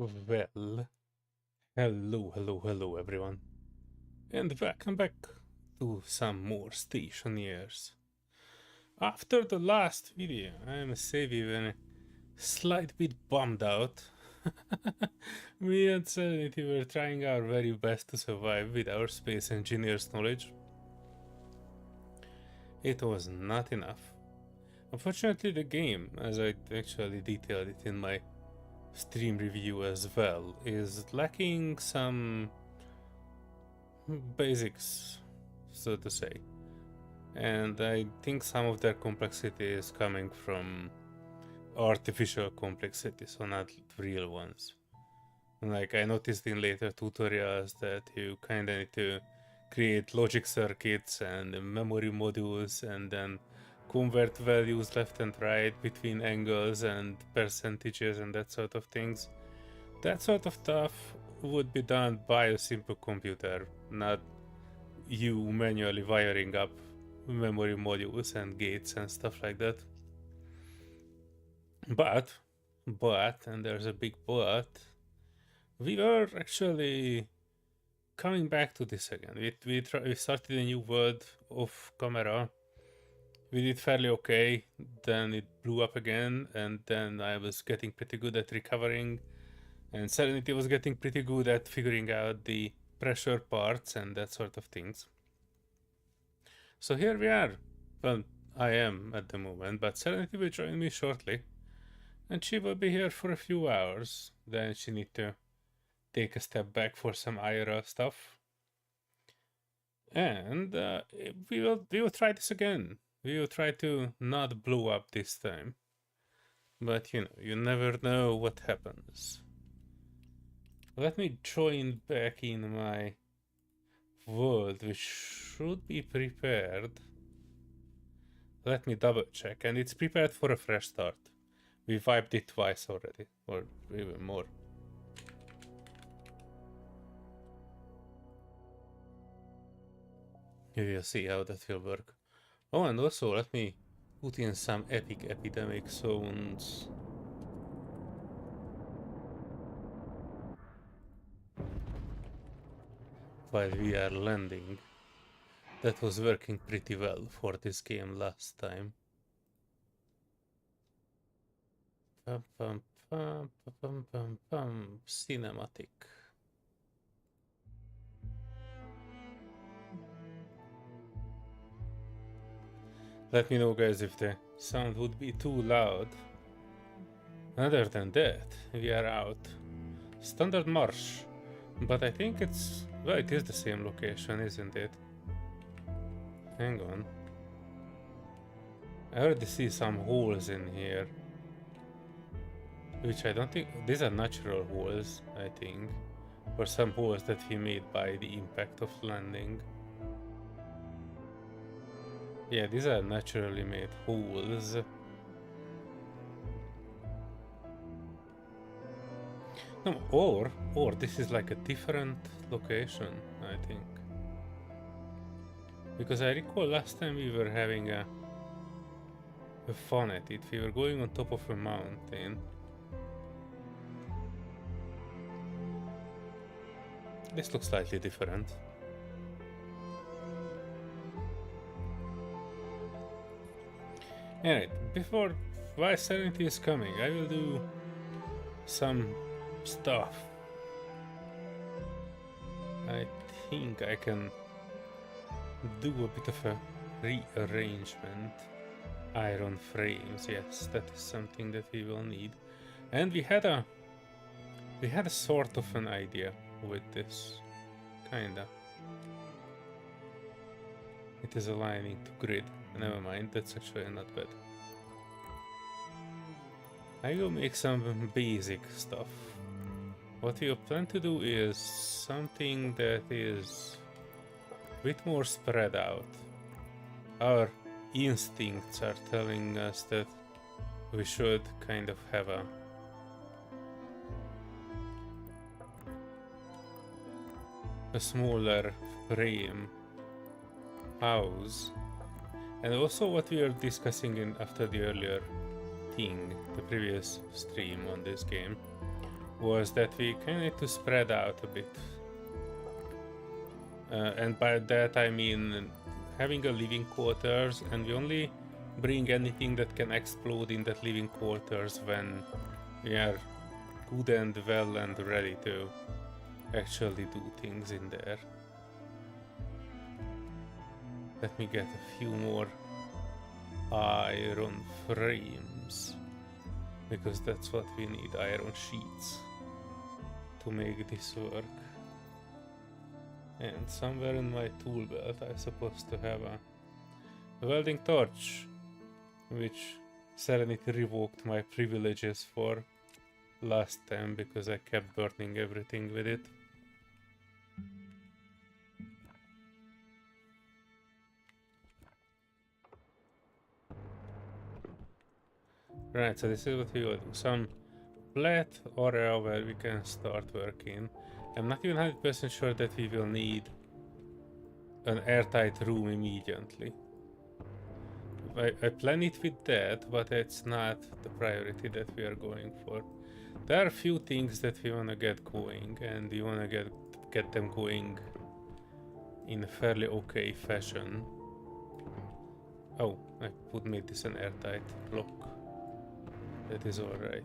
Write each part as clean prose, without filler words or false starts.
Well, hello everyone, and welcome back to some more Stationeers. After the last video, I must say we were a slight bit bummed out. Me and Serenity were trying our very best to survive with our space engineer's knowledge. It was not enough. Unfortunately, the game, as I actually detailed it in my stream review as well, is lacking some basics, so to say. And I think some of their complexity is coming from artificial complexity, so not real ones. Like I noticed in later tutorials that you kinda need to create logic circuits and memory modules and then convert values left and right between angles and percentages and that sort of things. That sort of stuff would be done by a simple computer, not you manually wiring up memory modules and gates and stuff like that. But, and there's a big but, we were actually coming back to this again. We started a new world off camera. We did fairly okay, then it blew up again, and then I was getting pretty good at recovering, and Serenity was getting pretty good at figuring out the pressure parts and that sort of things. So here we are. Well, I am at the moment, but Serenity will join me shortly, and she will be here for a few hours. Then she need to take a step back for some IRL stuff, and we will try this again. We will try to not blow up this time, but you never know what happens. Let me join back in my world, which should be prepared. Let me double check, and it's prepared for a fresh start. We wiped it twice already, or even more. We will see how that will work. Oh, and also let me put in some epic epidemic sounds. While we are landing. That was working pretty well for this game last time. Pum pum pum pum pum pum. Cinematic. Let me know, guys, if the sound would be too loud. Other than that, we are out. Standard marsh. But I think it's... well, it is the same location, isn't it? Hang on. I already see some holes in here. Which I don't think... these are natural holes, I think. Or some holes that we made by the impact of landing. Yeah, these are naturally made holes. No, or this is like a different location, I think. Because I recall last time we were having a fun at it. We were going on top of a mountain. This looks slightly different. Alright, while Serenity is coming, I will do some stuff. I think I can do a bit of a rearrangement. Iron frames, yes, that is something that we will need. And we had a sort of an idea with this, kinda. It is aligning to grid. Never mind, that's actually not bad. I will make some basic stuff. What we plan to do is something that is a bit more spread out. Our instincts are telling us that we should kind of have a smaller frame house. And also what we are discussing after the earlier thing, the previous stream on this game, was that we kind of need to spread out a bit. And by that I mean having a living quarters, and we only bring anything that can explode in that living quarters when we are good and well and ready to actually do things in there. Let me get a few more iron frames, because that's what we need, iron sheets, to make this work. And somewhere in my tool belt I'm supposed to have a welding torch, which Serenity revoked my privileges for last time because I kept burning everything with it. Right, so this is what we will do. Some flat area where we can start working. I'm not even 100% sure that we will need an airtight room immediately. I plan it with that, but it's not the priority that we are going for. There are a few things that we want to get going, and we want to get them going in a fairly okay fashion. Oh, I made this an airtight block. That is alright.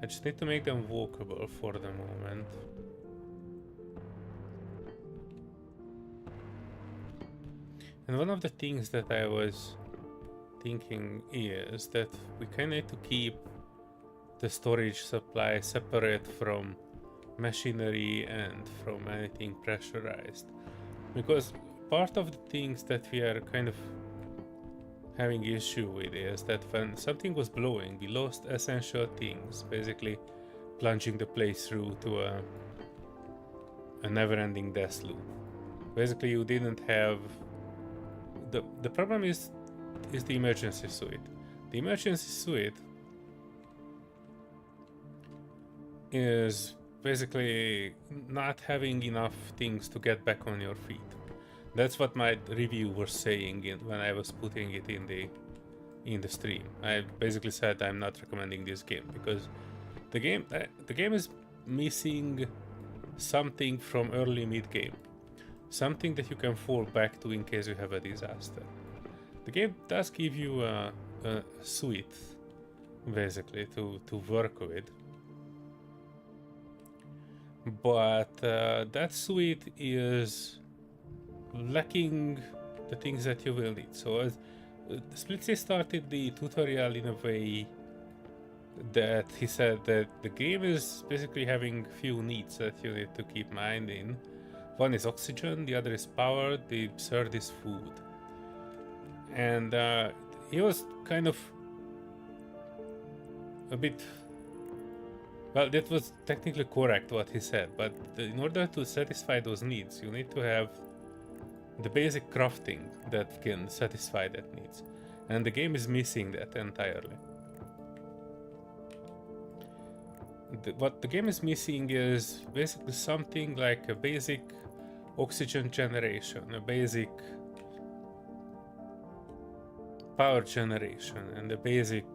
I just need to make them walkable for the moment. And one of the things that I was thinking is that we kind of need to keep the storage supply separate from machinery and from anything pressurized. Because part of the things that we are kind of having issue with is that when something was blowing, we lost essential things, basically plunging the place through to a never-ending death loop. Basically, you didn't have the problem is the emergency suite. The emergency suite is basically not having enough things to get back on your feet. That's what my review was saying when I was putting it in the stream. I basically said I'm not recommending this game because the game is missing something from early mid game, something that you can fall back to in case you have a disaster. The game does give you a suite basically to work with, but that suite is lacking the things that you will need. So Splitsy started the tutorial in a way that he said that the game is basically having few needs that you need to keep mind in. One is oxygen, the other is power, the third is food. And he was kind of a bit... Well, that was technically correct what he said, but in order to satisfy those needs, you need to have the basic crafting that can satisfy that needs. And the game is missing that entirely. What the game is missing is basically something like a basic oxygen generation, a basic power generation, and a basic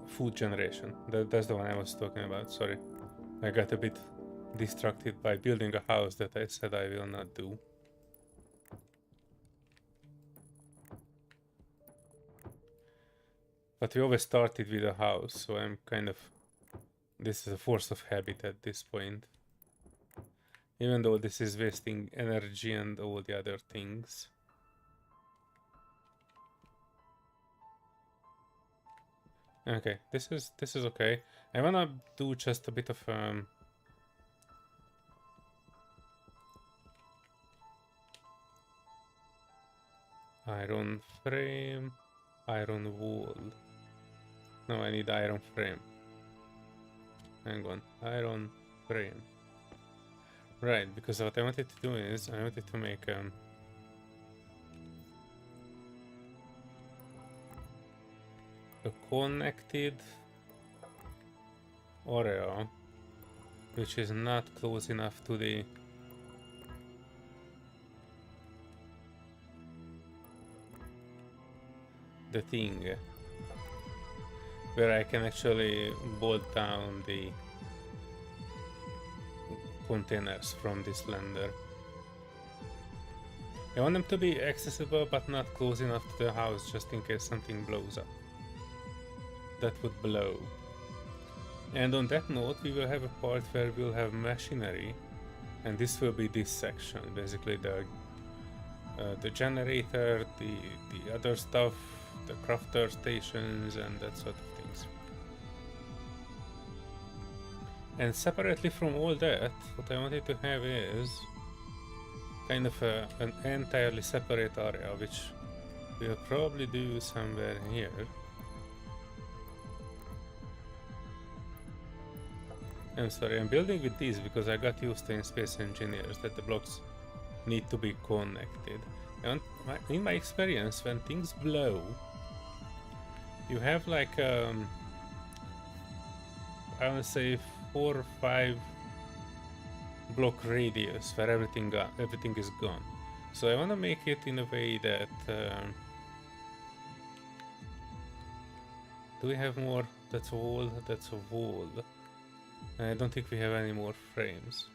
food generation. That's the one I was talking about, sorry. I got a bit distracted by building a house that I said I will not do. But we always started with a house, so I'm kind of... This is a force of habit at this point. Even though this is wasting energy and all the other things. Okay, this is okay. I wanna do just a bit of iron frame, iron wall. No, I need iron frame. Hang on, iron frame. Right, because what I wanted to do is I wanted to make a connected area which is not close enough to the the thing where I can actually bolt down the containers from this lander. I want them to be accessible but not close enough to the house just in case something blows up. That would blow. And on that note, we will have a part where we'll have machinery, and this will be this section, basically the generator, the other stuff, the crafter stations, and that sort of things. And separately from all that, what I wanted to have is kind of an entirely separate area, which we'll probably do somewhere here. I'm sorry, I'm building with these because I got used to in Space Engineers that the blocks need to be connected. And in my experience, when things blow, you have like I want to say 4 or 5 block radius where everything is gone. So I want to make it in a way that do we have more? That's a wall. That's a wall. I don't think we have any more frames.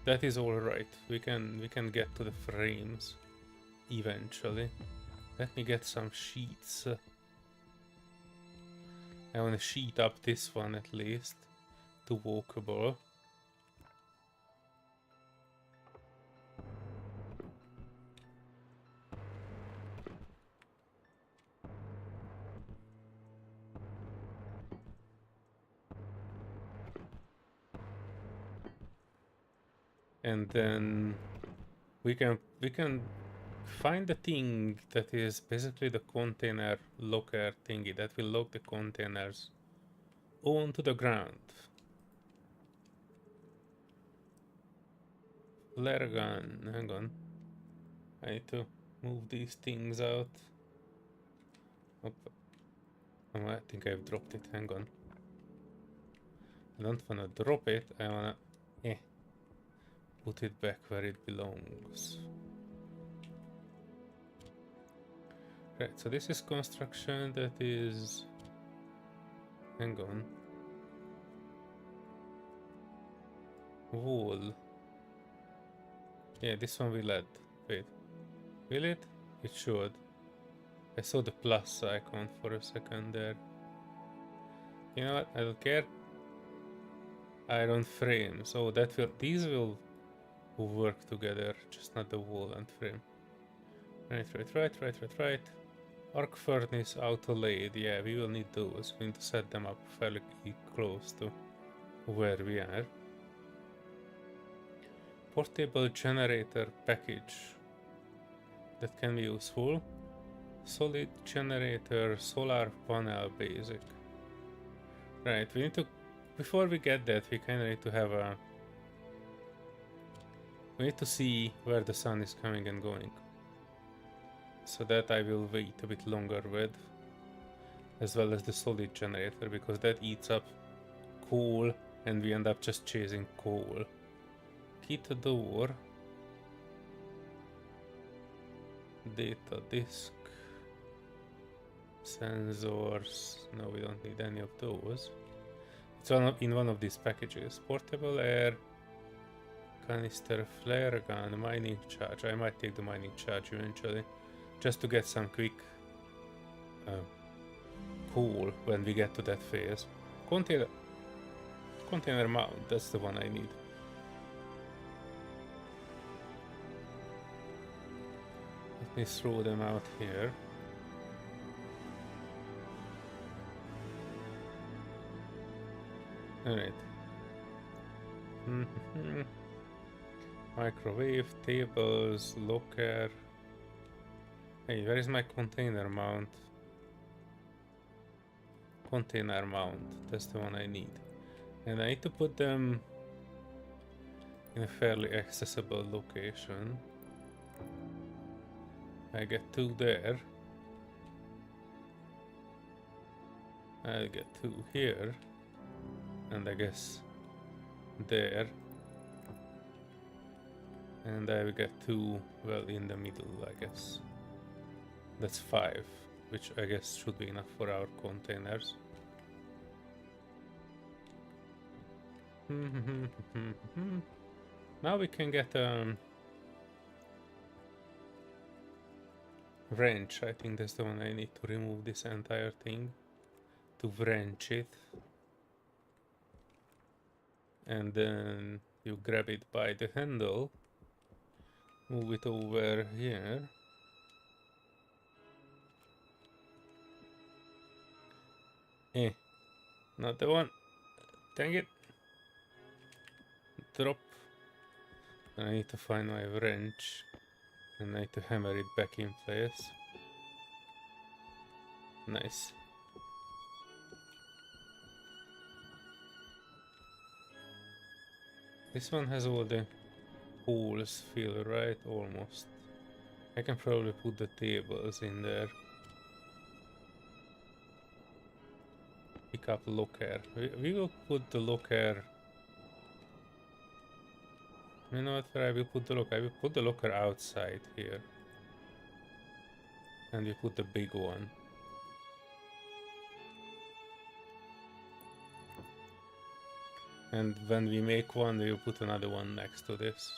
That is all right. We can get to the frames eventually. Let me get some sheets. I want to sheet up this one at least to walkable. And then we can find the thing that is basically the container locker thingy that will lock the containers onto the ground. Flare gun, hang on. I need to move these things out. Oh, I think I've dropped it, hang on. I don't wanna drop it, I wanna put it back where it belongs. Right, so this is construction that is... hang on. Wall. Yeah, this one will add. Wait. Will it? It should. I saw the plus icon for a second there. You know what? I don't care. Iron frames. Oh, that will... these will work together, just not the wall and frame. Right. Arc furnace auto lathe. Yeah, we will need those. We need to set them up fairly close to where we are. Portable generator package. That can be useful. Solid generator, solar panel basic. Right, we need to... before we get that, we kinda need to have a... we need to see where the sun is coming and going. So that I will wait a bit longer with. As well as the solid generator, because that eats up coal and we end up just chasing coal. Key to door. Data disk. Sensors. No, we don't need any of those. It's in one of these packages. Portable air. Canister, flare gun, mining charge. I might take the mining charge eventually, just to get some quick coal when we get to that phase. Container mount, that's the one I need. Let me throw them out here. Alright. Microwave, tables, locker. Hey, where is my container mount? Container mount, that's the one I need. And I need to put them in a fairly accessible location. I get 2 there. I'll get 2 here. And I guess there. And I will get 2, well, in the middle, I guess. That's 5. which I guess should be enough for our containers. Now we can get wrench. I think that's the one I need to remove this entire thing to wrench it. And then you grab it by the handle, move it over here. Not the one. Dang it. Drop. I need to find my wrench and I need to hammer it back in place. Nice. This one has all the holes filled, right? Almost. I can probably put the tables in there. Pick up locker. We will put the locker. You know what, where I will put the locker? I will put the locker outside here. And we put the big one. And when we make one, we will put another one next to this.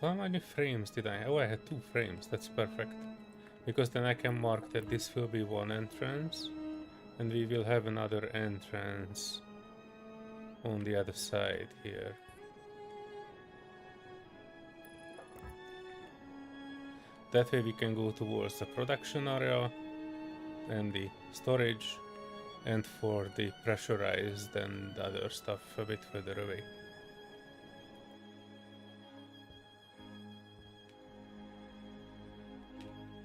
How many frames did I? Oh, I had 2 frames. That's perfect. Because then I can mark that this will be one entrance. And we will have another entrance on the other side here. That way we can go towards the production area and the storage, and for the pressurized and other stuff a bit further away.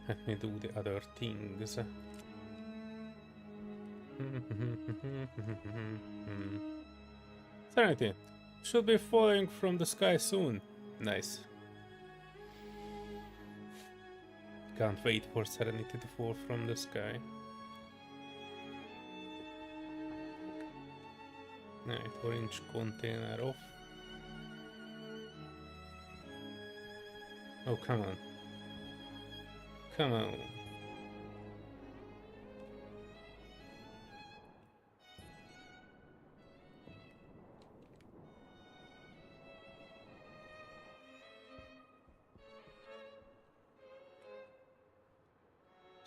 Let me do the other things. Serenity should be falling from the sky soon. Nice. Can't wait for Serenity to fall from the sky. Alright, orange container off. Oh, come on. Come on.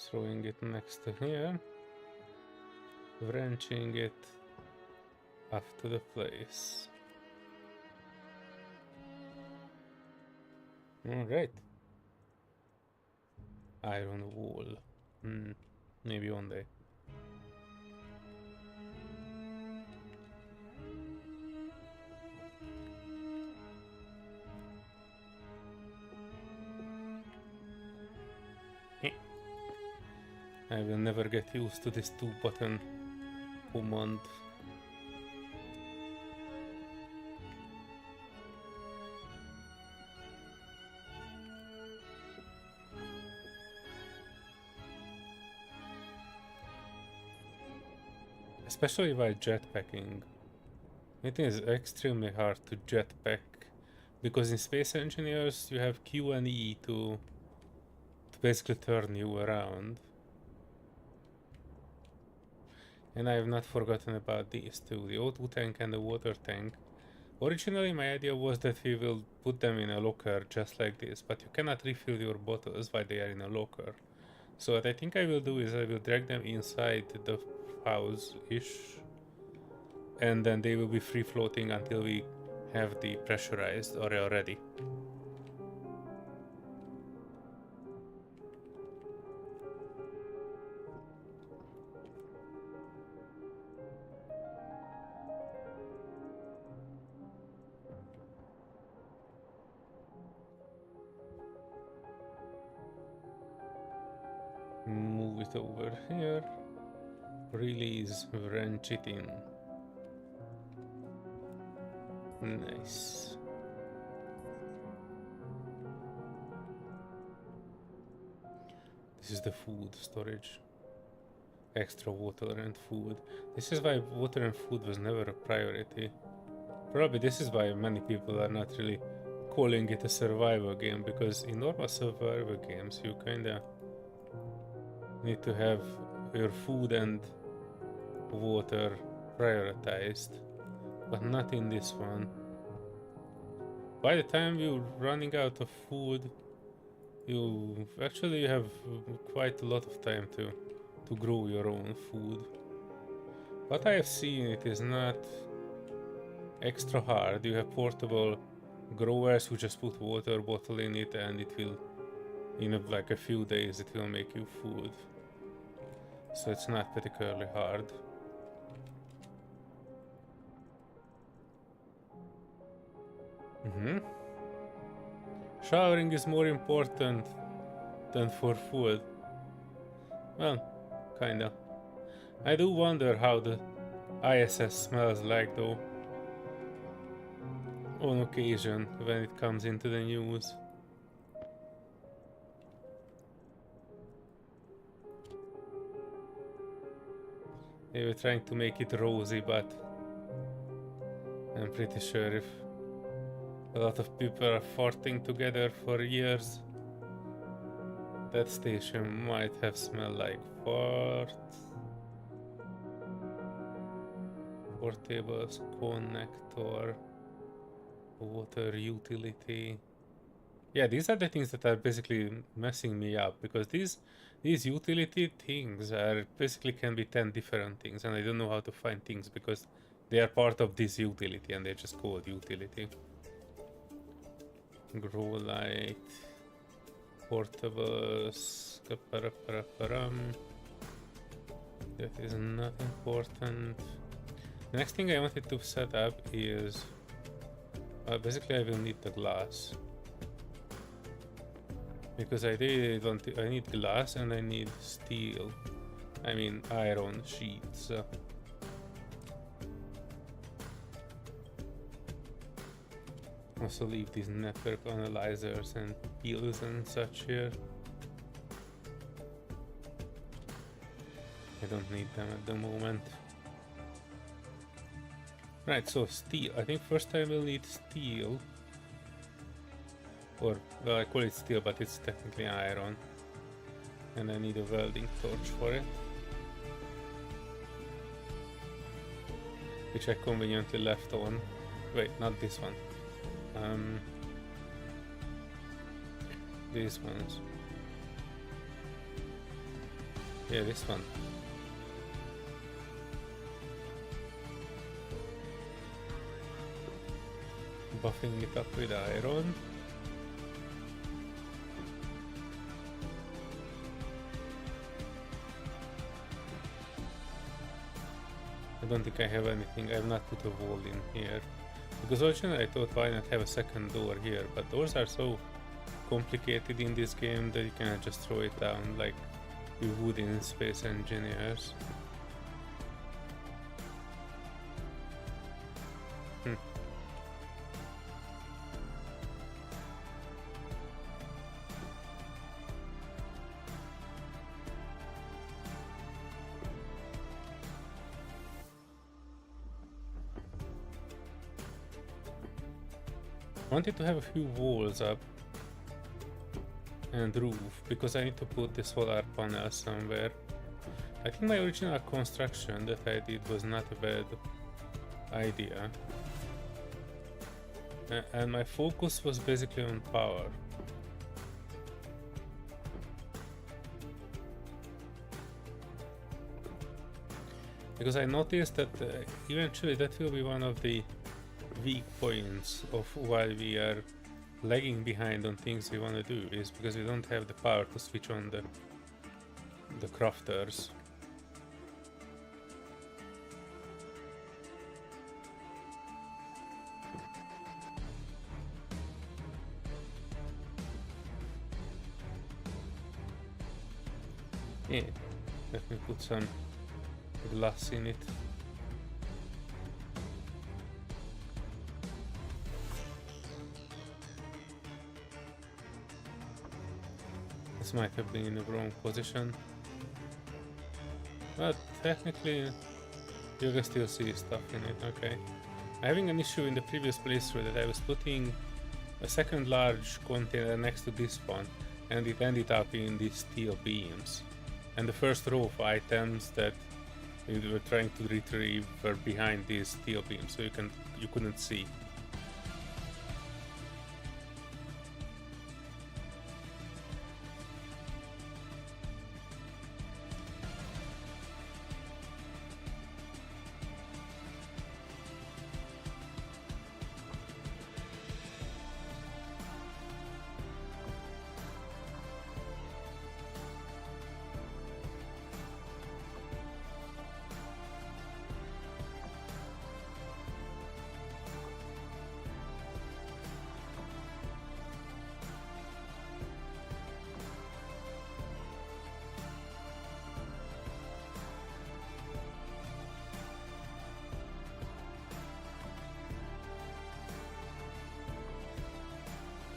Throwing it next to here. Wrenching it up to the place. Alright. Iron wall. Maybe one day. I will never get used to this 2-button command. Especially while jetpacking. It is extremely hard to jetpack, because in Space Engineers you have Q and E to basically turn you around. And I have not forgotten about these two, the O2 tank and the water tank. Originally my idea was that we will put them in a locker just like this, but you cannot refill your bottles while they are in a locker. So what I think I will do is I will drag them inside the house-ish, and then they will be free floating until we have the pressurized area ready. Move it over here. Release, wrench it in. Nice. This is the food storage. Extra water and food. This is why water and food was never a priority. Probably this is why many people are not really calling it a survival game, because in normal survival games you kinda need to have your food and water prioritized, but not in this one. By the time you're running out of food, you actually have quite a lot of time to grow your own food. What I have seen, it is not extra hard. You have portable growers who just put water bottle in it, and it will, in like a few days, it will make you food. So it's not particularly hard. Showering is more important than for food. Well, kinda. I do wonder how the ISS smells like, though, on occasion when it comes into the news. They were trying to make it rosy, but I'm pretty sure if a lot of people are farting together for years, that station might have smelled like fart. Portables, connector, water utility. Yeah, these are the things that are basically messing me up, because these utility things are basically can be 10 different things, and I don't know how to find things because they are part of this utility and they're just called utility. Grow light, portables, that is not important. The next thing I wanted to set up is basically I will need the glass, because I need glass and I need steel, I mean iron sheets. Also leave these network analyzers and peels and such here. I don't need them at the moment. Right, so steel. I think first I will need steel. Or, well, I call it steel, but it's technically iron. And I need a welding torch for it. Which I conveniently left on. Wait, not this one. These ones. Yeah, this one. Buffing it up with iron. I don't think I have anything. I have not put a wall in here. Because originally I thought why not have a second door here, but doors are so complicated in this game that you cannot just throw it down like you would in Space Engineers. I wanted to have a few walls up and roof, because I need to put the solar panel somewhere. I think my original construction that I did was not a bad idea. And my focus was basically on power. Because I noticed that eventually that will be one of the weak points of why we are lagging behind on things we want to do, is because we don't have the power to switch on the crafters. Yeah, let me put some glass in it. This might have been in the wrong position, but technically you can still see stuff in it. Okay, I'm having an issue in the previous playthrough that I was putting a second large container next to this one, and it ended up in these steel beams. And the first row of items that we were trying to retrieve were behind these steel beams, so you couldn't see.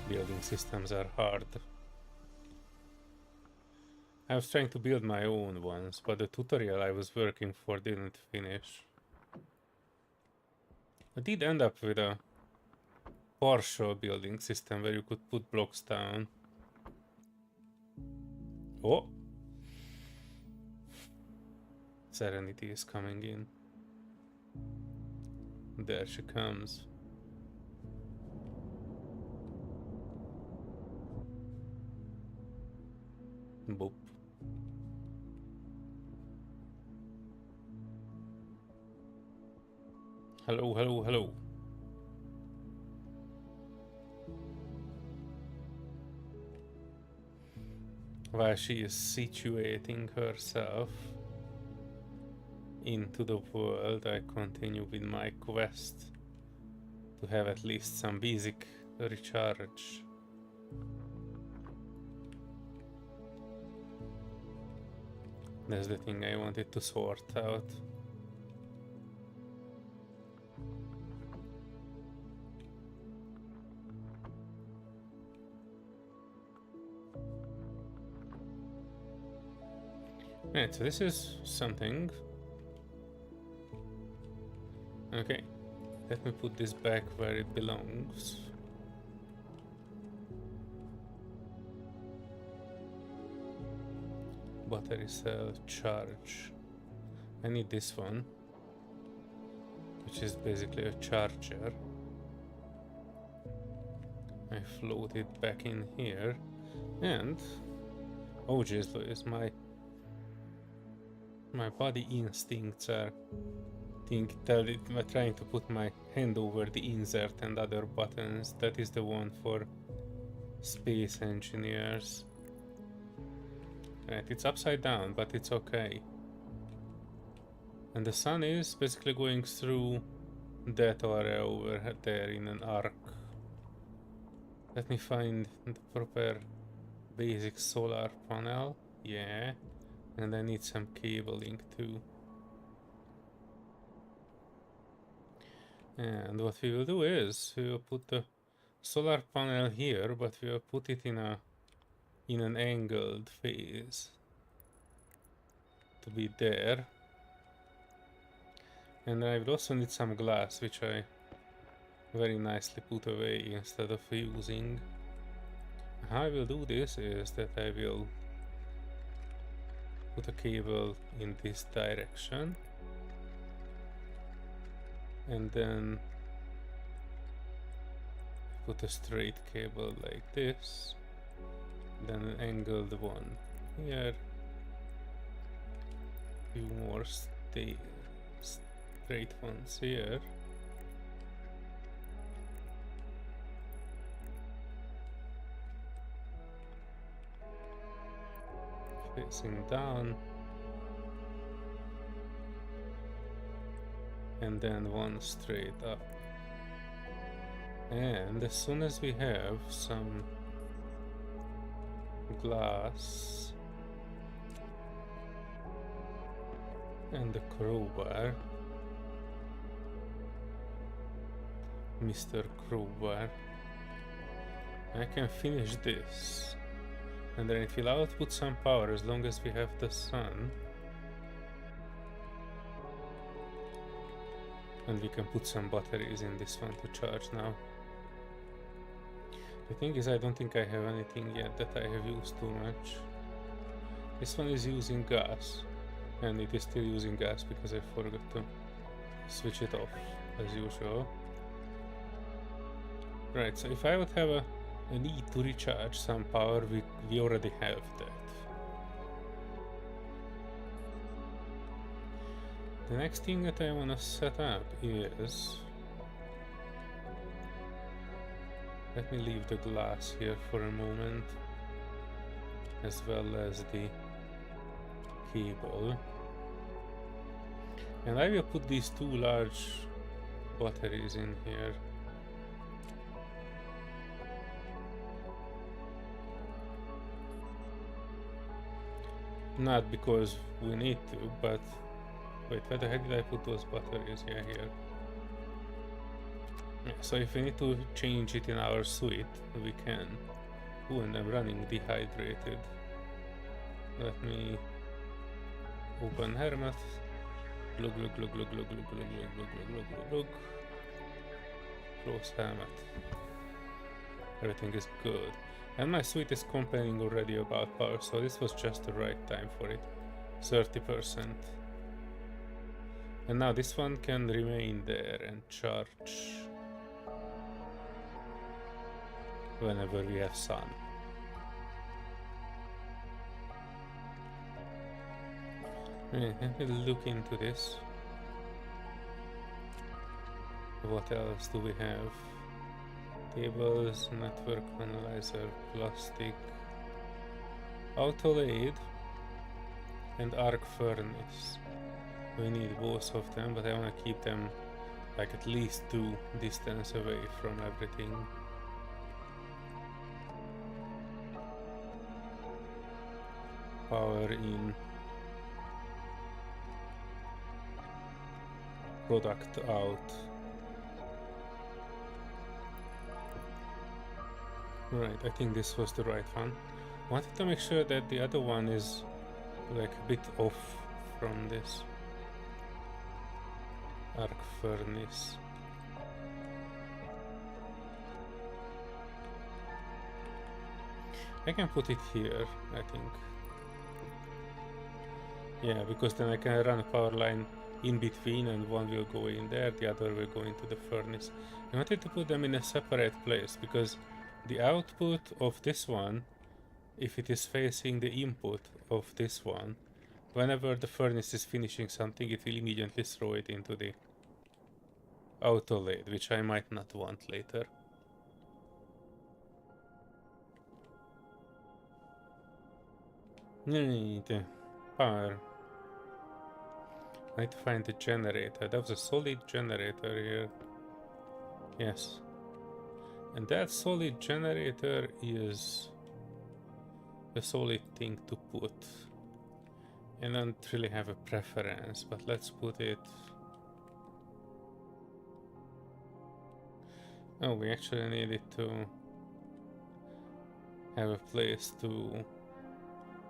Building systems are hard. I was trying to build my own ones, but the tutorial I was working for didn't finish. I did end up with a partial building system where you could put blocks down. Oh! Serenity is coming in. There she comes. Boop. Hello, hello, hello. While she is situating herself into the world, I continue with my quest to have at least some basic recharge. That's the thing I wanted to sort out. Right, so this is something. Okay, let me put this back where it belongs. Battery cell charge. I need this one, which is basically a charger. I float it back in here, and oh jeez, Louis, my body instincts are trying to put my hand over the insert and other buttons. That is the one for space engineers. Right, it's upside down, but it's okay. And the sun is basically going through that area over there in an arc. Let me find the proper basic solar panel. Yeah. And I need some cabling too. And what we will do is we will put the solar panel here, but we will put it in an angled phase to be there. And I will also need some glass, which I very nicely put away instead of using. How I will do this is that I will put a cable in this direction, and then put a straight cable like this, then an angled one here, few more straight ones here, facing down, and then one straight up. And as soon as we have some glass and the crowbar, Mr. Crowbar, I can finish this, and then it will output some power as long as we have the sun. And we can put some batteries in this one to charge now. The thing is, I don't think I have anything yet that I have used too much. This one is using gas, and it is still using gas because I forgot to switch it off as usual. Right, so if I would have a need to recharge some power, we already have that. The next thing that I want to set up is... Let me leave the glass here for a moment, as well as the cable. And I will put these two large batteries in here. Not because we need to, but... Wait, where the heck did I put those batteries? Yeah, here. Yeah, so if we need to change it in our suite, we can. Ooh, and I'm running dehydrated. Let me open Hermet. Glug glug glug glug glug glug glug glug glug glug glug glug. Close Hermet. Everything is good. And my suite is complaining already about power, so this was just the right time for it. 30%. And now this one can remain there and charge whenever we have sun. Let me look into this. What else do we have? Tables, network analyzer, plastic, auto aid, and arc furnace. We need both of them, but I want to keep them like at least 2 distance away from everything. Power in, product out. Right, I think this was the right one. Wanted to make sure that the other one is like a bit off from this. Arc furnace. I can put it here, I think. Yeah, because then I can run a power line in between and one will go in there, the other will go into the furnace. I wanted to put them in a separate place because the output of this one, if it is facing the input of this one, whenever the furnace is finishing something, it will immediately throw it into the auto lathe, which I might not want later. Need power. I need to find the generator. That was a solid generator here. Yes. And that solid generator is a solid thing to put. I don't really have a preference, but let's put it... Oh, we actually needed to have a place to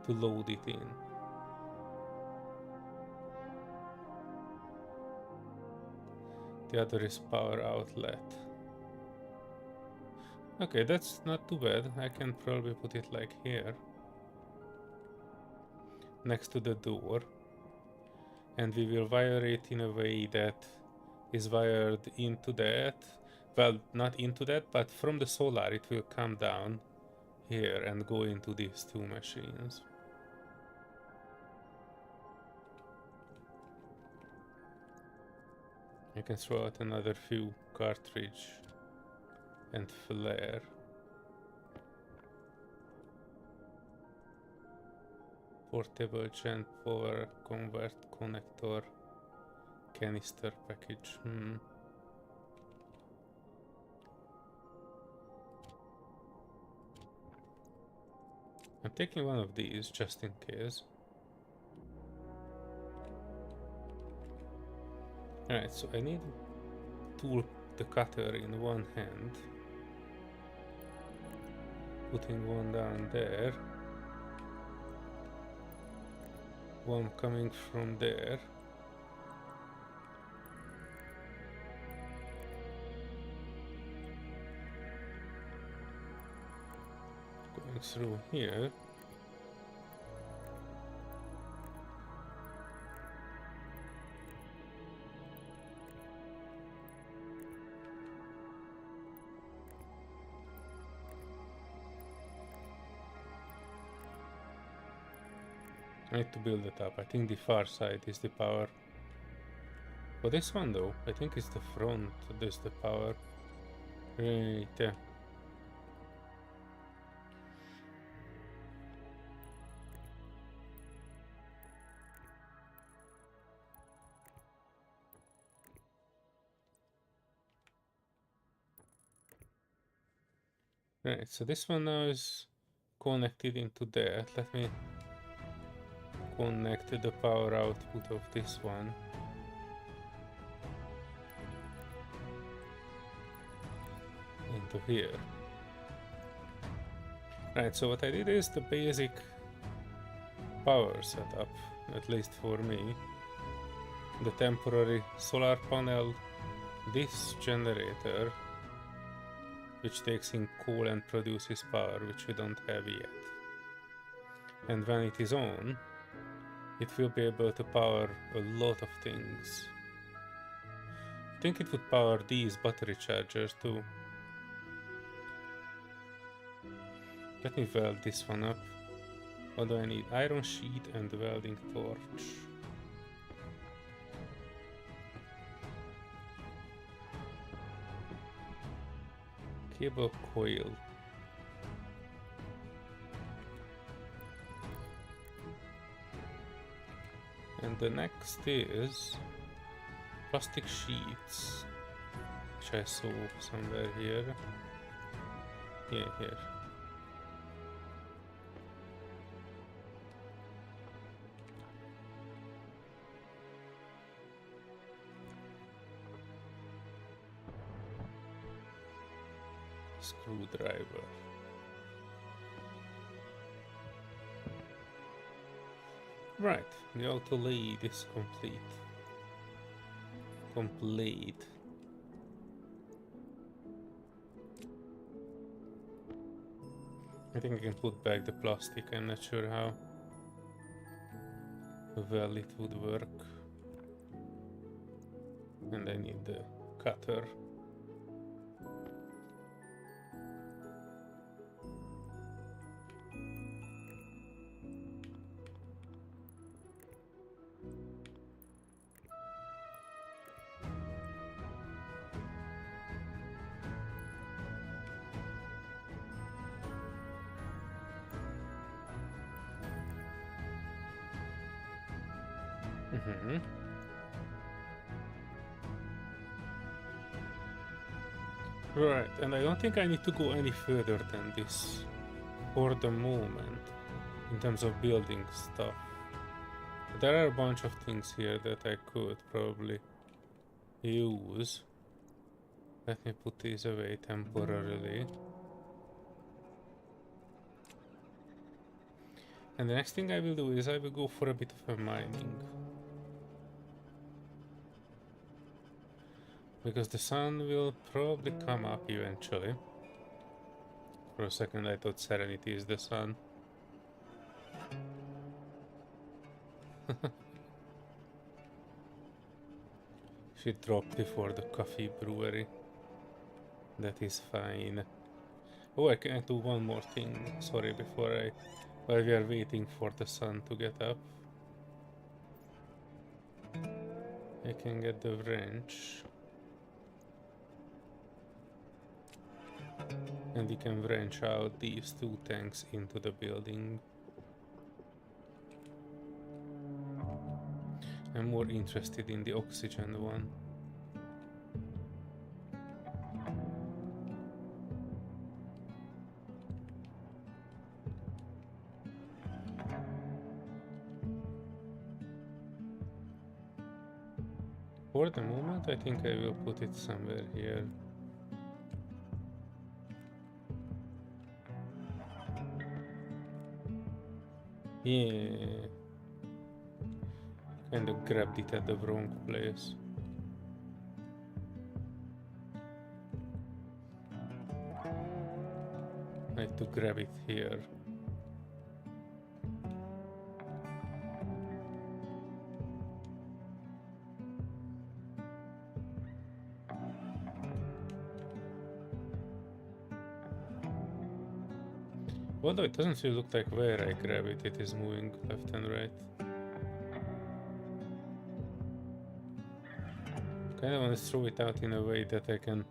load it in. The other is power outlet. Okay, that's not too bad. I can probably put it like here, next to the door, and we will wire it in a way that is wired into that. Well, not into that, but from the solar it will come down here and go into these two machines. I can throw out another few cartridge and flare. Portable gen power convert connector canister package. I'm taking one of these just in case. Alright, so I need the cutter in one hand, putting one down there, one coming from there, through here. I need to build it up. I think the far side is the power. For this one though, I think it's the front that's the power. Right there. Right, so this one now is connected into that. Let me connect the power output of this one. Into here. Right, so what I did is the basic power setup, at least for me. The temporary solar panel, this generator, which takes in coal and produces power, which we don't have yet. And when it is on, it will be able to power a lot of things. I think it would power these battery chargers too. Let me weld this one up. Although I need iron sheet and welding torch. Cable coil. And the next is plastic sheets, which I saw somewhere here. Yeah, here. Screwdriver. Right, the auto lathe is complete. I think I can put back the plastic. I'm not sure how well it would work. And I need the cutter. Right, and I don't think I need to go any further than this for the moment in terms of building stuff. There are a bunch of things here that I could probably use. Let me put these away temporarily. And the next thing I will do is I will go for a bit of a mining. Because the sun will probably come up eventually. For a second I thought Serenity is the sun. She dropped before the coffee brewery. That is fine. Oh, I can do one more thing. Sorry, while we are waiting for the sun to get up. I can get the wrench. And we can wrench out these two tanks into the building. I'm more interested in the oxygen one. For the moment, I think I will put it somewhere here. Yeah. Kind of grabbed it at the wrong place. I have to grab it here. Although it doesn't really look like where I grab it, it is moving left and right. Kind of want to throw it out in a way that I can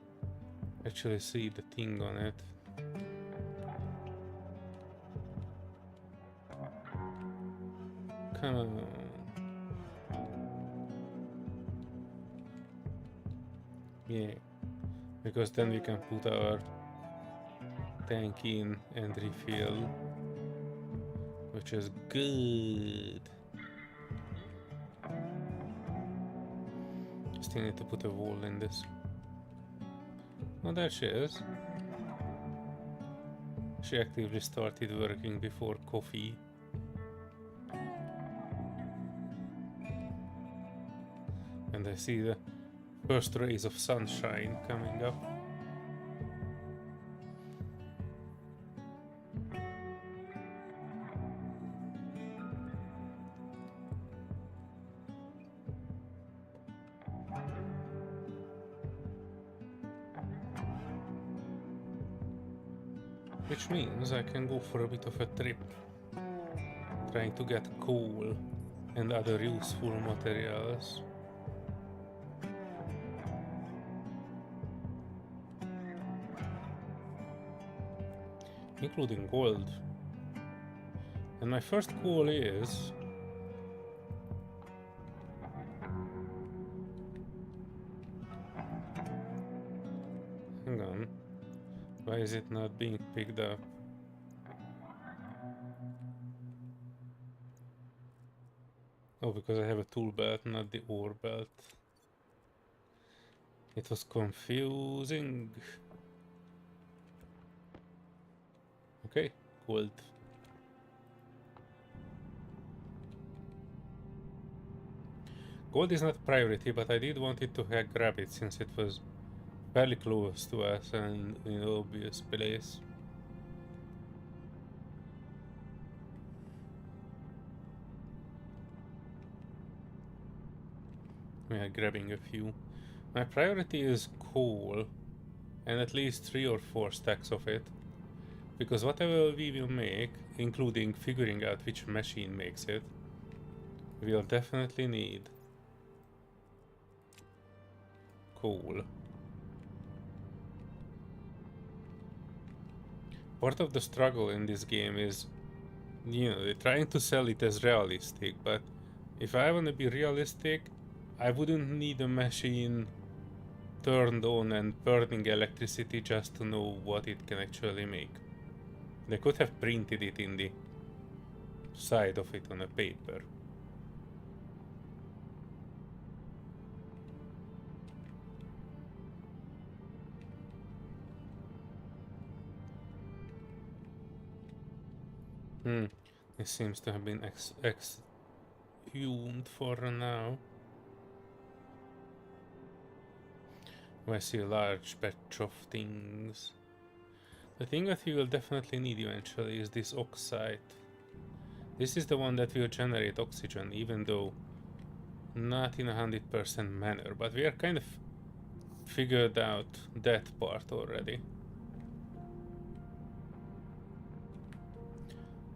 actually see the thing on it. Come on. Yeah, because then we can put our tank in and refill, which is good. Still need to put a wall in this. Oh, there she is. She actively started working before coffee. And I see the first rays of sunshine coming up. Which means I can go for a bit of a trip, trying to get coal and other useful materials. Including gold. And my first goal is... Hang on. Why is it not being picked up? Oh, because I have a tool belt, not the ore belt. It was confusing. Okay, gold. Gold is not priority, but I did want it to grab it since it was fairly close to us and in an obvious place. We are grabbing a few. My priority is coal and at least 3 or 4 stacks of it, because whatever we will make, including figuring out which machine makes it, we'll definitely need coal. Part of the struggle in this game is, you know, they're trying to sell it as realistic, but if I want to be realistic, I wouldn't need a machine turned on and burning electricity just to know what it can actually make. They could have printed it in the side of it on a paper. This seems to have been exhumed for now. I see a large batch of things. The thing that we will definitely need eventually is this oxide. This is the one that will generate oxygen, even though not in a 100% manner, but we are kind of figured out that part already.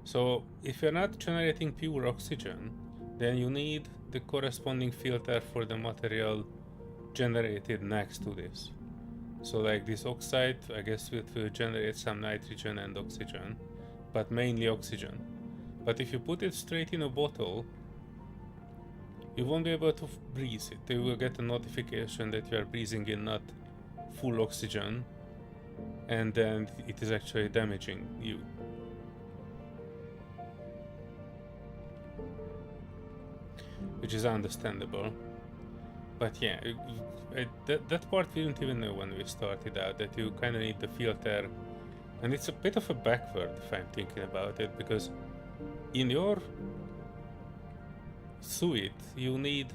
So if you're not generating pure oxygen, then you need the corresponding filter for the material generated next to this. So like this oxide, I guess it will generate some nitrogen and oxygen, but mainly oxygen. But if you put it straight in a bottle, you won't be able to breathe it. You will get a notification that you are breathing in not full oxygen, and then it is actually damaging you. Which is understandable. But yeah, that part we didn't even know when we started out, that you kind of need the filter. And it's a bit of a backward if I'm thinking about it, because in your suite you need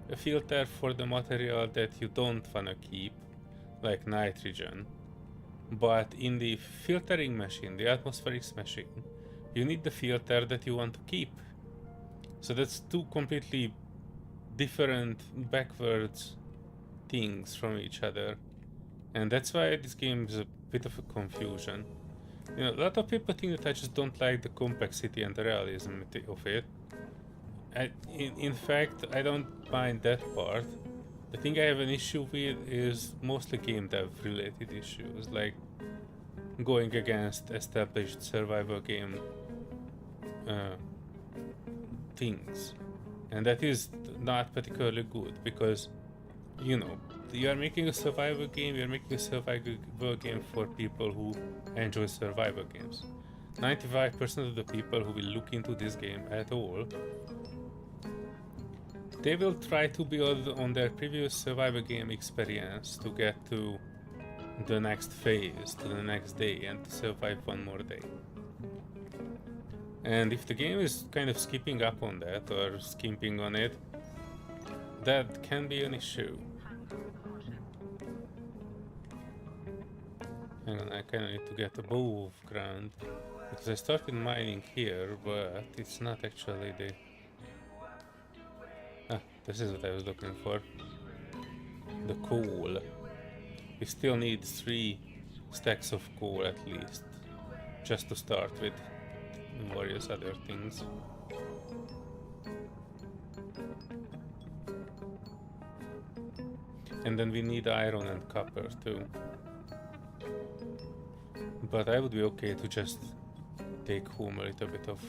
a filter for the material that you don't want to keep, like nitrogen. But in the filtering machine, the atmospherics machine, you need the filter that you want to keep. So that's two completely different backwards things from each other. And that's why this game is a bit of a confusion. You know, a lot of people think that I just don't like the complexity and the realism of it. In fact, I don't mind that part. The thing I have an issue with is mostly game dev related issues, like going against established survival game things. And that is not particularly good because, you know, you are making a survival game, you're making a survival game for people who enjoy survival games. 95% of the people who will look into this game at all, they will try to build on their previous survival game experience to get to the next phase, to the next day, and to survive one more day. And if the game is kind of skipping up on that or skimping on it, that can be an issue. Hang on, I kinda need to get above ground because I started mining here, but it's not actually the... Ah, this is what I was looking for. The coal. We still need 3 stacks of coal at least, just to start with various other things. And then we need iron and copper too. But I would be okay to just take home a little bit of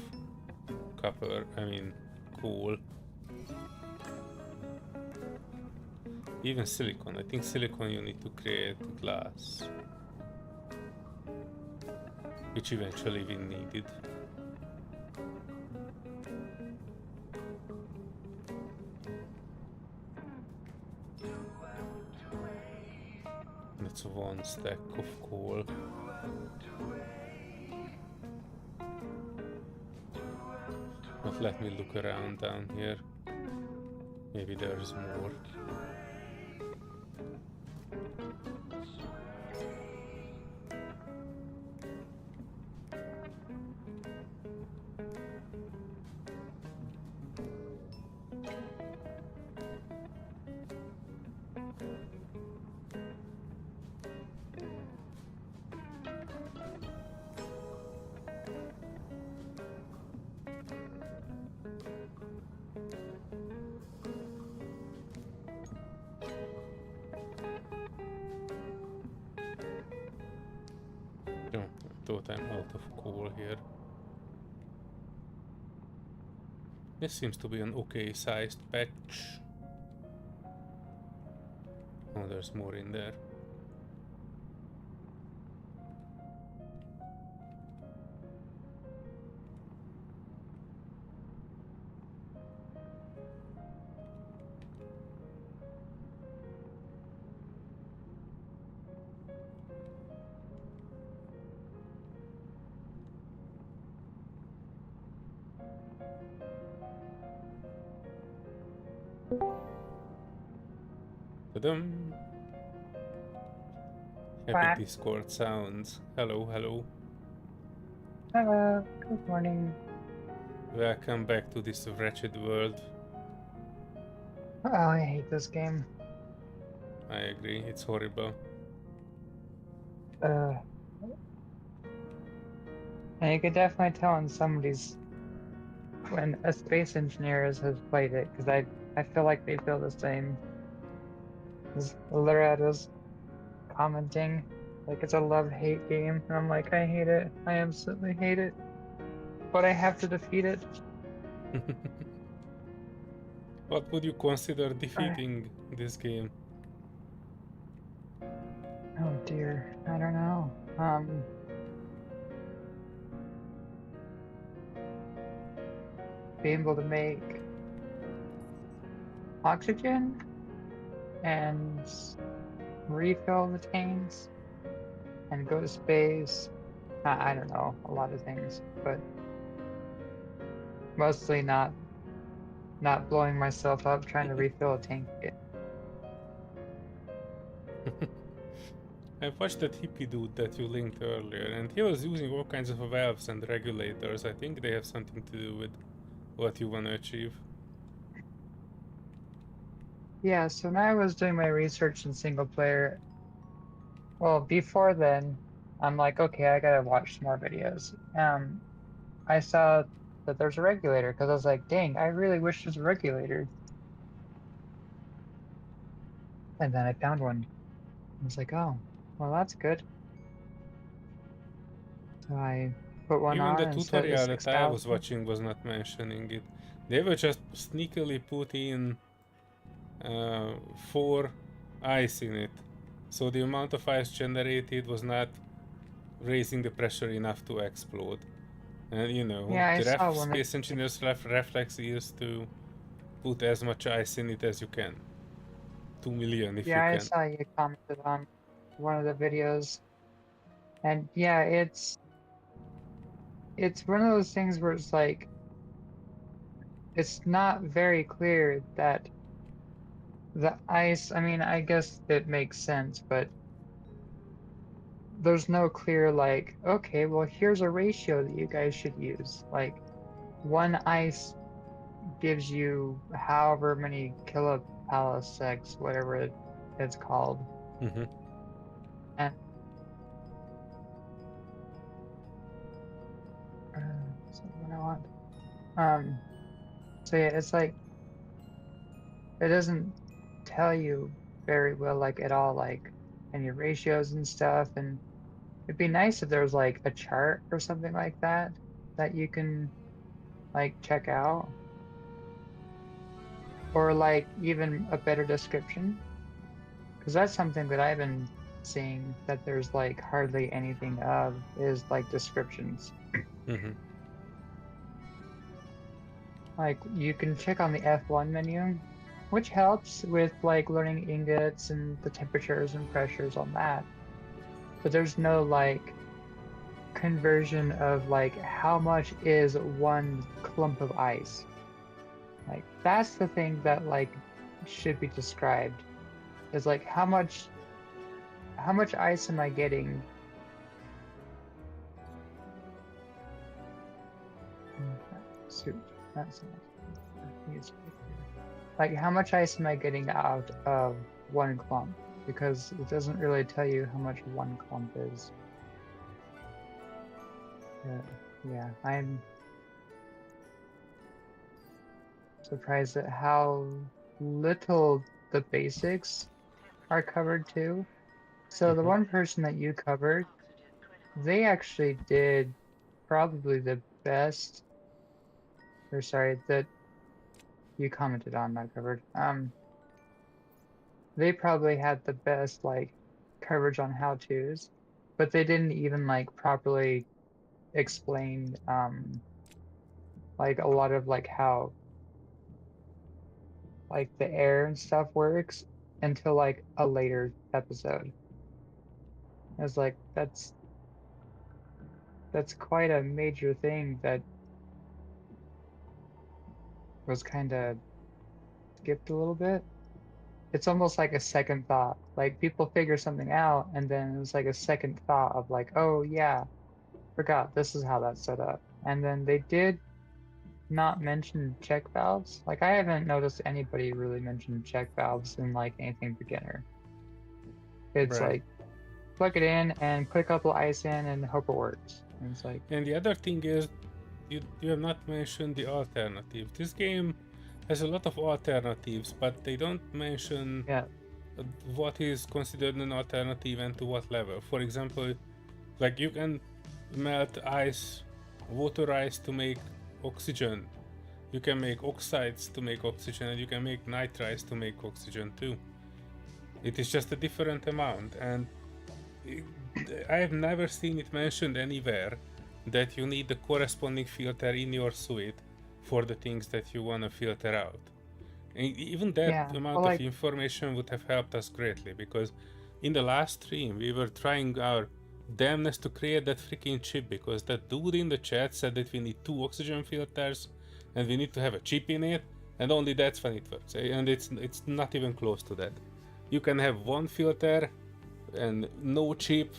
copper, I mean coal. Even silicon. I think silicon you need to create glass, which eventually we needed. That's 1 stack of coal. But let me look around down here. Maybe there's more. Thought I'm out of coal here. This seems to be an okay sized patch. Oh, there's more in there. Ta-dum! Happy Discord sounds. Hello, hello. Hello, good morning. Welcome back to this wretched world. Oh, I hate this game. I agree, it's horrible. And you could definitely tell when when a Space Engineers has played it, because I feel like they feel the same. As Lorette was commenting, like it's a love-hate game, and I'm like, I hate it. I absolutely hate it. But I have to defeat it. What would you consider defeating this game? Oh dear, I don't know. Being able to make oxygen and refill the tanks and go to space. I don't know, a lot of things, but mostly not blowing myself up trying to refill a tank. I watched that hippie dude that you linked earlier, and he was using all kinds of valves and regulators. I think they have something to do with what you want to achieve. Yeah, so when I was doing my research in single player, well, before then, I'm like, okay, I gotta watch some more videos. I saw that there's a regulator because I was like, dang, I really wish there's a regulator. And then I found one. I was like, oh, well, that's good. So I put one Even on the and set it to tutorial that I was 6,000. watching was not mentioning it. They were just sneakily put in 4 ice in it. So the amount of ice generated was not raising the pressure enough to explode. And you know, Yeah, I the saw one that Space Engineers reflex is to put as much ice in it as you can. 2 million if you yeah, I can. saw you commented on one of the videos. And yeah, it's one of those things where it's like it's not very clear that the ice, I mean, I guess it makes sense, but there's no clear like, okay, well, here's a ratio that you guys should use. Like one ice gives you however many kilopallisecs, whatever it's called. Mm-hmm. And so what I want. So yeah, it's like it doesn't tell you very well, like at all, like any ratios and stuff. And it'd be nice if there was like a chart or something like that that you can like check out, or like even a better description, because that's something that I've been seeing that there's like hardly anything of is like descriptions. Mm-hmm. Like you can check on the F1 menu, which helps with like learning ingots and the temperatures and pressures on that. But there's no like conversion of like how much is one clump of ice. Like that's the thing that like should be described is like how much ice am I getting? Suit. That's like how much ice am I getting out of one clump? Because it doesn't really tell you how much one clump is. Yeah, I'm surprised at how little the basics are covered too. So the Mm-hmm. one person that you covered, they actually did probably the best, or sorry, that you commented on, not covered. They probably had the best like coverage on how-tos, but they didn't even like properly explain like a lot of like how like the air and stuff works until like a later episode. I was like, that's quite a major thing that was kind of skipped a little bit. It's almost like a second thought. Like people figure something out and then it's like a second thought of like, oh yeah, forgot this is how that's set up. And then they did not mention check valves. Like I haven't noticed anybody really mention check valves in like anything beginner. It's Right. like plug it in and put a couple ice in and hope it works. And it's like, And the other thing is, you have not mentioned the alternative. This game has a lot of alternatives, but they don't mention yeah, what is considered an alternative and to what level. For example, like you can melt ice, water ice to make oxygen. You can make oxides to make oxygen, and you can make nitrites to make oxygen too. It is just a different amount, and I have never seen it mentioned anywhere that you need the corresponding filter in your suite for the things that you want to filter out. And even that yeah. Well, amount of like, information would have helped us greatly, because in the last stream we were trying our damnness to create that freaking chip, because that dude in the chat said that we need 2 oxygen filters and we need to have a chip in it, and only that's when it works. And it's not even close to that. You can have one filter and no chip,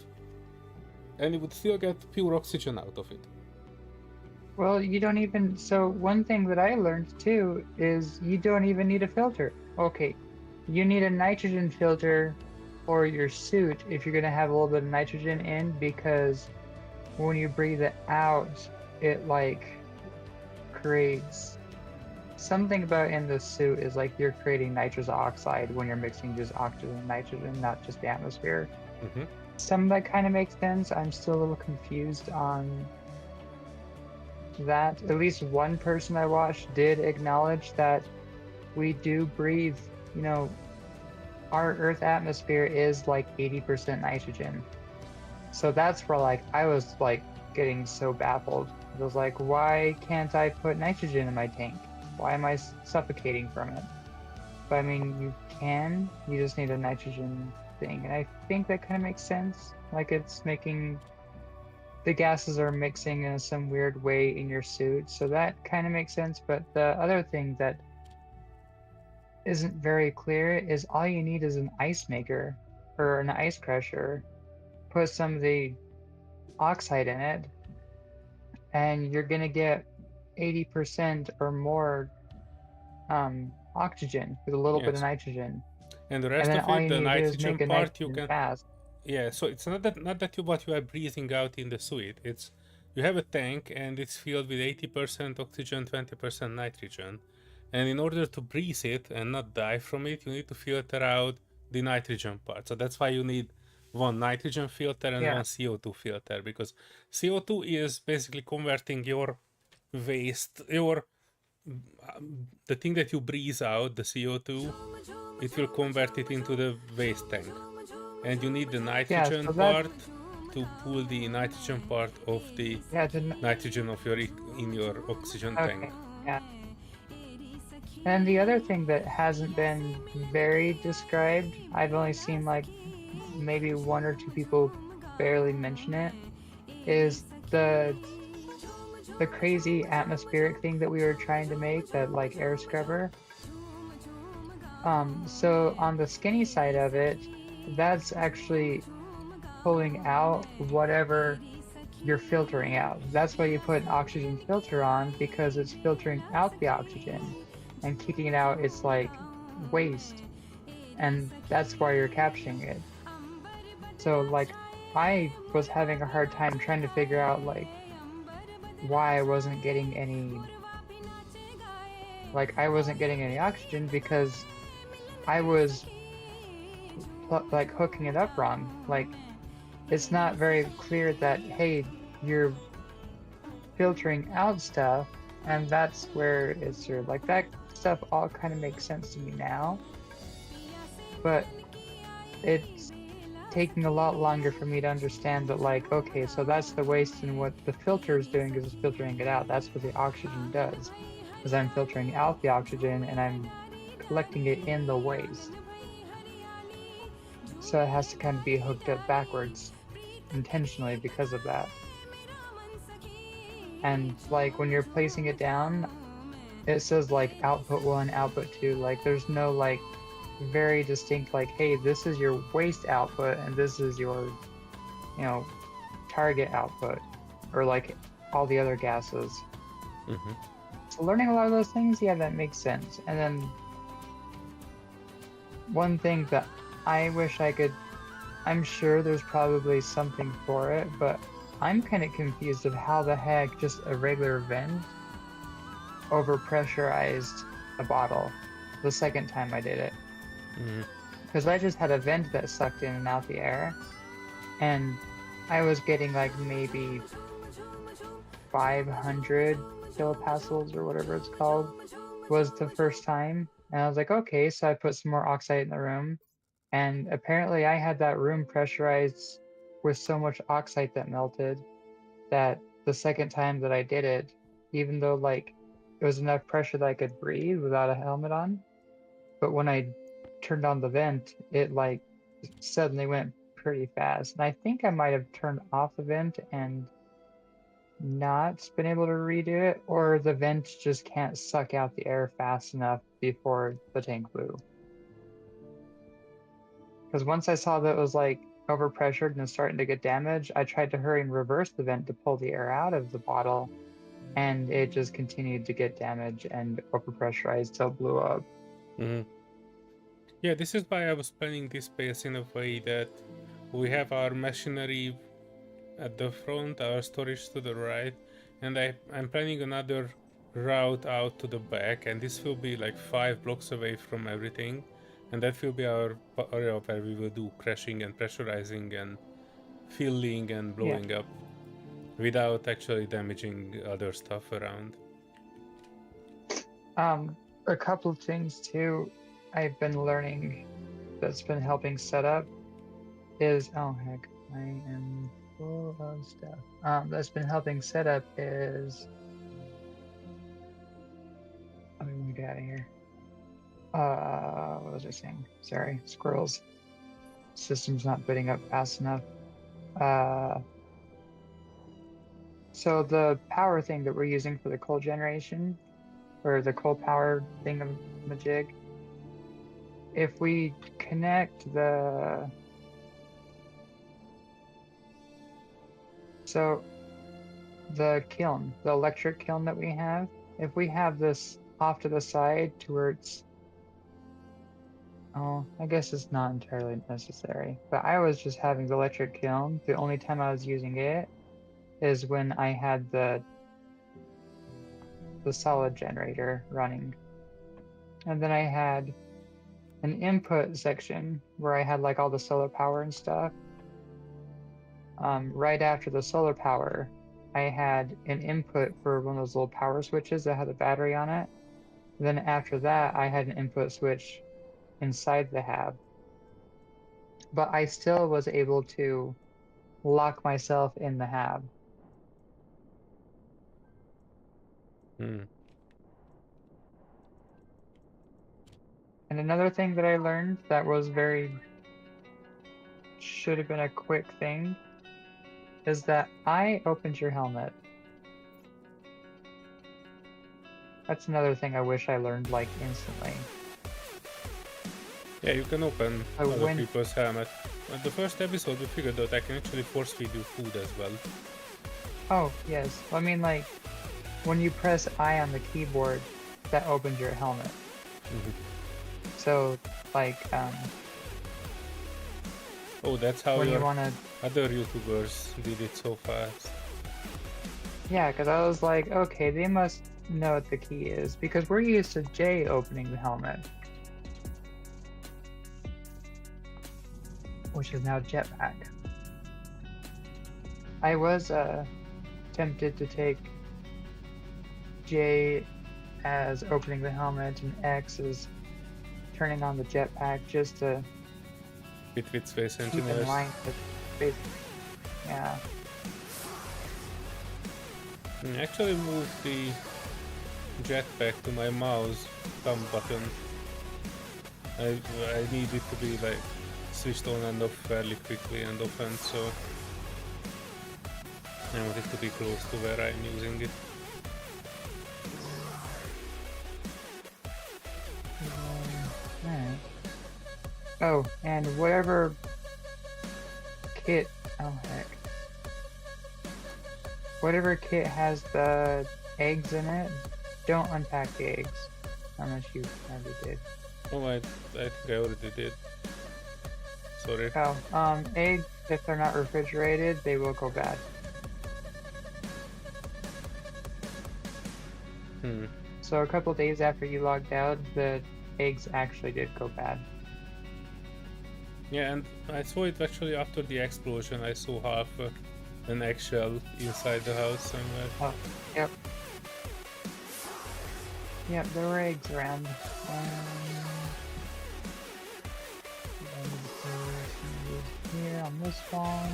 and you would still get pure oxygen out of it. Well, you don't even, so one thing that I learned too is you don't even need a filter. Okay, you need a nitrogen filter for your suit if you're going to have a little bit of nitrogen in, because when you breathe it out, it like creates something about in the suit is like you're creating nitrous oxide when you're mixing just oxygen and nitrogen, not just the atmosphere. Mm-hmm. Some of that kind of makes sense. I'm still a little confused on that. At least one person I watched did acknowledge that we do breathe, you know, our Earth atmosphere is like 80% nitrogen. So that's where like I was like getting so baffled. I was like, why can't I put nitrogen in my tank? Why am I suffocating from it? But I mean, you can, you just need a nitrogen thing. And I think that kind of makes sense. Like it's making the gases are mixing in some weird way in your suit. So that kind of makes sense. But the other thing that isn't very clear is all you need is an ice maker or an ice crusher. Put some of the oxide in it, and you're gonna get 80% or more oxygen with a little bit of Yes, nitrogen. and the And rest then of all it, you the need to do is nitrogen make a part, you nitrogen can. fast. Yeah, so it's not that what you are breathing out in the suit. It's you have a tank and it's filled with 80% oxygen, 20% nitrogen. And in order to breathe it and not die from it, you need to filter out the nitrogen part. So that's why you need one nitrogen filter and Yeah, one CO2 filter, because CO2 is basically converting your waste, the thing that you breathe out, the CO2, it will convert it into the waste tank, and you need the yeah. nitrogen So that, part to pull the nitrogen part of the yeah. nitrogen of your in your oxygen tank. Okay, yeah. And the other thing that hasn't been very described, I've only seen like maybe one or two people barely mention it, is the crazy atmospheric thing that we were trying to make, that like air scrubber. So on the skinny side of it, that's actually pulling out whatever you're filtering out. That's why you put an oxygen filter on, because it's filtering out the oxygen, and kicking it out, it's like waste. And that's why you're capturing it. So like I was having a hard time trying to figure out like why I wasn't getting any oxygen, because I was like hooking it up wrong. Like it's not very clear that, hey, you're filtering out stuff, and that's where it's sort of like that stuff all kind of makes sense to me now, but it's taking a lot longer for me to understand that, like, okay, so that's the waste, and what the filter is doing is filtering it out. That's what the oxygen does, is I'm filtering out the oxygen and I'm collecting it in the waste. So it has to kind of be hooked up backwards intentionally because of that. And like when you're placing it down, it says like output 1, output 2. Like there's no like very distinct like, hey, this is your waste output and this is your, you know, target output, or like all the other gases. Mm-hmm. So learning a lot of those things, yeah, that makes sense. And then one thing that I wish I could, I'm sure there's probably something for it, but I'm kind of confused of how the heck just a regular vent overpressurized a bottle the second time I did it. Because I just had a vent that sucked in and out the air, and I was getting like maybe 500 kilopascals or whatever it's called was the first time. And I was like, okay, so I put some more oxide in the room, and apparently I had that room pressurized with so much oxide that melted that the second time that I did it, even though like it was enough pressure that I could breathe without a helmet on, but when I turned on the vent, it like suddenly went pretty fast. And I think I might have turned off the vent and not been able to redo it, or the vent just can't suck out the air fast enough before the tank blew. Because once I saw that it was like overpressured and is starting to get damaged, I tried to hurry and reverse the vent to pull the air out of the bottle, and it just continued to get damaged and overpressurized till it blew up. Mm-hmm. Yeah, this is why I was planning this space in a way that we have our machinery at the front, our storage to the right, and I'm planning another route out to the back, and this will be like 5 blocks away from everything, and that will be our area where we will do crashing and pressurizing and filling and Yeah. blowing up without actually damaging other stuff around. A couple of things too I've been learning that's been helping set up is, oh heck, I am full of stuff. That's been helping set up is, let me get out of here. What was I saying? Sorry, squirrels. System's not booting up fast enough. So the power thing that we're using for the coal generation, or the coal power thingamajig, if we connect the, so the kiln, the electric kiln that we have, if we have this off to the side to where it's, oh, I guess it's not entirely necessary, but I was just having the electric kiln. The only time I was using it is when I had the solid generator running. And then I had an input section where I had like all the solar power and stuff. Right after the solar power, I had an input for one of those little power switches that had a battery on it. Then after that, I had an input switch inside the hab. But I still was able to lock myself in the hab. Hmm. And another thing that I learned that was should have been a quick thing is that I opened your helmet. That's another thing I wish I learned like instantly. Yeah, you can open So other when, people's helmet. At the first episode, we figured out I can actually force feed you food as well. oh yes, I mean like when you press I on the keyboard, that opens your helmet. Mm-hmm. So like Oh, that's how when you your wanna, other YouTubers did it so fast. yeah, because I was like, okay, they must know what the key is because we're used to J opening the helmet, which is now jetpack. I was tempted to take J as opening the helmet and X as turning on the jetpack just to With Space keep in Engineers. line with basic. Yeah. Actually move the jetpack to my mouse thumb button. I need it to be like switched on and off fairly quickly and often, so I want it to be close to where I'm using it. Alright. Oh, and whatever kit, oh heck. Whatever kit has the eggs in it, don't unpack the eggs. Unless you already did. Oh, I think I already did. Sorry. Oh, eggs, if they're not refrigerated, they will go bad. So a couple days after you logged out, the eggs actually did go bad. Yeah, and I saw it actually after the explosion. I saw half an eggshell inside the house somewhere. Oh, yep. Yep, there were eggs around. Here on this one.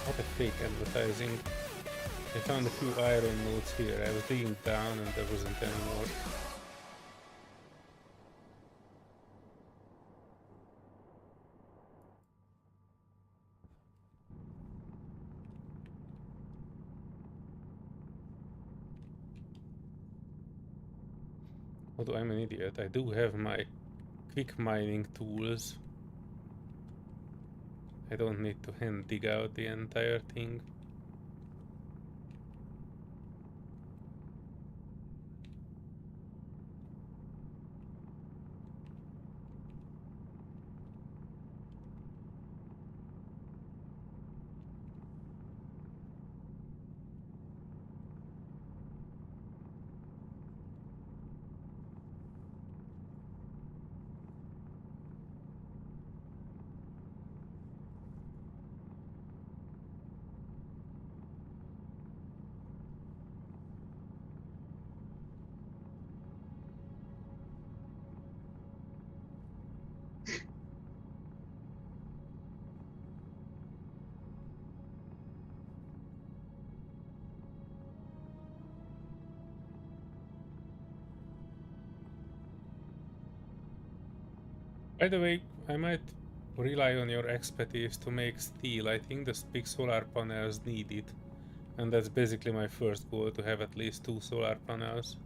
What a fake advertising. I found a few iron nodes here. I was digging down and there wasn't any more. Although I'm an idiot, I do have my quick mining tools. I don't need to hand dig out the entire thing. By the way, I might rely on your expertise to make steel. I think the big solar panels need it. And that's basically my first goal, to have at least 2 solar panels.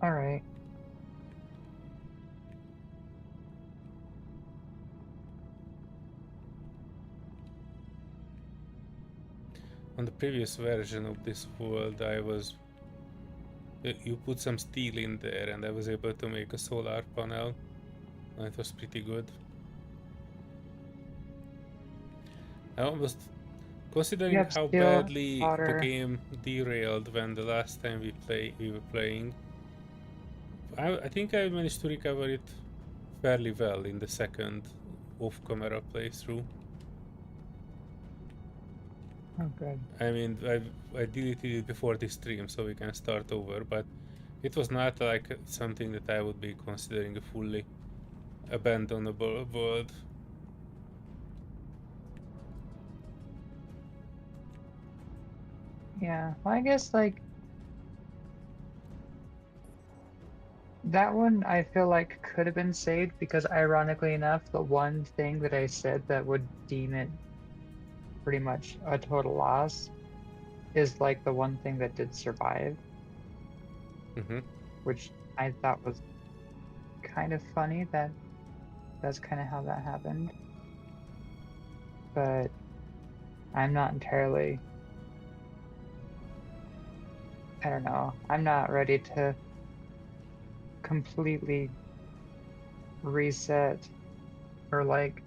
Alright. On the previous version of this world, you put some steel in there and I was able to make a solar panel. And it was pretty good. I almost, considering Yep, how steel, badly the water. game derailed when the last time we were playing, I think I managed to recover it fairly well in the second off-camera playthrough. Oh, good. I mean, I deleted it before this stream so we can start over, but it was not like something that I would be considering a fully abandonable world. Yeah, well, I guess, like, that one I feel like could have been saved because, ironically enough, the one thing that I said that would deem it pretty much a total loss is, like, the one thing that did survive, Mm-hmm. which I thought was kind of funny that that's kind of how that happened. But I'm not entirely, I don't know, I'm not ready to completely reset or, like,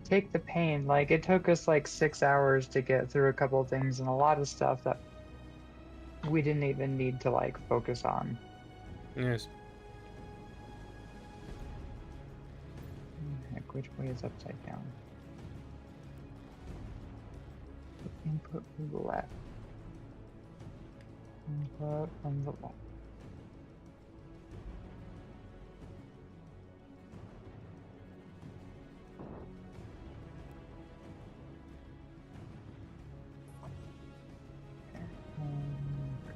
take the pain. Like, it took us like 6 hours to get through a couple of things and a lot of stuff that we didn't even need to, like, focus on. Yes. Heck, which way is upside down? Input from the left. Input from the left.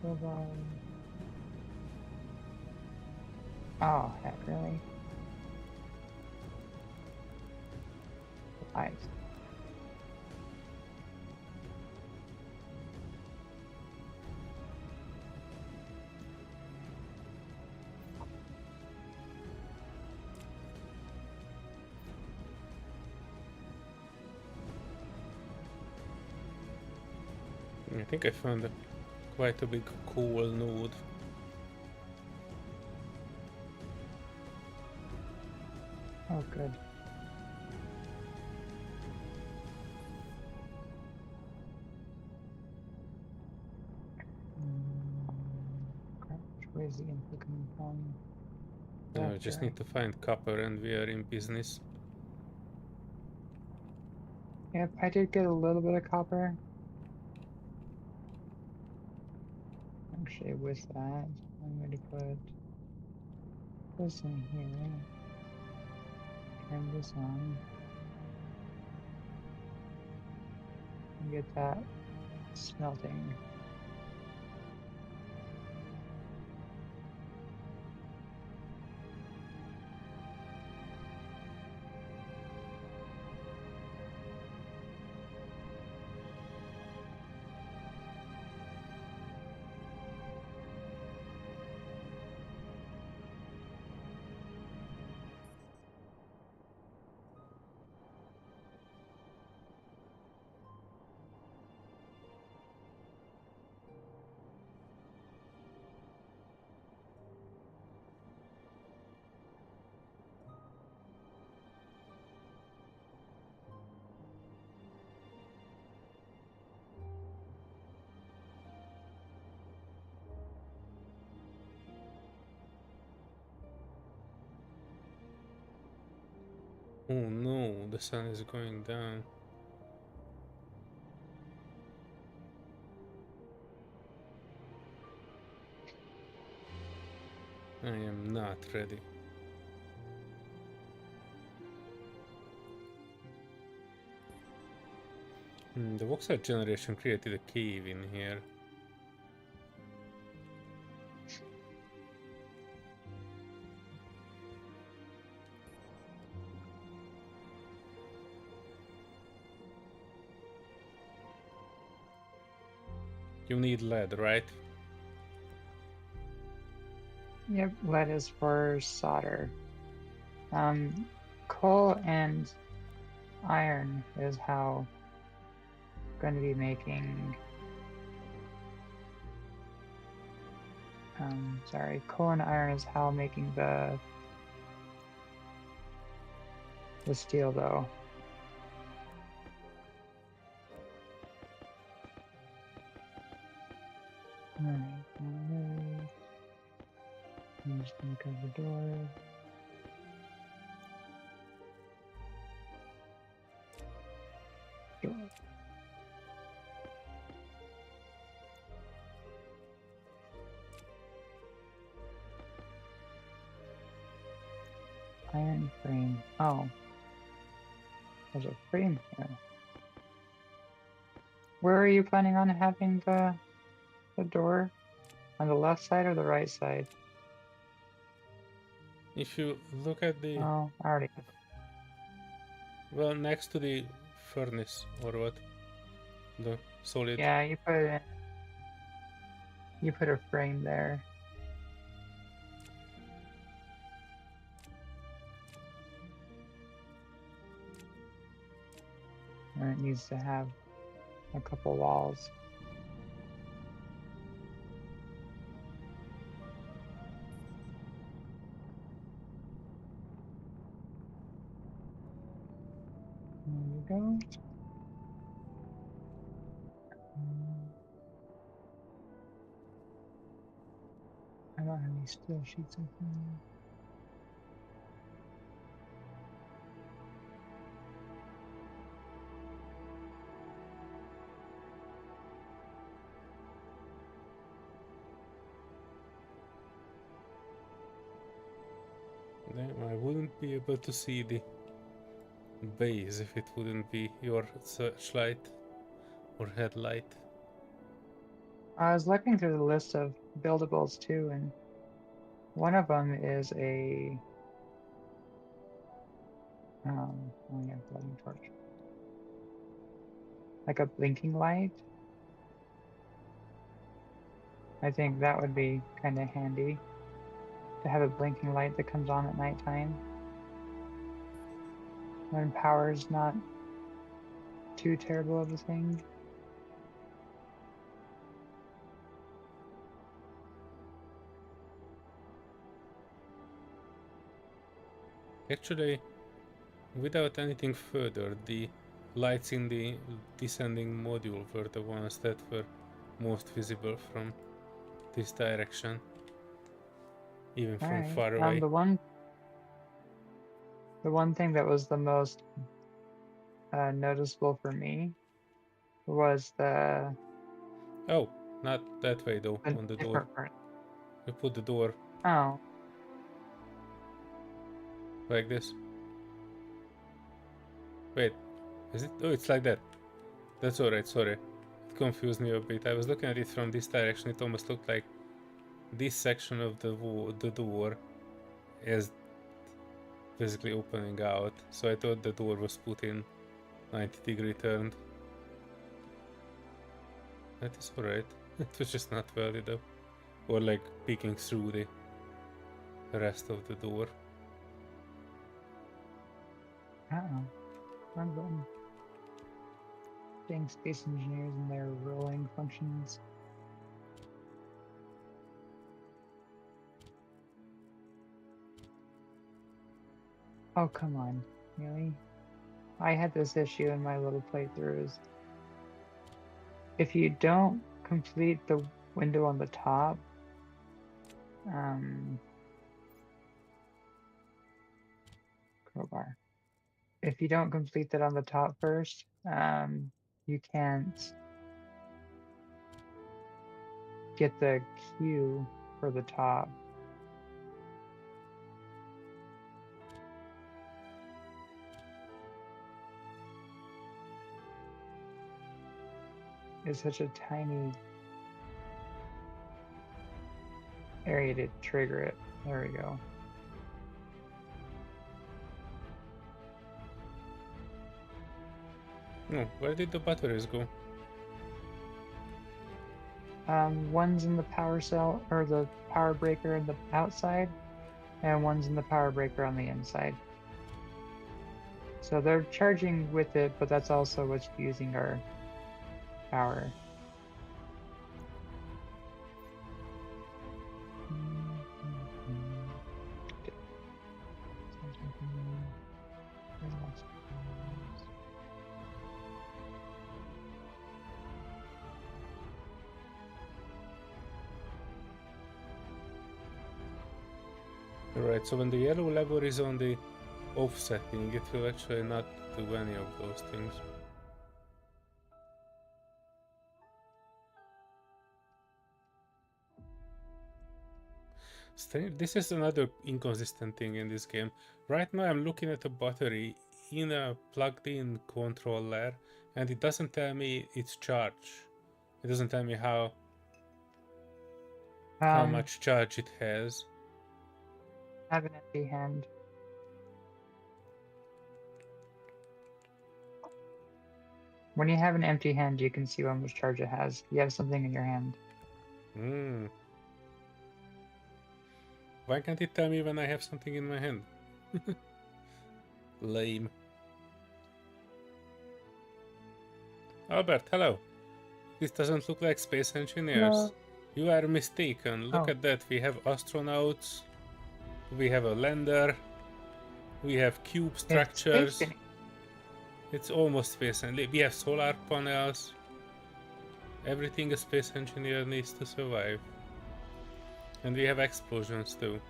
Cobalt. Oh, heck, really? Ice. I think I found quite a big coal node. Oh, good. Crap, which way is the input coming from? Now I Left or just right? need to find copper and we are in business. Yep, I did get a little bit of copper. Actually, with that, I'm going to put this in here. Turn this on. And get that smelting. Oh no, the sun is going down. I am not ready. The voxel generation created a cave in here. You need lead, right? Yep, lead is for solder. Coal and iron is how I'm going to be making. Sorry, coal and iron is how I'm making the steel though. Alright, I'm just gonna cover the door. Door. Iron frame. Oh. There's a frame here. Where are you planning on having the door? On the left side or the right side? If you look at the... Oh, I already have it. Well, next to the furnace, or what? The solid... Yeah, you put it in. You put a frame there. And it needs to have a couple walls. There you go. I don't have any steel sheets open. Damn, I wouldn't be able to see the base if it wouldn't be your searchlight or headlight. I was looking through the list of buildables too, and one of them is a oh yeah, floating torch. Like a blinking light. I think that would be kind of handy to have a blinking light that comes on at nighttime when power's not too terrible of a thing. Actually, without anything further, the lights in the descending module were the ones that were most visible from this direction, even All from right. far away. The one thing that was the most noticeable for me was the Oh, not that way though, on the door. different part. You put the door Oh, like this. Wait, is it? Oh, it's like that. That's alright, sorry. It confused me a bit. I was looking at it from this direction. It almost looked like this section of the door is basically opening out. So I thought the door was put in 90-degree turned. That is alright. It was just not valid though. Or like peeking through the rest of the door. wrong button. Dang space engineers and their rolling functions. Oh, come on. Really? I had this issue in my little playthroughs. If you don't complete the window on the top, crowbar. if you don't complete that on the top first, you can't get the queue for the top. It's such a tiny area to trigger it. There we go. No, where did the batteries go? One's in the power cell or the power breaker in the outside, and one's in the power breaker on the inside. So they're charging with it, but that's also what's using our power. Right, so when the yellow lever is on the offsetting, it will actually not do any of those things. This is another inconsistent thing in this game. Right now I'm looking at a battery in a plugged-in controller, and it doesn't tell me its charge. It doesn't tell me how much charge it has. Have an empty hand. When you have an empty hand, you can see how much charge it has. You have something in your hand. Why can't it tell me when I have something in my hand? Lame. Albert, hello. This doesn't look like Space Engineers. Hello. You are mistaken. Look at that. We have astronauts. We have a lander. We have cube structures. It's almost Space Engineer. We have solar panels. Everything a space engineer needs to survive. And we have explosions too.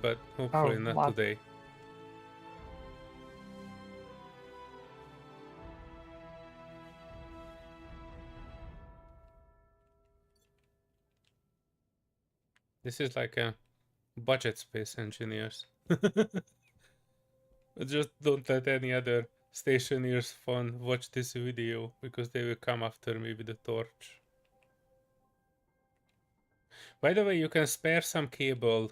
But hopefully not today. This is like a budget Space Engineers. Just don't let any other Stationeers fan watch this video, because they will come after me with a torch. By the way, you can spare some cable.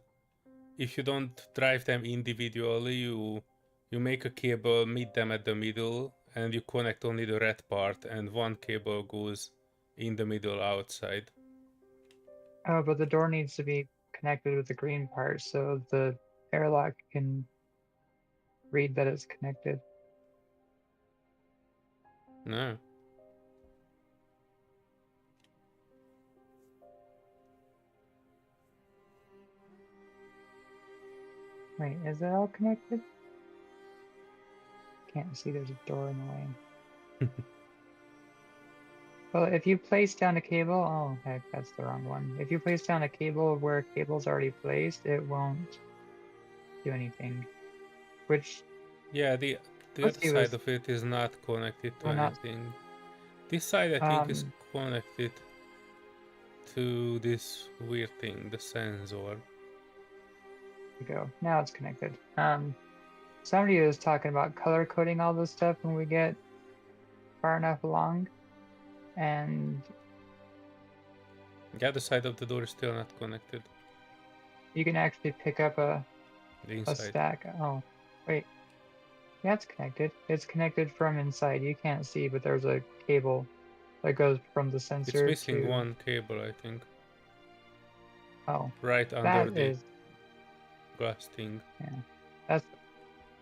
If you don't drive them individually, you make a cable, meet them at the middle, and you connect only the red part, and one cable goes in the middle outside. Oh, but the door needs to be connected with the green part so the airlock can read that it's connected. No. Wait, is it all connected? Can't see, there's a door in the way. Well, if you place down a cable, oh heck, that's the wrong one. If you place down a cable where a cable's already placed, it won't do anything. Which... Yeah, the other side of it is not connected to anything. This side, I think, is connected to this weird thing, the sensor. There we go. Now it's connected. Somebody was talking about color coding all this stuff when we get far enough along, and the other side of the door is still not connected. You can actually pick up a stack. Oh, wait. Yeah, it's connected. It's connected from inside. You can't see, but there's a cable that goes from the sensor. It's missing one cable, I think. Oh, right under the glass thing. Yeah,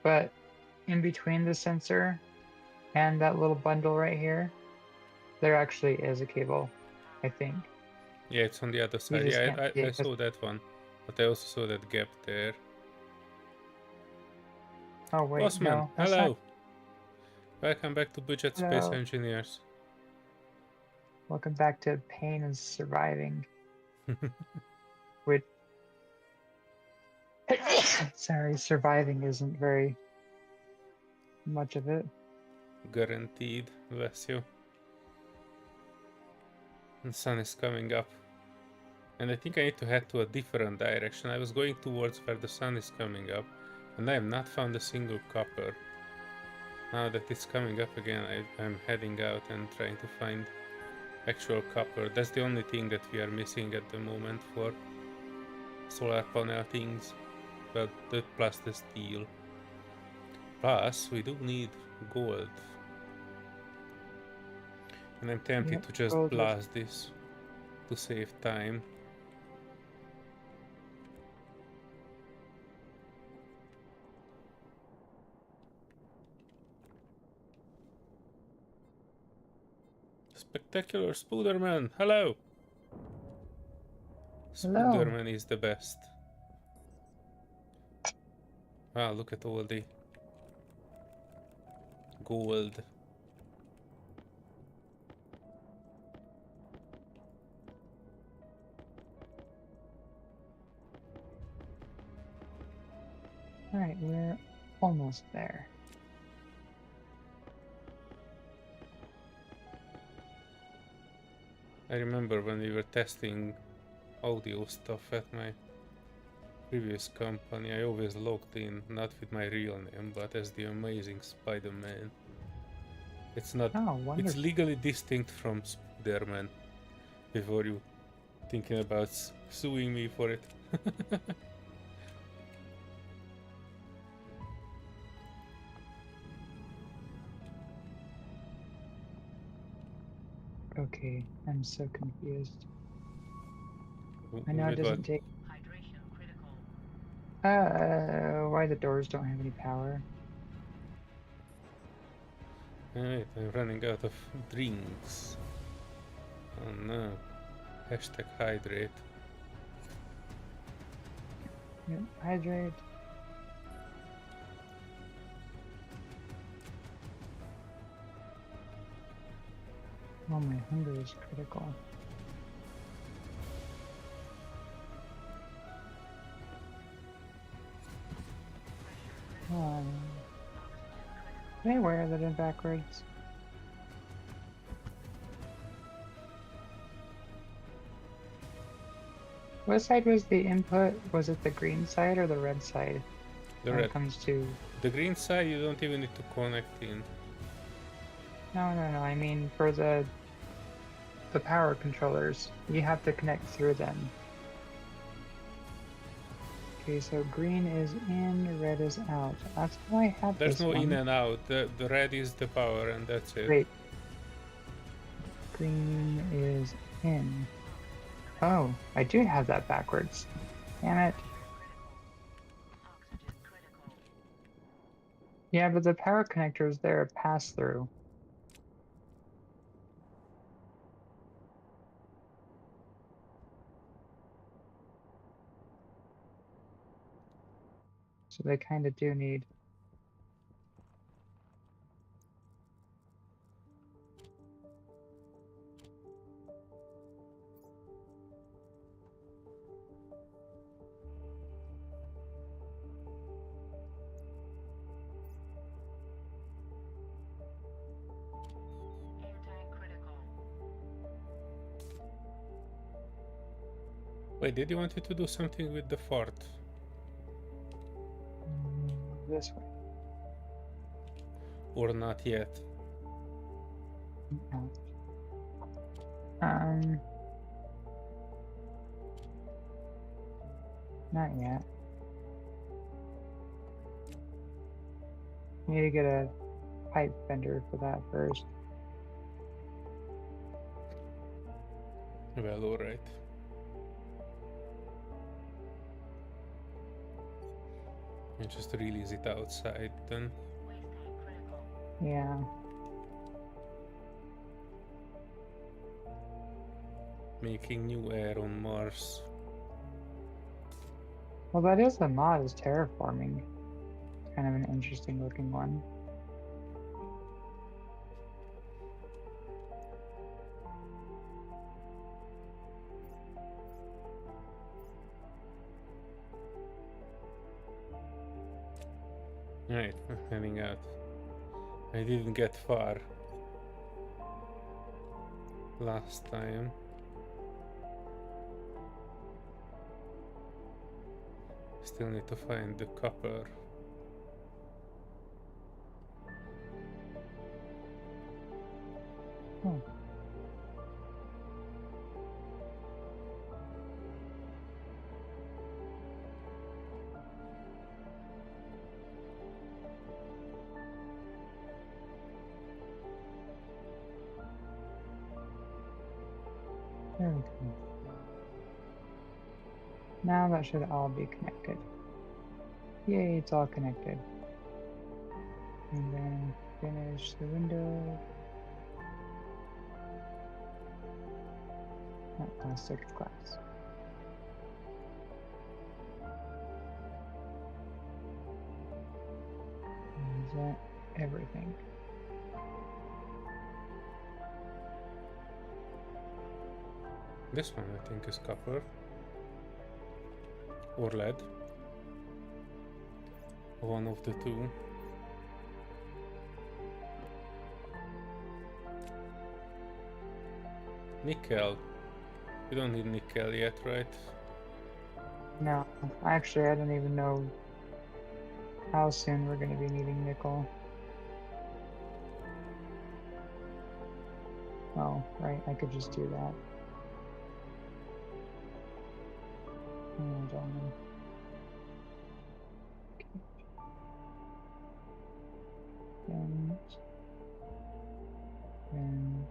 but in between the sensor and that little bundle right here, there actually is a cable, I think. Yeah, it's on the other side. Yeah, I saw that one, but I also saw that gap there. Oh wait, Bossman, no. Hello. Welcome back to Budget Space Engineers. Welcome back to Pain and Surviving. Which, sorry, surviving isn't very much of it. Guaranteed, bless you. The sun is coming up. And I think I need to head to a different direction. I was going towards where the sun is coming up, and I have not found a single copper. Now that it's coming up again, I'm heading out and trying to find actual copper. That's the only thing that we are missing at the moment for solar panel things. Well, plus the steel. Plus, we do need gold. And I'm tempted Yep, to just gold is blast this to save time. Spectacular Spooderman, hello! hello. Spooderman is the best. Wow, look at all the gold. All right, we're almost there. I remember when we were testing audio stuff at my previous company, I always logged in, not with my real name, but as the Amazing Spider-Man. It's not, Oh, it's wonderful. legally distinct from Spider-Man, before you thinking about suing me for it. Okay, I'm so confused. I know it With what? doesn't take. Why the doors don't have any power? Wait, I'm running out of drinks. Oh no. Hashtag hydrate. Yep, hydrate. Oh, my hunger is critical. Can I wear that in backwards? What side was the input? Was it the green side or the red side? The When red. it comes to... The green side you don't even need to connect in. No, I mean for the power controllers. You have to connect through them. Okay, so green is in, red is out. That's how I have There's this no in one. and out. The red is the power and that's it. Wait. Green is in. Oh, I do have that backwards. Damn it. Yeah, but the power connectors there are pass-through. So they kind of do need... Wait, did you want it to do something with the fort? this way. Or not yet? Out. Um, not yet. Need to get a pipe fender for that first. Well, alright. You just release it outside then. Yeah. Making new air on Mars. Well, that is a mod, is terraforming. It's kind of an interesting looking one. Right, heading out. I didn't get far last time. Still need to find the copper. Oh. There we go. Now that should all be connected. Yay, it's all connected. And then finish the window. That plastic glass. Is that everything? This one I think is copper. Or lead. One of the two. Nickel. We don't need nickel yet, right? No, actually, I don't even know how soon we're going to be needing nickel. Oh, right, I could just do that. Hold on. And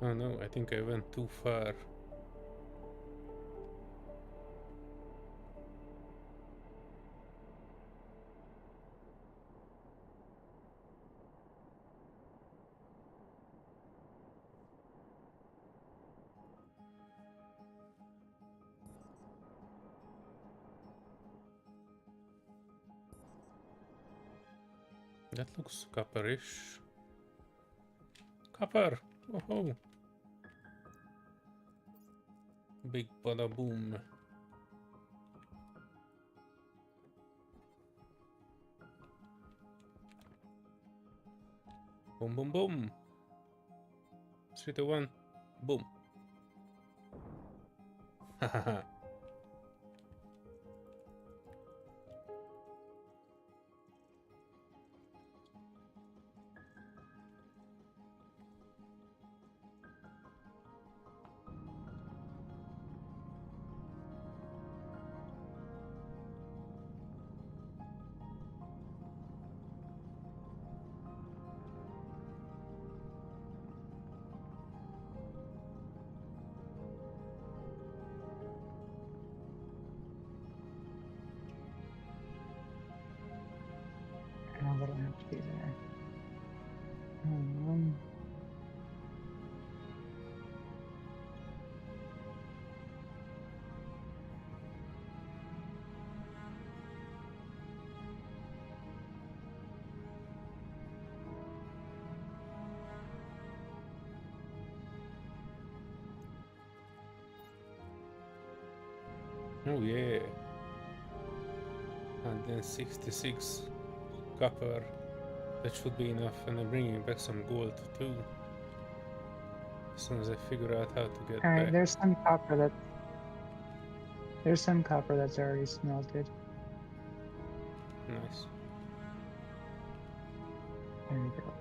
Oh no, I think I went too far. That looks copperish. Copper! Oh, big bada boom. Boom, boom, boom. 3, 2, 1. Boom. Hahaha. how would I have to be there? Oh yeah. And then 66 copper. That should be enough, and I'm bringing back some gold too. As soon as I figure out how to get All right, back. there's some copper that's already smelted. Nice. There we go.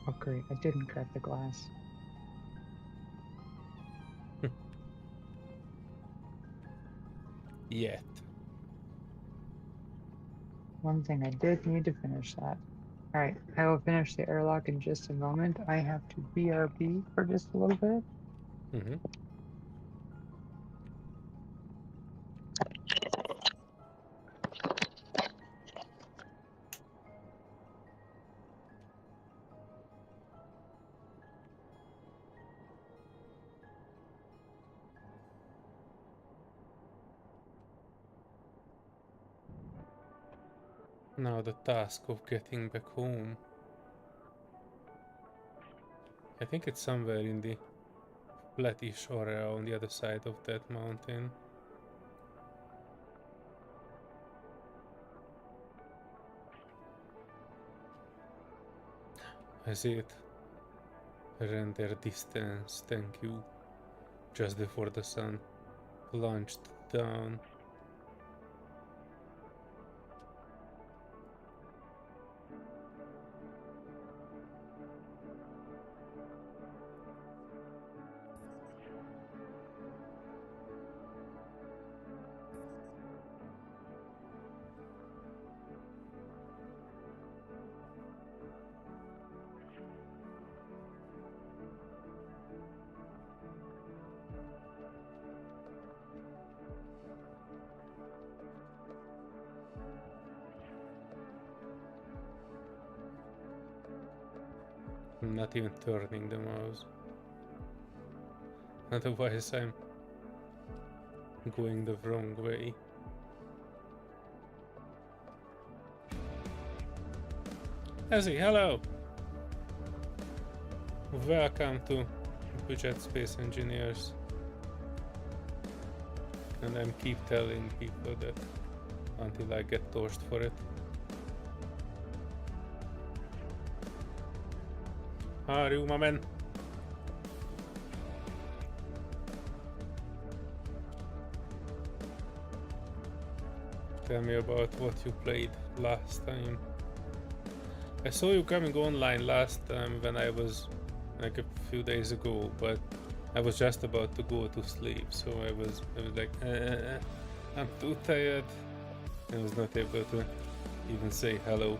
Oh great, I didn't crack the glass. Yet. One thing I did need to finish that. Alright, I will finish the airlock in just a moment. I have to BRB for just a little bit. Mm-hmm. Now the task of getting back home. I think it's somewhere in the flattish area on the other side of that mountain. I see it. Render distance, thank you. Just before the sun plunged down. I'm not even turning the mouse. Otherwise I'm going the wrong way. Ezzy, hello! Welcome to Budget Space Engineers. And I keep telling people that until I get torched for it. How are you, my man? Tell me about what you played last time. I saw you coming online last time when I was like a few days ago, but I was just about to go to sleep, so I was like, I'm too tired. I was not able to even say hello.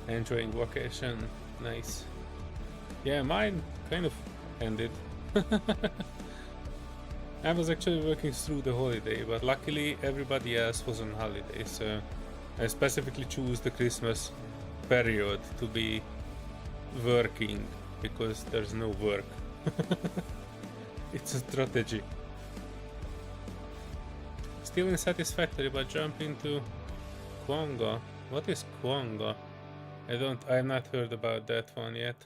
Enjoying vacation, nice. Yeah, mine kind of ended. I was actually working through the holiday, but luckily everybody else was on holiday, so I specifically choose the Christmas period to be working because there's no work. It's a strategy. Still unsatisfactory, but jump into Kwanga. What is Kwanga? I have not heard about that one yet.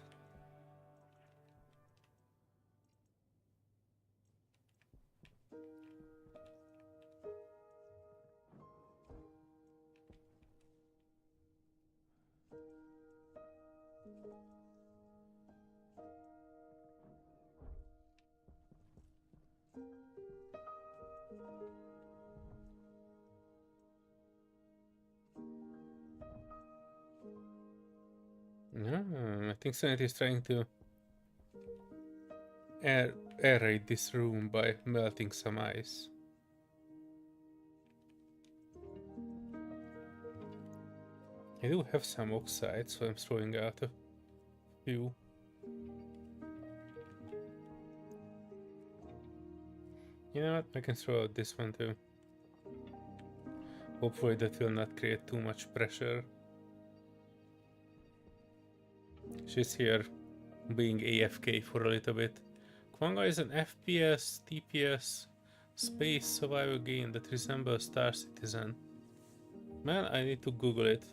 I think Serenity is trying to aerate this room by melting some ice. I do have some oxide, so I'm throwing out a few. You know what? I can throw out this one too. Hopefully that will not create too much pressure. She's here being AFK for a little bit. Kwanga is an FPS, TPS, space survival game that resembles Star Citizen. Man, I need to Google it.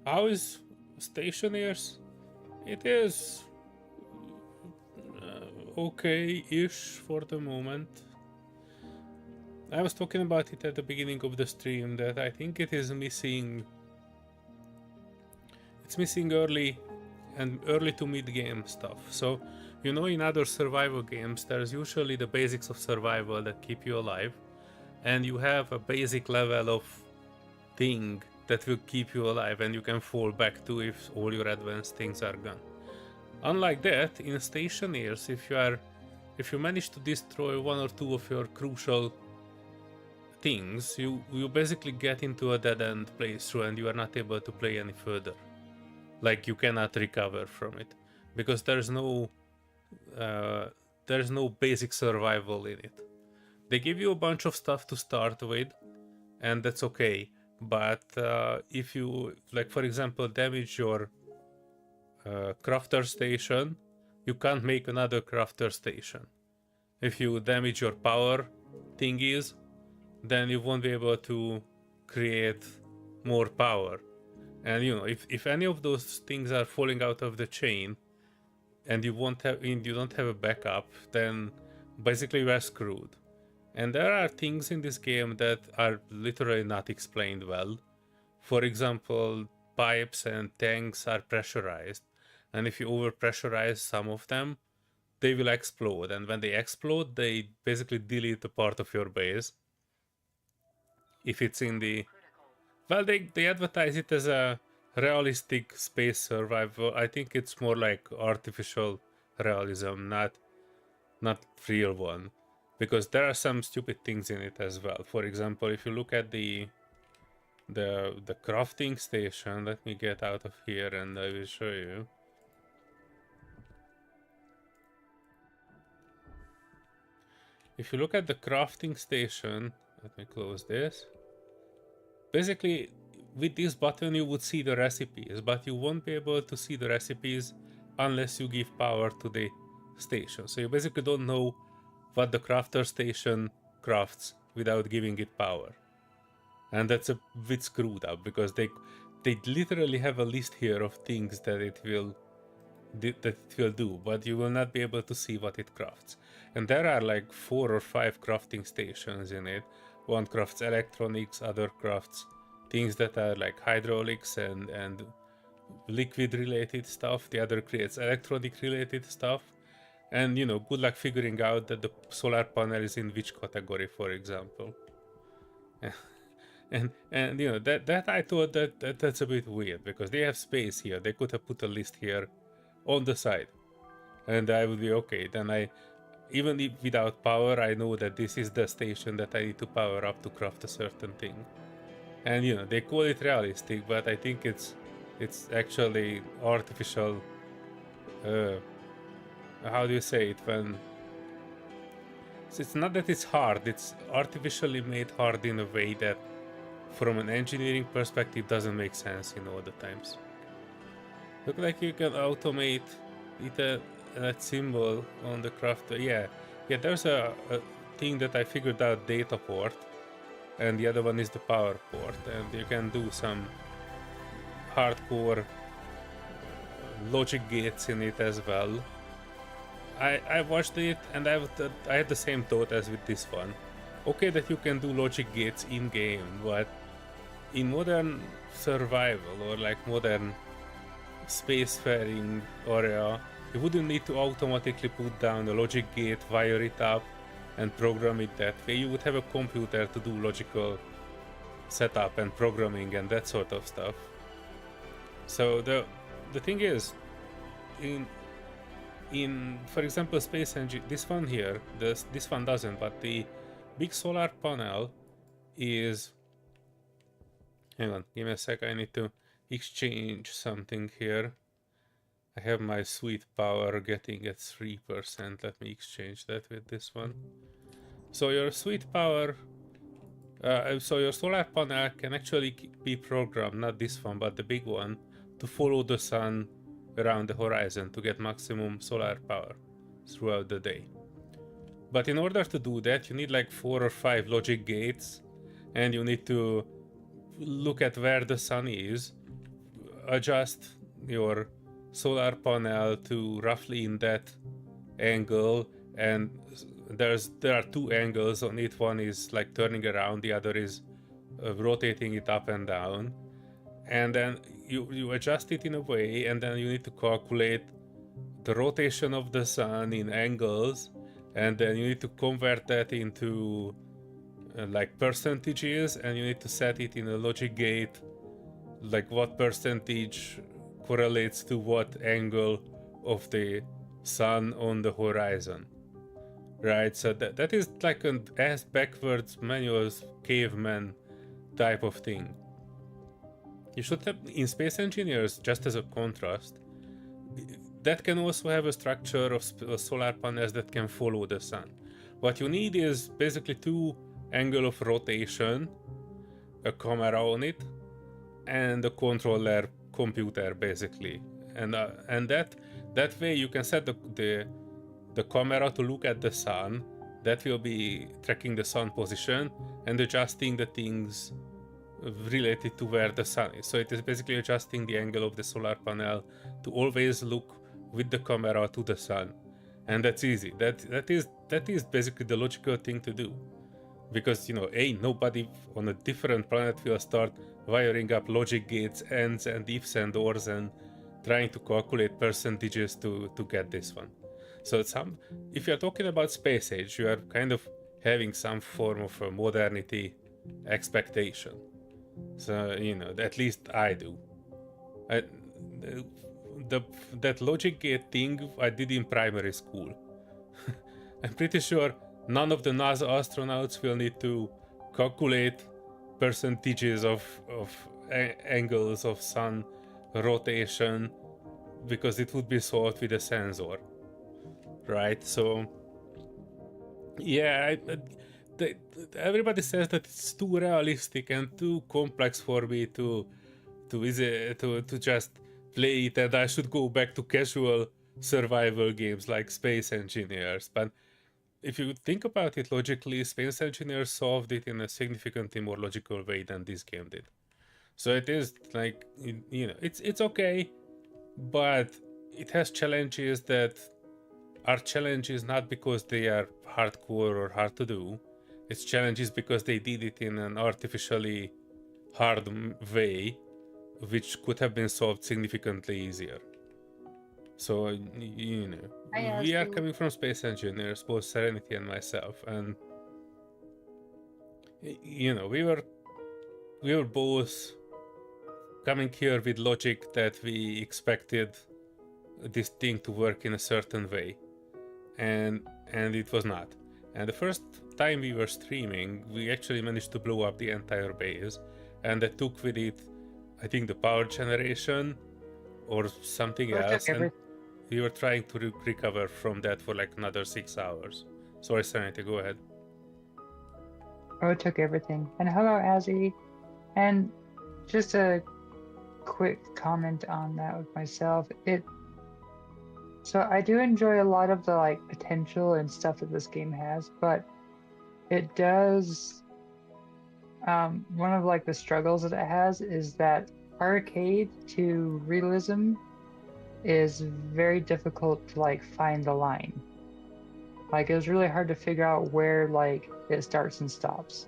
How is Stationeers? It is okay-ish for the moment. I was talking about it at the beginning of the stream that I think it is missing. It's missing early to mid game stuff. So, you know, in other survival games, there's usually the basics of survival that keep you alive, and you have a basic level of thing that will keep you alive and you can fall back to if all your advanced things are gone. Unlike that, in Stationeers, if you manage to destroy one or two of your crucial things, you basically get into a dead end playthrough and you are not able to play any further. Like you cannot recover from it because there's no basic survival in it. They give you a bunch of stuff to start with, and that's okay. But if you, like for example, damage your crafter station, you can't make another crafter station. If you damage your power thingies, then you won't be able to create more power. And you know, if any of those things are falling out of the chain, and you don't have a backup, then basically you are screwed. And there are things in this game that are literally not explained well. For example, pipes and tanks are pressurized, and if you overpressurize some of them, they will explode, and when they explode, they basically delete a part of your base. If it's in the... Well, they advertise it as a realistic space survival. I think it's more like artificial realism, not real one. Because there are some stupid things in it as well. For example, if you look at the crafting station, let me get out of here and I will show you. If you look at the crafting station, let me close this. Basically, with this button you would see the recipes, but you won't be able to see the recipes unless you give power to the station. So you basically don't know what the crafter station crafts without giving it power. And that's a bit screwed up because they literally have a list here of things that it will do, but you will not be able to see what it crafts. And there are like 4 or 5 crafting stations in it. One crafts electronics, other crafts things that are like hydraulics and liquid related stuff. The other creates electronic related stuff. And you know, good luck figuring out that the solar panel is in which category, for example. and you know, that I thought that's a bit weird because they have space here. They could have put a list here on the side, and I would be okay. Then even if without power, I know that this is the station that I need to power up to craft a certain thing. And you know, they call it realistic, but I think it's actually artificial. How do you say it? When it's not that it's hard, it's artificially made hard in a way that from an engineering perspective doesn't make sense in all the times. Look like you can automate it, that symbol on the crafter. Yeah, there's a thing that I figured out, data port, and the other one is the power port, and you can do some hardcore logic gates in it as well. I watched it and I had the same thought as with this one. Okay, that you can do logic gates in game, but in modern survival or like modern spacefaring area, you wouldn't need to automatically put down a logic gate, wire it up, and program it that way. You would have a computer to do logical setup and programming and that sort of stuff. So the thing is, in for example SpaceNG, this one here, this one doesn't, but the big solar panel is... Hang on, give me a sec, I need to exchange something here. I have my sweet power getting at 3%. Let me exchange that with this one. So your sweet power, so your solar panel can actually be programmed, not this one, but the big one, to follow the sun around the horizon to get maximum solar power throughout the day. But in order to do that, you need like 4 or 5 logic gates, and you need to look at where the sun is, adjust your solar panel to roughly in that angle, and there are 2 angles on it. One is like turning around, the other is rotating it up and down, and then you adjust it in a way, and then you need to calculate the rotation of the sun in angles, and then you need to convert that into like percentages, and you need to set it in a logic gate like what percentage correlates to what angle of the sun on the horizon, right? So that is like an ass backwards manual caveman type of thing. You should have in Space Engineers, just as a contrast, that can also have a structure of solar panels that can follow the sun. What you need is basically two angle of rotation, a camera on it, and a controller computer basically, and that way you can set the camera to look at the sun. That will be tracking the sun position and adjusting the things related to where the sun is. So it is basically adjusting the angle of the solar panel to always look with the camera to the sun, and that's easy. That is basically the logical thing to do, because nobody on a different planet will start wiring up logic gates, ands and ifs and ors and trying to calculate percentages to get this one. So if you're talking about space age, you are kind of having some form of a modernity expectation. So at least I do. That logic gate thing I did in primary school. I'm pretty sure none of the NASA astronauts will need to calculate percentages of angles of sun rotation, because it would be solved with a sensor, right? So yeah, everybody says that it's too realistic and too complex for me to just play it, and I should go back to casual survival games like Space Engineers. But if you think about it logically, Space Engineers solved it in a significantly more logical way than this game did. So it is like, it's okay, but it has challenges that are challenges not because they are hardcore or hard to do. It's challenges because they did it in an artificially hard way, which could have been solved significantly easier. So, we are coming from Space Engineers, both Serenity and myself, and we were both coming here with logic that we expected this thing to work in a certain way, and it was not. And the first time we were streaming, we actually managed to blow up the entire base, and that took with it, I think, the power generation or something else, and we were trying to recover from that for like another 6 hours. Sorry, Serenity, go ahead. Oh, it took everything. And hello, Azzy. And just a quick comment on that with myself. So I do enjoy a lot of the potential and stuff that this game has, but it does. One of the struggles that it has is that arcade to realism is very difficult to find the line. It was really hard to figure out where it starts and stops.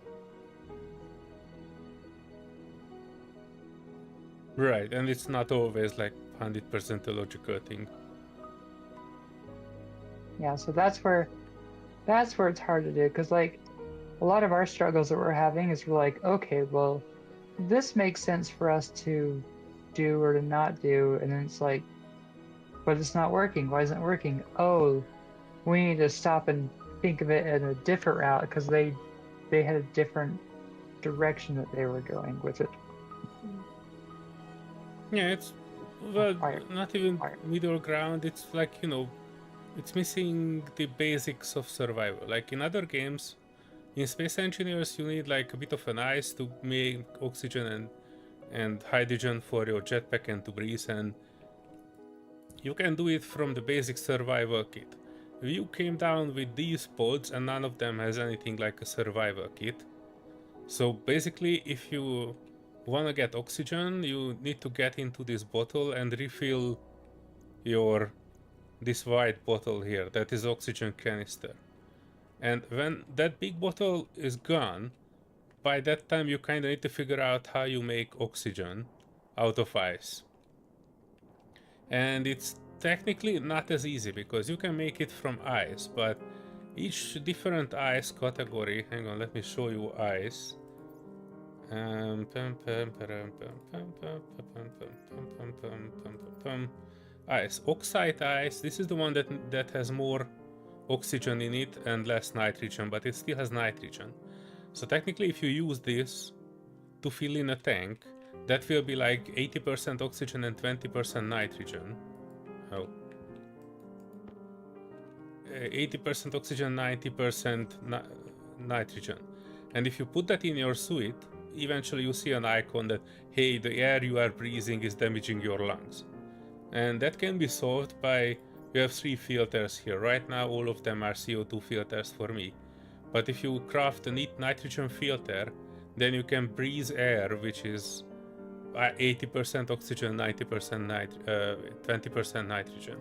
Right, and it's not always 100% a logical thing. Yeah, so that's where it's hard to do, because a lot of our struggles that we're having is we're okay, well, this makes sense for us to do or to not do, and then it's but it's not working. Why isn't it working? Oh, we need to stop and think of it in a different route, because they had a different direction that they were going with it. Yeah, it's not even middle ground. It's it's missing the basics of survival. In other games, in Space Engineers, you need a bit of an ice to make oxygen and hydrogen for your jetpack and to breathe, and you can do it from the basic survival kit. You came down with these pods and none of them has anything like a survival kit. So basically, if you want to get oxygen, you need to get into this bottle and refill this white bottle here. That is oxygen canister. And when that big bottle is gone, by that time you kind of need to figure out how you make oxygen out of ice. And it's technically not as easy, because you can make it from ice, but each different ice category, hang on, let me show you ice. Ice. Oxide ice. This is the one that has more oxygen in it and less nitrogen, but it still has nitrogen. So technically, if you use this to fill in a tank, that will be like 80% oxygen and 20% nitrogen. Oh. 80% oxygen, 90% nitrogen. And if you put that in your suit, eventually you see an icon that, hey, the air you are breathing is damaging your lungs. And that can be solved by, we have 3 filters here. Right now all of them are CO2 filters for me. But if you craft a neat nitrogen filter, then you can breathe air which is 80% oxygen, 90% 20% nitrogen.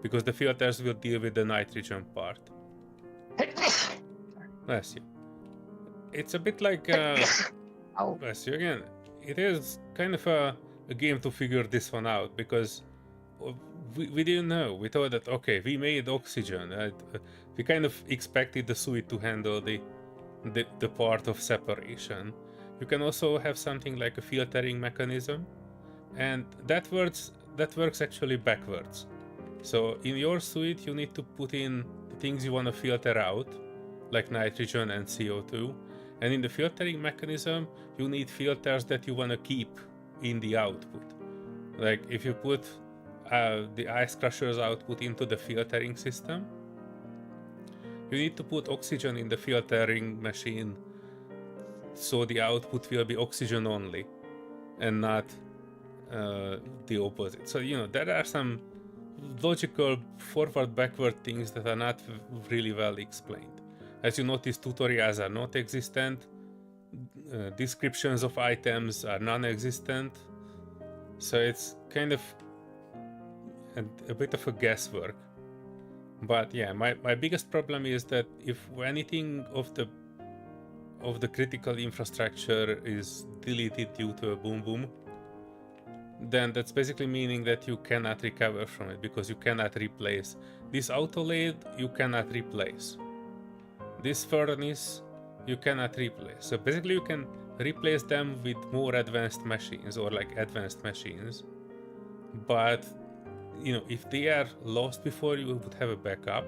Because the filters will deal with the nitrogen part. Bless you. It's a bit like bless you again. It is kind of a game to figure this one out, because we didn't know. We thought that, okay, we made oxygen. We kind of expected the suit to handle the part of separation. You can also have something like a filtering mechanism, and that works actually backwards. So in your suit you need to put in the things you want to filter out, like nitrogen and CO2, and in the filtering mechanism you need filters that you want to keep in the output. Like if you put the ice crusher's output into the filtering system, you need to put oxygen in the filtering machine, so the output will be oxygen only and not the opposite. So, there are some logical forward-backward things that are not really well explained. As you notice, tutorials are not existent, descriptions of items are non-existent, so it's kind of a bit of a guesswork. But yeah, my biggest problem is that if anything of the critical infrastructure is deleted due to a boom boom, then that's basically meaning that you cannot recover from it, because you cannot replace this auto lathe. You cannot replace this furnace. You cannot replace. So basically you can replace them with more advanced machines, or like advanced machines, but if they are lost before you would have a backup,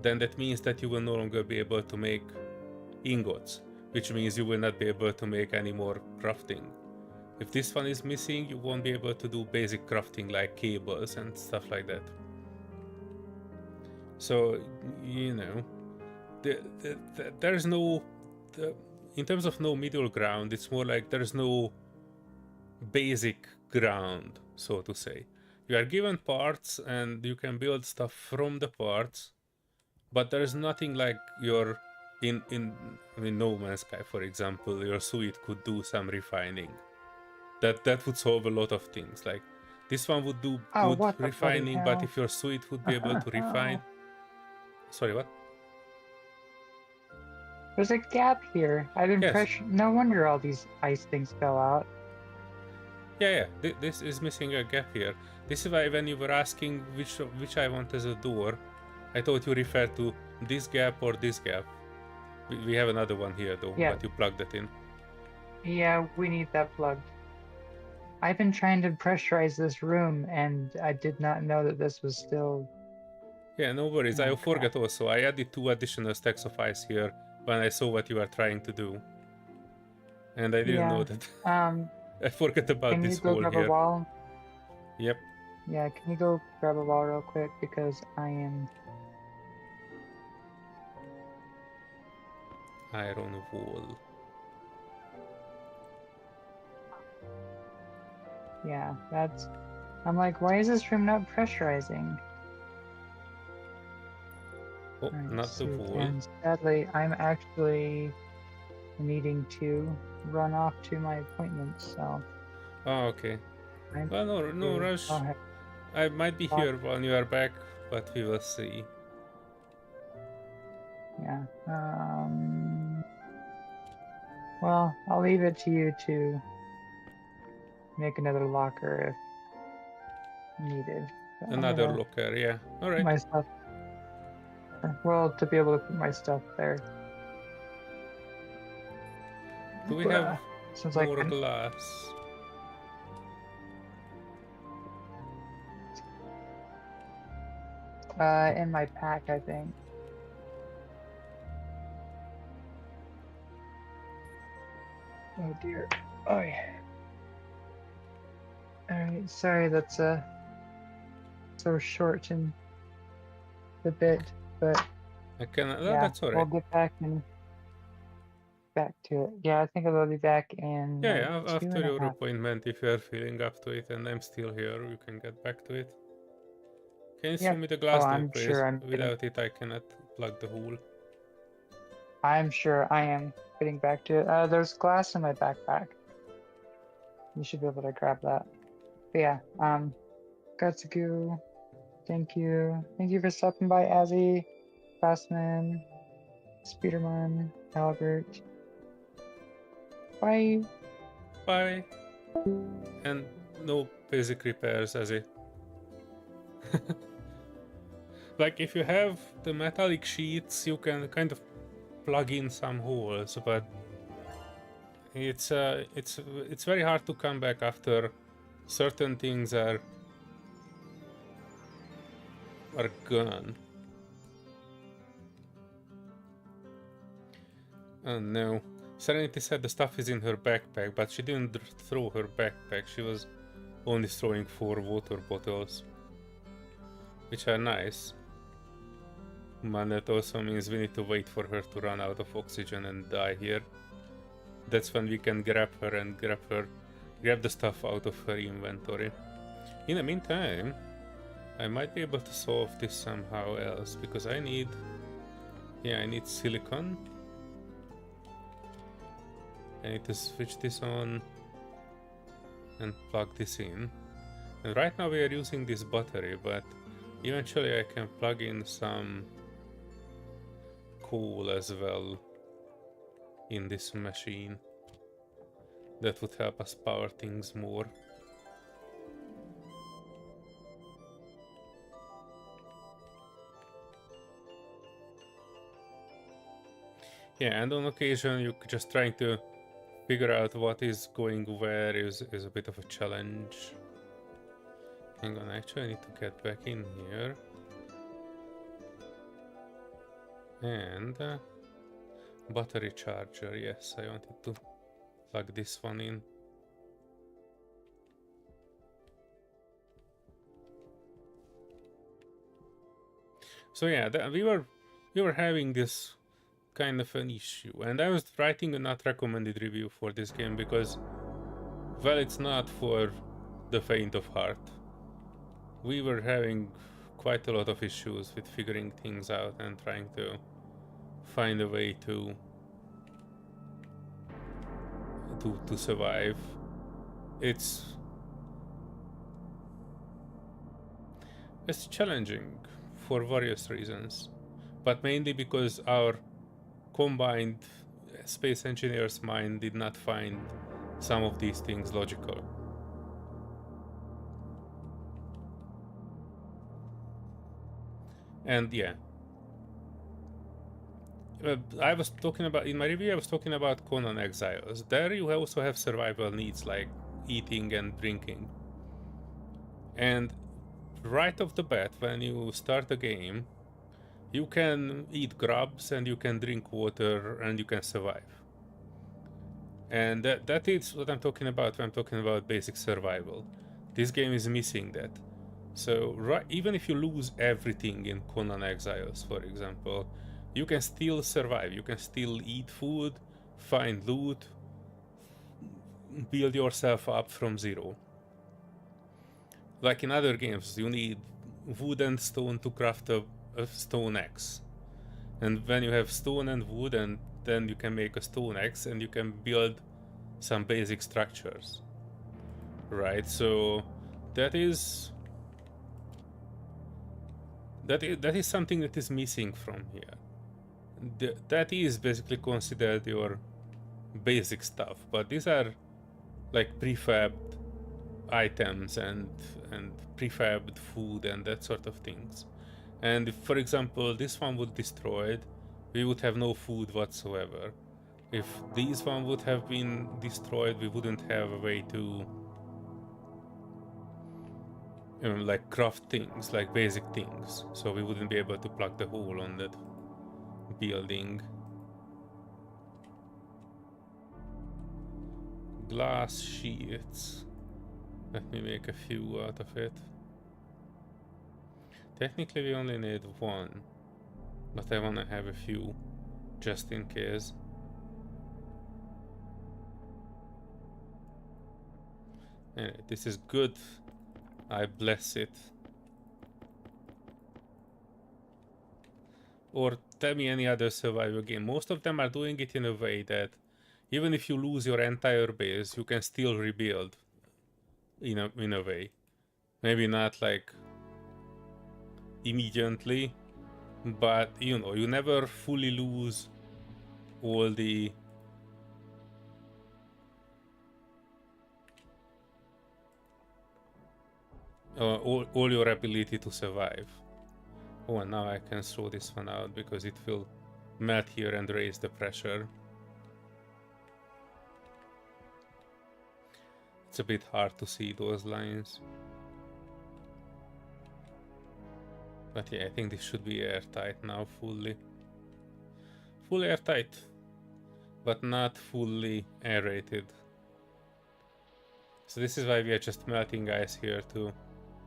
then that means that you will no longer be able to make ingots, which means you will not be able to make any more crafting. If this one is missing, you won't be able to do basic crafting like cables and stuff like that. So, there's no, in terms of no middle ground, it's more like there's no basic ground, so to say. You are given parts and you can build stuff from the parts, but there's nothing like your in No Man's Sky, for example, your suit could do some refining. That would solve a lot of things. Like this one would do good refining, but if your suit would be able to refine. Sorry, what? There's a gap here. I've been pressured. No wonder all these ice things fell out. Yeah. This is missing a gap here. This is why when you were asking which I want as a door, I thought you referred to this gap or this gap. We have another one here though, but you plugged it in. Yeah, we need that plugged. I've been trying to pressurize this room, and I did not know that this was still... Yeah, no worries. I forgot also. I added 2 additional stacks of ice here when I saw what you were trying to do. And I didn't know that. I forgot about this hole here. Can you go grab a wall? Yep. Yeah, can you go grab a wall real quick, because I am... Iron wall. Yeah, that's... I'm like, why is this room not pressurizing? Oh, not the wall. And sadly, I'm actually needing to run off to my appointment, so... Oh, okay. Well, no rush. I might be here when you are back, but we will see. Yeah. Well, I'll leave it to you to make another locker if needed. Another locker, yeah. All right. My stuff. Well, to be able to put my stuff there. Do we have Seems More like glass. in my pack, I think. Oh dear. Oh yeah. Alright, sorry that's so short in the bit, but I can. yeah, That's all we'll right. get back to it. Yeah, I think I'll be back in Yeah, like yeah. two After and a your half. appointment, if you are feeling up to it, and I'm still here, you can get back to it. Can you show Yep. me the Oh, glass door, I'm please? sure I'm getting. Without it, I cannot plug the hole. I'm sure I am getting back to it. There's glass in my backpack. You should be able to grab that. But yeah. Katsugu. Thank you. Thank you for stopping by, Azzy, Fastman, Speederman, Albert. Bye. Bye. And no basic repairs, as it. Like if you have the metallic sheets, you can kind of plug in some holes, but it's very hard to come back after certain things are gone. Oh no. Serenity said the stuff is in her backpack, but she didn't throw her backpack. She was only throwing 4 water bottles, which are nice. But that also means we need to wait for her to run out of oxygen and die here. That's when we can grab her and grab the stuff out of her inventory. In the meantime, I might be able to solve this somehow else, because I need silicon. I need to switch this on and plug this in. And right now we are using this battery, but eventually I can plug in some coal as well in this machine. That would help us power things more. Yeah, and on occasion you just trying to figure out what is going where is a bit of a challenge. Hang on, actually I need to get back in here. And battery charger, yes, I wanted to plug this one in. So yeah, we were having this kind of an issue, and I was writing a not recommended review for this game because, well, it's not for the faint of heart. We were having quite a lot of issues with figuring things out and trying to find a way to survive. It's challenging for various reasons, but mainly because our combined space engineer's mind did not find some of these things logical. And yeah, I was talking about, in my review I was talking about Conan Exiles. There you also have survival needs like eating and drinking. And right off the bat, when you start the game, you can eat grubs and you can drink water and you can survive. And that is what I'm talking about when I'm talking about basic survival. This game is missing that. So even if you lose everything in Conan Exiles, for example, you can still survive. You can still eat food, find loot, build yourself up from zero. Like in other games, you need wood and stone to craft a stone axe. And when you have stone and wood, and then you can make a stone axe and you can build some basic structures. Right? So that is something that is missing from here. That is basically considered your basic stuff, but these are like prefabbed items and prefabbed food and that sort of things. And if, for example, this one would destroy it, we would have no food whatsoever. If these one would have been destroyed, we wouldn't have a way to like craft things, like basic things. So we wouldn't be able to plug the hole on that building. Glass sheets. Let me make a few out of it. Technically we only need one, but I wanna have a few just in case. Anyway, this is good. I bless it. Or tell me any other survival game. Most of them are doing it in a way that even if you lose your entire base, you can still rebuild in a way. Maybe not like immediately, but you know, you never fully lose all the all your ability to survive. Oh, and now I can throw this one out because it will melt here and raise the pressure. It's a bit hard to see those lines. But yeah, I think this should be airtight now, fully. Full airtight, but not fully aerated. So this is why we are just melting ice here to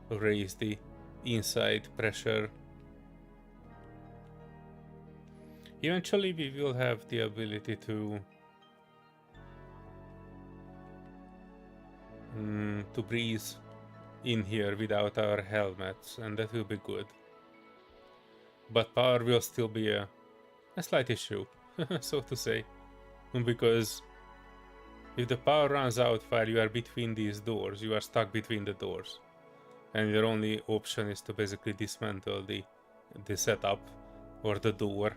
raise the inside pressure. Eventually we will have the ability to breathe in here without our helmets, and that will be good. But power will still be a slight issue, so to say, because if the power runs out while you are between these doors, you are stuck between the doors, and your only option is to basically dismantle the setup or the door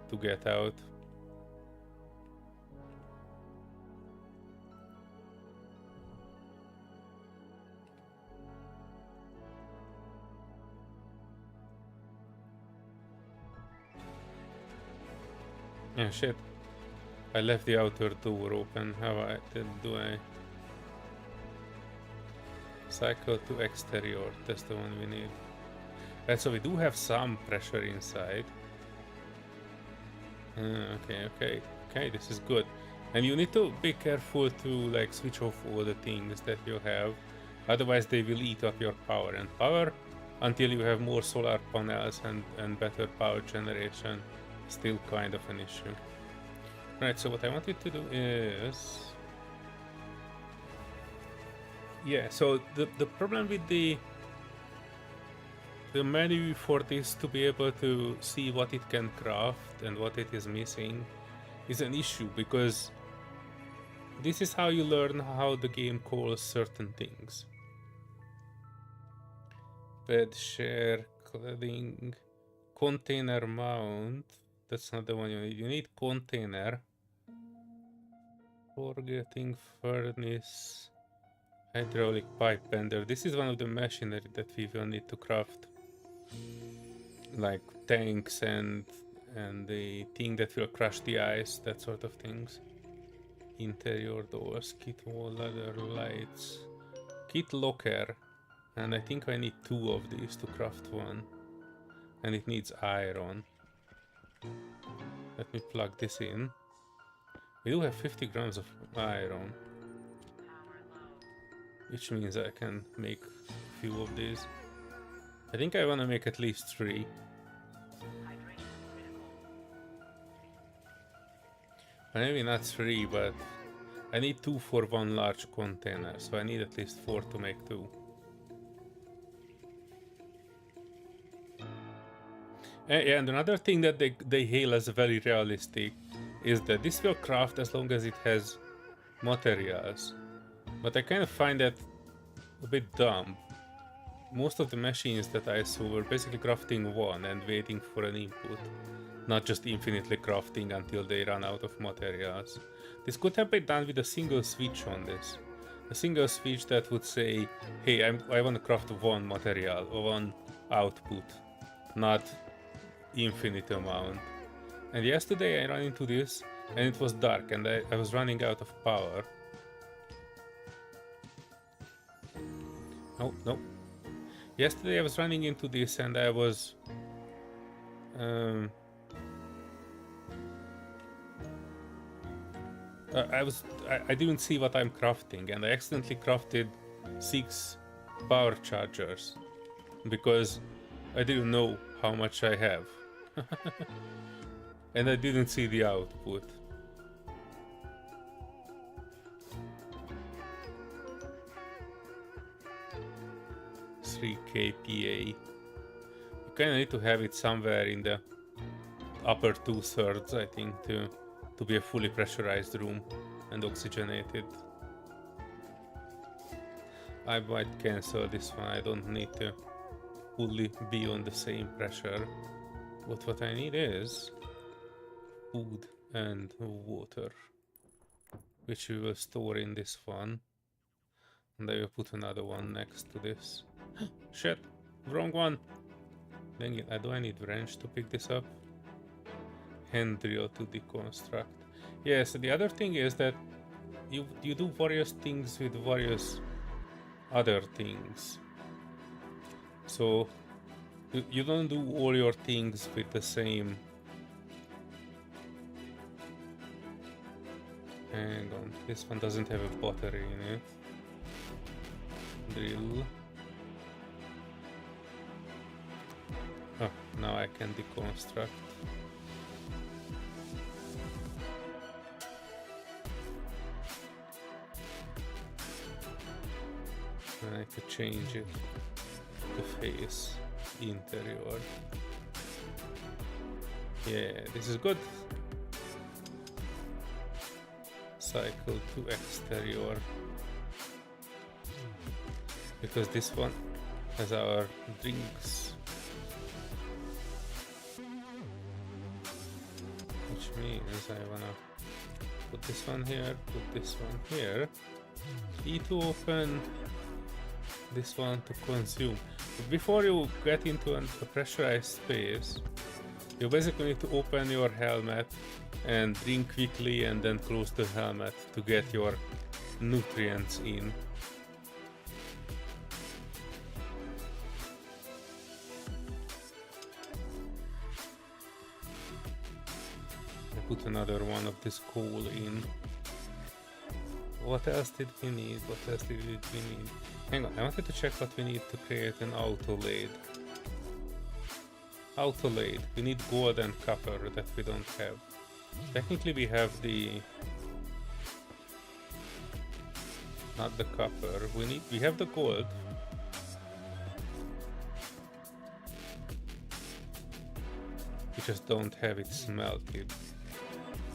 to get out. Yeah, shit. I left the outer door open. How do I? Cycle to exterior. That's the one we need. Right, so we do have some pressure inside. Okay, this is good. And you need to be careful to like switch off all the things that you have. Otherwise they will eat up your power. And power, until you have more solar panels and better power generation, still kind of an issue. Right, so what I wanted to do is... Yeah, so the problem with the menu for this to be able to see what it can craft and what it is missing is an issue, because this is how you learn how the game calls certain things. Bed share, cladding, container mount. That's not the one you need. You need container. Forgetting furnace. Hydraulic pipe bender. This is one of the machinery that we will need to craft. Like tanks and the thing that will crush the ice, that sort of things. Interior doors, kit wall ladder, lights. Kit locker. And I think I need 2 of these to craft one. And it needs iron. Let me plug this in. We do have 50 grams of iron, which means I can make a few of these. I think I want to make at least 3. Maybe not 3, but I need 2 for one large container, so I need at least 4 to make 2. And another thing that they hail as very realistic is that this will craft as long as it has materials. But I kind of find that a bit dumb. Most of the machines that I saw were basically crafting 1 and waiting for an input, not just infinitely crafting until they run out of materials. This could have been done with a single switch on this. A single switch that would say, hey, I want to craft 1 material or 1 output, not infinite amount. And yesterday I ran into this, and it was dark, and I was running out of power. Oh, no. Yesterday I was running into this, and I was... I didn't see what I'm crafting, and I accidentally crafted 6 power chargers because I didn't know how much I have. And I didn't see the output. kPa. You kinda need to have it somewhere in the upper 2/3, I think, to be a fully pressurized room and oxygenated. I might cancel this one. I don't need to fully be on the same pressure. But what I need is food and water, which we will store in this one. And I will put another one next to this. Shit! Wrong one! Dang it, do I need wrench to pick this up? Hand drill to deconstruct. Yeah, so the other thing is that you do various things with various other things. So you don't do all your things with the same. Hang on, this one doesn't have a battery in it. Drill. Oh, now I can deconstruct. I need to change it to face interior. Yeah, this is good. Cycle to exterior. Because this one has our drinks. Which means I wanna put this one here, put this one here. E to open, this one to consume. But before you get into a pressurized space, you basically need to open your helmet and drink quickly and then close the helmet to get your nutrients in. Put another one of this coal in. What else did we need? What else did we need? Hang on, I wanted to check what we need to create an auto lathe. Auto lathe. We need gold and copper that we don't have. Technically we have the... not the copper. We have the gold. We just don't have it smelted.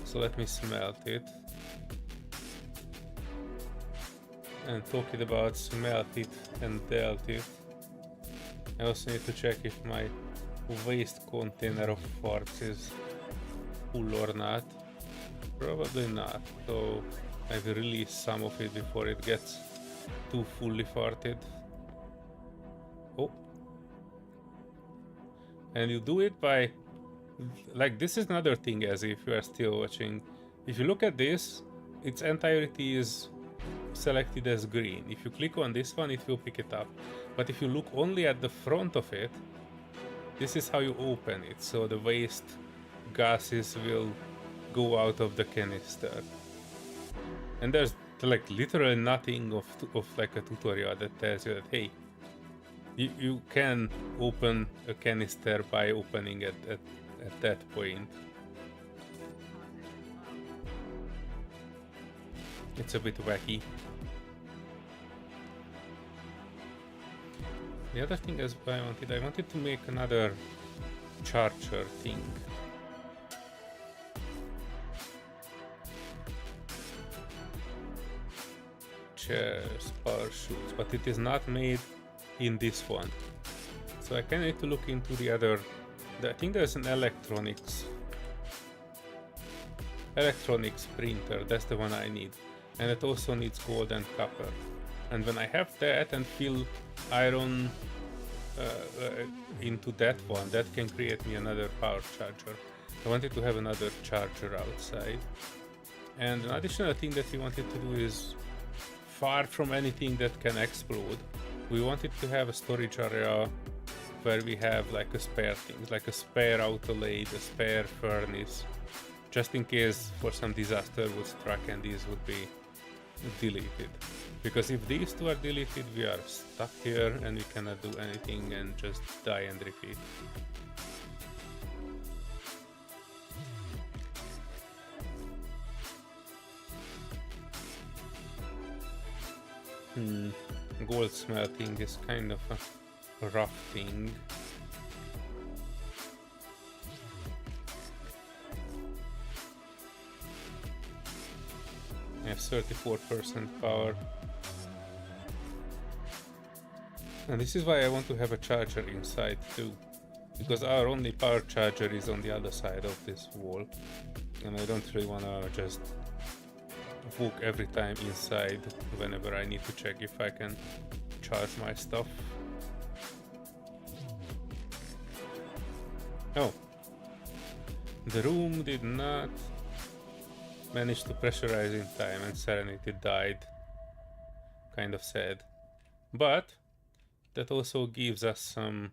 So let me smelt it. And talking about smelt it and dealt it, I also need to check if my waste container of farts is full or not. Probably not, so I will release some of it before it gets too fully farted. Oh. And you do it by... like, this is another thing, as if you are still watching. If you look at this, its entirety is selected as green. If you click on this one, it will pick it up. But if you look only at the front of it, this is how you open it. So the waste gases will go out of the canister. And there's like literally nothing of like a tutorial that tells you that, hey, you can open a canister by opening it at that point. It's a bit wacky. The other thing is I wanted to make another charger thing. Chairs, parachutes, but it is not made in this one. So I kind of need to look into the other. I think there's an electronics printer. That's the one I need, and it also needs gold and copper. And when I have that and fill iron into that one, that can create me another power charger. I wanted to have another charger outside. And an additional thing that we wanted to do is, far from anything that can explode, we wanted to have a storage area where we have like a spare things, like a spare auto lathe, a spare furnace, just in case for some disaster would strike and these would be deleted. Because if these two are deleted, we are stuck here and we cannot do anything and just die and repeat. Gold smelting is kind of a rough thing. I have 34% power. And this is why I want to have a charger inside too. Because our only power charger is on the other side of this wall. And I don't really want to just walk every time inside whenever I need to check if I can charge my stuff. Oh, the room did not manage to pressurize in time and Serenity died. Kind of sad. But that also gives us some...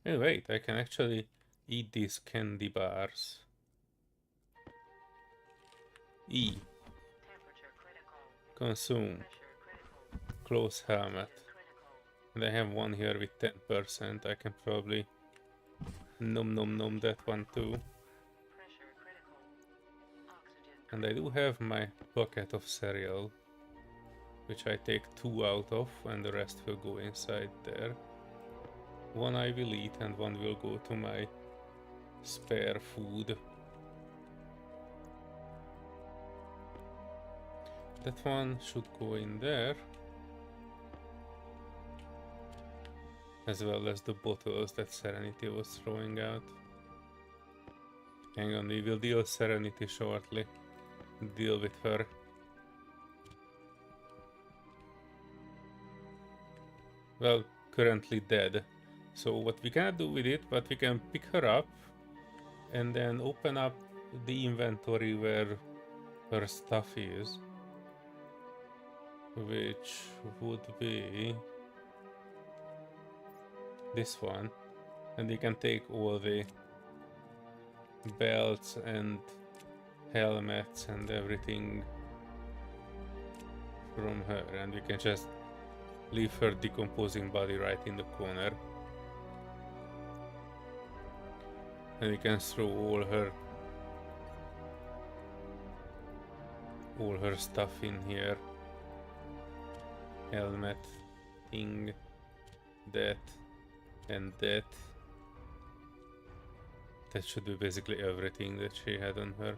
Hey, wait, I can actually eat these candy bars. E. Consume. Close helmet. And I have one here with 10%. I can probably nom that one too. And I do have my bucket of cereal, which I take 2 out of, and the rest will go inside there. One I will eat and one will go to my spare food. That one should go in there, as well as the bottles that Serenity was throwing out. Hang on, we will deal Serenity shortly. Deal with her. Well, currently dead. So what we cannot do with it, but we can pick her up and then open up the inventory where her stuff is, which would be this one, and we can take all the belts and helmets and everything from her, and we can just leave her decomposing body right in the corner, and we can throw all her stuff in here. Helmet, thing, that, and that. That should be basically everything that she had on her.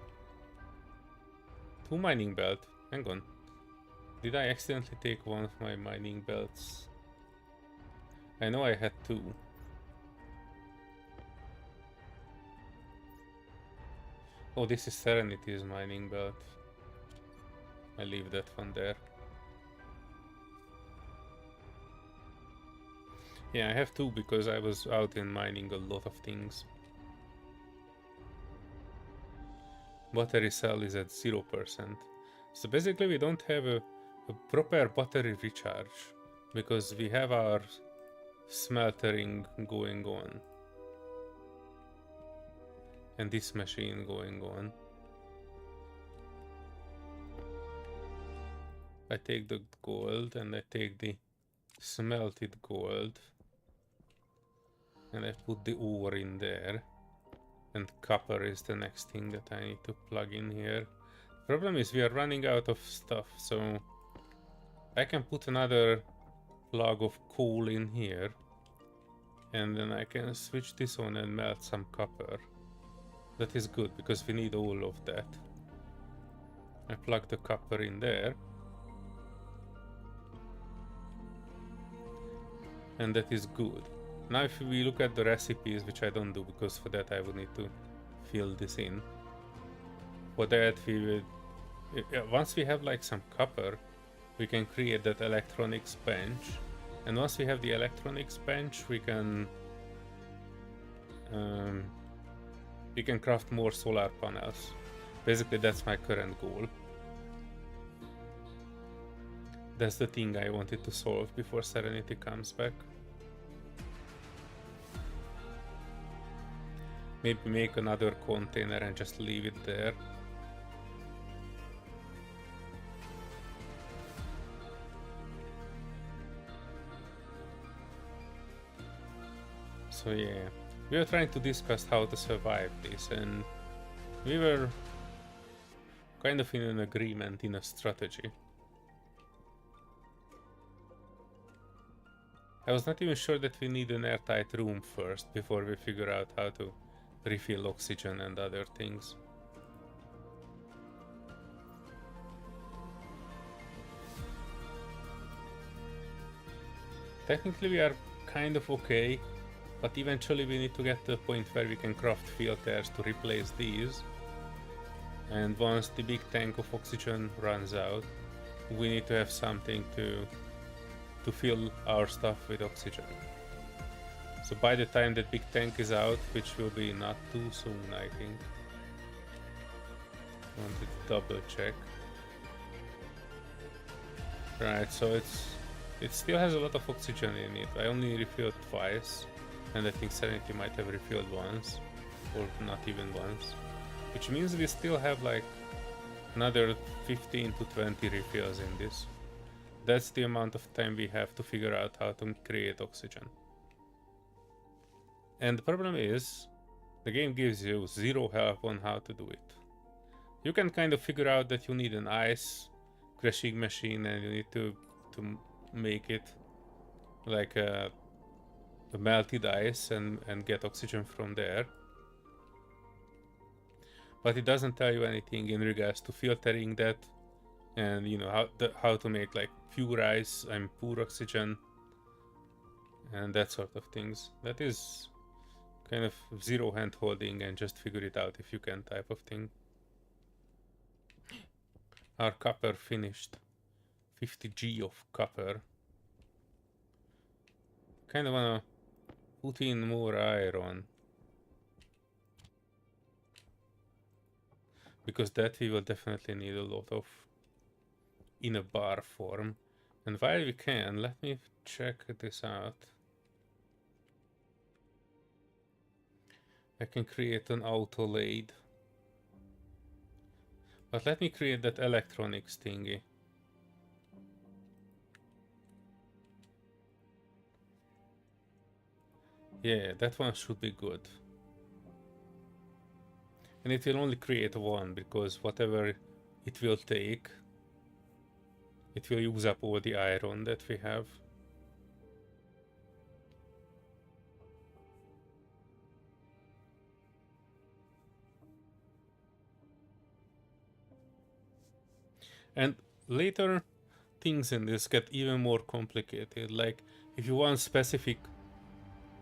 2 mining belt. Hang on. Did I accidentally take one of my mining belts? I know I had 2. Oh, this is Serenity's mining belt. I leave that one there. Yeah, I have 2 because I was out in mining a lot of things. Battery cell is at 0%. So basically we don't have a proper battery recharge because we have our smeltering going on. And this machine going on. I take the gold and I take the smelted gold. And I put the ore in there. And copper is the next thing that I need to plug in here. Problem is we are running out of stuff, so I can put another plug of coal in here. And then I can switch this on and melt some copper. That is good because we need all of that. I plug the copper in there. And that is good. Now if we look at the recipes, which I don't do because for that I would need to fill this in. For that we will... Once we have like some copper, we can create that electronics bench. And once we have the electronics bench, we can we can craft more solar panels. Basically, that's my current goal. That's the thing I wanted to solve before Serenity comes back. Maybe make another container and just leave it there. So yeah, we were trying to discuss how to survive this, and we were kind of in an agreement, in a strategy. I was not even sure that we need an airtight room first before we figure out how to refill oxygen and other things. Technically we are kind of okay, but eventually we need to get to a point where we can craft filters to replace these. And once the big tank of oxygen runs out, we need to have something to fill our stuff with oxygen. So by the time that big tank is out, which will be not too soon, I think. I wanted to double check. Right, so it still has a lot of oxygen in it. I only refilled twice, and I think Serenity might have refilled once, or not even once. Which means we still have like another 15 to 20 refills in this. That's the amount of time we have to figure out how to create oxygen. And the problem is, the game gives you zero help on how to do it. You can kind of figure out that you need an ice crushing machine and you need to make it like a melted ice and get oxygen from there. But it doesn't tell you anything in regards to filtering that, and you know how to make like pure ice and pure oxygen and that sort of things. That is kind of zero hand holding and just figure it out if you can type of thing. Our copper finished. 50G of copper. Kind of wanna put in more iron, because that we will definitely need a lot of in a bar form. And while we can, let me check this out. I can create an auto lathe, but let me create that electronics thingy. Yeah, that one should be good. And it will only create one, because whatever it will take, it will use up all the iron that we have. And later things in this get even more complicated. Like if you want specific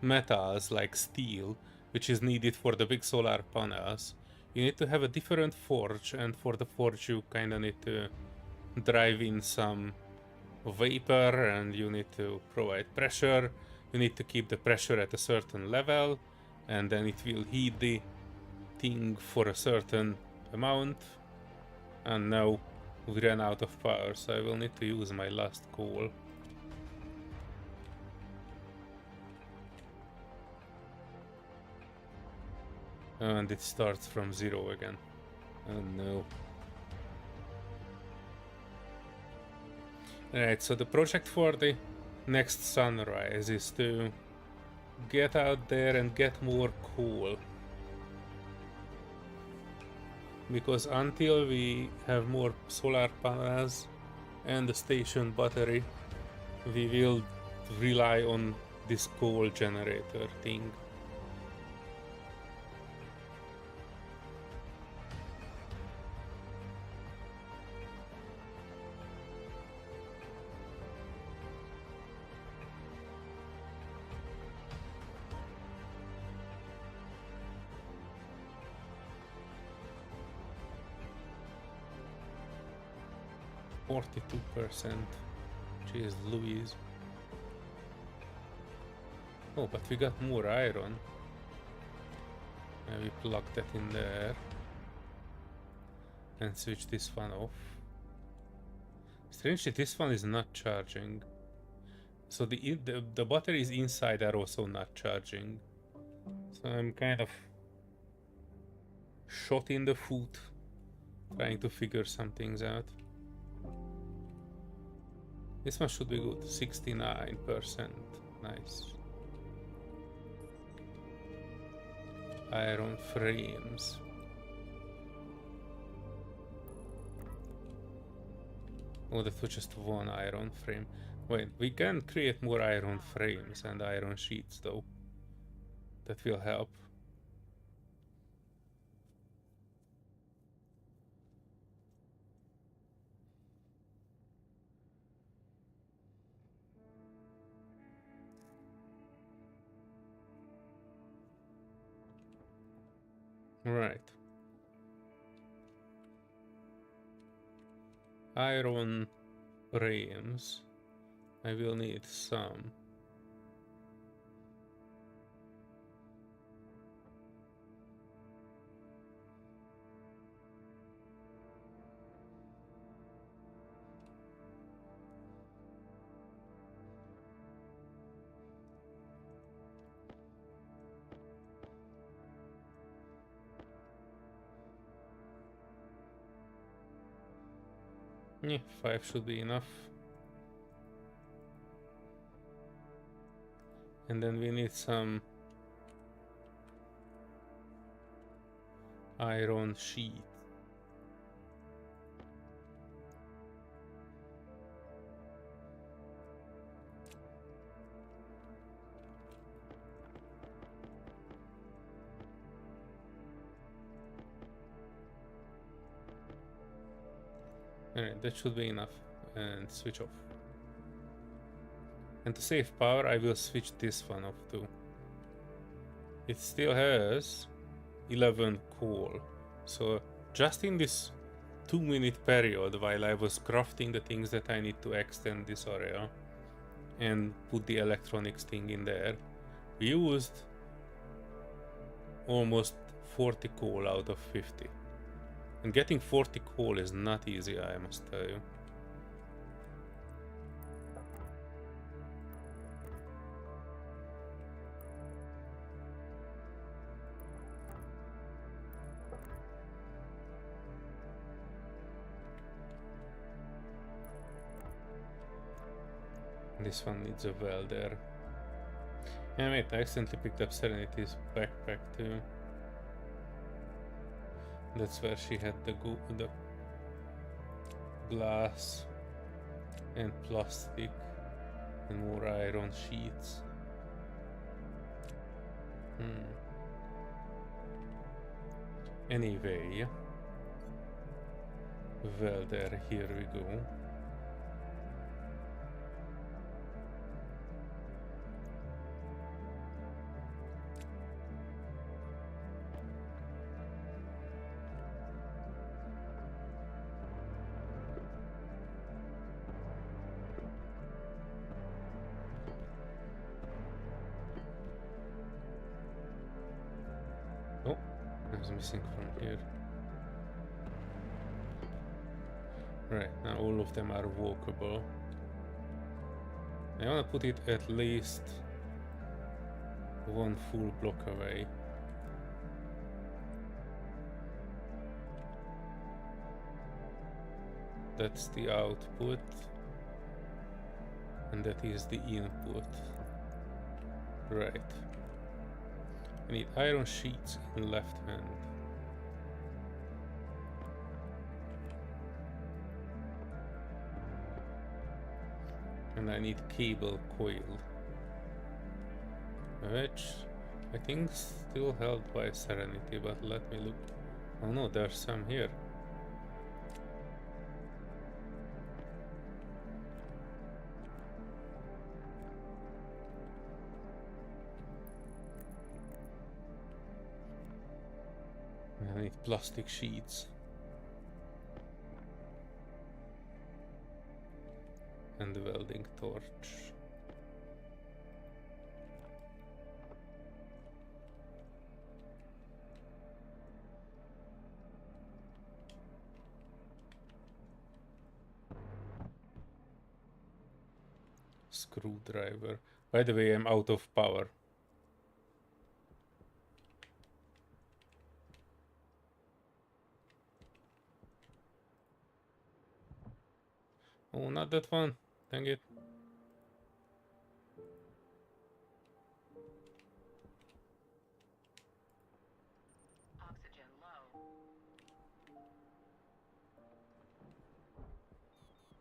metals like steel, which is needed for the big solar panels, you need to have a different forge, and for the forge you kinda need to drive in some vapor, and you need to provide pressure. You need to keep the pressure at a certain level, and then it will heat the thing for a certain amount. And now we ran out of power, so I will need to use my last coal. And it starts from zero again. Oh no. Alright, so the project for the next sunrise is to get out there and get more coal. Because until we have more solar panels and the station battery, we will rely on this coal generator thing. %. Jeez Louise. Oh, but we got more iron. We plug that in there and switch this one off. Strangely, this one is not charging. So the batteries inside are also not charging. So I'm kind of shot in the foot trying to figure some things out. This one should be good. 69%. Nice. Iron frames. Oh, that was just one iron frame. Wait, we can create more iron frames and iron sheets though. That will help. Right. Iron frames. I will need some. Yeah, 5 should be enough. And then we need some iron sheet. Alright, that should be enough. And switch off. And to save power, I will switch this one off too. It still has 11 coal. So just in this 2-minute period while I was crafting the things that I need to extend this area and put the electronics thing in there, we used almost 40 coal out of 50. And getting 40 coal is not easy, I must tell you. This one needs a welder. And wait, I accidentally picked up Serenity's backpack too. That's where she had the glass and plastic and more iron sheets. Anyway, welder, here we go. Oh, I was missing from here. Right, now all of them are walkable. I wanna put it at least one full block away. That's the output. And that is the input. Right. I need iron sheets in left hand. And I need cable coil, which I think still held by Serenity, but let me look. Oh no, there's some here. I need plastic sheets. And the welding torch. screwdriver. By the way, I'm out of power. Oh, not that one. Dang it. Oxygen low.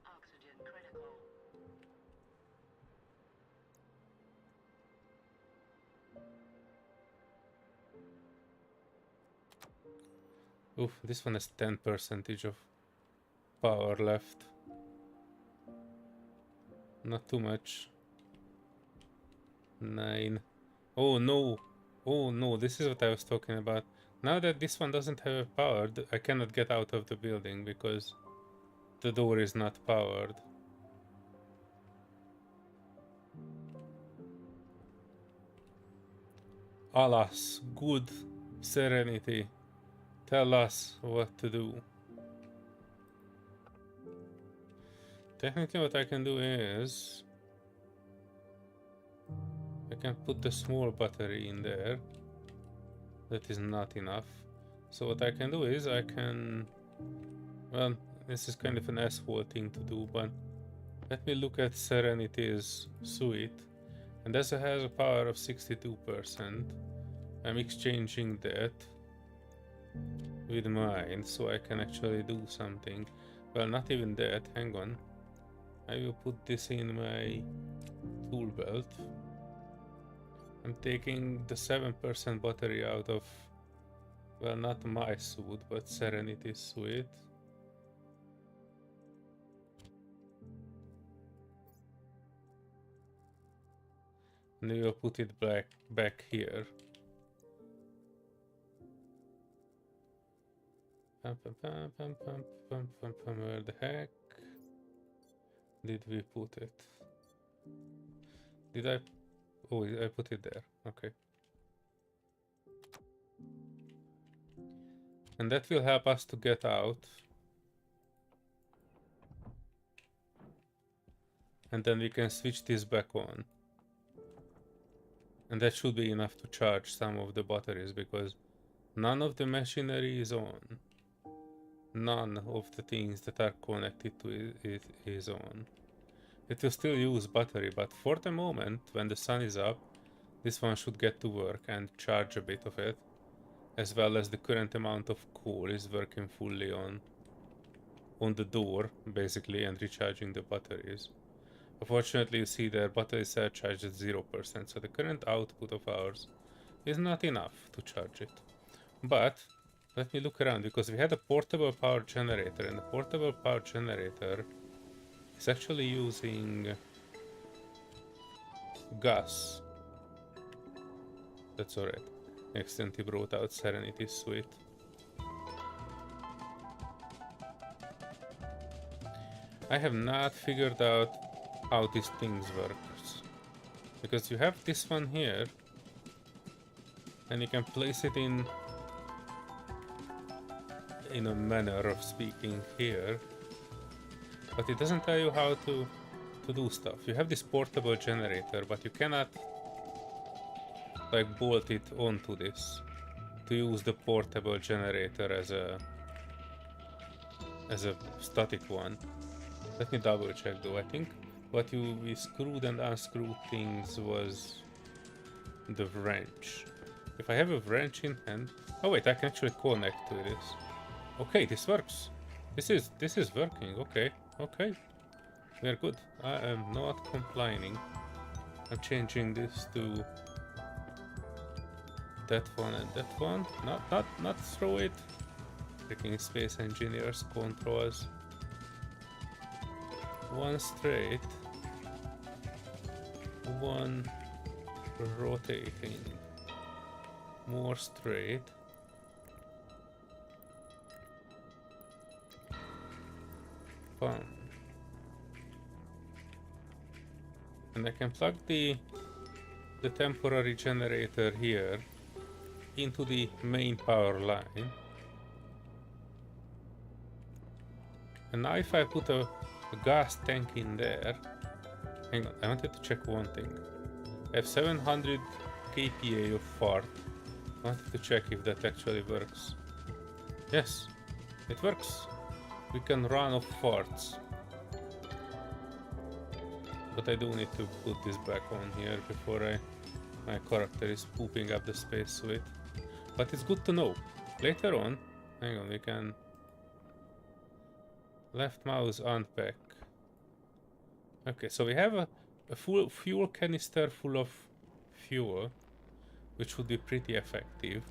Oxygen critical. Oof, this one has 10% of power left. Not too much. 9. Oh no. Oh no, this is what I was talking about. Now that this one doesn't have a power, I cannot get out of the building because the door is not powered. Alas, good Serenity, tell us what to do. Technically what I can do is I can put the small battery in there. That is not enough. So what I can do is I can... Well, this is kind of an asshole thing to do, but let me look at Serenity's suite. And as it has a power of 62%, I'm exchanging that with mine so I can actually do something. Well, not even that, hang on. I will put this in my tool belt. I'm taking the 7% battery out of, well, not my suit, but Serenity's suite. And we will put it back here. Where the heck did we put it? Did I? Oh, I put it there. Okay. And that will help us to get out. And then we can switch this back on. And that should be enough to charge some of the batteries because none of the machinery is on. None of the things that are connected to it is on. It will still use battery, but for the moment, when the sun is up, this one should get to work and charge a bit of it, as well as the current amount of coal is working fully on the door, basically, and recharging the batteries. Unfortunately, you see the battery cell charged at 0%, so the current output of ours is not enough to charge it. But let me look around, because we had a portable power generator, and the portable power generator is actually using gas. That's alright. Accidentally brought out Serenity's suite. I have not figured out how these things work. Because you have this one here, and you can place it in a manner of speaking here, but it doesn't tell you how to do stuff. You have this portable generator, but you cannot like bolt it onto this to use the portable generator as a static one. Let me double check though. I think what we screwed and unscrewed things was the wrench. If I have a wrench in hand... Oh wait, I can actually connect to this. Okay, this works. This is working. Okay, okay. We are good. I am not complaining. I'm changing this to that one and that one. Not throw it. Freaking Space Engineers controls. One straight. One rotating. More straight. Bam. And I can plug the temporary generator here into the main power line. And now if I put a gas tank in there, Hang on, I wanted to check one thing. I have 700 kPa of fart. I wanted to check if that actually works. Yes, it works. We can run off farts. But I do need to put this back on here before my character is pooping up the spacesuit. But it's good to know. Later on, hang on, we can left mouse unpack. Okay, so we have a full fuel canister full of fuel, which would be pretty effective.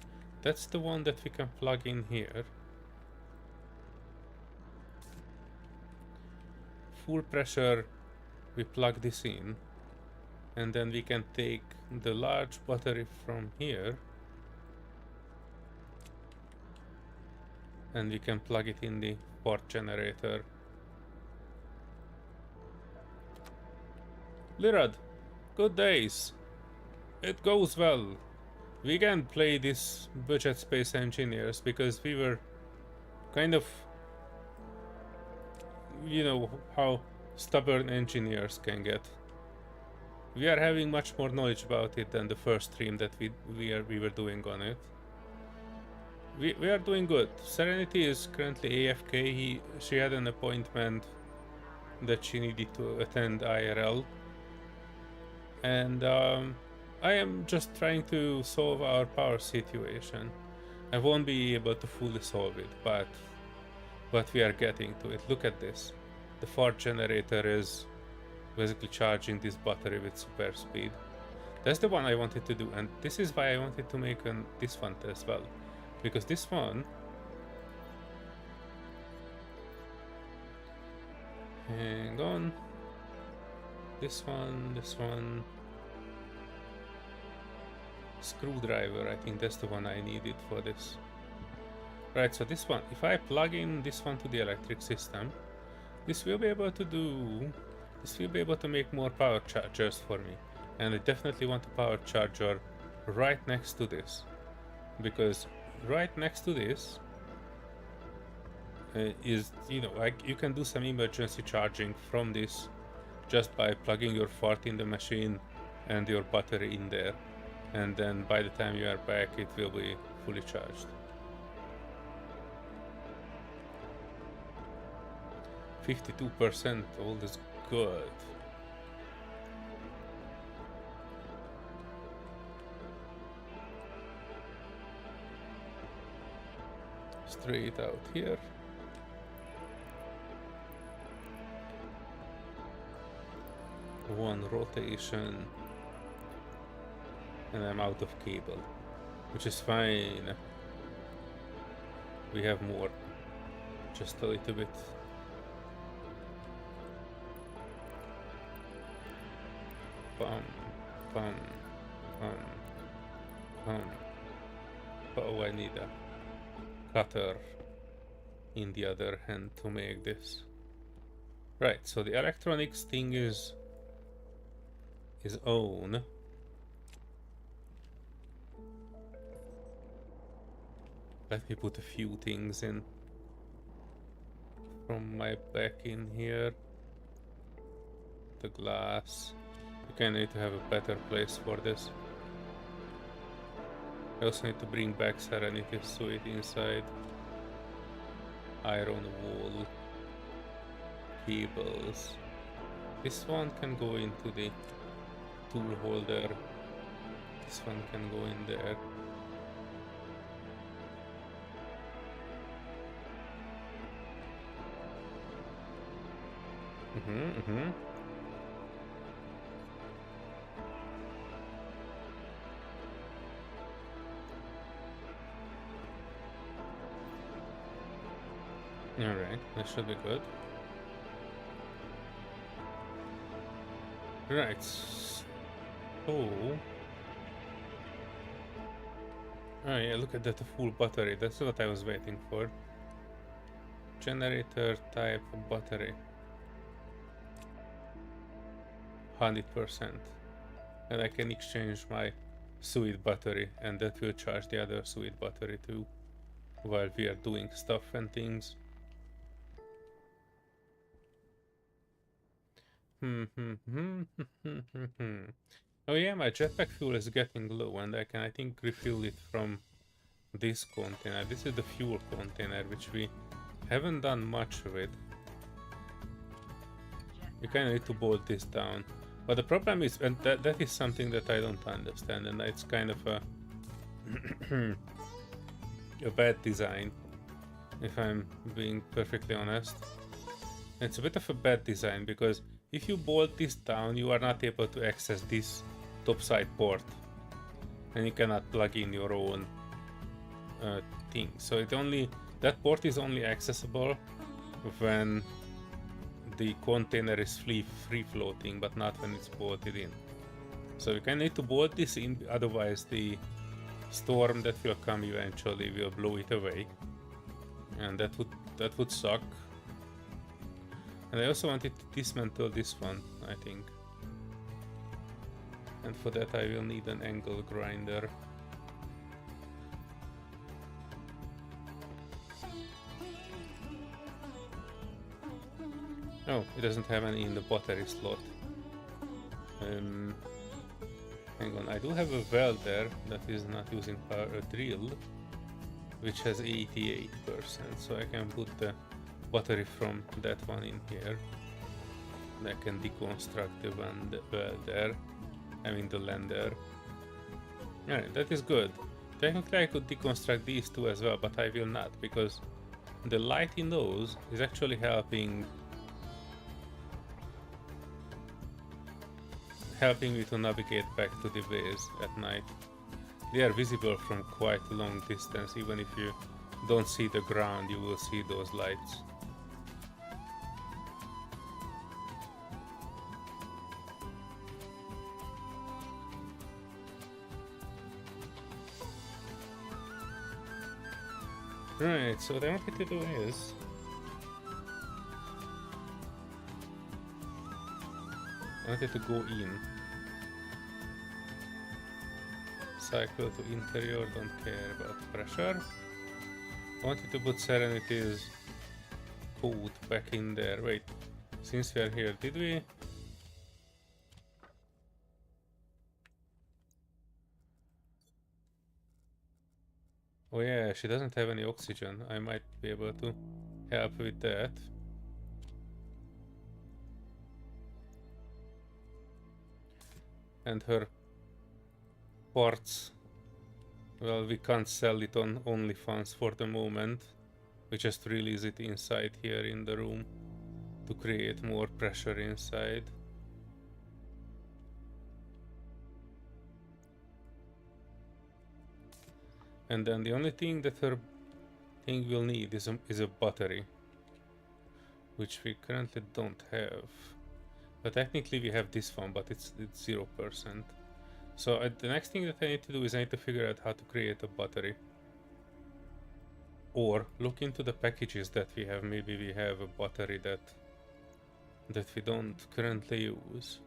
That's the one that we can plug in here. Full pressure, we plug this in, and then we can take the large battery from here and we can plug it in the port generator. Lirad, good days. It goes well. We can play this budget space engineers because we were kind of, you know how stubborn engineers can get. We are having much more knowledge about it than the first stream that we were doing on it. We are doing good. Serenity is currently AFK. She had an appointment that she needed to attend IRL. And I am just trying to solve our power situation. I won't be able to fully solve it, but we are getting to it. Look at this. The fart generator is basically charging this battery with super speed. That's the one I wanted to do, and this is why I wanted to make this one as well. Because this one... Hang on. This one... Screwdriver, I think that's the one I needed for this. Right, so this one, if I plug in this one to the electric system, this will be able to make more power chargers for me. And I definitely want a power charger right next to this. Because right next to this is, you know, like you can do some emergency charging from this just by plugging your fart in the machine and your battery in there. And then by the time you are back, it will be fully charged. 52%, all is good. Straight out here. One rotation. And I'm out of cable, which is fine. We have more, just a little bit. Bum, bum, bum, bum. Oh, I need a cutter in the other hand to make this. Right, so the electronics thing is on. Let me put a few things in from my back in here. The glass. You kind of need to have a better place for this. I also need to bring back Serenity suit inside. Iron wool. Cables. This one can go into the tool holder. This one can go in there. Alright, that should be good. Right, so... Oh yeah, look at that full battery, that's what I was waiting for. Generator type battery. 100%. And I can exchange my suit battery, and that will charge the other suit battery too, while we are doing stuff and things. Oh yeah, my jetpack fuel is getting low, and I can, I think, refill it from this container. This is the fuel container, which we haven't done much with. You kind of need to bolt this down. But the problem is, and that is something that I don't understand, and it's kind of a a bad design, if I'm being perfectly honest. It's a bit of a bad design, because if you bolt this down, you are not able to access this topside port, and you cannot plug in your own thing. So that port is only accessible when the container is free floating, but not when it's bolted in. So you kind of need to bolt this in, otherwise the storm that will come eventually will blow it away, and that would suck. And I also wanted to dismantle this one, I think, and for that I will need an angle grinder. Oh, it doesn't have any in the battery slot. Hang on, I do have a welder that is not using power, a drill, which has 88%, so I can put the battery from that one in here. And I can deconstruct the welder, I mean the lander. Alright, that is good. Technically I could deconstruct these two as well, but I will not, because the light in those is actually helping me to navigate back to the base at night. They are visible from quite a long distance. Even if you don't see the ground, you will see those lights. Right, so what I wanted to do is I wanted to go in. Cycle to interior, don't care about pressure. I wanted to put Serenity's code back in there. Wait, since we are here, did we? Oh yeah, she doesn't have any oxygen. I might be able to help with that. And her parts, well, we can't sell it on OnlyFans for the moment. We just release it inside here in the room to create more pressure inside. And then the only thing that her thing will need is a battery, which we currently don't have. But technically we have this one, but it's 0%. So the next thing that I need to do is I need to figure out how to create a battery. Or look into the packages that we have. Maybe we have a battery that we don't currently use.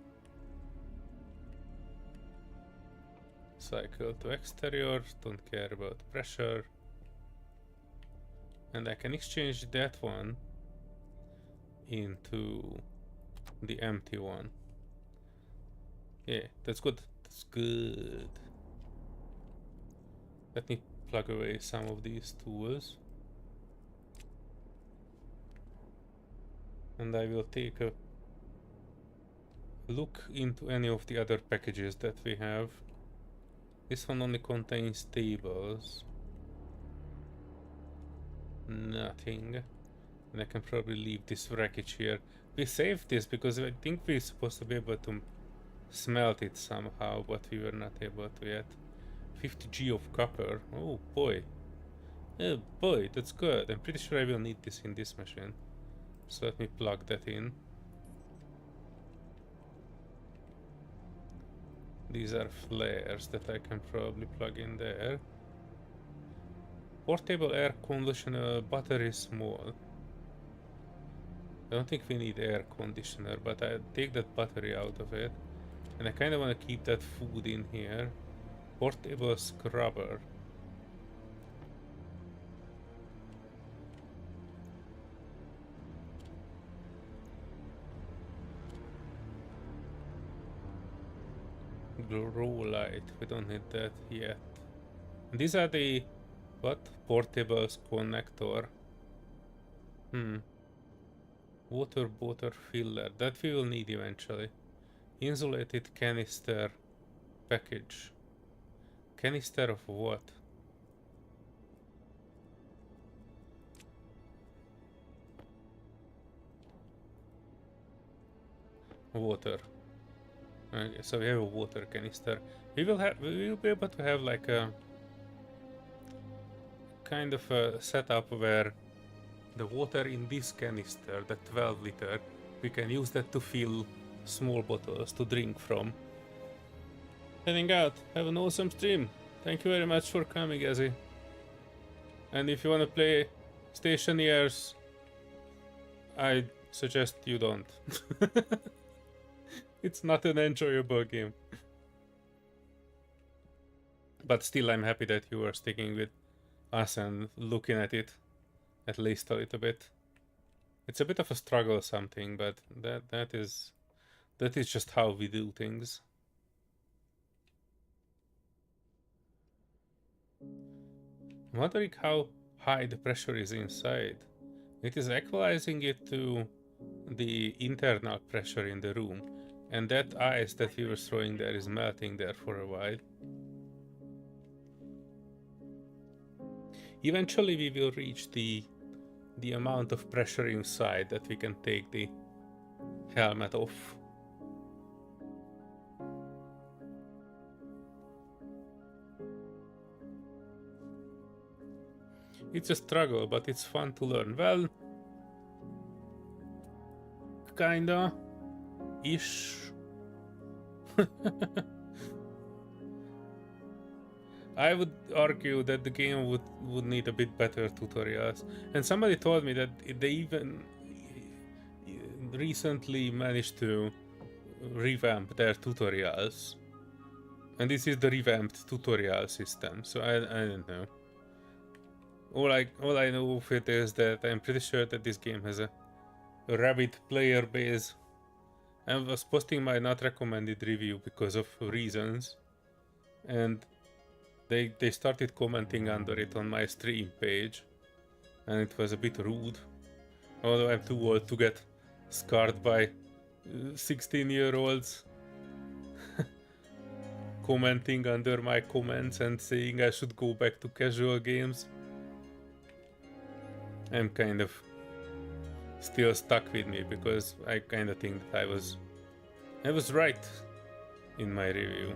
Cycle to exterior, don't care about pressure. And I can exchange that one into the empty one. Yeah, that's good. That's good. Let me plug away some of these tools. And I will take a look into any of the other packages that we have. This one only contains tables. Nothing. And I can probably leave this wreckage here. We saved this because I think we're supposed to be able to smelt it somehow, but we were not able to yet. 50G of copper. Oh boy. Oh boy, that's good. I'm pretty sure I will need this in this machine. So let me plug that in. These are flares that I can probably plug in there. Portable air conditioner, battery small. I don't think we need air conditioner, but I take that battery out of it. And I kind of want to keep that food in here. Portable scrubber. grow light. We don't need that yet. And these are the what? Portables connector. Water filler. That we will need eventually. Insulated canister package. Canister of what? Water. Okay, so we have a water canister. We will be able to have like a kind of a setup where the water in this canister, the 12 liter, we can use that to fill small bottles to drink from. Heading out. Have an awesome stream. Thank you very much for coming, Ezzy. And if you want to play Stationeers, I suggest you don't. It's not an enjoyable game. But still, I'm happy that you are sticking with us and looking at it at least a little bit. It's a bit of a struggle something, but that is just how we do things. I'm wondering how high the pressure is inside. It is equalizing it to the internal pressure in the room, and that ice that we were throwing there is melting there for a while. Eventually we will reach the amount of pressure inside that we can take the helmet off. It's a struggle, but it's fun to learn. Well, kinda ish. I would argue that the game would need a bit better tutorials. And somebody told me that they even recently managed to revamp their tutorials. And this is the revamped tutorial system, so I don't know. All I know of it is that I'm pretty sure that this game has a rabid player base. I was posting my not recommended review because of reasons, and they started commenting under it on my stream page, and it was a bit rude. Although I'm too old to get scarred by 16-year-olds commenting under my comments and saying I should go back to casual games. I'm kind of still stuck with me because I kind of think that I was right in my review.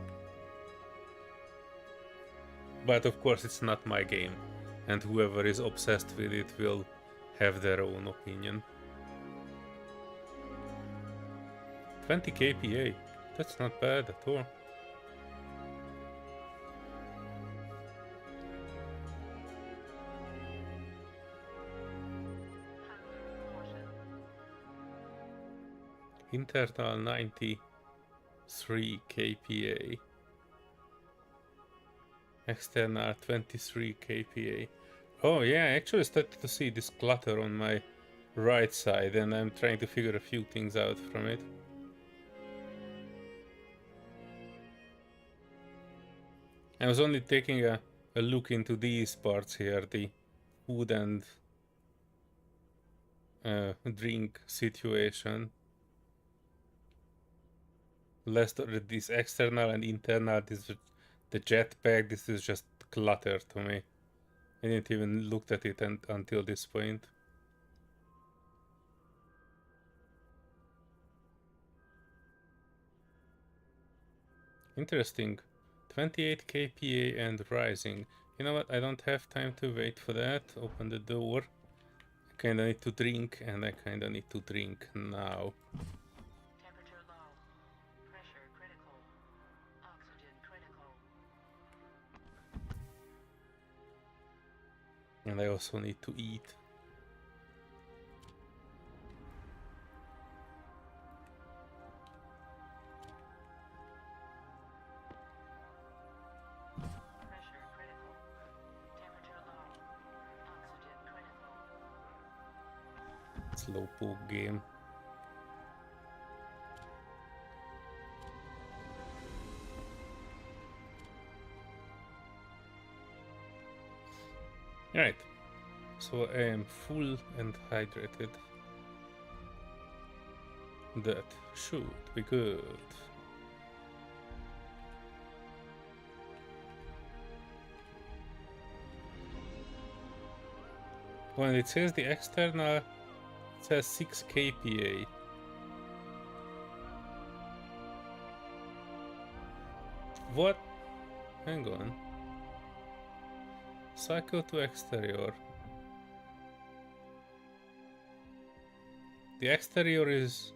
But of course it's not my game, and whoever is obsessed with it will have their own opinion. 20 kPa, that's not bad at all. Internal 93 kPa. External 23 kPa. Oh yeah, I actually started to see this clutter on my right side, and I'm trying to figure a few things out from it. I was only taking a look into these parts here, the food and drink situation. Less this external and internal, this the jetpack, this is just clutter to me. I didn't even look at it until this point. Interesting. 28 kPa and rising. You know what? I don't have time to wait for that. Open the door. I kinda need to drink, and I kinda need to drink now. Temperature low. Pressure critical. Oxygen critical. And I also need to eat. Pressure critical. Temperature low. Oxygen critical. Slowpoke game. Right, so I am full and hydrated. That should be good. When it says the external, it says 6 kPa. What? Hang on. Cycle to exterior. The exterior is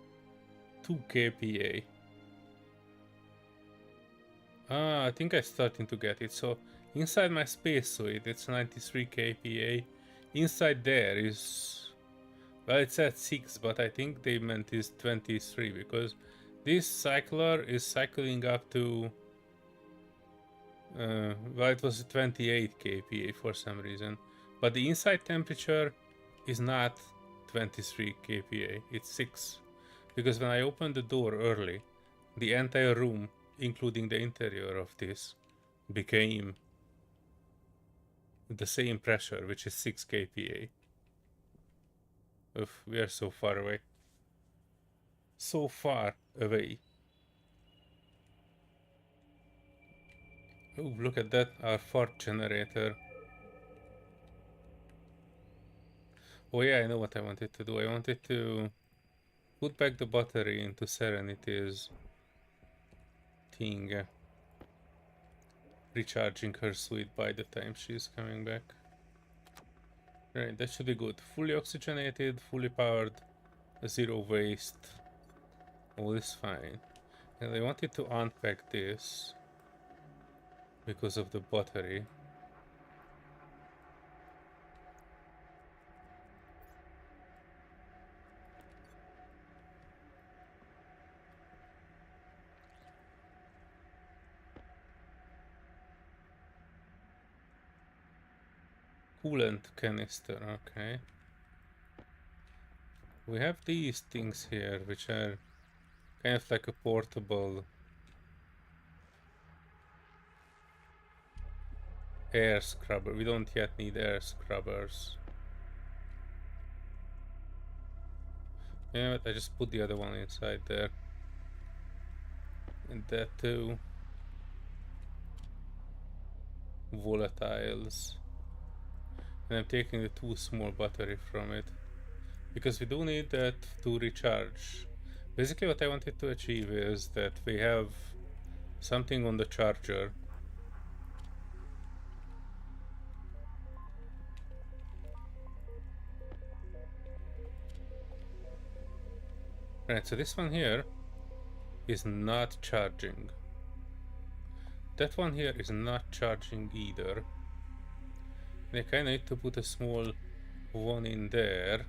2 kPa. Ah, I think I'm starting to get it. So inside my spacesuit, it's 93 kPa. Inside there is, well, it said 6, but I think they meant is 23 because this cycler is cycling up to, well, it was 28 kPa for some reason. But the inside temperature is not 23 kPa, it's 6. Because when I opened the door early, the entire room, including the interior of this, became the same pressure, which is 6 kPa. Oof, we are so far away. So far away. Oh, look at that, our fart generator. Oh yeah, I know what I wanted to do. I wanted to put back the battery into Serenity's thing. Recharging her suit by the time she's coming back. Right, that should be good. Fully oxygenated, fully powered, zero waste. All is fine. And I wanted to unpack this because of the battery. Coolant canister, okay. We have these things here, which are kind of like a portable air scrubber. We don't yet need air scrubbers. Yeah, but I just put the other one inside there. And that too. Volatiles. And I'm taking the too small battery from it. Because we do need that to recharge. Basically what I wanted to achieve is that we have something on the charger. Right, so this one here is not charging. That one here is not charging either. And I kinda need to put a small one in there.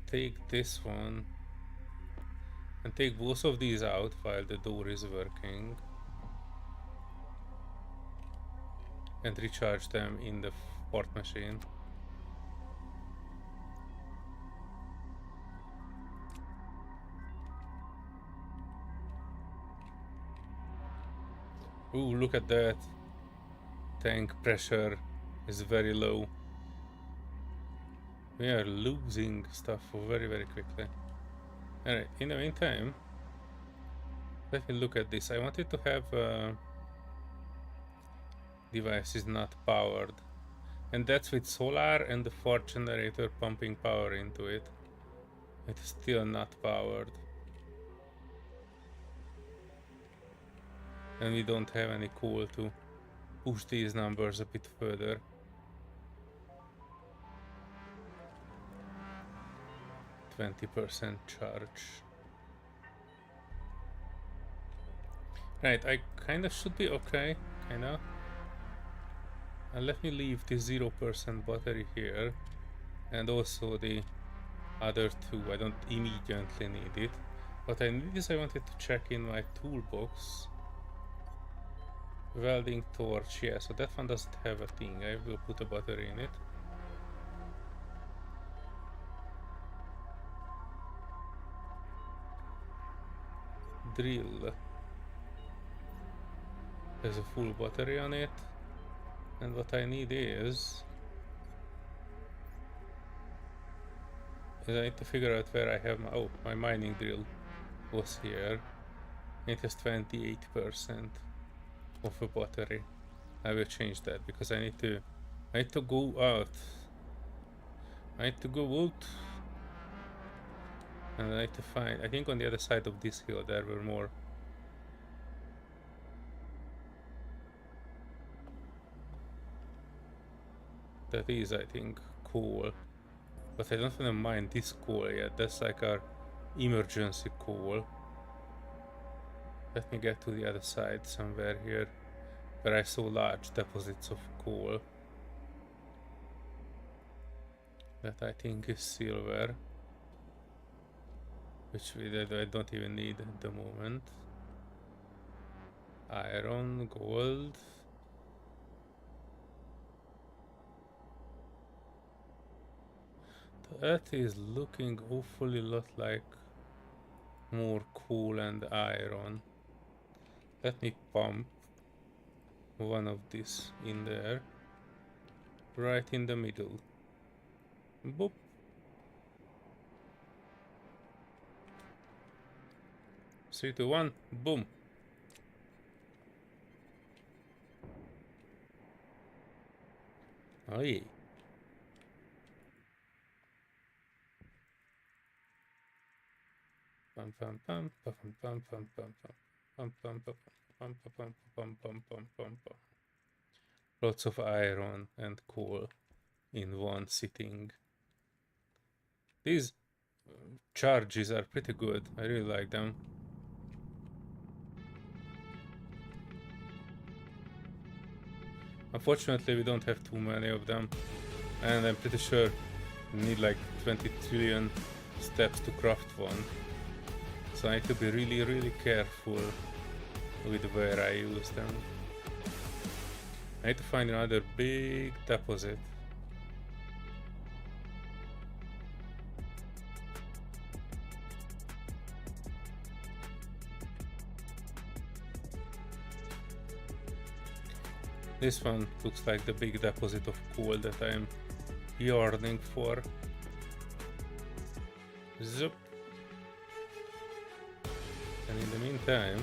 Take this one. And take both of these out while the door is working. And recharge them in the port machine. Ooh, look at that. Tank pressure is very low. We are losing stuff very, very quickly. Alright, in the meantime, let me look at this. I wanted to have device is not powered. And that's with solar and the fart generator pumping power into it. It is still not powered. And we don't have any coal to push these numbers a bit further. %20 charge. Right, I kinda should be okay, kinda. And let me leave the 0% battery here. And also the other two, I don't immediately need it. What I need is I wanted to check in my toolbox. Welding torch, yeah, so that one doesn't have a thing. I will put a battery in it. Drill has a full battery on it. And what I need is is I need to figure out where I have my... Oh, my mining drill was here. It has 28% of a battery. I will change that because I need to go out. I need to go out. And I need to find... I think on the other side of this hill there were more. That is, I think, coal. But I don't want to mine this coal yet. That's like our emergency coal. Let me get to the other side somewhere here, where I saw large deposits of coal. That I think is silver, which I don't even need at the moment. Iron, gold. That is looking awfully lot like more coal and iron. Let me pump one of these in there, right in the middle. Boop. Three, two, one, boom. Oh yeah. Pum pum pum pum pum pum pum pum pum pum pum pum pum pum pum pum pum pum. Lots of iron and coal in one sitting. These charges are pretty good. I really like them. Unfortunately, we don't have too many of them, and I'm pretty sure we need like 20 trillion steps to craft one. So I need to be really, really careful with where I use them. I need to find another big deposit. This one looks like the big deposit of coal that I'm yearning for. Zup. And in the meantime,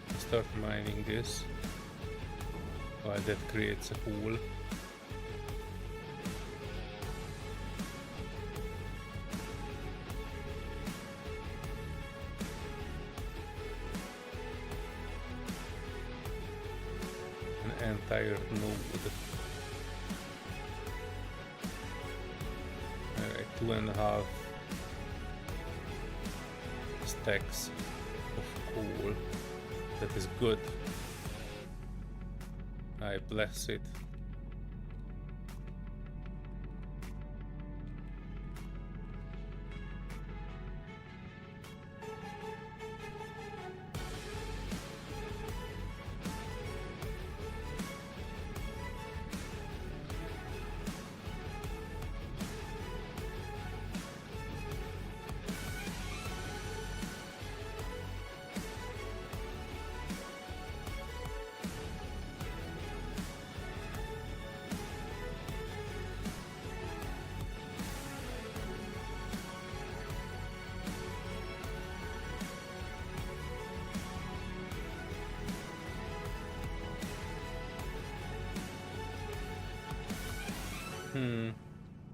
I start mining this while that creates a hole. An entire node. Alright, 2.5 stacks of coal. That is good. I bless it.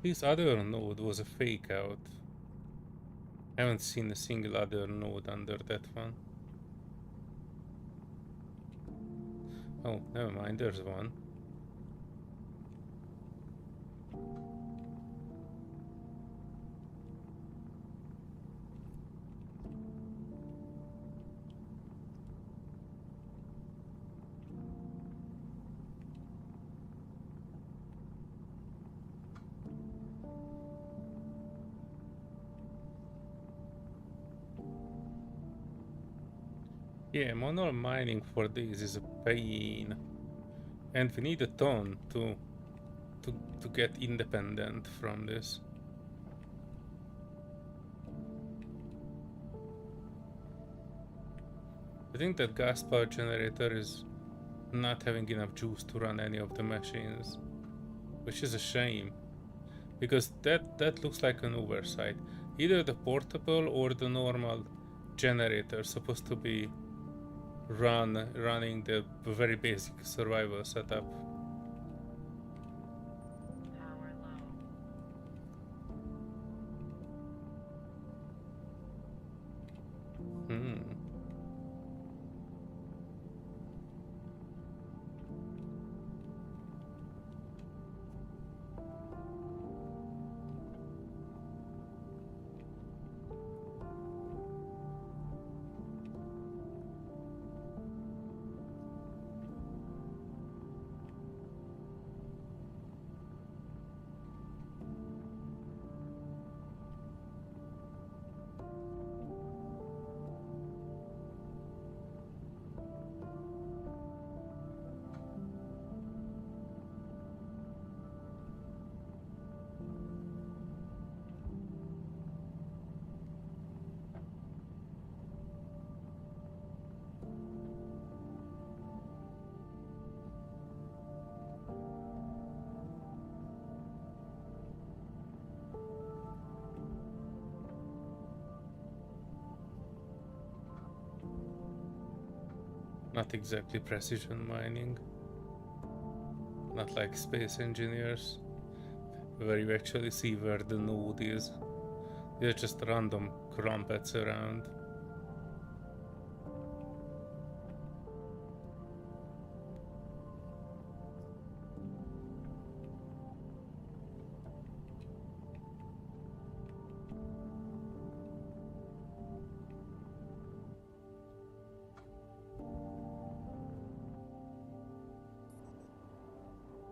This other node was a fake out. I haven't seen a single other node under that one. Oh, never mind, there's one. Yeah, manual mining for this is a pain. And we need a ton to get independent from this. I think that gas power generator is not having enough juice to run any of the machines, which is a shame. Because that looks like an oversight. Either the portable or the normal generator supposed to be running the very basic survival setup. Power low. Hmm. Not exactly precision mining. Not like space engineers, where you actually see where the node is. They're just random crumpets around.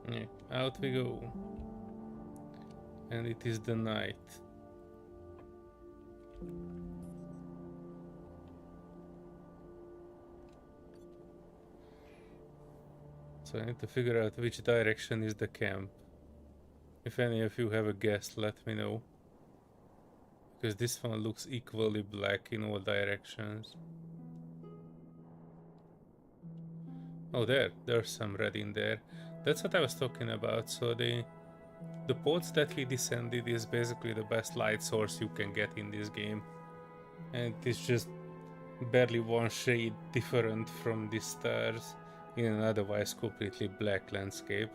Yeah, out we go. And it is the night. So I need to figure out which direction is the camp. If any of you have a guess, let me know. Because this one looks equally black in all directions. Oh, there's some red in there. That's what I was talking about. So the pods that we descended is basically the best light source you can get in this game. And it's just barely one shade different from the stars in an otherwise completely black landscape.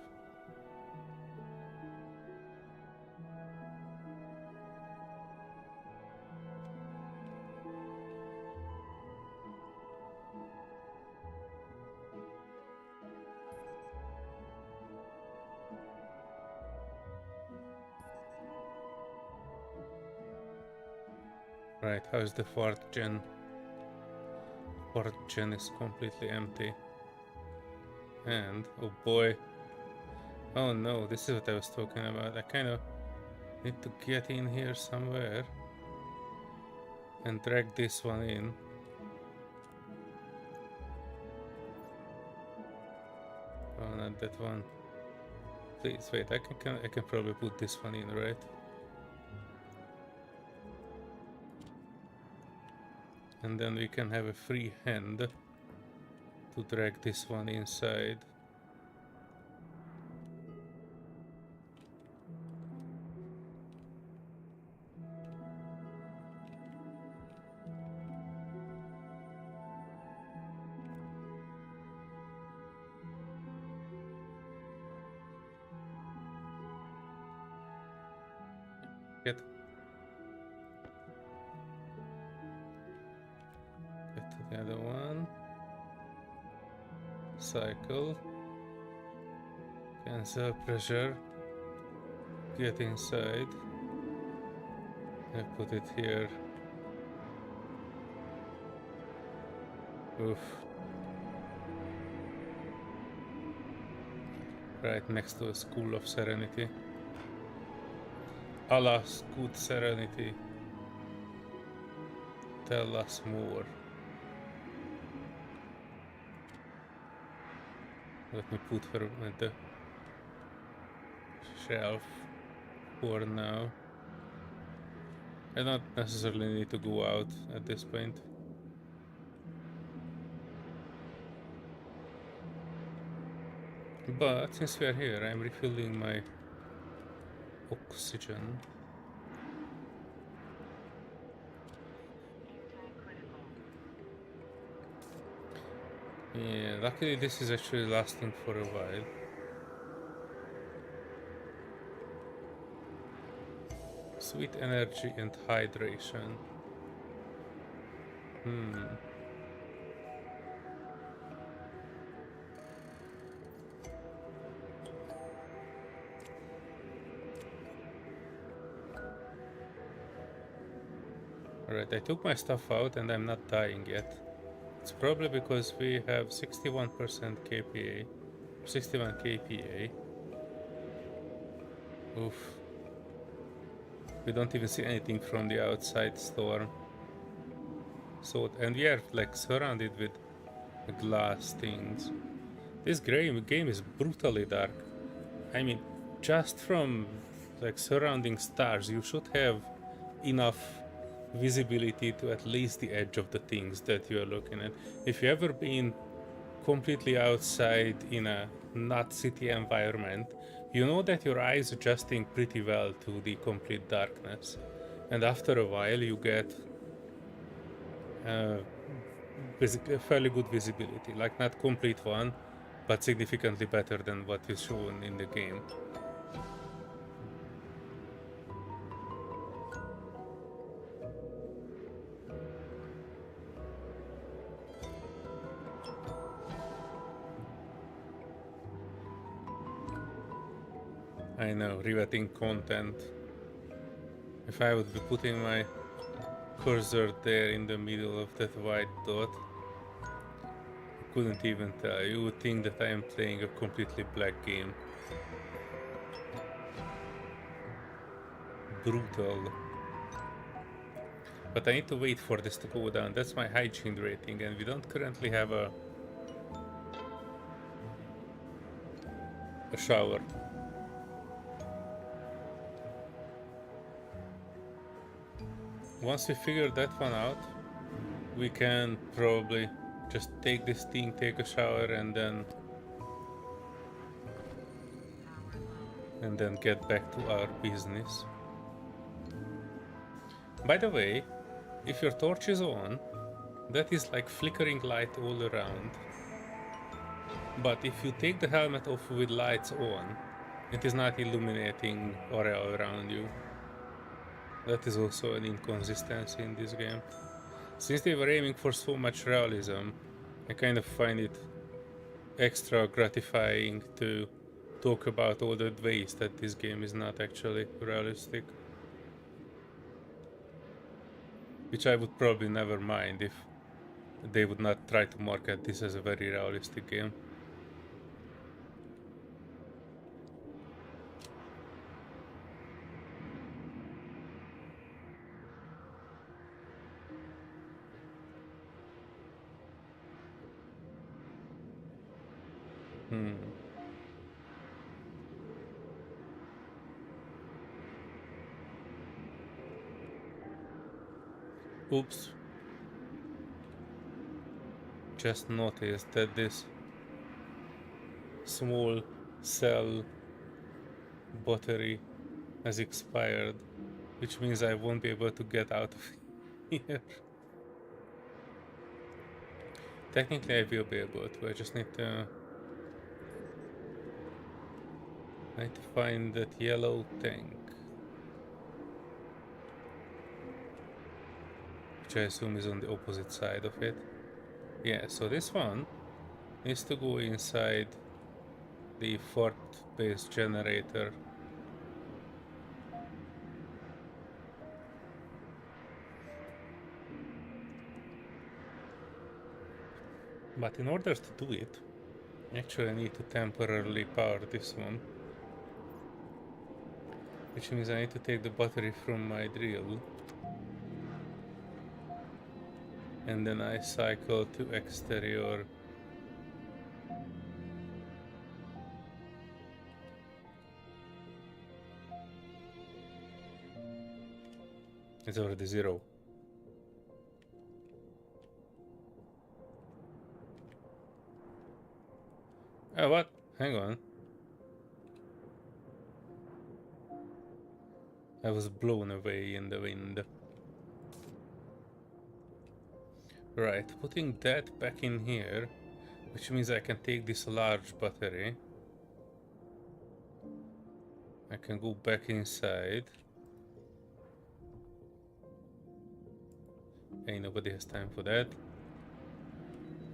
Right, how's the fourth gen? Fourth gen is completely empty. And, oh boy. Oh no, this is what I was talking about. I kind of need to get in here somewhere and drag this one in. Oh, not that one. Please wait. I can probably put this one in, right? And then we can have a free hand to drag this one inside. Get to the other one. Cycle. Cancel pressure. Get inside. I put it here. Oof. Right next to a school of Serenity. Alas, good Serenity. Tell us more. Let me put her at the shelf for now. I don't necessarily need to go out at this point. But since we are here, I'm refilling my oxygen. Ink tank critical. Yeah, luckily this is actually lasting for a while. Sweet energy and hydration. Alright, I took my stuff out and I'm not dying yet. It's probably because we have 61% kPa. 61 kPa. Oof. We don't even see anything from the outside storm. So, and we are like surrounded with glass things. This game is brutally dark. I mean, just from like surrounding stars, you should have enough visibility to at least the edge of the things that you are looking at. If you ever been completely outside in a not city environment, you know that your eyes adjusting pretty well to the complete darkness, and after a while you get uh, fairly good visibility, like not complete one, but significantly better than what is shown in the game. I know, riveting content. If I would be putting my cursor there in the middle of that white dot, I couldn't even tell. You would think that I am playing a completely black game. Brutal. But I need to wait for this to go down. That's my hygiene rating, and we don't currently have a shower. Once we figure that one out, we can probably just take this thing, take a shower, and then get back to our business. By the way, if your torch is on, that is like flickering light all around. But if you take the helmet off with lights on, it is not illuminating all around you. That is also an inconsistency in this game. Since they were aiming for so much realism, I kind of find it extra gratifying to talk about all the ways that this game is not actually realistic. Which I would probably never mind if they would not try to market this as a very realistic game. Oops. Just noticed that this small cell battery has expired, which means I won't be able to get out of here. Technically I will be able to, I just need to find that yellow tank, which I assume is on the opposite side of it. Yeah, so this one needs to go inside the fort base generator. But in order to do it, actually I need to temporarily power this one. Which means I need to take the battery from my drill. And then I cycle to exterior. It's already 0. Oh, what? Hang on. I was blown away in the wind. Right, putting that back in here, which means I can take this large battery. I can go back inside. Hey, nobody has time for that.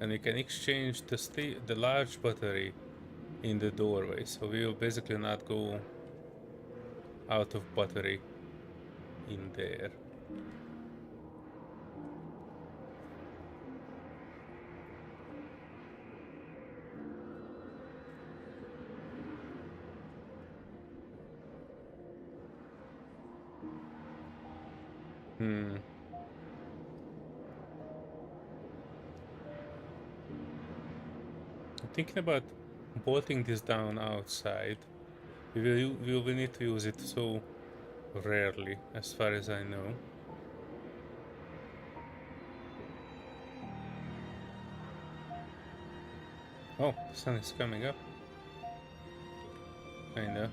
And we can exchange the large battery in the doorway, so we will basically not go out of battery in there. I'm thinking about bolting this down outside. We will need to use it so rarely, as far as I know. Oh, the sun is coming up. Kinda.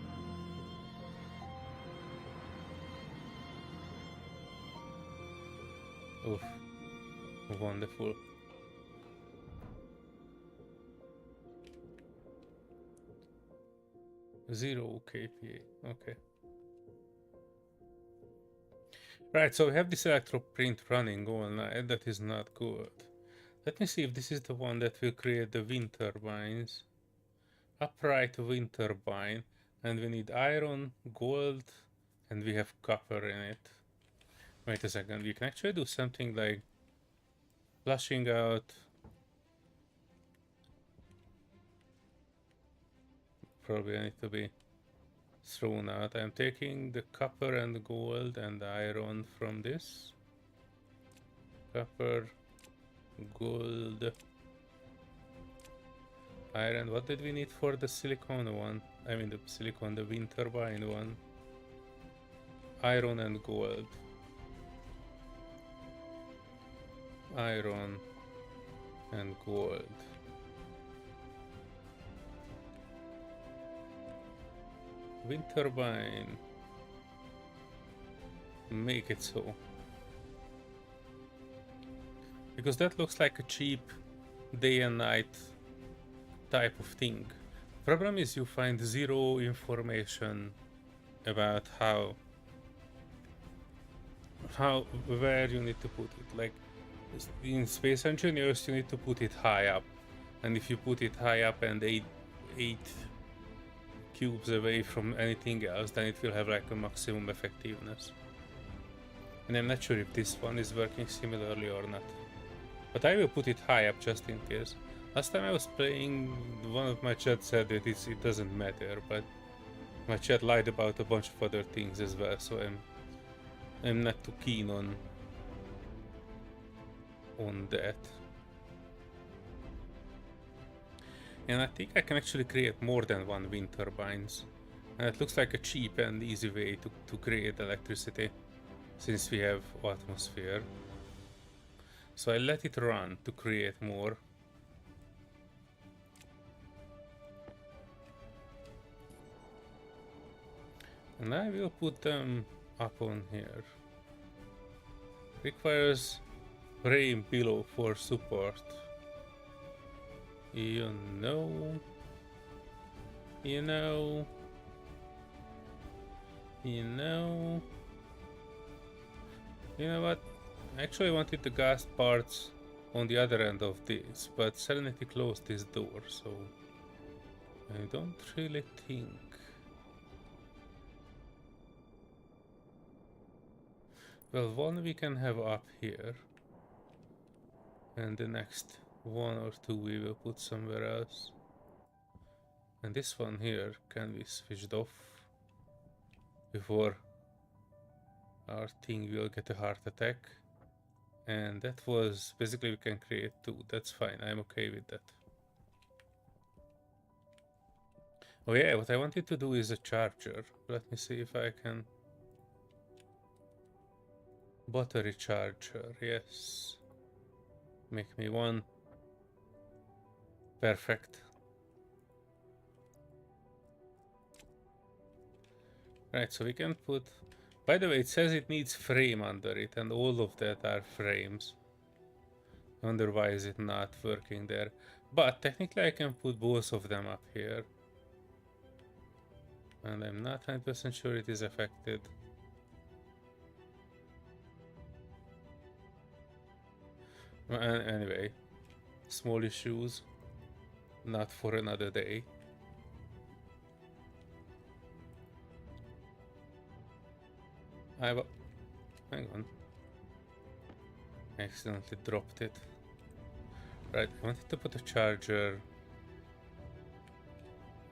Oof. Wonderful. Zero kPa. Okay. Right, so we have this electroprint running all night. That is not good. Let me see if this is the one that will create the wind turbines. Upright wind turbine. And we need iron, gold, and we have copper in it. Wait a second, we can actually do something like flushing out. Probably need to be thrown out. I'm taking the copper and gold and iron from this. Copper, gold, iron. What did we need for the silicone one? I mean the wind turbine one. Iron and gold. Iron and gold. Wind turbine. Make it so. Because that looks like a cheap day and night type of thing. Problem is you find zero information about where you need to put it. Like in Space Engineers you need to put it high up, and if you put it high up and eight cubes away from anything else, then it will have like a maximum effectiveness. And I'm not sure if this one is working similarly or not, but I will put it high up just in case. Last time I was playing, one of my chat said that it doesn't matter, but my chat lied about a bunch of other things as well, so I'm not too keen on that. And I think I can actually create more than one wind turbines. And it looks like a cheap and easy way to create electricity, since we have atmosphere. So I let it run to create more. And I will put them up on here. Requires rain below for support. You know what? I actually wanted the gas parts on the other end of this, but Serenity closed this door, so I don't really think. Well, one we can have up here, and the next one or two we will put somewhere else. And this one here can be switched off before our thing will get a heart attack. And that was basically we can create two. That's fine, I'm okay with that. Oh yeah, what I wanted to do is a charger. Let me see if I can. Battery charger, yes. Make me one. Perfect. Right, so we can put By the way, it says it needs frame under it, and all of that are frames. I wonder why is it not working there. But technically I can put both of them up here. And I'm not 100% sure it is affected. Anyway, small issues, not for another day. Hang on. I accidentally dropped it. Right, I wanted to put a charger.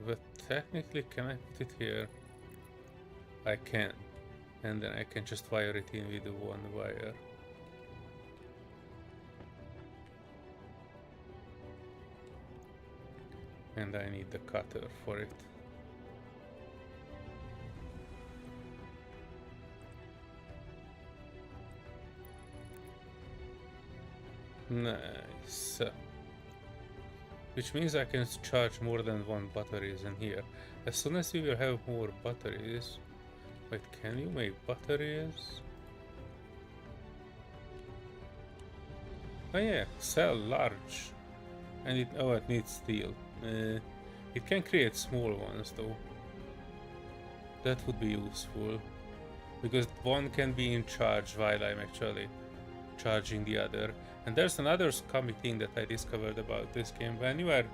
But technically, can I put it here? I can. And then I can just wire it in with one wire. And I need the cutter for it. Nice. Which means I can charge more than one batteries in here. As soon as we will have more batteries... Wait, can you make batteries? Oh yeah, cell large. And it needs steel. It can create small ones though. That would be useful. Because one can be in charge while I'm actually charging the other. And there's another scummy thing that I discovered about this game. When you are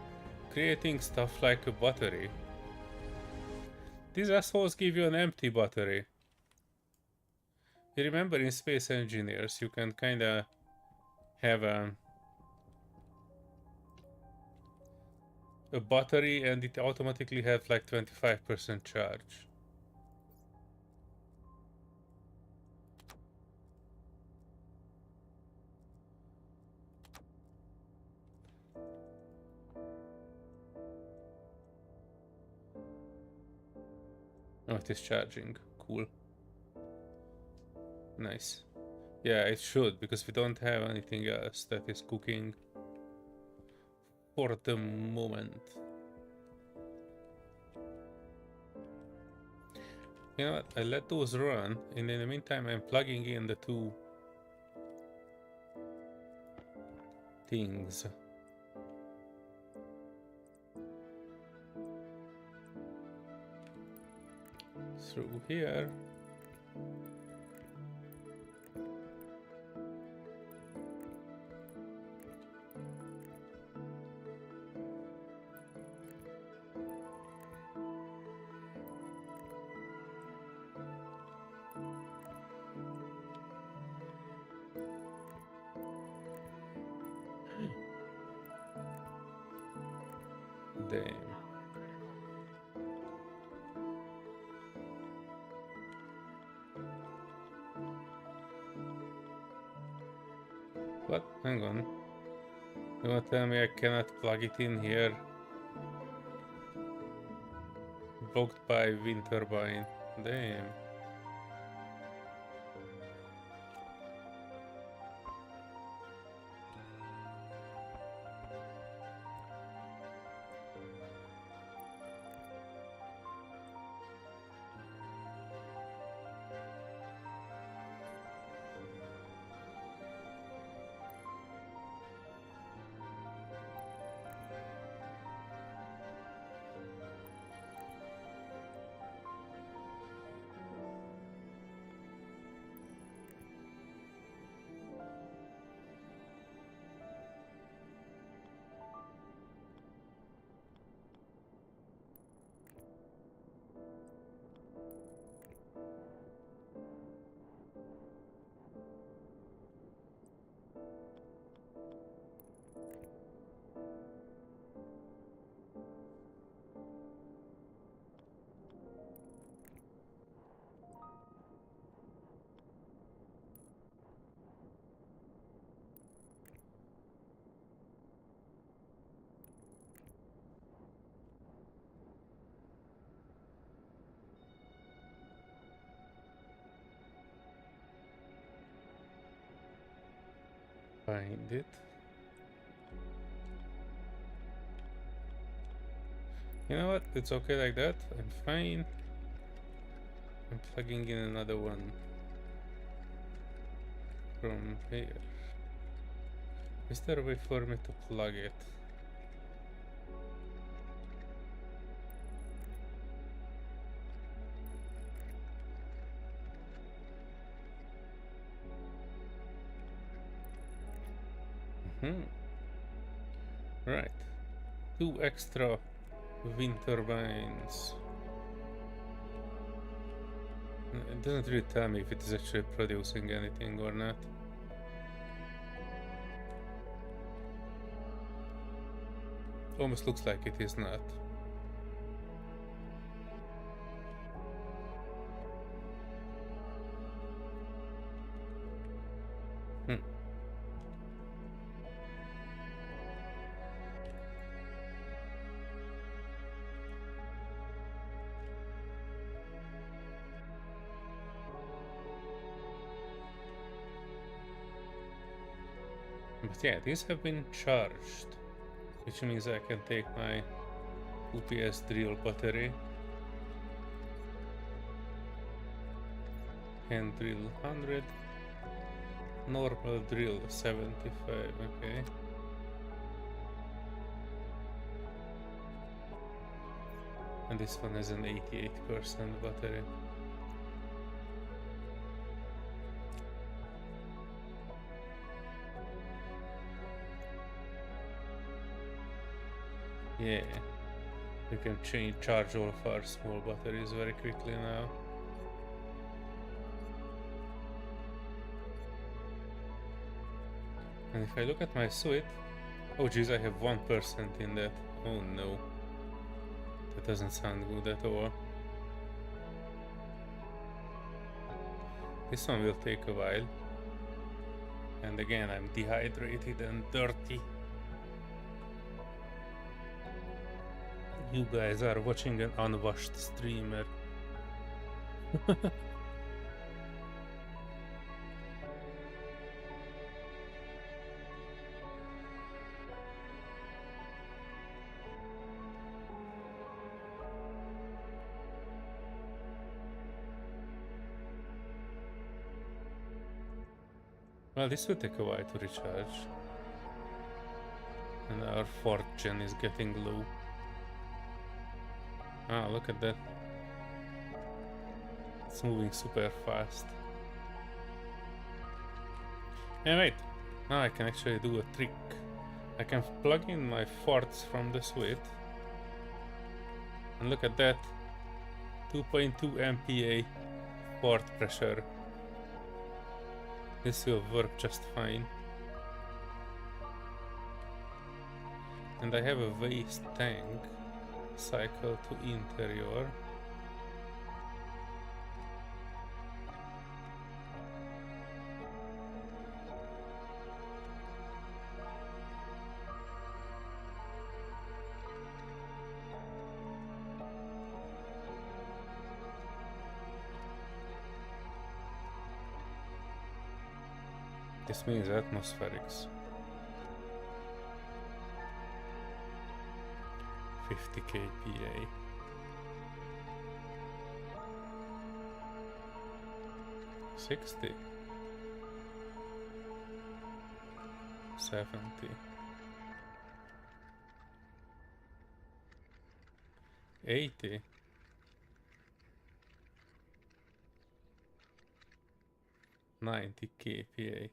creating stuff like a battery, these assholes give you an empty battery. You remember in Space Engineers, you can kinda have a battery and it automatically has like 25% charge. Oh, it is charging. Cool. Nice. Yeah, it should, because we don't have anything else that is cooking for the moment. You know what? I let those run, and in the meantime I'm plugging in the two things. Through here. Damn. What? Hang on. You wanna tell me I cannot plug it in here? Blocked by wind turbine. Damn. Find it. You know what? It's okay like that. I'm fine. I'm plugging in another one from here. Is there a way for me to plug it? Right. 2 extra wind turbines. It doesn't really tell me if it is actually producing anything or not. Almost looks like it is not. But yeah, these have been charged, which means I can take my UPS drill battery, hand drill 100, normal drill 75, okay. And this one has an 88% battery. Yeah, we can charge all of our small batteries very quickly now. And if I look at my suite, oh geez, I have 1% in that. Oh no, that doesn't sound good at all. This one will take a while. And again, I'm dehydrated and dirty. You guys are watching an unwashed streamer. Well, this will take a while to recharge. And our 4th gen is getting low. Ah, look at that. It's moving super fast. And wait, now I can actually do a trick. I can plug in my 4ths from the suite. And look at that. 2.2 MPa port pressure. This will work just fine. And I have a waste tank. Cycle to interior. This means atmospherics. 50 kPa. 60. 70. 80. 90 kPa.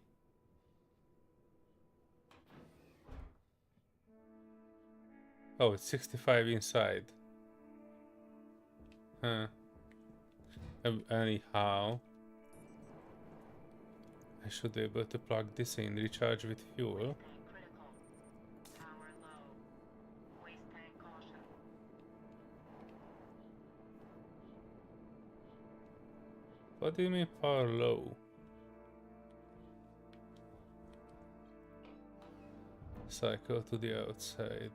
Oh, it's 65 inside. Anyhow, I should be able to plug this in, recharge with fuel. Critical. Power low. Waste tank caution. What do you mean power low? Cycle to the outside.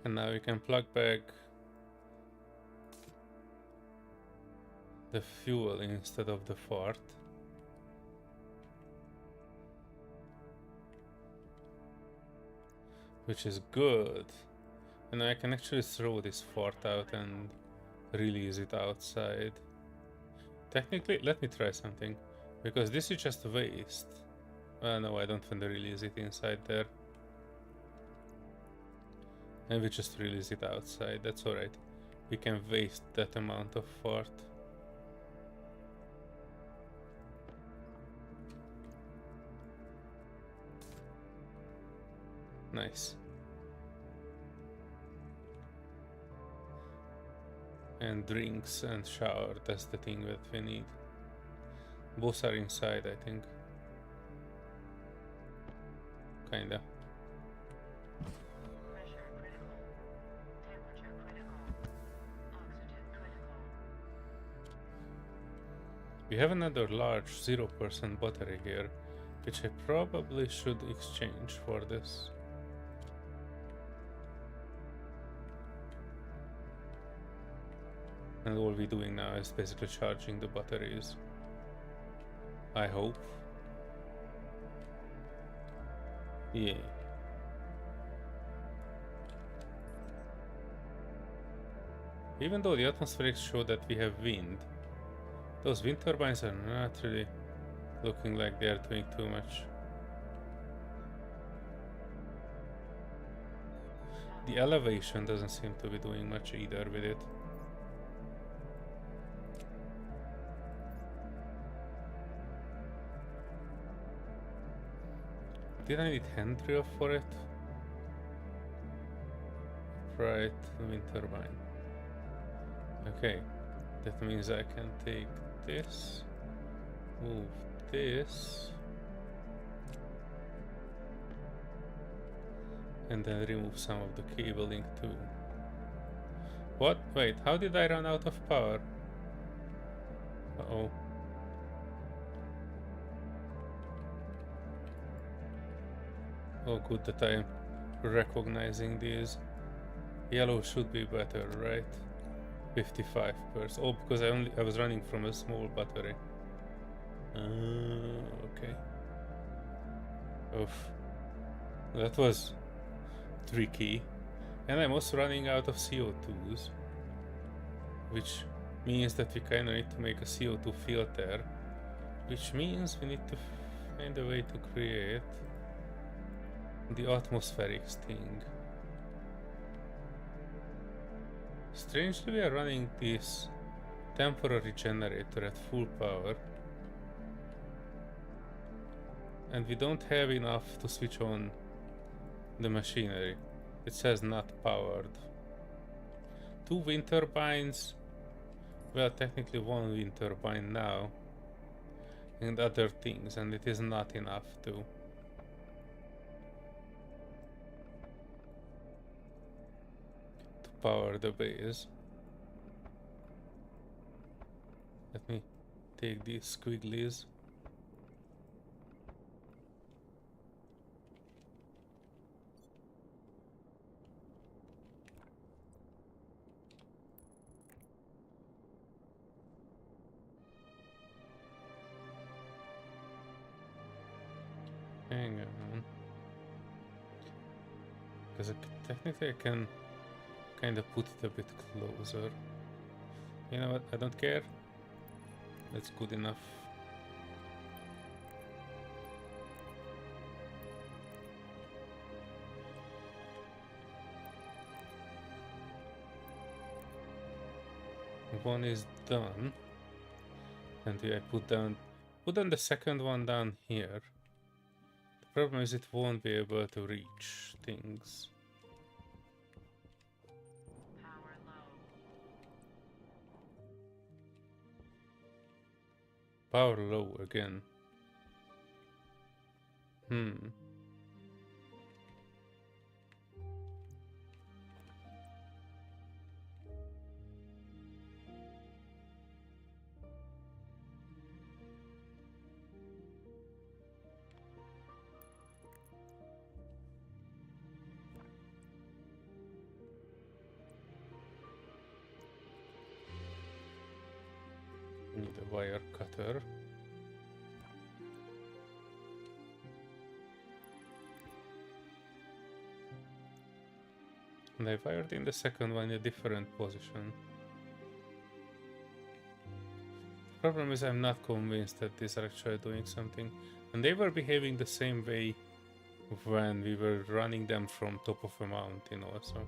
And now we can plug back the fuel instead of the fart. Which is good, And I can actually throw this fort out and release it outside. Technically, let me try something. Because this is just waste. No, I don't want to release it inside there. And we just release it outside, that's alright. We can waste that amount of fort. Nice. And drinks and shower, that's the thing that we need. Both are inside, I think. Kinda. Pressure critical. Temperature critical. Oxygen critical. We have another large 0% battery here, which I probably should exchange for this. And all we're doing now is basically charging the batteries. I hope. Yeah. Even though the atmospherics show that we have wind, those wind turbines are not really looking like they are doing too much. The elevation doesn't seem to be doing much either with it. Did I need hand drill for it? Right, wind turbine. Okay, that means I can take this, move this, and then remove some of the cabling too. What? Wait, how did I run out of power? Uh-oh. Oh, good that I'm recognizing these. Yellow should be better, right? 55%. Oh, because I was running from a small battery. Okay. Oof. That was tricky. And I'm also running out of CO2s, which means that we kinda need to make a CO2 filter, which means we need to find a way to create the atmospherics thing. Strangely, we are running this temporary generator at full power, and we don't have enough to switch on the machinery. It says not powered. 2 wind turbines, well, technically 1 wind turbine now, and other things, and it is not enough to power the base. Let me take these squigglies. Hang on. Because technically I can kind of put it a bit closer. You know what? I don't care. That's good enough. One is done, and I put down the second one down here. The problem is it won't be able to reach things. Power low. Power low again. Need a wire cutter. And And I wired in the second one in a different position. Problem is I'm not convinced that these are actually doing something. And they were behaving the same way when we were running them from top of a mountain also.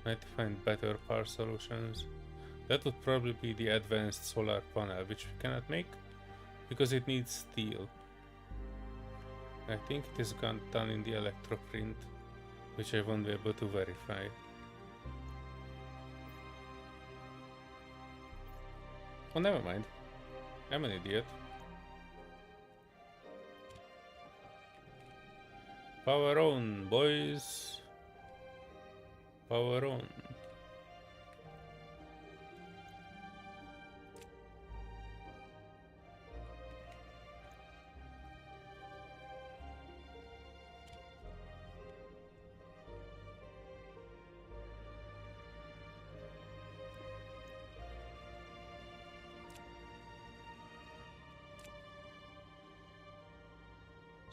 I have to find better power solutions. That would probably be the advanced solar panel, which we cannot make because it needs steel. I think it is done in the electroprint, which I won't be able to verify. Oh, never mind. I'm an idiot. Power on, boys. Power on.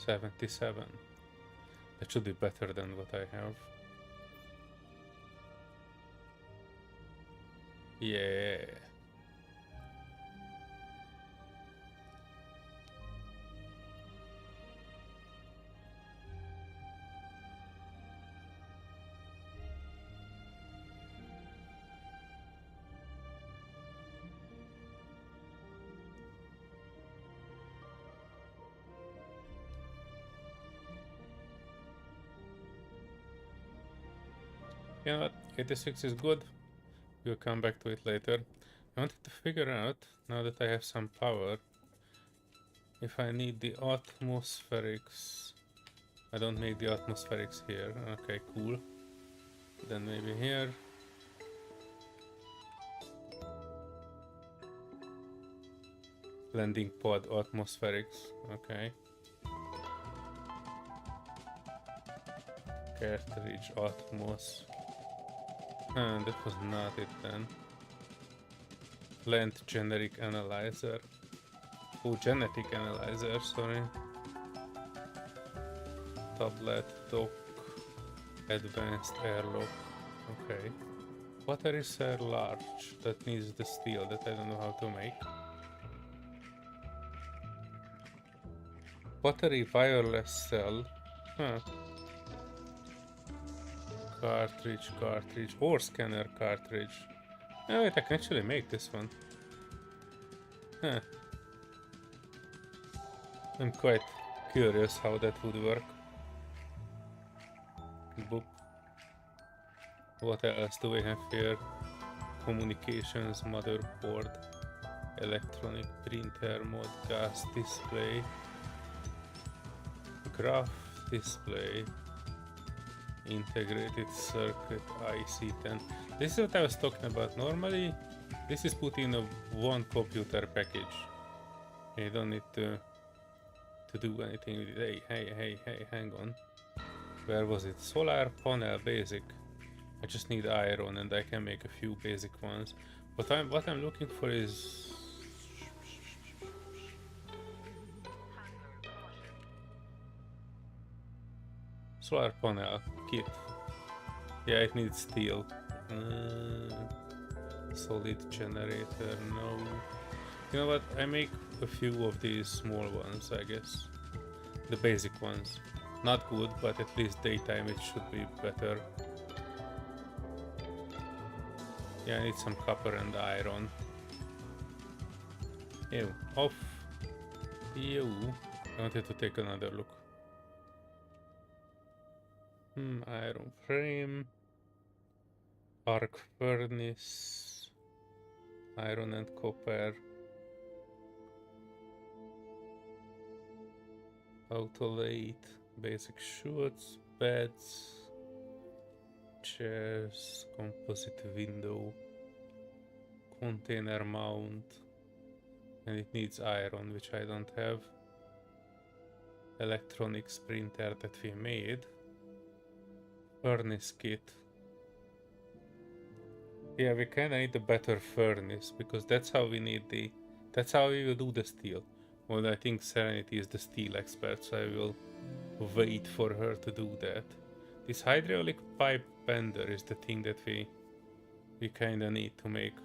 $77. That should be better than what I have. Yeah. You know what? 86 is good. We'll come back to it later. I wanted to figure out, now that I have some power, if I need the atmospherics. I don't make the atmospherics here. Okay, cool. Then maybe here. Landing pod atmospherics. Okay. Cartridge atmos. That was not it then. Plant generic analyzer. Oh, genetic analyzer, sorry. Tablet, dock, advanced airlock. Okay. Battery cell large. That needs the steel that I don't know how to make. Battery wireless cell. Huh. Cartridge, or scanner cartridge. Oh wait, I can actually make this one. Huh. I'm quite curious how that would work. Boop. What else do we have here? Communications, motherboard, electronic printer, mode, gas display, graph display, integrated circuit, IC10. This is what I was talking about. Normally, this is put in a one computer package. You don't need to do anything with it. Hey, hang on. Where was it? Solar panel basic. I just need iron and I can make a few basic ones. What I'm looking for is solar panel kit. Yeah, it needs steel. Solid generator, no. You know what? I make a few of these small ones, I guess. The basic ones. Not good, but at least daytime it should be better. Yeah, I need some copper and iron. Ew, off. Ew. I wanted to take another look. Iron frame. Arc furnace. Iron and copper. Auto-late. Basic chutes. Beds. Chairs, composite window, container mount, and it needs iron, which I don't have. Electronics printer that we made. Furnace kit. Yeah, we kinda need a better furnace because that's how we need that's how we will do the steel. Well, I think Serenity is the steel expert, so I will wait for her to do that. This hydraulic pipe bender is the thing that we kinda need to make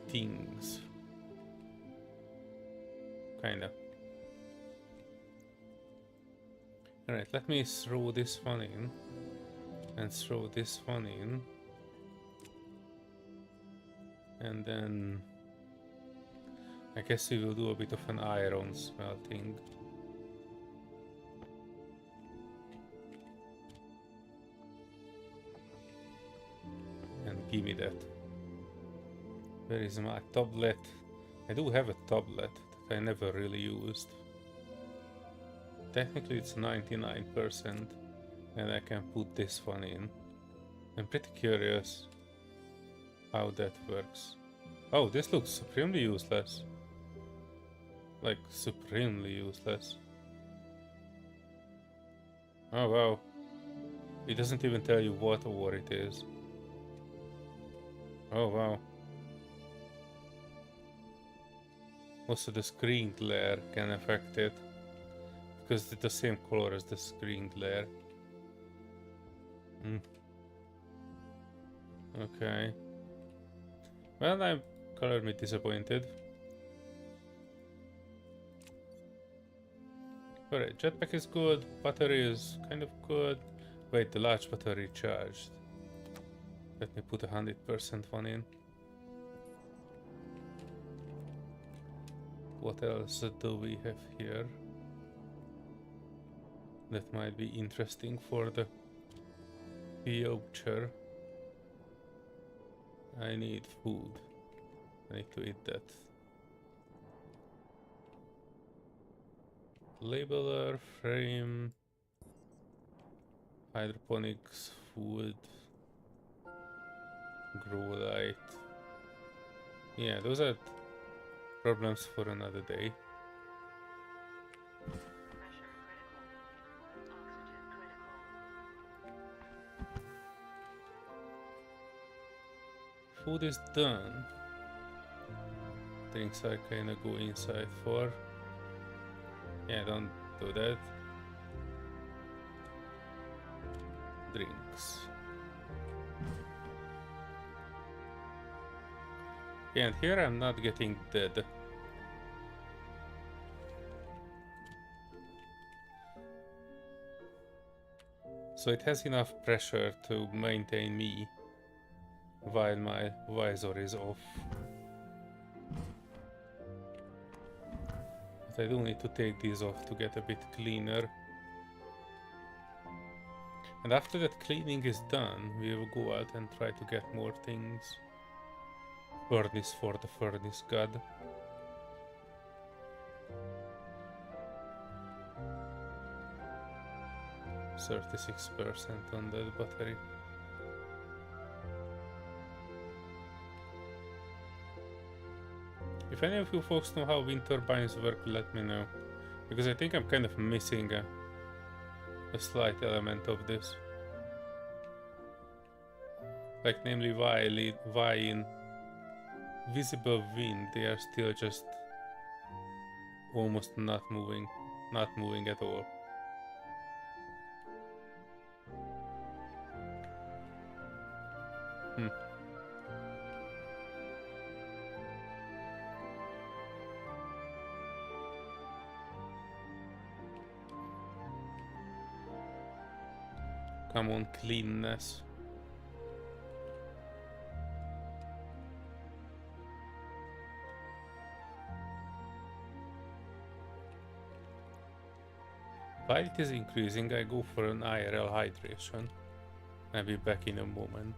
things. Kinda. Alright, let me throw this one in. And throw this one in. And then I guess we will do a bit of an iron smelting. And give me that. Where is my tablet? I do have a tablet that I never really used. Technically it's 99% and I can put this one in. I'm pretty curious how that works. Oh, this looks supremely useless. Like, supremely useless. Oh wow. It doesn't even tell you what ore it is. Oh wow. Also the screen glare can affect it. Because it's the same color as the screen glare. Okay. Well, I'm color me disappointed. Alright, jetpack is good, battery is kind of good. Wait, the large battery charged. Let me put 100% one in. What else do we have here? That might be interesting for the future. I need food. I need to eat that. Labeler, frame, hydroponics, food, grow light. Yeah, those are problems for another day. Pressure critical. Oxygen critical. Food is done. Drinks I kinda go inside for. Yeah, don't do that. Drinks. Yeah, and here I'm not getting dead. So it has enough pressure to maintain me while my visor is off. But I do need to take these off to get a bit cleaner. And after that cleaning is done, we will go out and try to get more things. Furnace for the furnace god. %36% on that battery. If any of you folks know how wind turbines work, let me know. Because I think I'm kind of missing a slight element of this. Like, namely, why in visible wind they are still just almost not moving at all. Come on, cleanness. While it is increasing, I go for an IRL hydration. I'll be back in a moment.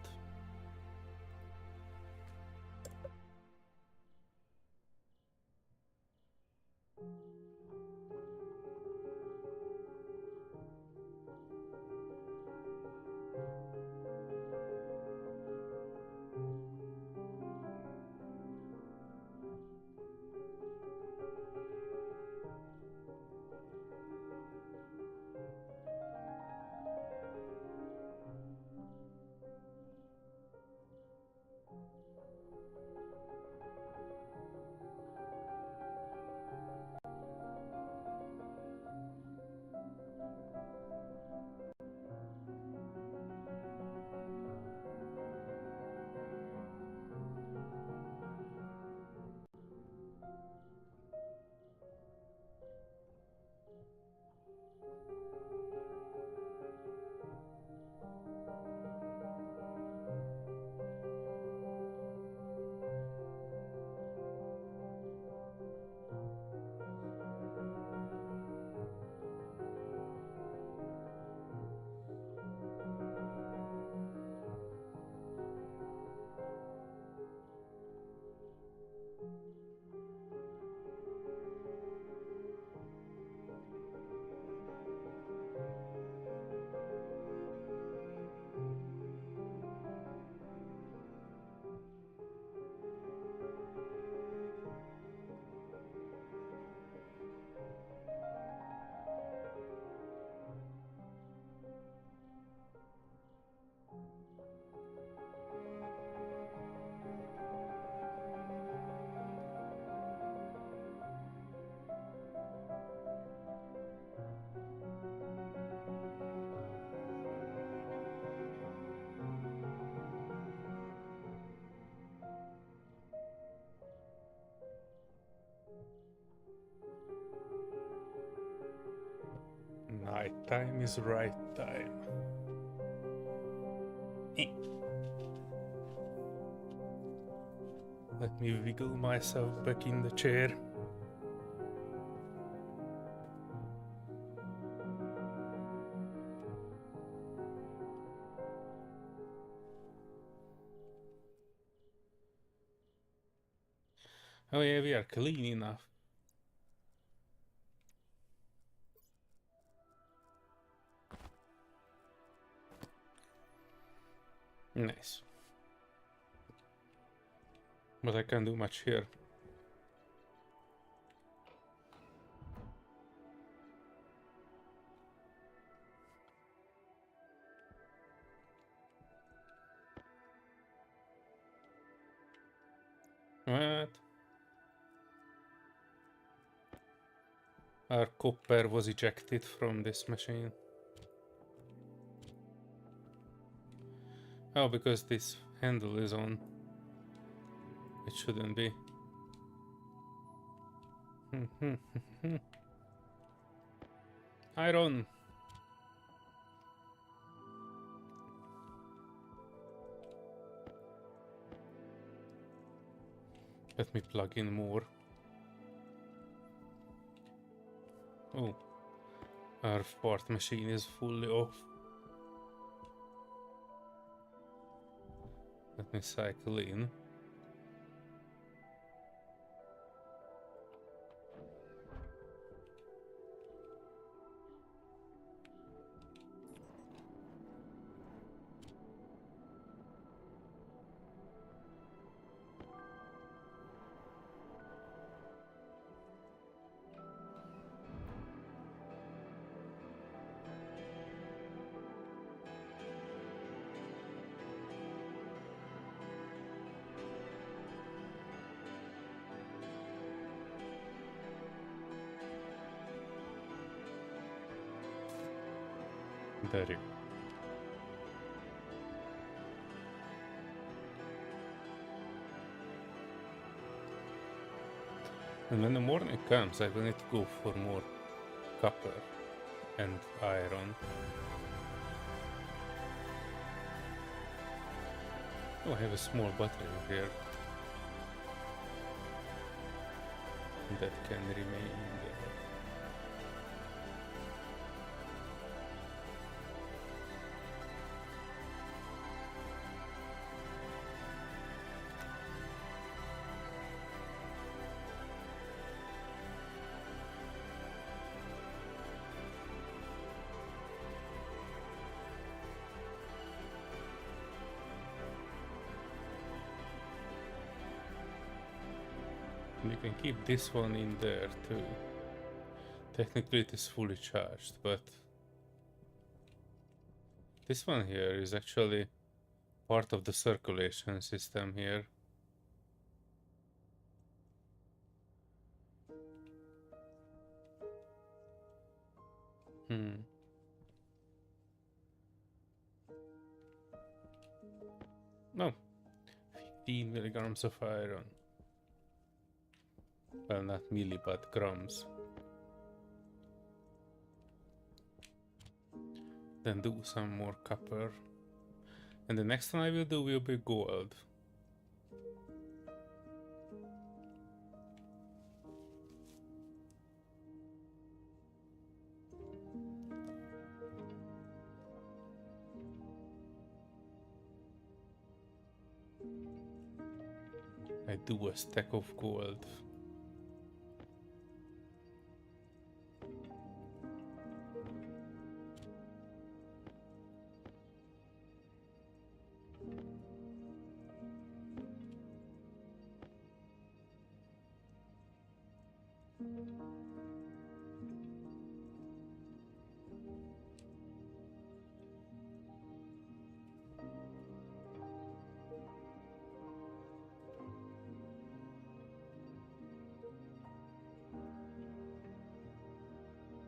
Right time is right time. Eh. Let me wiggle myself back in the chair. Oh yeah, we are clean enough. Nice. But I can't do much here. What? Our copper was ejected from this machine. Oh, because this handle is on. It shouldn't be. Iron! Let me plug in more. Oh, our fart machine is fully off. Let me cycle in. There you go. And when the morning comes, I will need to go for more copper and iron. Oh, I have a small battery here. That can remain there. You can keep this one in there too. Technically it is fully charged, but this one here is actually part of the circulation system here. No. 15 milligrams of iron. Well, not milli, but grams. Then do some more copper. And the next one I will do will be gold. I do a stack of gold.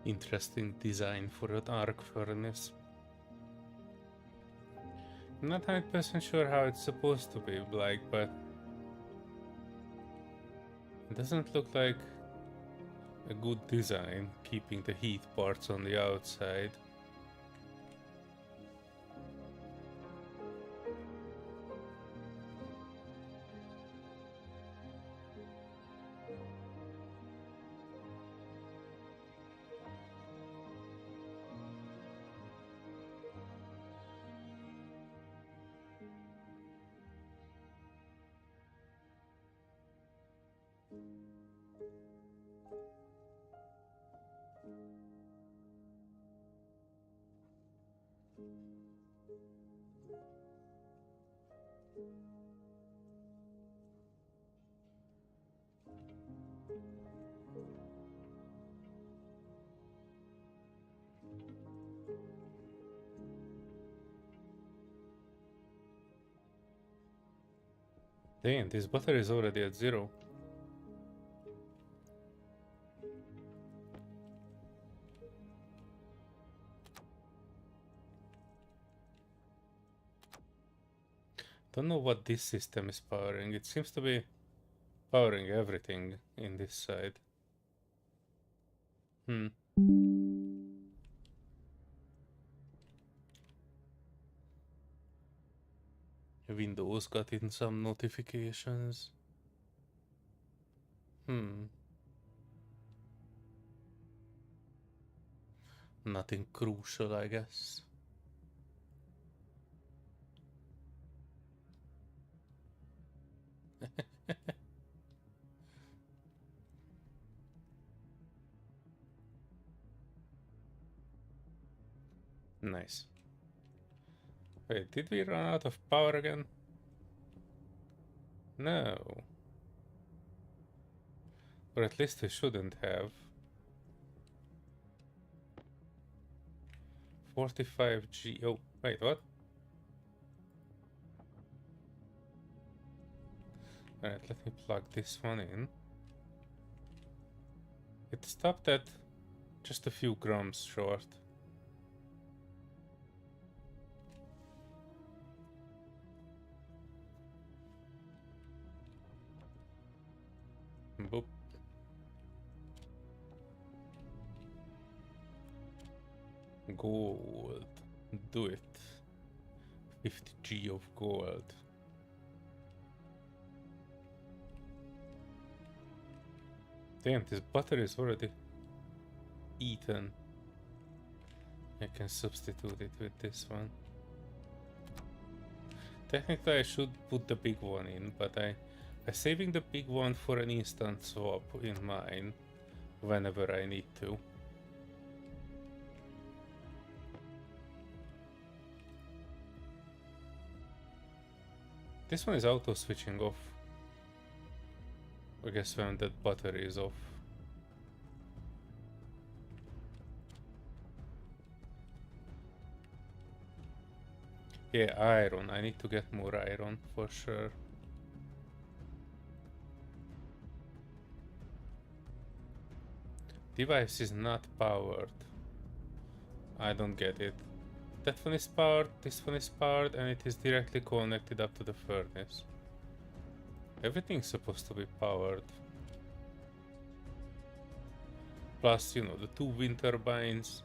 Interesting design for an arc furnace. I'm not 100% sure how it's supposed to be like, but it doesn't look like a good design, keeping the heat parts on the outside. Damn, this battery is already at 0. Don't know what this system is powering. It seems to be powering everything in this side. Windows got in some notifications. Nothing crucial, I guess. Nice. Wait, did we run out of power again? No. Or at least we shouldn't have. 45G. Oh, wait, what? Alright, let me plug this one in. It stopped at just a few grams short. Boop. Gold. Do it. 50G of gold. Damn, this battery is already eaten. I can substitute it with this one. Technically I should put the big one in, but I'm saving the big one for an instant swap in mine whenever I need to. This one is auto switching off. I guess when that battery is off. Yeah, iron. I need to get more iron for sure. Device is not powered. I don't get it. That one is powered, this one is powered, and it is directly connected up to the furnace. Everything's supposed to be powered. Plus, you know, the 2 wind turbines.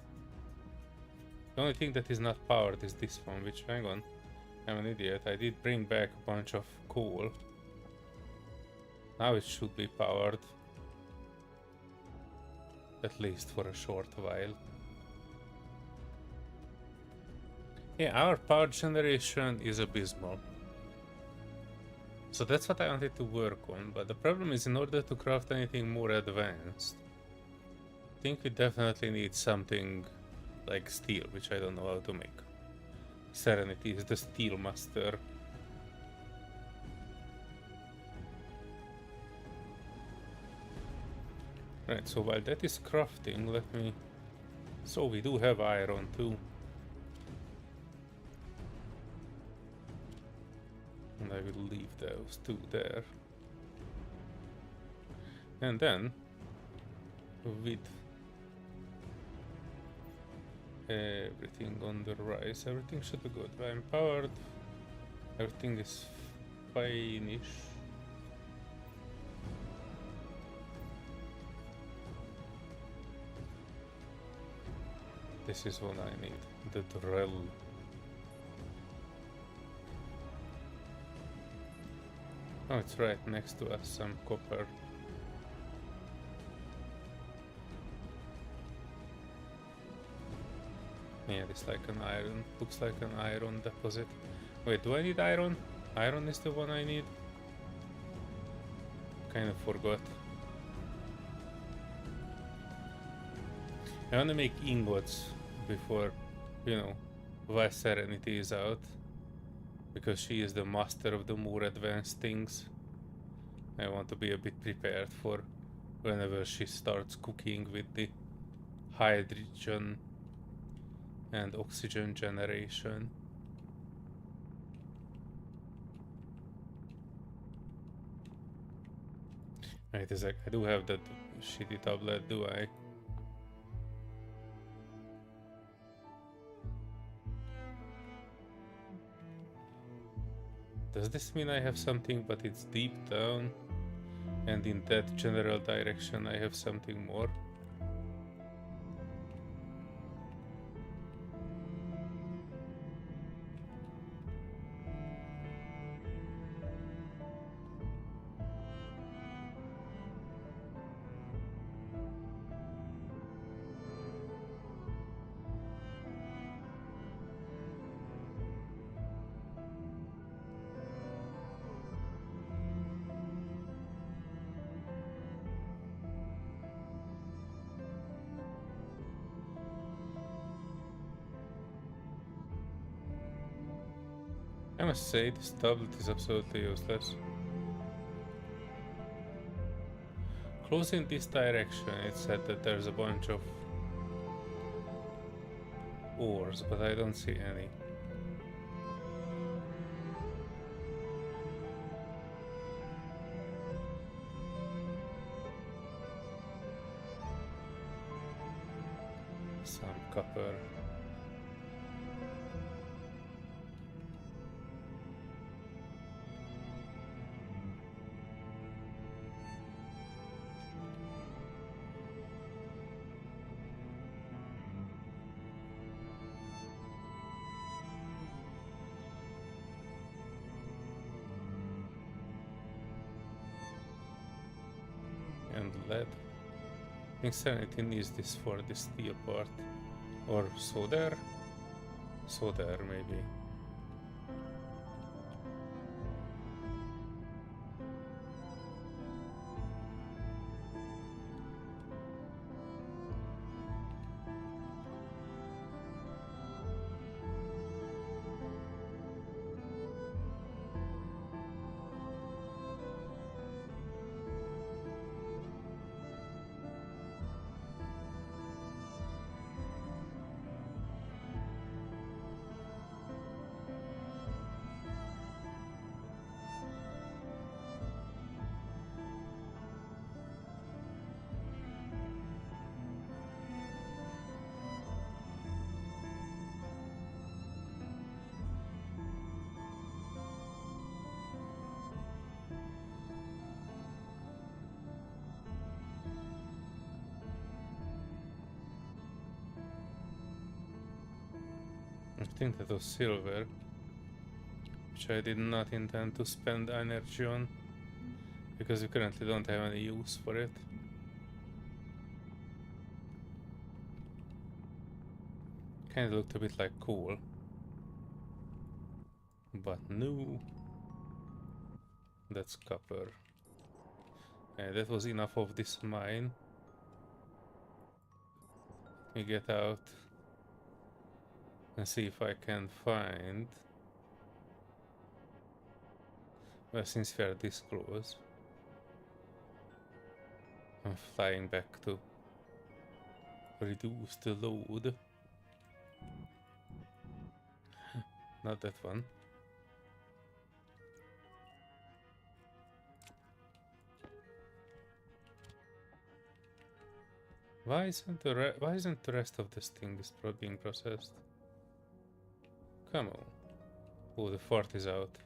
The only thing that is not powered is this one, which, hang on, I'm an idiot. I did bring back a bunch of coal. Now it should be powered. At least for a short while. Yeah, our power generation is abysmal. So that's what I wanted to work on, but the problem is in order to craft anything more advanced, I think we definitely need something like steel, which I don't know how to make. Serenity is the steel master. Right, so while that is crafting, let me... So we do have iron too. And I will leave those 2 there. And then, with everything on the rise, everything should be good. I'm powered, everything is fine-ish. This is what I need. The drill. Oh, it's right next to us, some copper. Yeah, it's like an iron. Looks like an iron deposit. Wait, do I need iron? Iron is the one I need? Kind of forgot. I wanna make ingots before, you know, while Serenity is out. Because she is the master of the more advanced things. I want to be a bit prepared for whenever she starts cooking with the hydrogen and oxygen generation. Wait a sec, I do have that shitty tablet, do I? Does this mean I have something but it's deep down? And in that general direction I have something more? I must say, this tablet is absolutely useless. Closing this direction, it said that there's a bunch of ores, but I don't see any. Some copper. And lead. I think Serenity needs this for the steel part. Or solder? Solder, maybe. I think that was silver, which I did not intend to spend energy on, because we currently don't have any use for it. Kinda looked a bit like coal. But no. That's copper. That was enough of this mine. Let me get out and see if I can find... Well, since we are this close, I'm flying back to reduce the load. Not that one. Why isn't the rest of this thing being processed? Come on. Oh, the fort is out.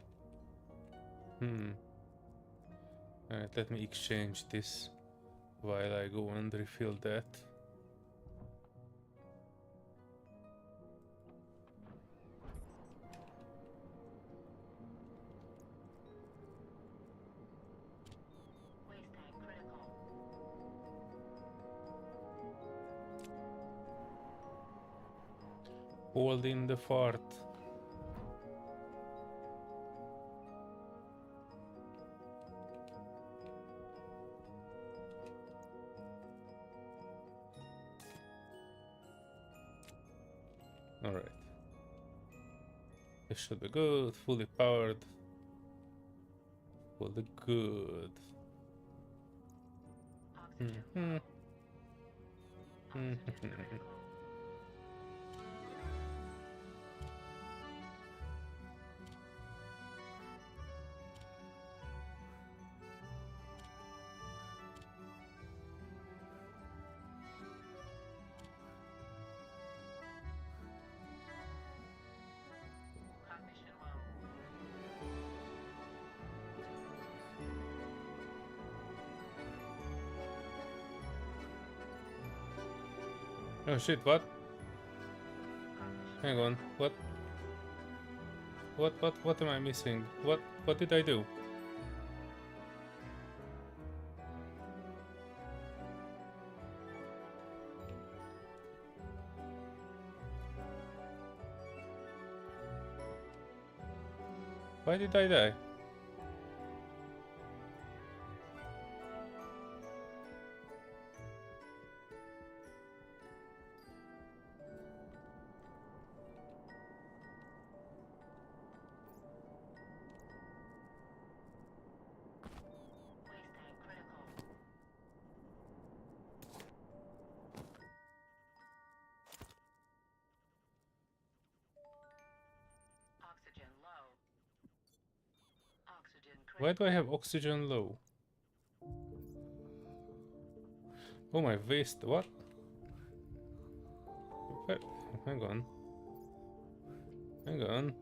Alright, let me exchange this while I go and refill that. hold in the fart. Alright. This should be good, fully powered. Fully good. Oxygen low. Oxygen critical. Cognition low. Oh shit, what? Cognition Hang on, what? What am I missing? What did I do? Why did I die? waste tank critical. Oxygen low. Oxygen Why do I critical. have oxygen low? Oh, my waist, what? Where- Hang on. Hang on.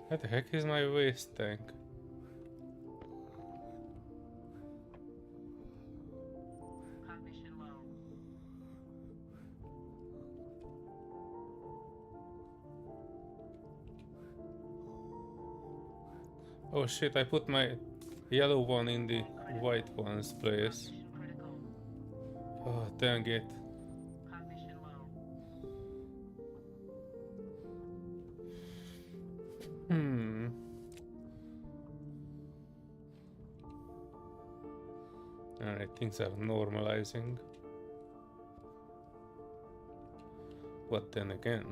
What the heck is my waist tank? Cognition low. Oh shit, I put my yellow one in the white one's place. Cognition critical. Oh, dang it. Cognition low. Hmm. Alright, things are normalizing. But then again.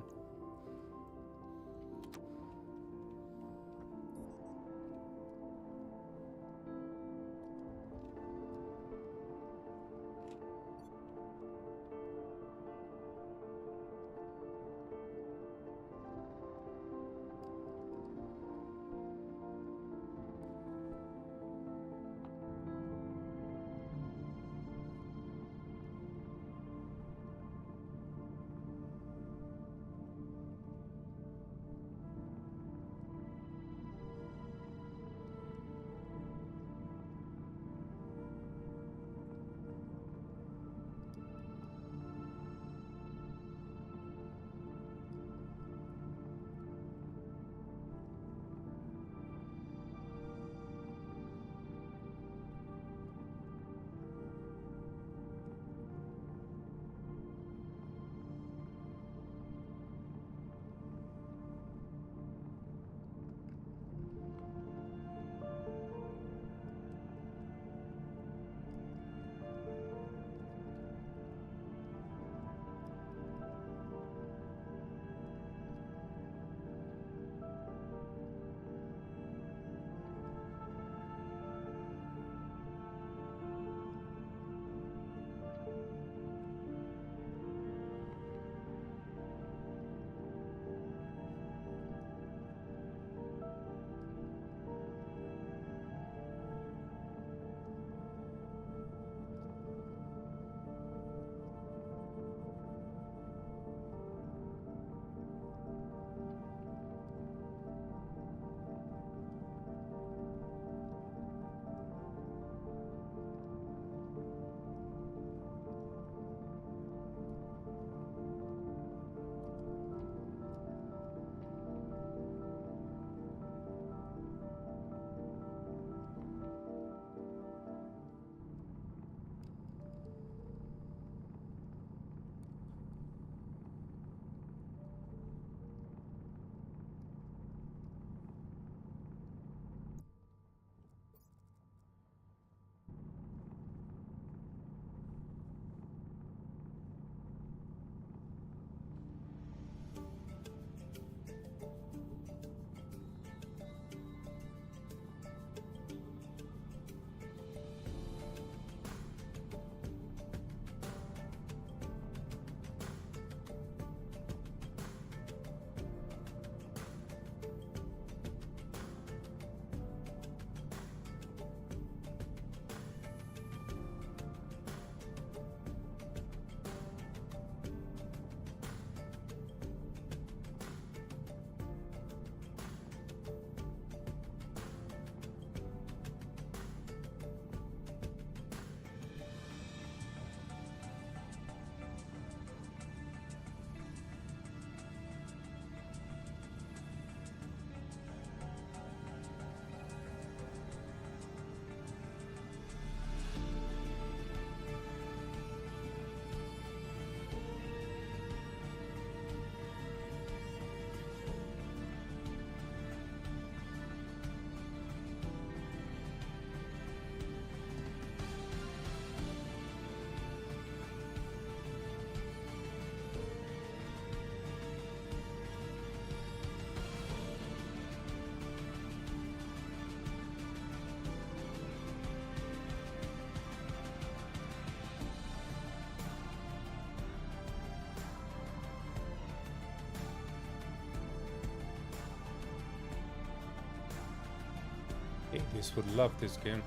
Newbies would love this game.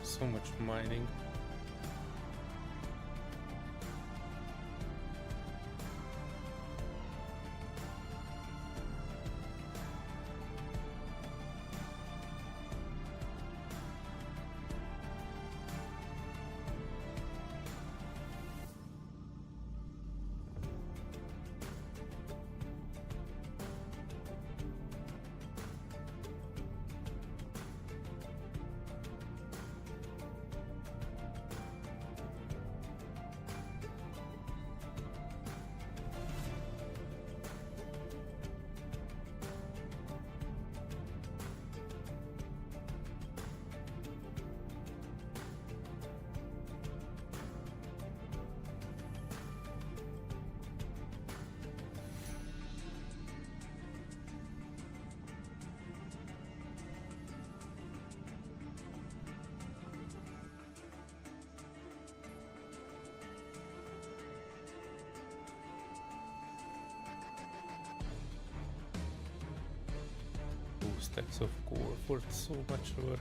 So much mining. Stacks of coal for so much work.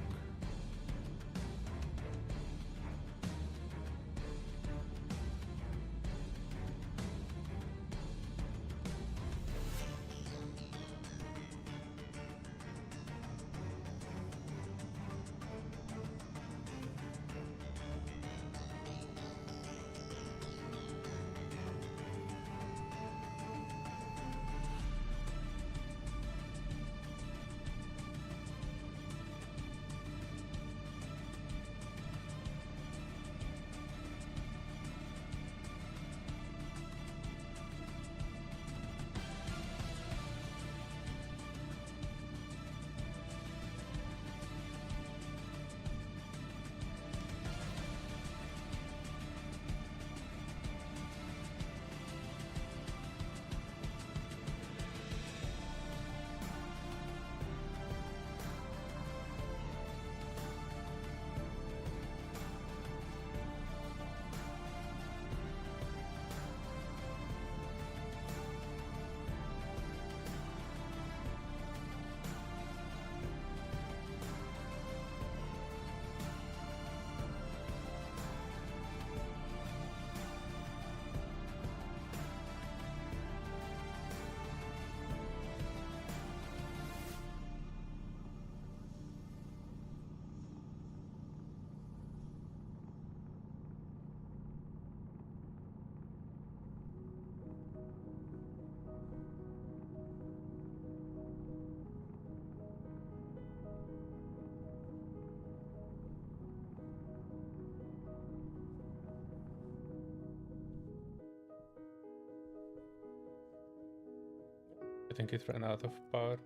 I think it ran out of power.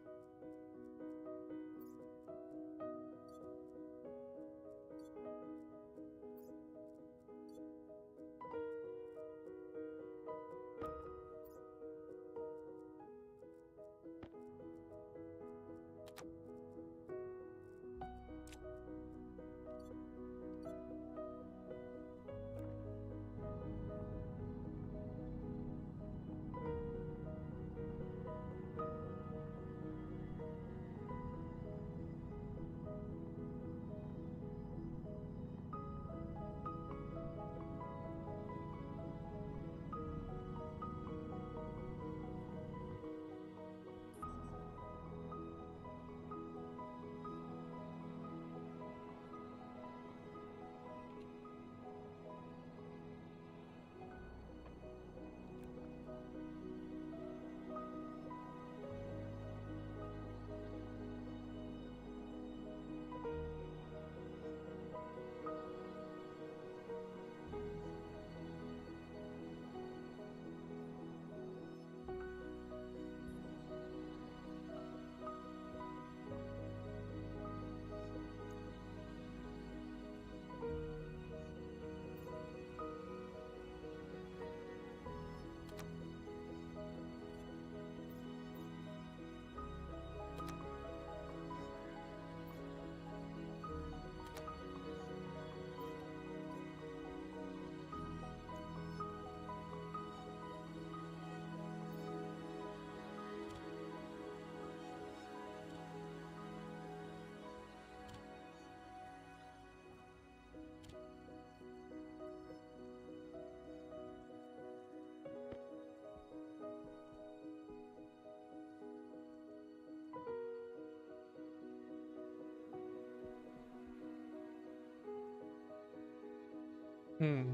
Hmm.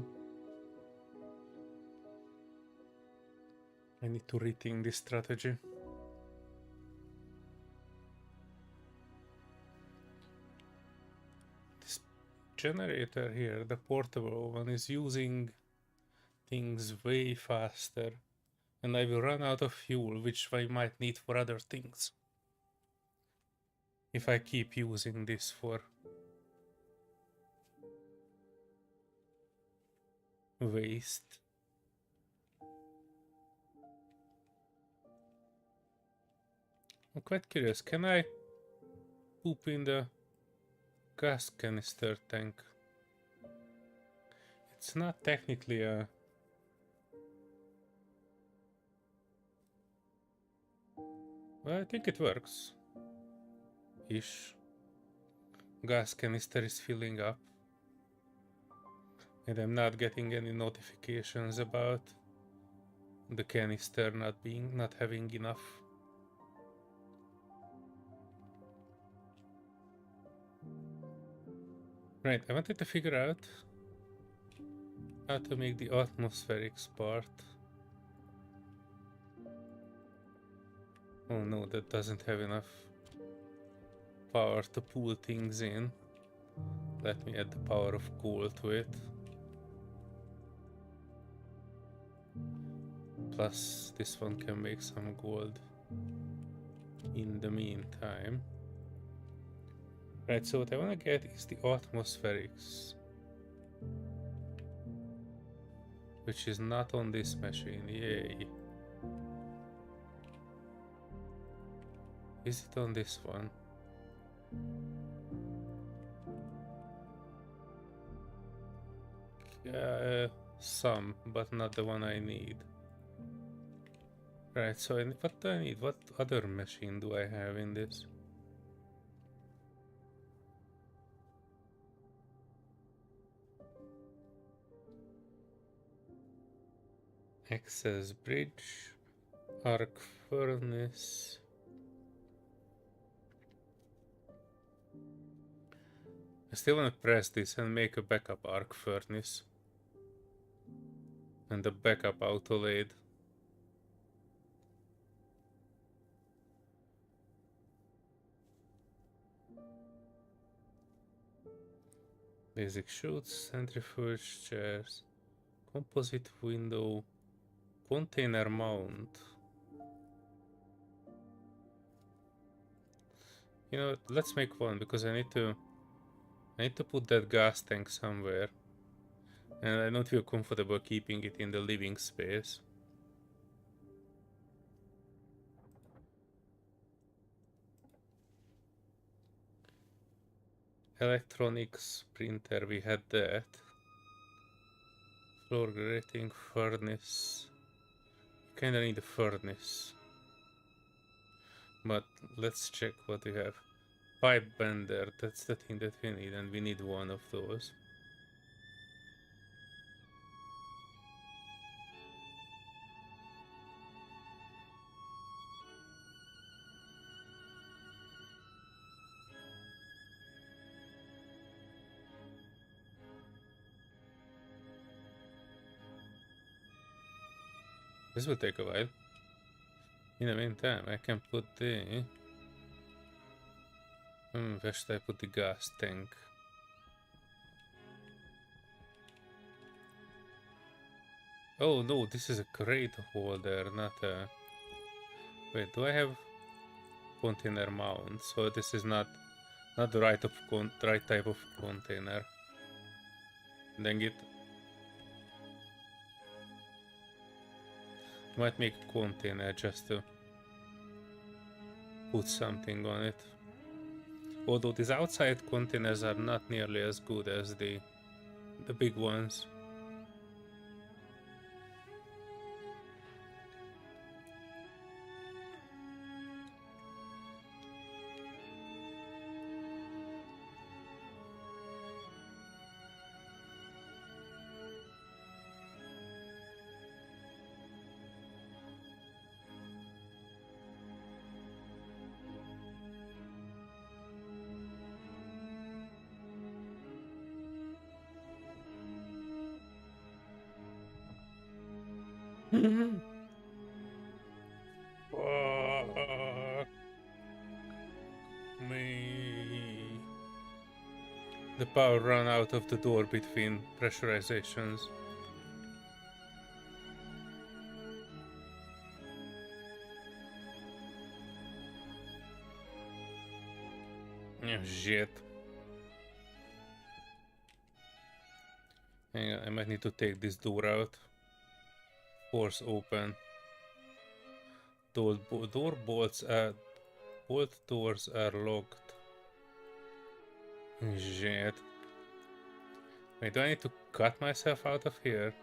I need to rethink this strategy. This generator here, the portable one, is using things way faster, and I will run out of fuel, which I might need for other things if I keep using this for waste. I'm quite curious, can I poop in the gas canister tank? It's not technically a... Well, I think it works. Ish. Gas canister is filling up. And I'm not getting any notifications about the canister not having enough. Right, I wanted to figure out how to make the atmospherics part. Oh no, that doesn't have enough power to pull things in. Let me add the power of coal to it. Plus, this one can make some gold in the meantime. Right, so what I want to get is the atmospherics, which is not on this machine. Yay. Is it on this one? Some, but not the one I need. Right, so what do I need? What other machine do I have in this? Access bridge, arc furnace. I still want to press this and make a backup arc furnace. And a backup auto lathe. Basic chutes, centrifuge chairs, composite window, container mount. You know, let's make one because I need to put that gas tank somewhere. And I don't feel comfortable keeping it in the living space. Electronics printer, we had that. Floor grating, furnace. Kinda need a furnace. But let's check what we have. Pipe bender, that's the thing that we need, and we need one of those. This will take a while. In the meantime, I can put the... where should I put the gas tank? Oh no, this is a crate holder, not a... Wait, do I have container mount? So this is not the right type of container. Dang it. Might make a container just to put something on it. Although these outside containers are not nearly as good as the big ones. Fuck me. The power ran out of the door between pressurizations. Oh, shit. Hang on, I might need to take this door out. Force open. Door bolts are... Bolt doors are locked. Shit. Wait, do I need to cut myself out of here?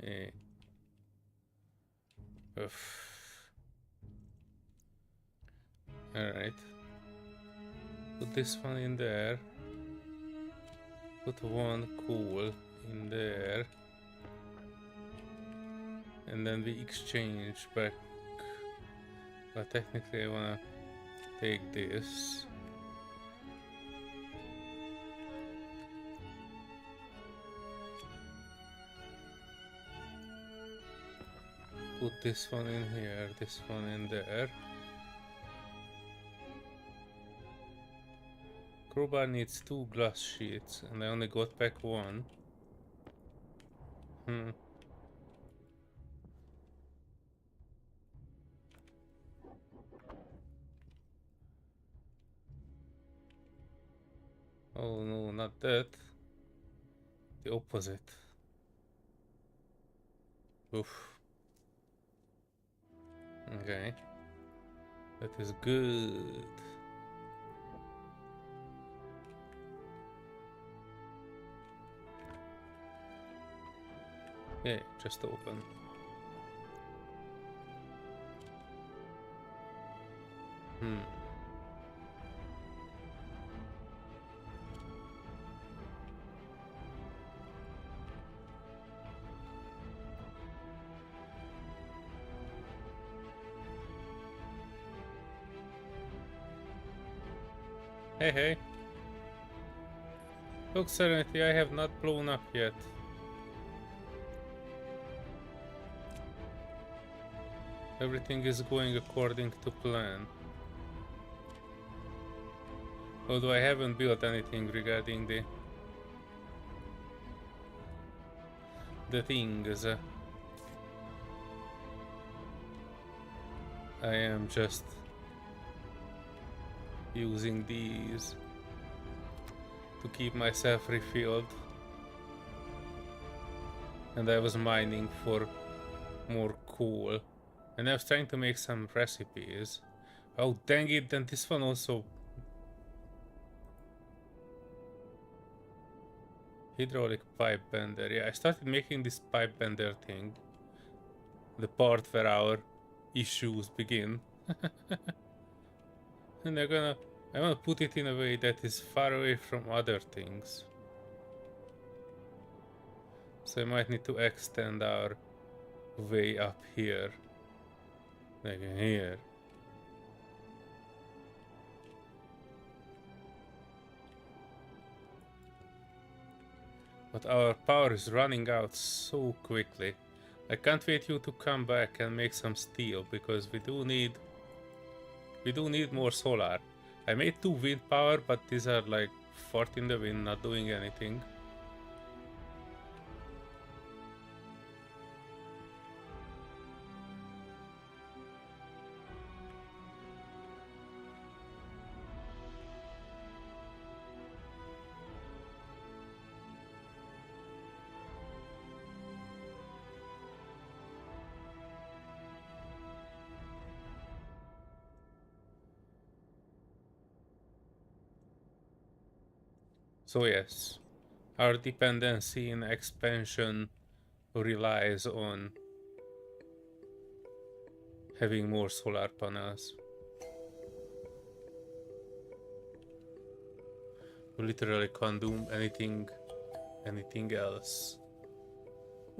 Yeah. Alright. Put this one in there. Put one cool in there. And then we exchange back. But technically I wanna take this. Put this one in here, this one in there. Crowbar needs 2 glass sheets, and I only got back 1. Oh no, not that. The opposite. Oof. Okay. That is good. Yeah, just open. Hey, hey. Look, Serenity, I have not blown up yet. Everything is going according to plan. Although I haven't built anything regarding the things. I am just using these to keep myself refilled. And I was mining for more coal. And I was trying to make some recipes. Oh dang it, then this one also... Hydraulic pipe bender. Yeah, I started making this pipe bender thing. The part where our issues begin. And I wanna put it in a way that is far away from other things. So I might need to extend our way up here. Like here. But our power is running out so quickly. I can't wait you to come back and make some steel, because we do need more solar. I made 2 wind power, but these are like fart in the wind, not doing anything. So yes, our dependency in expansion relies on having more solar panels. We literally can't do anything else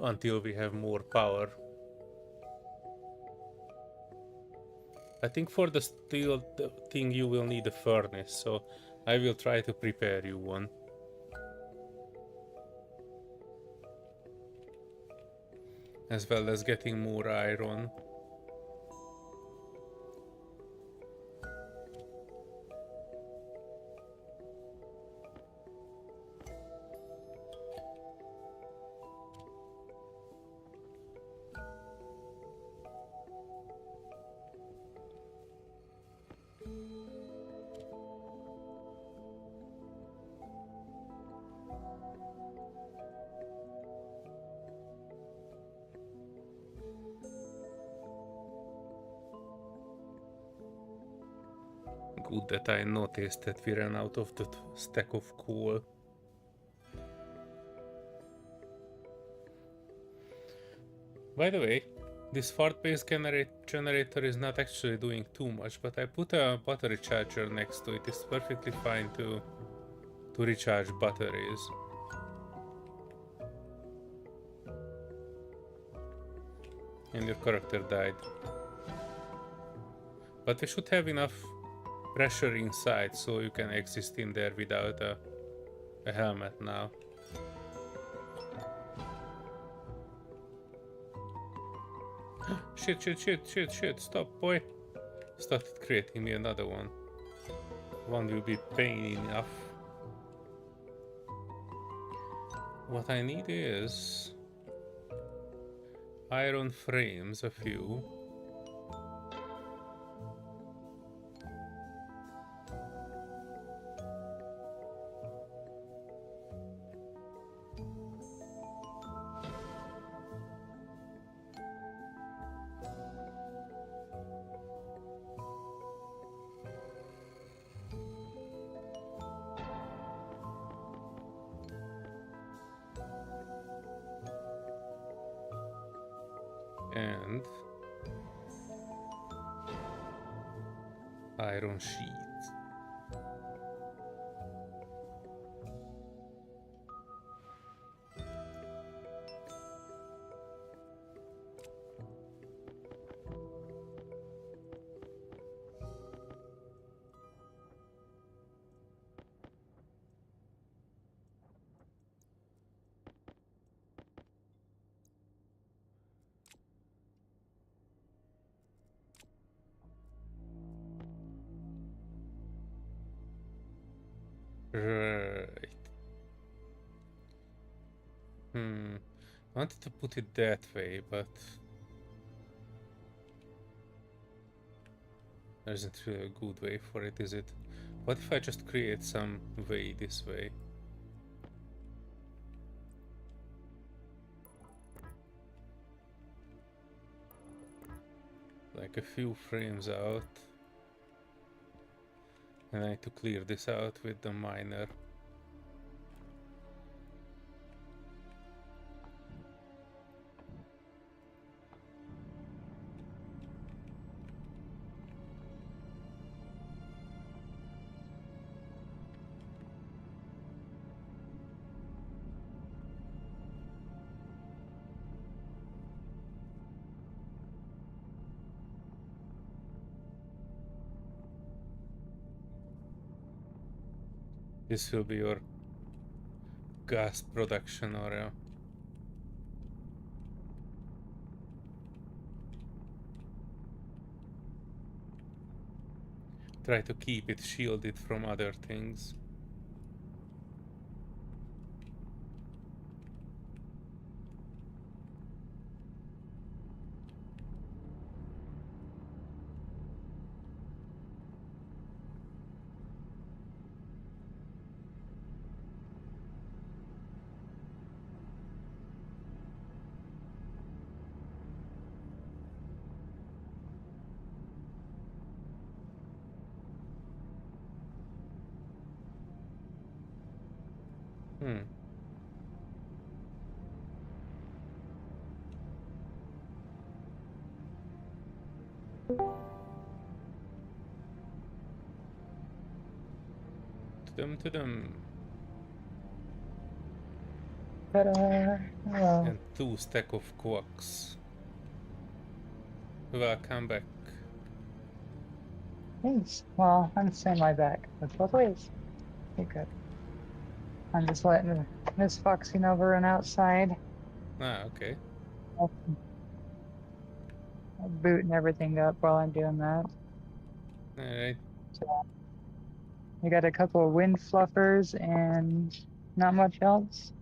until we have more power. I think for the steel thing you will need a furnace, so I will try to prepare you one. as well as getting more iron. Good that I noticed that we ran out of the stack of coal. By the way, this fart-based generator is not actually doing too much, but I put a battery charger next to it. It's perfectly fine to recharge batteries. And your character died. But we should have enough pressure inside so you can exist in there without a helmet now. Shit, stop, boy. Started creating me another one. One will be pain enough. What I need is iron frames, a few. And iron sheet. Right. I wanted to put it that way, but there isn't really a good way for it, is it? What if I just create some way this way? Like a few frames out. And I need to clear this out with the miner. This will be your gas production area. Try to keep it shielded from other things. To them. Ta-da! Hello. And 2 stack of quarks. Welcome back. Thanks. Well, I'm semi-back. That's both ways. Okay, good. I'm just letting Miss Foxy know we're outside. Ah, okay. I'll booting everything up while I'm doing that. Alright. So I got a couple of wind fluffers and not much else.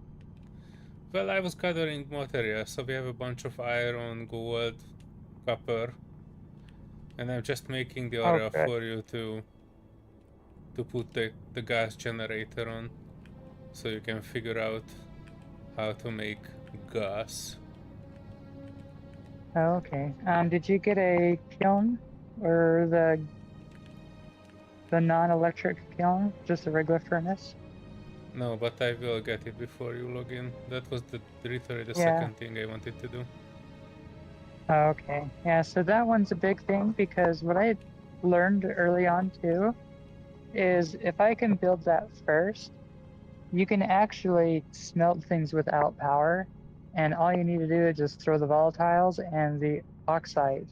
Well, I was gathering material, so we have a bunch of iron, gold, copper, and I'm just making the Oh, area good. for you to put the gas generator on, so you can figure out how to make gas. Oh, okay. Did you get a kiln or the non-electric kiln, just a regular furnace? No, but I will get it before you log in. That was literally the Yeah. second thing I wanted to do. Oh, okay. Yeah, so that one's a big thing because what I learned early on too is if I can build that first, you can actually smelt things without power, and all you need to do is just throw the volatiles and the oxide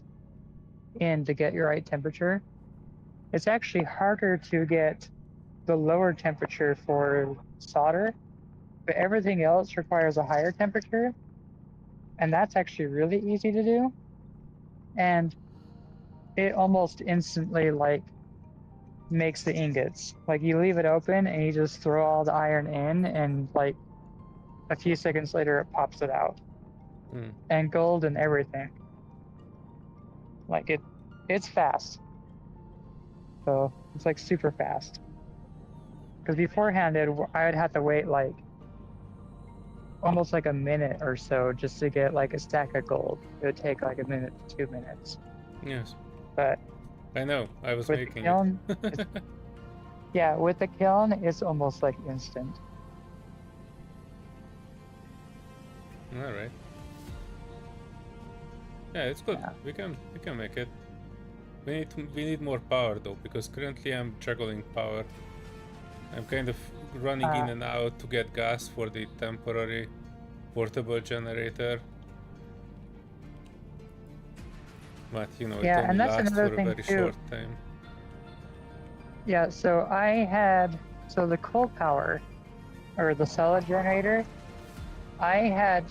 in to get your right temperature. It's actually harder to get the lower temperature for solder, but everything else requires a higher temperature, and that's actually really easy to do. And it almost instantly like makes the ingots. Like you leave it open and you just throw all the iron in, and like a few seconds later it pops it out. Hmm. And gold and everything. Like it's fast. So it's like super fast. Because beforehand I would have to wait like almost like a minute or so just to get like a stack of gold. It would take like a minute to 2 minutes. Yes, But I know. I was with the making it. kiln, yeah, with the kiln, it's almost like instant. All right. Yeah, it's good. Yeah. We can make it. We need more power though, because currently I'm juggling power. I'm kind of running in and out to get gas for the temporary portable generator. But you know, it Yeah, only and that's lasts another for a thing very too. short time. Yeah, so the coal power or the solid generator, I had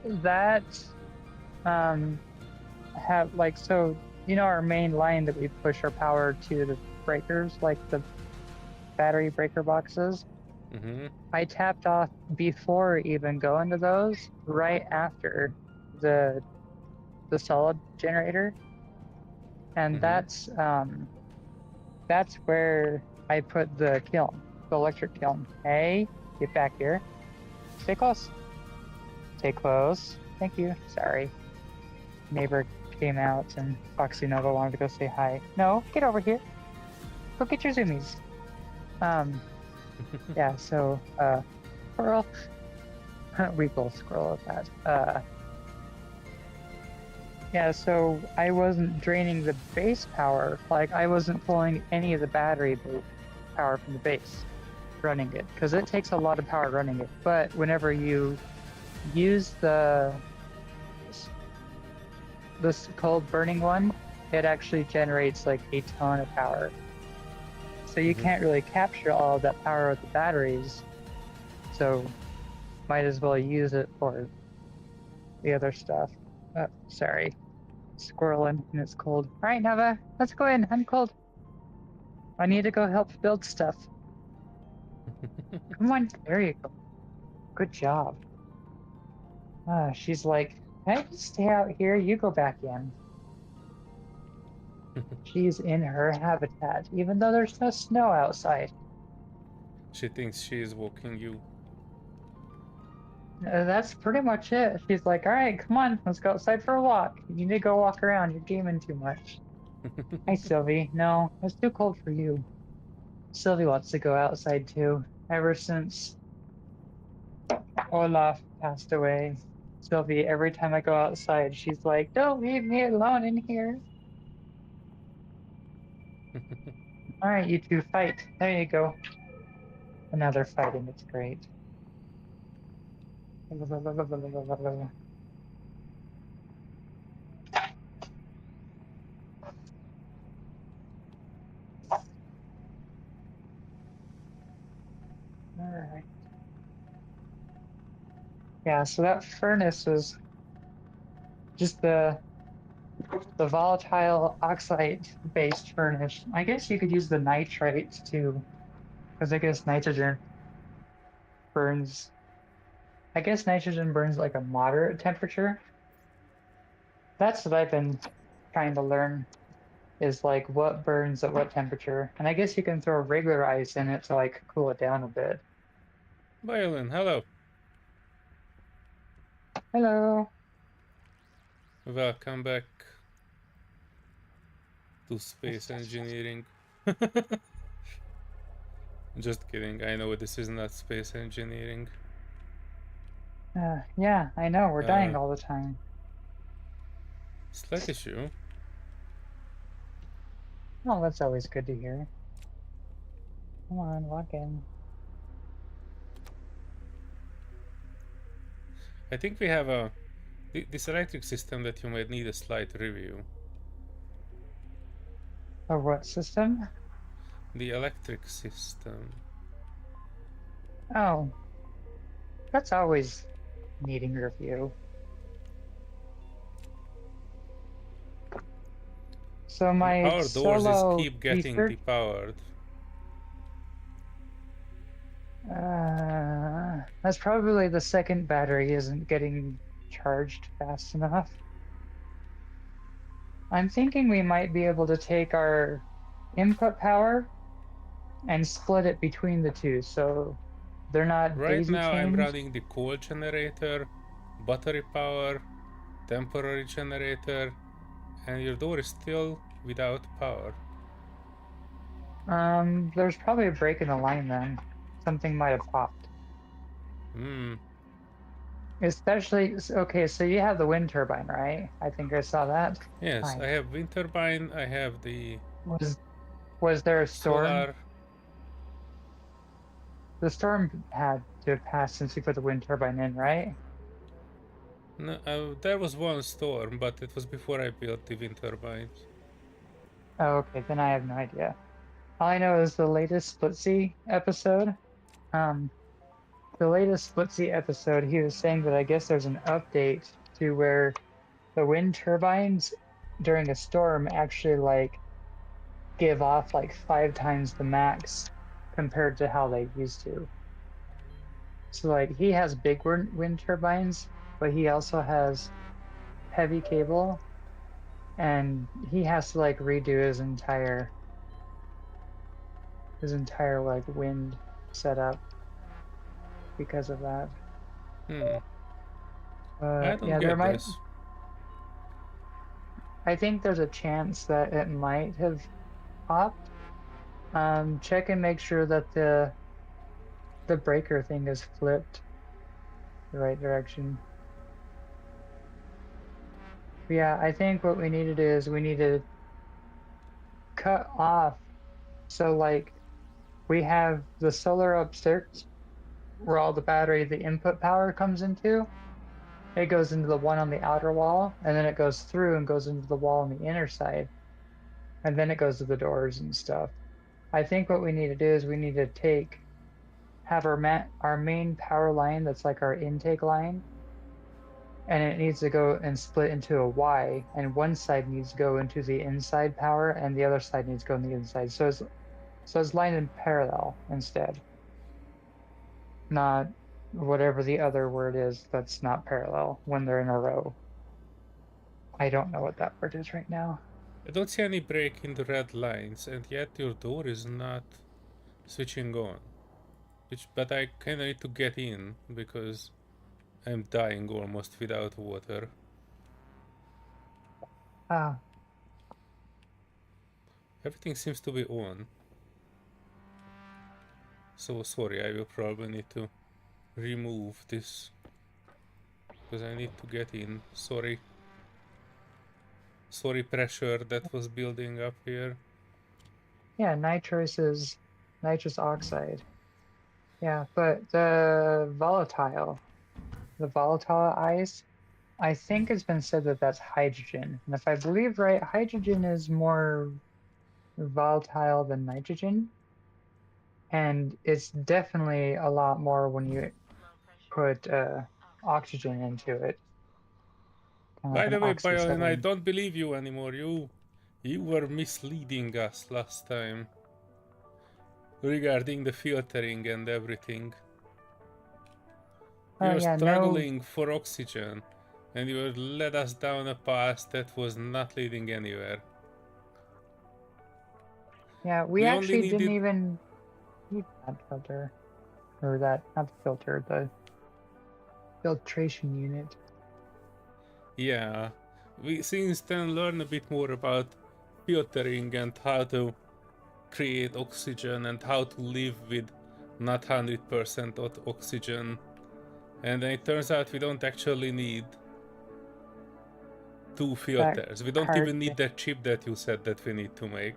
that have like, so you know our main line that we push our power to the breakers, like the battery breaker boxes. Mm-hmm. I tapped off before even going to those, right after the solid generator, and Mm-hmm. that's where I put the kiln, the electric kiln. Hey, get back here. Stay close. Stay close. Thank you. Sorry. Neighbor came out and Foxy Nova wanted to go say hi. No, get over here. Go get your zoomies. Yeah, so squirrel. We both squirrel at that. Yeah, so I wasn't draining the base power. Like I wasn't pulling any of the battery power from the base running it, because it takes a lot of power running it. But whenever you use this cold burning one, it actually generates like a ton of power. So you can't really capture all of that power with the batteries. So might as well use it for the other stuff. Sorry, squirreling and it's cold. All right, Nova, let's go in. I'm cold. I need to go help build stuff. Come on, there you go. Good job. She's like, can I just stay out here? You go back in. She's in her habitat, even though there's no snow outside. She thinks she is walking you. That's pretty much it. She's like, all right, come on, let's go outside for a walk. You need to go walk around. You're gaming too much. Hi, Sylvie. No, it's too cold for you. Sylvie wants to go outside too. Ever since Olaf passed away, Sylvie, every time I go outside, she's like, don't leave me alone in here. All right, you two fight. There you go. Another fighting. It's great. All right. Yeah, so that furnace was just the volatile oxide-based furnace. I guess you could use the nitrate too, because I guess nitrogen burns. I guess nitrogen burns like a moderate temperature. That's what I've been trying to learn is like what burns at what temperature. And I guess you can throw regular ice in it to like cool it down a bit. Violin, hello. Hello. Welcome back to space engineering. Just kidding. I know this is not space engineering. Yeah, I know, we're dying Uh, all the time. Slight issue. Oh, that's always good to hear. Come on, walk in. I think we have a this electric system that you might need a slight review. A what system? The electric system. Oh, that's always needing review. So my Our doors is solo keep getting research, depowered. that's probably the second battery isn't getting charged fast enough. I'm thinking we might be able to take our input power and split it between the two, so they're not Right daisy now I'm chained. running the coal generator, battery power, temporary generator, and your door is still without power. There's probably a break in the line then. Something might have popped. Hmm. Especially, okay, so you have the wind turbine, right? I think I saw that. Yes, Fine. I have wind turbine, I have the Was was there a storm? solar. The storm had to have passed since you put the wind turbine in, right? No, there was one storm, but it was before I built the wind turbines. Oh, okay, then I have no idea. All I know is the latest Splitsy episode. Um, the latest Splitsy episode, he was saying that I guess there's an update to where the wind turbines during a storm actually like give off like 5 times the max compared to how they used to. So like he has big wind turbines, but he also has heavy cable, and he has to like redo his entire like wind setup because of that. Hmm. I don't Yeah, there get might. this. I think there's a chance that it might have popped. Check and make sure that the breaker thing is flipped the right direction. But yeah, I think what we need to do is we need to cut off. So like we have the solar upstairs where all the battery, the input power comes into. It goes into the one on the outer wall, and then it goes through and goes into the wall on the inner side, and then it goes to the doors and stuff. I think what we need to do is we need to have our main power line that's like our intake line, and it needs to go and split into a Y, and one side needs to go into the inside power, and the other side needs to go on the inside. So it's lined in parallel instead, not whatever the other word is that's not parallel when they're in a row. I don't know what that word is right now. I don't see any break in the red lines, and yet your door is not switching on. But I kinda need to get in because I'm dying almost without water. Ah, Everything seems to be on. So sorry, I will probably need to remove this because I need to get in. Sorry. Sorry, pressure that was building up here. yeah, nitrous oxide. Yeah, but the volatile ice, I think it's been said that that's hydrogen. And if I believe right, hydrogen is more volatile than nitrogen. And it's definitely a lot more when you Low pressure. put oxygen into it. Kind of By like the an way, Biolin, I oxyacetylene. don't believe you anymore. You were misleading us last time regarding the filtering and everything. We Oh were yeah, no. struggling for oxygen, and you led us down a path that was not leading anywhere. Yeah, we We only actually didn't needed... even need that filter. Or that, not the filter, the filtration unit. Yeah, we since then learn a bit more about filtering and how to create oxygen and how to live with not 100% oxygen. And then it turns out we don't actually need two That filters. We don't card. even need that chip that you said that we need to make.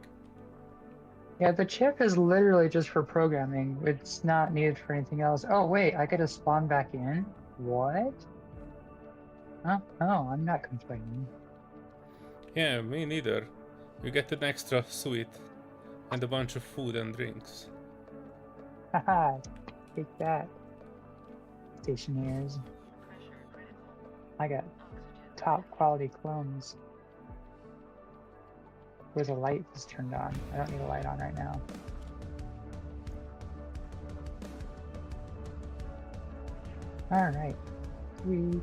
Yeah, the chip is literally just for programming. It's not needed for anything else. Oh wait, I gotta spawn back in? What? Oh, oh, I'm not complaining. Yeah, me neither. You get an extra suite and a bunch of food and drinks. Haha, take that, Stationeers. Pressure critical. I got Oxygen top quality clones. Where the light is turned on. I don't need a light on right now. Alright, sweet.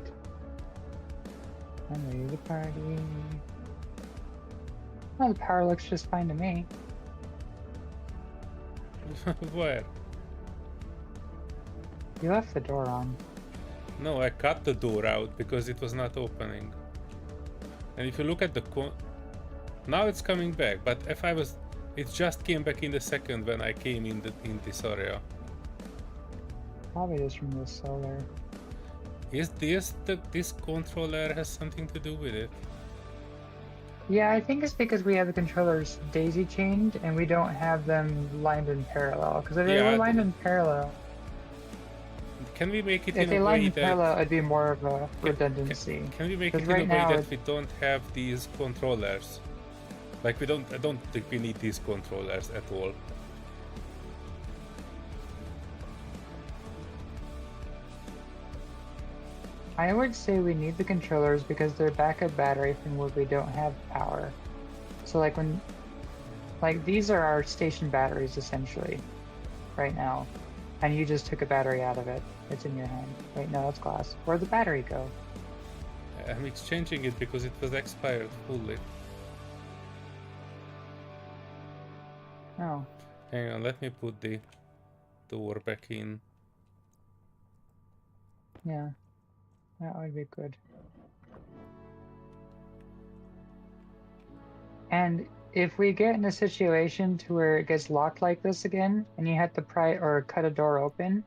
I'm ready to party. Well, the power looks just fine to me. Where? You left the door on. No, I cut the door out because it was not opening. And if you look at the now it's coming back, but if I was... It just came back in the second when I came in this area. Probably just from the solar. Is this controller has something to do with it? Yeah, I think it's because we have the controllers daisy chained and we don't have them lined in parallel. Because if they Yeah, were lined in parallel, Can we make it if in they a lined way in that... parallel, it'd be more of a redundancy. Can we make it Because in a right way now that we don't have these controllers? Like I don't think we need these controllers at all. I would say we need the controllers because they're backup battery from where we don't have power. So like these are our station batteries essentially, right now. And you just took a battery out of it. It's in your hand. Wait, no, it's glass. Where'd the battery go? I'm exchanging it because it was expired fully. Oh, Hang on, let me put the door back in. yeah. That would be good. And if we get in a situation to where it gets locked like this again, and you have to pry or cut a door open,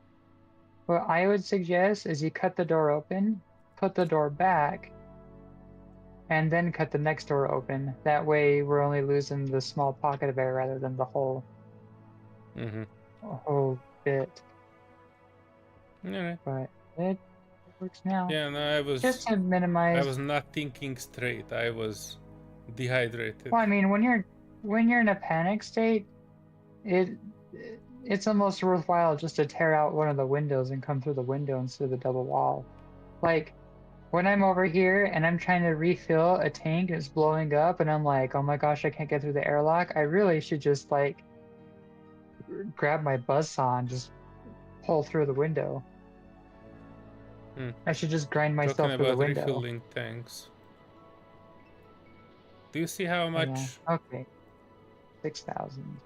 what I would suggest is you cut the door open, put the door back, and then cut the next door open. That way we're only losing the small pocket of air rather than the whole whole bit. Alright. But it works now. Yeah, no, Just to I minimize. was not thinking straight. I was dehydrated. Well, I mean, when you're in a panic state, it's almost worthwhile just to tear out one of the windows and come through the window instead of the double wall. Like when I'm over here and I'm trying to refill a tank and it's blowing up and I'm like, oh my gosh, I can't get through the airlock. I really should just like grab my buzzsaw and just pull through the window. I should just grind myself Talking through the about window. refilling tanks. Do you see how much? Yeah. Okay. 6,000.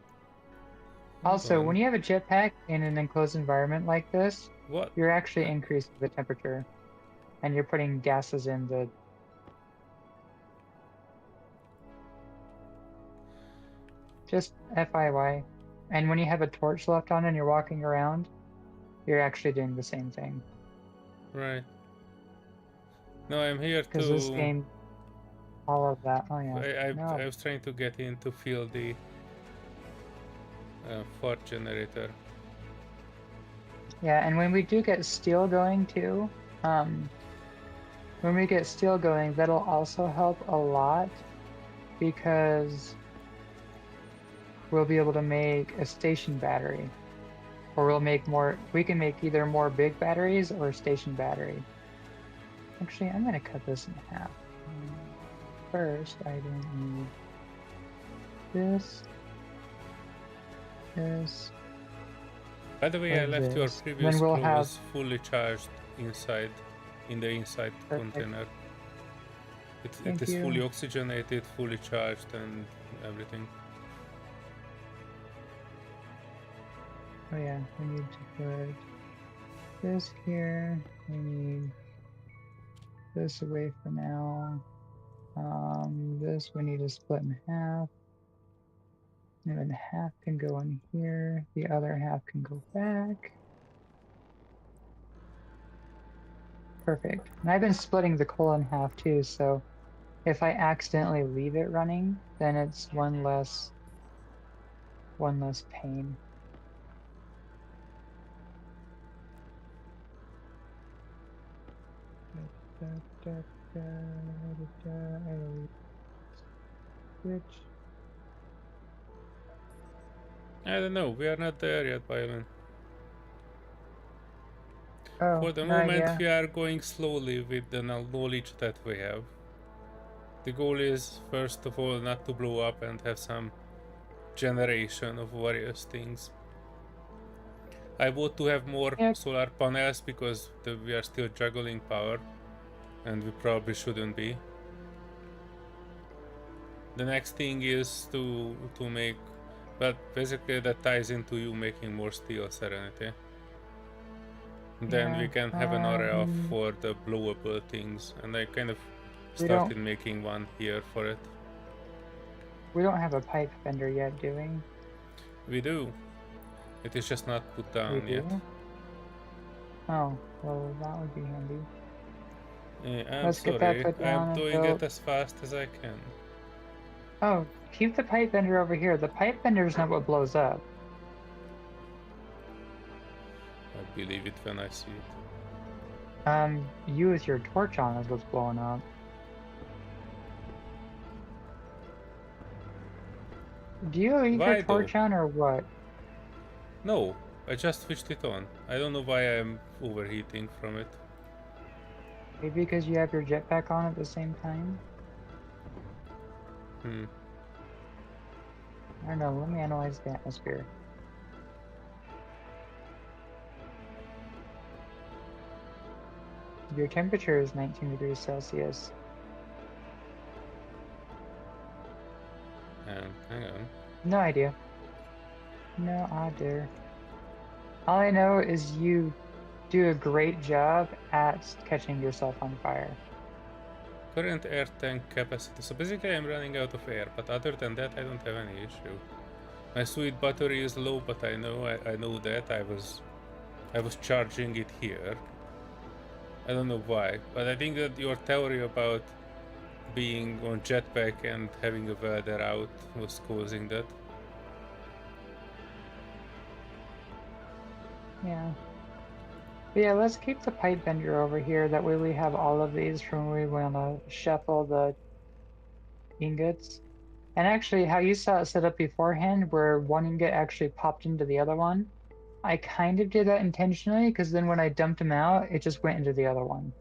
Also, when you have a jetpack in an enclosed environment like this, What? you're actually increasing the temperature, and you're putting gases in the. Just FYI. And when you have a torch left on and you're walking around, you're actually doing the same thing. Right. No, I'm here Because to... this game, all of that. Oh yeah. I was trying to get in to fill the fart generator. Yeah, and when we do get steel going too, when we get steel going, that'll also help a lot because we'll be able to make a station battery, or we'll make more. We can make either more big batteries or a station battery. Actually, I'm gonna cut this in half. First, I don't need this, this, By the way, I or left your this. previous Then we'll have clothes fully charged inside, in the inside perfect. container. It Thank is you. fully oxygenated, fully charged, and everything. Oh yeah, we need to put this here. We need this away for now. This we need to split in half. And then half can go in here. The other half can go back. Perfect. And I've been splitting the coal in half too, so if I accidentally leave it running, then it's one less pain. Switch. I don't know, we are not there yet, Byron. Oh, For the no moment, idea. we are going slowly with the knowledge that we have. The goal is, first of all, not to blow up and have some generation of various things. I want to have more Yep. solar panels because we are still juggling power, and we probably shouldn't be. The next thing is to make, but basically that ties into you making more steel, Serenity. Then Yeah. we can have an area for the blowable things, and I kind of started making one here for it. We don't have a pipe fender yet, do we? We do. It is just not put We down yet. do? Oh, well, that would be handy. I'm Let's get that sorry, put I'm down and doing built. it as fast as I can. Oh, keep the pipe bender over here. The pipe bender is not what blows up. I believe it when I see it. You with your torch on is what's blowing up. Do you leave Why your torch though? on or what? No, I just switched it on. I don't know why I'm overheating from it. Maybe because you have your jetpack on at the same time? I don't know, let me analyze the atmosphere. Your temperature is 19 degrees Celsius. Hang on. No idea. No idea. All I know is you do a great job at catching yourself on fire. Current air tank capacity. So basically I'm running out of air, but other than that I don't have any issue. My sweet battery is low, but I know that I was charging it here. I don't know why, but I think that your theory about being on jetpack and having a welder out was causing that. Yeah. But yeah, let's keep the pipe bender over here. That way we have all of these from when we want to shuffle the ingots. And actually, how you saw it set up beforehand, where one ingot actually popped into the other one, I kind of did that intentionally, because then when I dumped them out, it just went into the other one.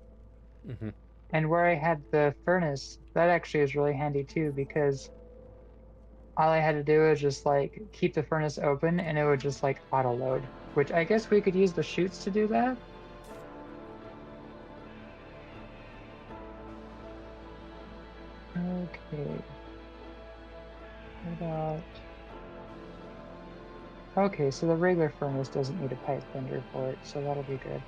And where I had the furnace, that actually is really handy too, because all I had to do is just like keep the furnace open and it would just like auto load, which I guess we could use the chutes to do that. Okay. What about... Okay, so the regular furnace doesn't need a pipe bender for it, so that'll be good.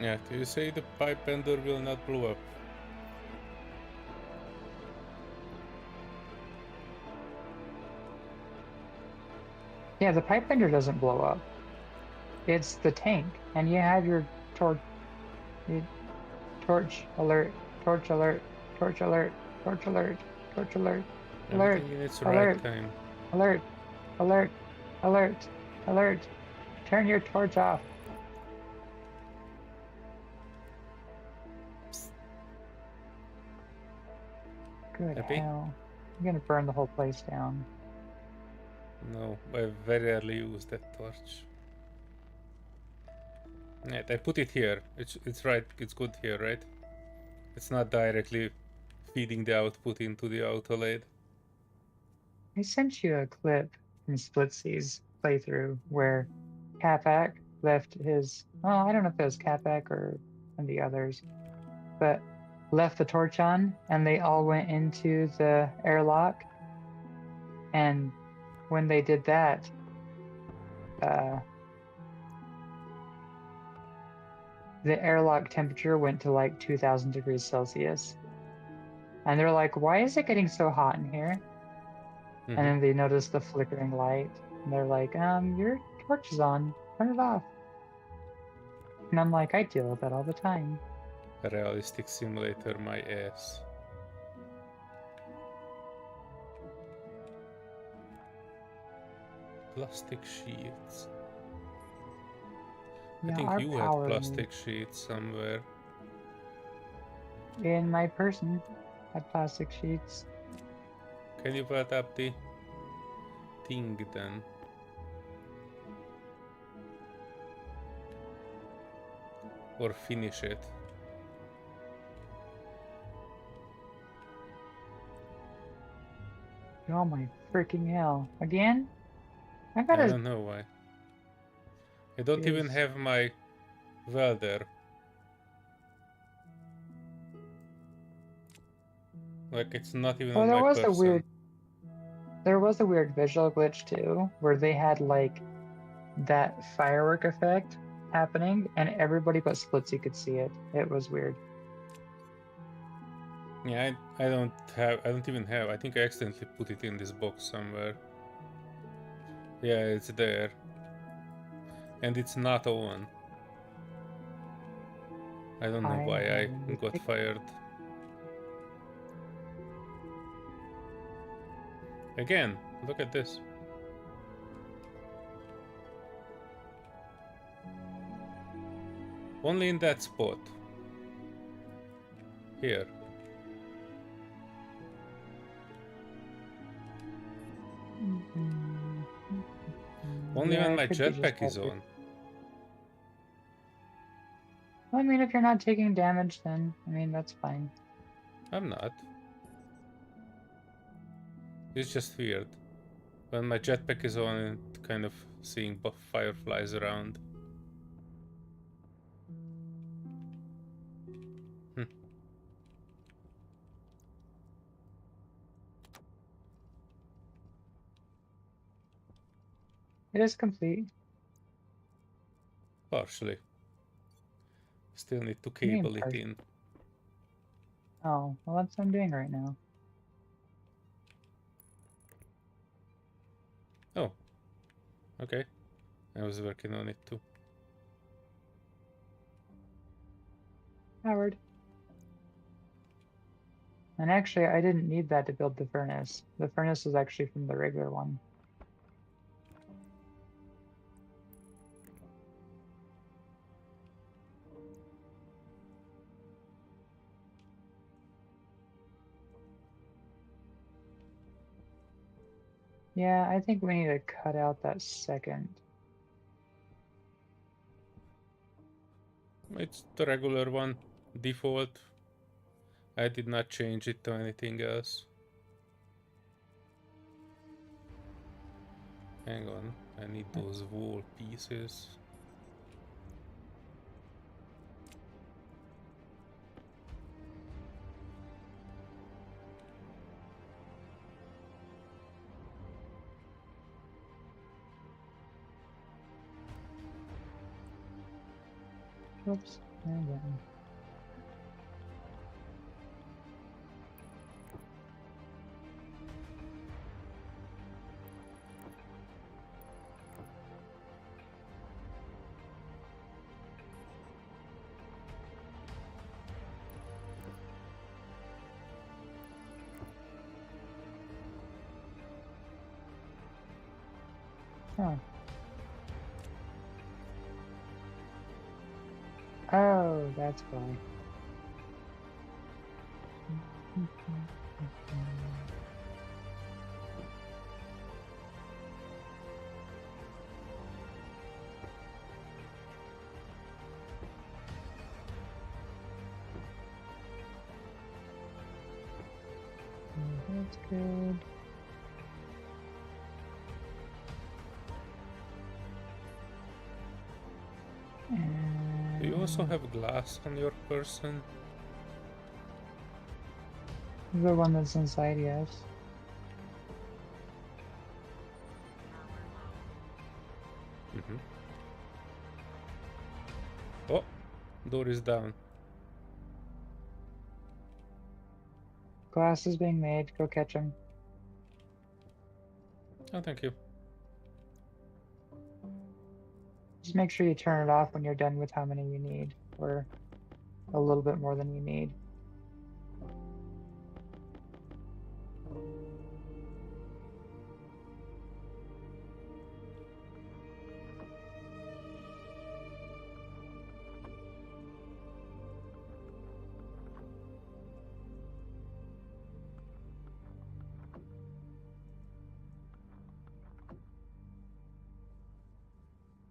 Yeah, do you say the pipe bender will not blow up? Yeah, the pipe bender doesn't blow up. It's the tank, and you have your torch alert, torch alert, torch alert, torch alert, torch alert, alert, Everything in its alert, right time. alert, alert, alert, alert. Turn your torch off. Good Happy? hell. I'm gonna burn the whole place down. No, I very rarely use that torch. Yeah, I put it here. It's right. It's good here, right? It's not directly feeding the output into the autolade. I sent you a clip from Splitsy's playthrough where Capac left his, oh, I don't know if it was Capac or one of the others, but left the torch on and they all went into the airlock. And when they did that, the airlock temperature went to like 2000 degrees Celsius. And they're like, why is it getting so hot in here? And then they notice the flickering light. And they're like, your torch is on. Turn it off. And I'm like, I deal with that all the time. Realistic simulator, my ass. Plastic sheets. Yeah, I think our you had power plastic sheets somewhere. in my person had plastic sheets. Can you put up the thing then? Or finish it? Oh my freaking hell. Again? I I gotta don't know why. I don't even use... have my welder. Like, it's not even Well, on my person. there was a weird visual glitch too, where they had like that firework effect happening and everybody but Splitsy could see it. It was weird. Yeah, I don't even have, I think I accidentally put it in this box somewhere. Yeah, it's there. And it's not on. I don't know why I got fired. Again, look at this. Only in that spot. Here. Only Yeah, when it my could be just jetpack is on. I mean, if you're not taking damage, then, I mean, that's fine. I'm not. It's just weird. When my jetpack is on and kind of seeing fireflies around. It is complete. Partially. Still need to I mean, cable it in. oh, well, that's what I'm doing right now. Oh. Okay. I was working on it too. Howard. And actually, I didn't need that to build the furnace. The furnace is actually from the regular one. Yeah, I think we need to cut out that second. It's the regular one. Default. I did not change it to anything else. Hang on. I need those wool pieces. Oops, and then. Huh. Oh, that's why. That's good. Do you also And have glass on your person? the one that's inside, yes. Mm-hmm. Oh, door is down. Glass is being made. Go catch him. Oh, thank you. Just make sure you turn it off when you're done with how many you need, or a little bit more than you need.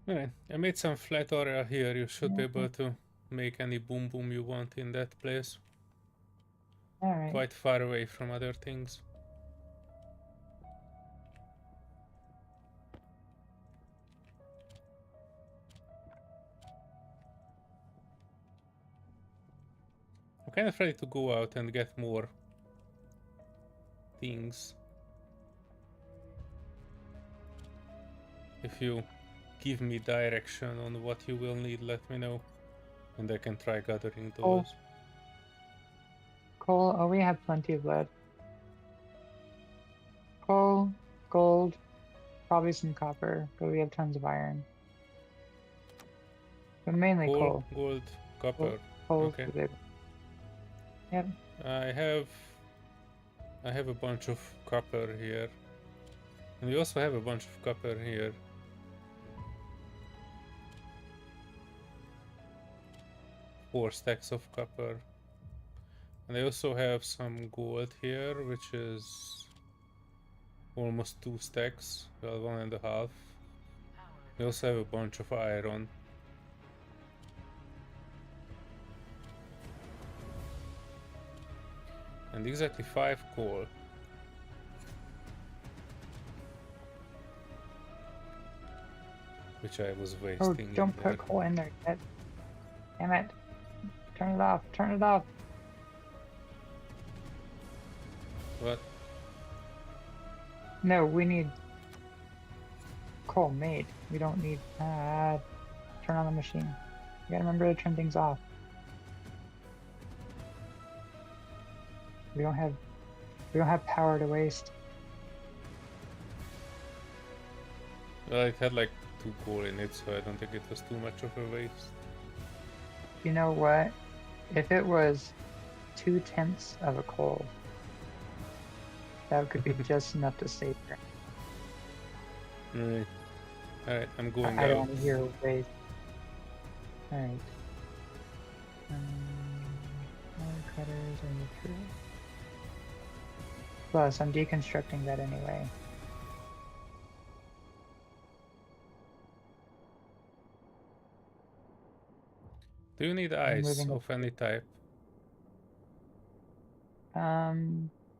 Alright, I made some flat area here. You should be Mhm. able to make any boom boom you want in that place. All right. Quite far away from other things. I'm kind of ready to go out and get more things. If you give me direction on what you will need, let me know. And I can try gathering Coal. those. Coal. Oh, we have plenty of lead. Coal, gold, probably some copper, but we have tons of iron. But mainly Coal, coal. gold, Coal, copper. coal's Okay. the big. Yep. I have a bunch of copper here. And we also have a bunch of copper here. 4 stacks of copper. And I also have some gold here, which is almost 2 stacks. Well, 1.5. I also have a bunch of iron. And exactly 5 coal. Which I was Oh, wasting don't in there. put coal in there yet. Damn it. Turn it off. Turn it off. What? No, we need coal made. We don't need turn on the machine. You gotta remember to turn things off. We don't have power to waste. Well, it had like 2 coal in it, so I don't think it was too much of a waste. You know what? If it was 2/10 of a coal, that could be just enough to save her. Alright. Alright, I'm going I don't out. want to hear waste. Alright. Wire cutters and material. Plus, I'm deconstructing that anyway. Do you need I'm ice moving of any type?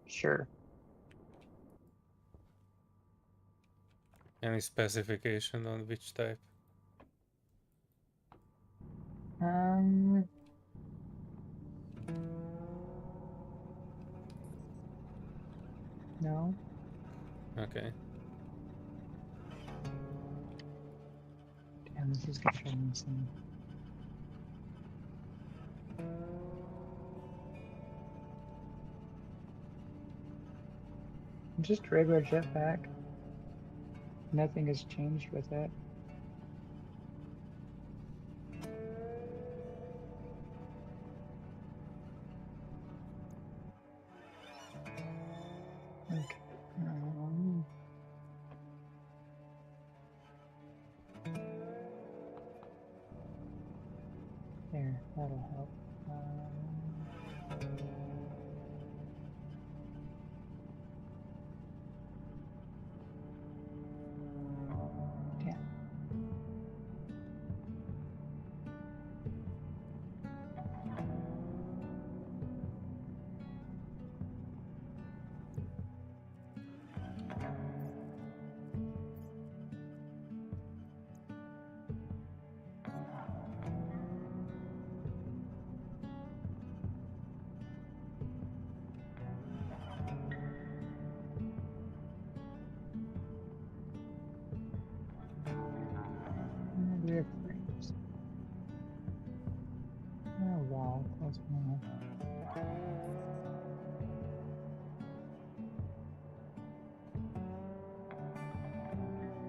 Sure. Any specification on which type? Um, no. Okay. Damn, this is controlling some. Just regular jetpack. Nothing has changed with it. Okay. There, that'll help. Damn. What's more?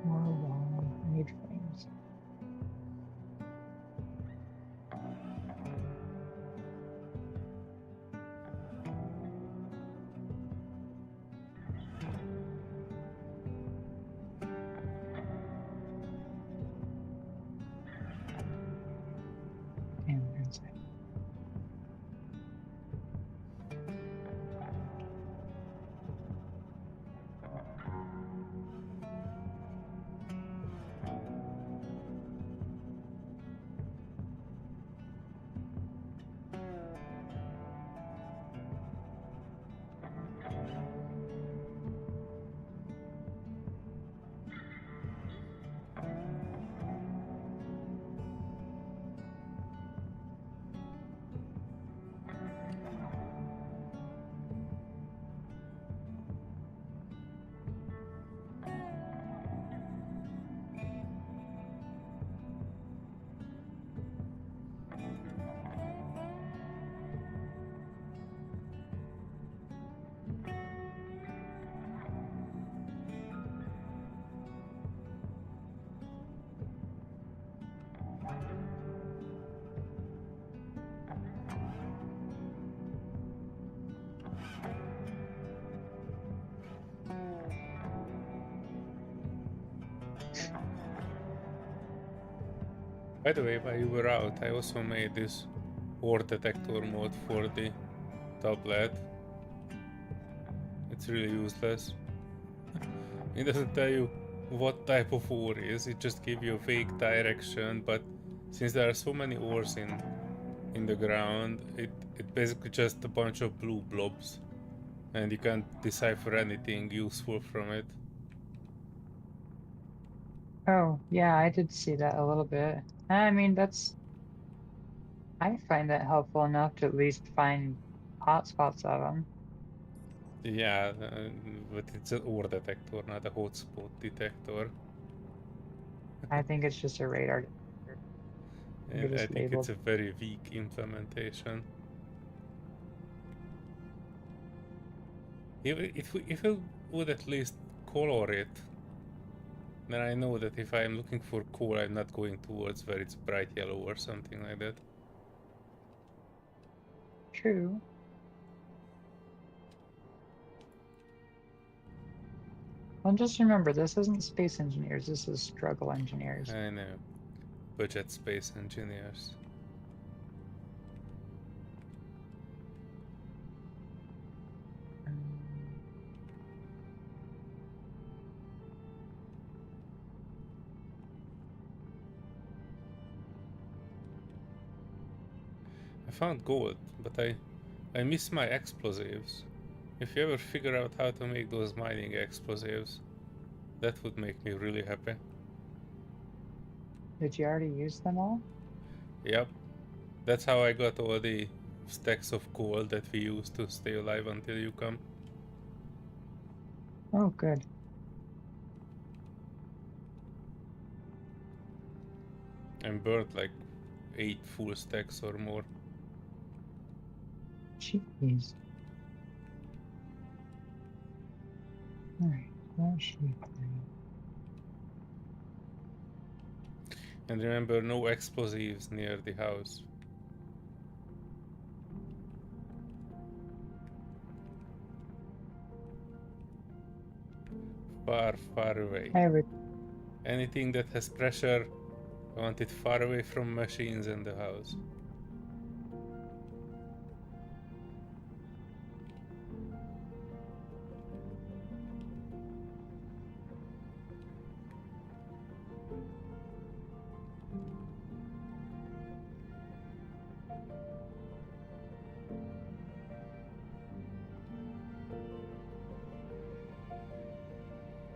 More wall. I need frames. Damn, they're inside. By the way, while you were out, I also made this ore detector mode for the tablet. It's really useless. It doesn't tell you what type of ore is, it just gives you a vague direction, but since there are so many ores in the ground, it basically just a bunch of blue blobs, and you can't decipher anything useful from it. Oh, yeah, I did see that a little bit. I mean, I find that helpful enough to at least find hotspots of them. Yeah, but it's an ore detector, not a hotspot detector. I think it's just a radar detector. I think And it's I just think it's labeled. a very weak implementation. If it would at least color it, then I know that if I'm looking for coal, I'm not going towards where it's bright yellow or something like that. True. Well, just remember, this isn't space engineers, this is struggle engineers. I know. Budget space engineers. Um, I found gold, but I miss my explosives. If you ever figure out how to make those mining explosives, that would make me really happy. Did you already use them all? Yep, that's how I got all the stacks of gold that we used to stay alive until you come. Oh, good. And burned like 8 full stacks or more. Jeez. Alright, that should be fine. And remember, no explosives near the house. Far, far away. Anything that has pressure, I want it far away from machines in the house.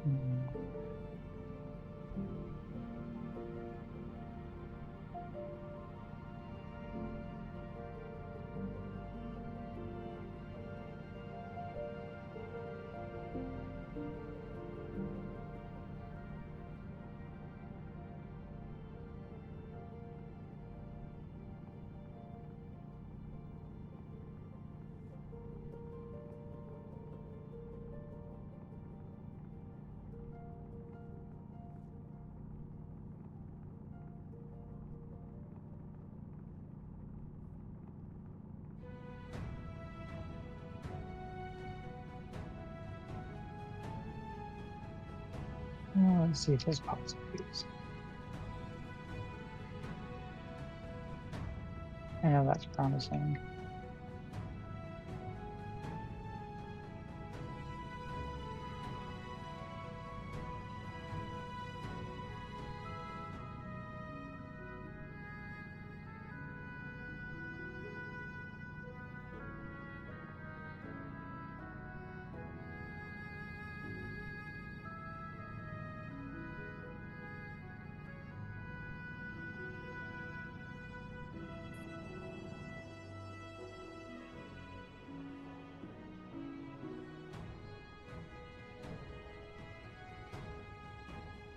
Mm. Let's see if there's possibilities. I know that's promising.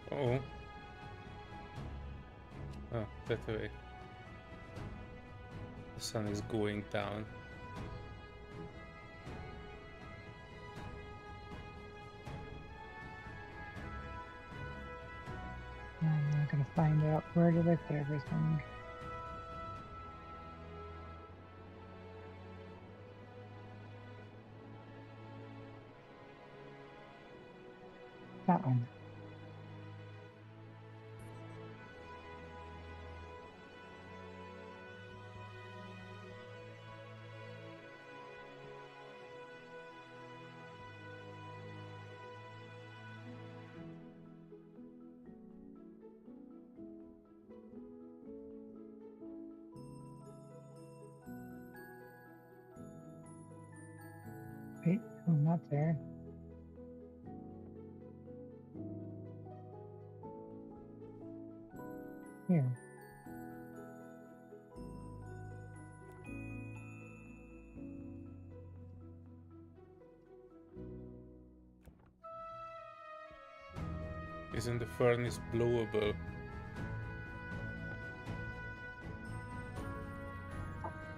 Oh. Oh, that way. The sun is going down. I'm not gonna find out where did I put everything. That one. Wait, oh, not there. Here. Isn't the furnace blowable?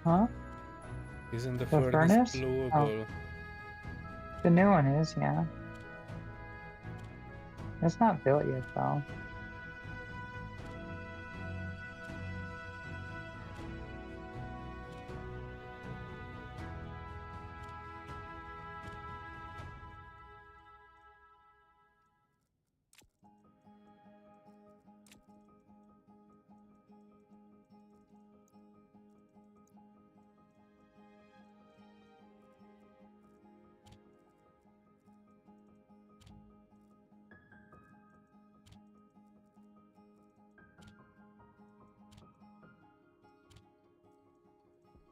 Huh? Isn't the The furnace furnace? Oh, blowable? the new one is, yeah. It's not built yet, though.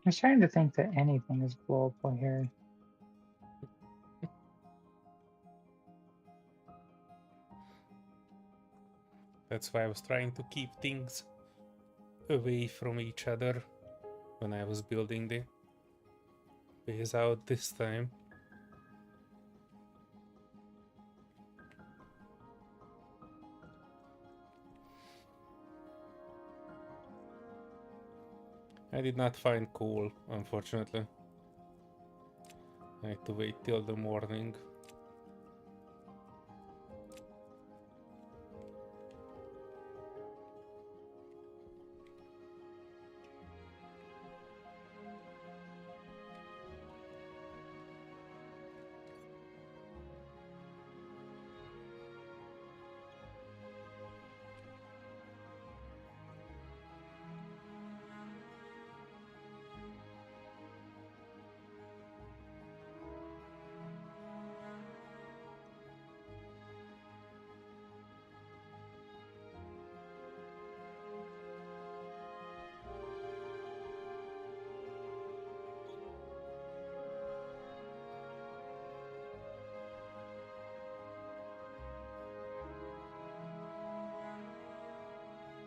I'm starting to think that anything is blowable here. That's why I was trying to keep things away from each other when I was building the base out this time. I did not find coal, unfortunately. I had to wait till the morning.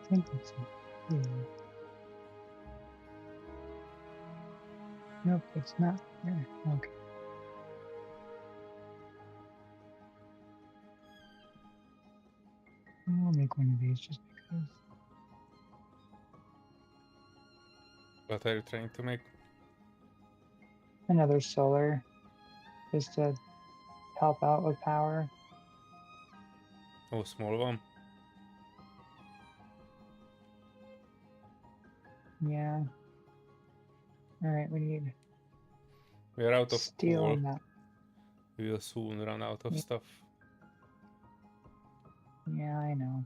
I think it's here. Nope, it's not there. Okay. I'll make one of these just because. What are you trying to make? Another solar, just to help out with power. Oh, small one. Yeah. All right, we need We're out of steel coal. on that. We will soon run out of Yeah. stuff. Yeah, I know.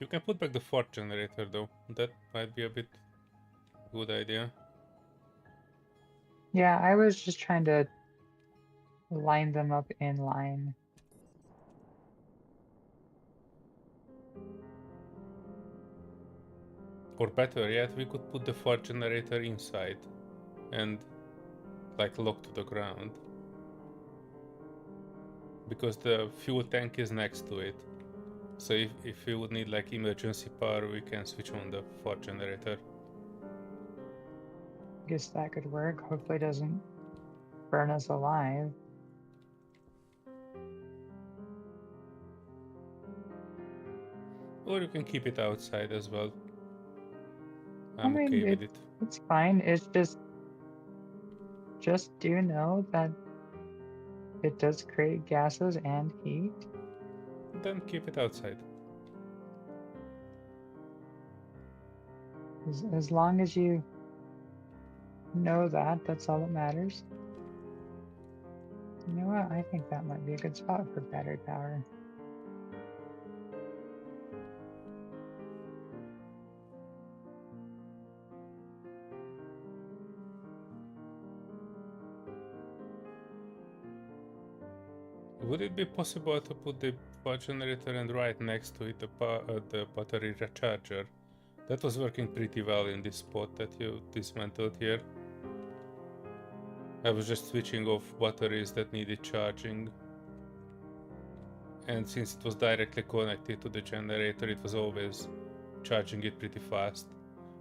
You can put back the fort generator though. That might be a bit good idea. Yeah, I was just trying to line them up in line. Or better yet, we could put the fort generator inside and like lock to the ground. Because the fuel tank is next to it. So if we would need like emergency power, we can switch on the fort generator. Guess that could work. Hopefully it doesn't burn us alive. Or you can keep it outside as well. I I'm mean, okay with it. it's fine. It's just do know that it does create gases and heat. Then keep it outside. As long as you know that, that's all that matters. You know what? I think that might be a good spot for battery power. Would it be possible to put the power generator and right next to it the battery recharger? That was working pretty well in this spot that you dismantled here. I was just switching off batteries that needed charging. And since it was directly connected to the generator, it was always charging it pretty fast.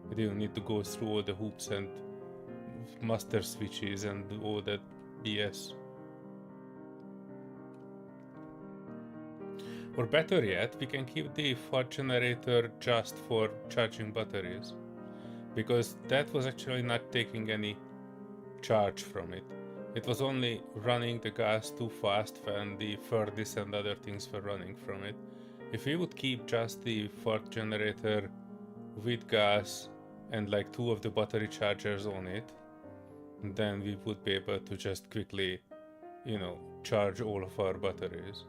I didn't need to go through all the hoops and master switches and all that BS. Or better yet, we can keep the fart generator just for charging batteries, because that was actually not taking any charge from it. It was only running the gas too fast when the furnace and other things were running from it. If we would keep just the fart generator with gas and like 2 of the battery chargers on it, then we would be able to just quickly, charge all of our batteries.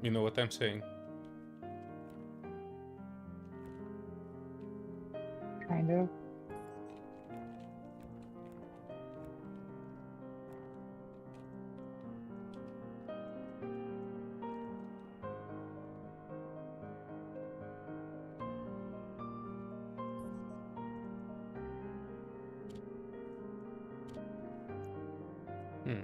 You know what I'm saying? Kind of. Hmm.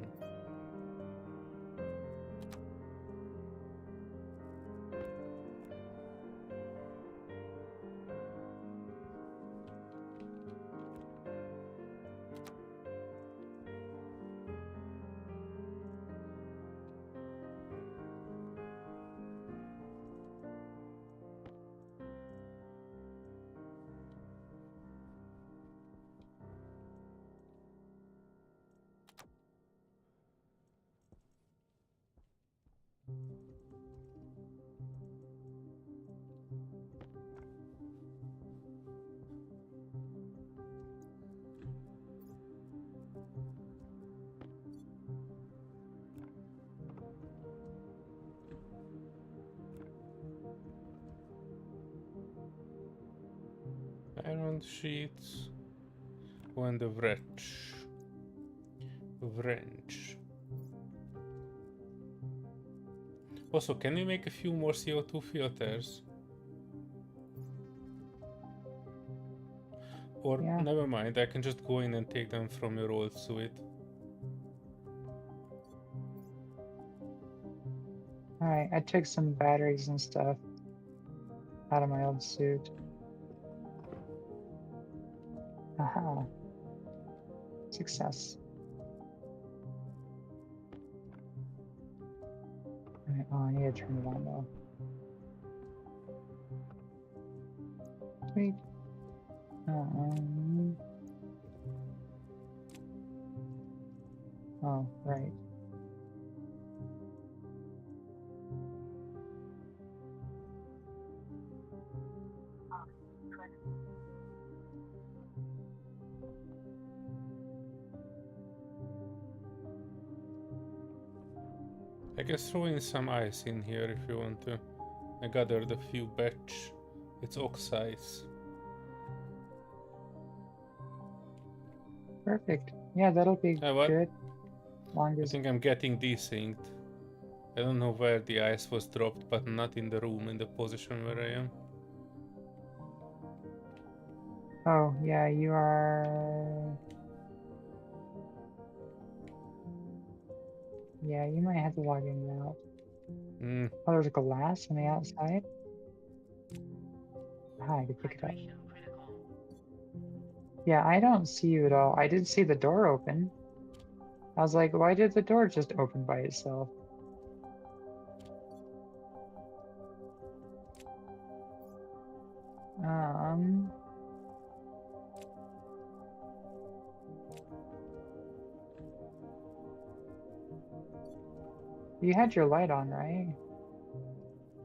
Iron sheets and the wrench. Also, can we make a few more CO2 filters? Or Yeah. never mind, I can just go in and take them from your old suite. Alright, I took some batteries and stuff out of my old suit. Aha. Success. Alright, oh, I need to turn it on though. Sweet. Oh, right. I guess throw in some ice in here if you want to. I gathered a few batch. It's oxides. Perfect. Yeah, that'll be What? good. Long I as think I'm getting desynced. I don't know where the ice was dropped, but not in the room, in the position where I am. oh yeah, you are. Yeah, you might have to log in and out. Hmm. Oh, there's glass on the outside. Ah, I could pick it up. Hydration critical. Yeah, I don't see you at all. I did see the door open. I was like, why did the door just open by itself? Um, you had your light on, right?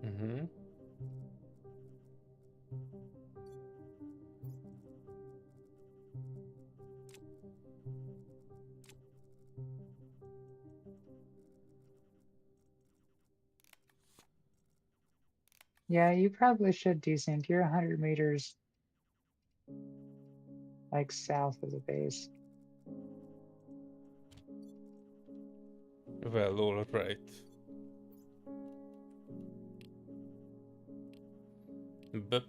Mm-hmm. Yeah, you probably should desync. You're 100 meters like south of the base. Well, alright. But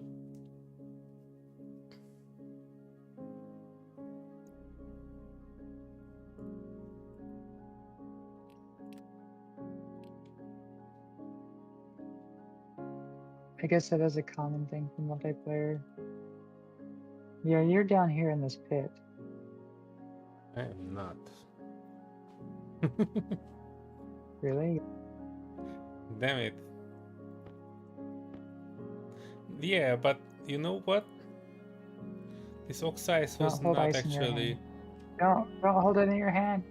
I guess that is a common thing for multiplayer. Yeah, you're down here in this pit. I am not. Really? Damn it. Yeah, but you know what? This oxides was Don't hold not ice in your actually... hand. Don't hold it in your hand.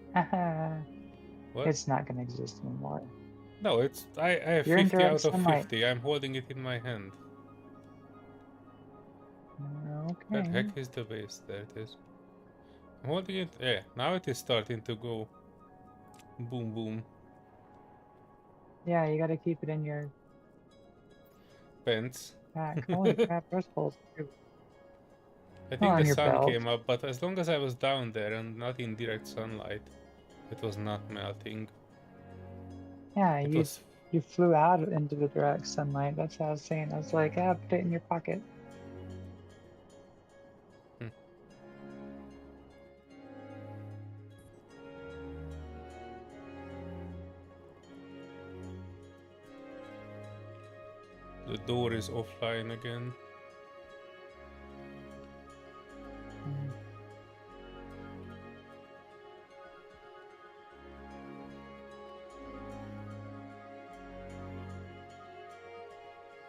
What? It's not gonna exist anymore. No, it's... I have You're in 50 direct out of sunlight. 50. I'm holding it in my hand. Where the Okay. heck is the base? There it is. I'm holding it... Yeah, now it is starting to go. Boom, boom. Yeah, you gotta keep it in your Pants. pack. Holy crap, there's holes too. I Oh, think the on your sun belt. came up, but as long as I was down there and not in direct sunlight, it was not melting. Yeah, It you was... you flew out into the direct sunlight. That's what I was saying. I was like, ah, put it in your pocket. Hmm. The door is offline again. Mm.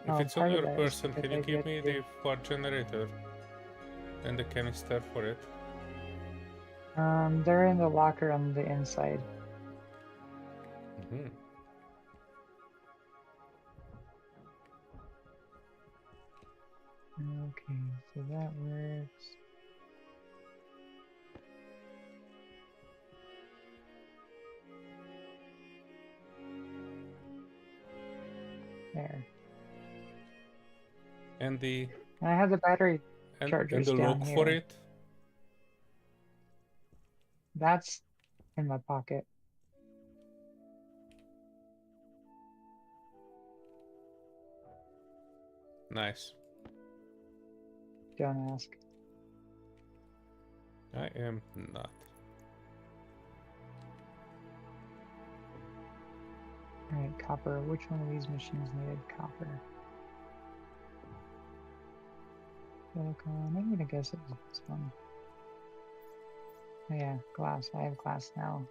If Oh, it's on part of your that is person, because can you I give get me to. the part generator and the canister for it? They're in the locker on the inside. Mm-hmm. Okay, so that works. There. And the And I have the battery and chargers the down lock for here. it. That's in my pocket. Nice. Don't ask. I am not. Alright, copper. Which one of these machines needed copper? Silicon. I'm gonna guess it was this one. Oh yeah, glass. I have glass now.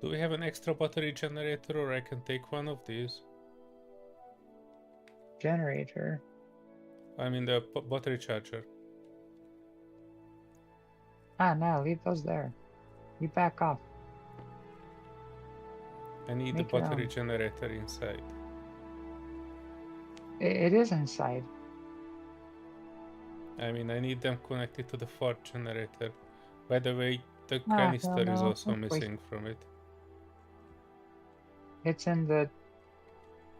Do we have an extra battery generator, or I can take one of these? Generator. I mean the battery charger. Ah, no, leave those there. You back off. I need the Make your battery own. generator inside. It is inside. I mean, I need them connected to the fart generator. By the way, the Ah, hell canister is no. also missing from it. It's in the.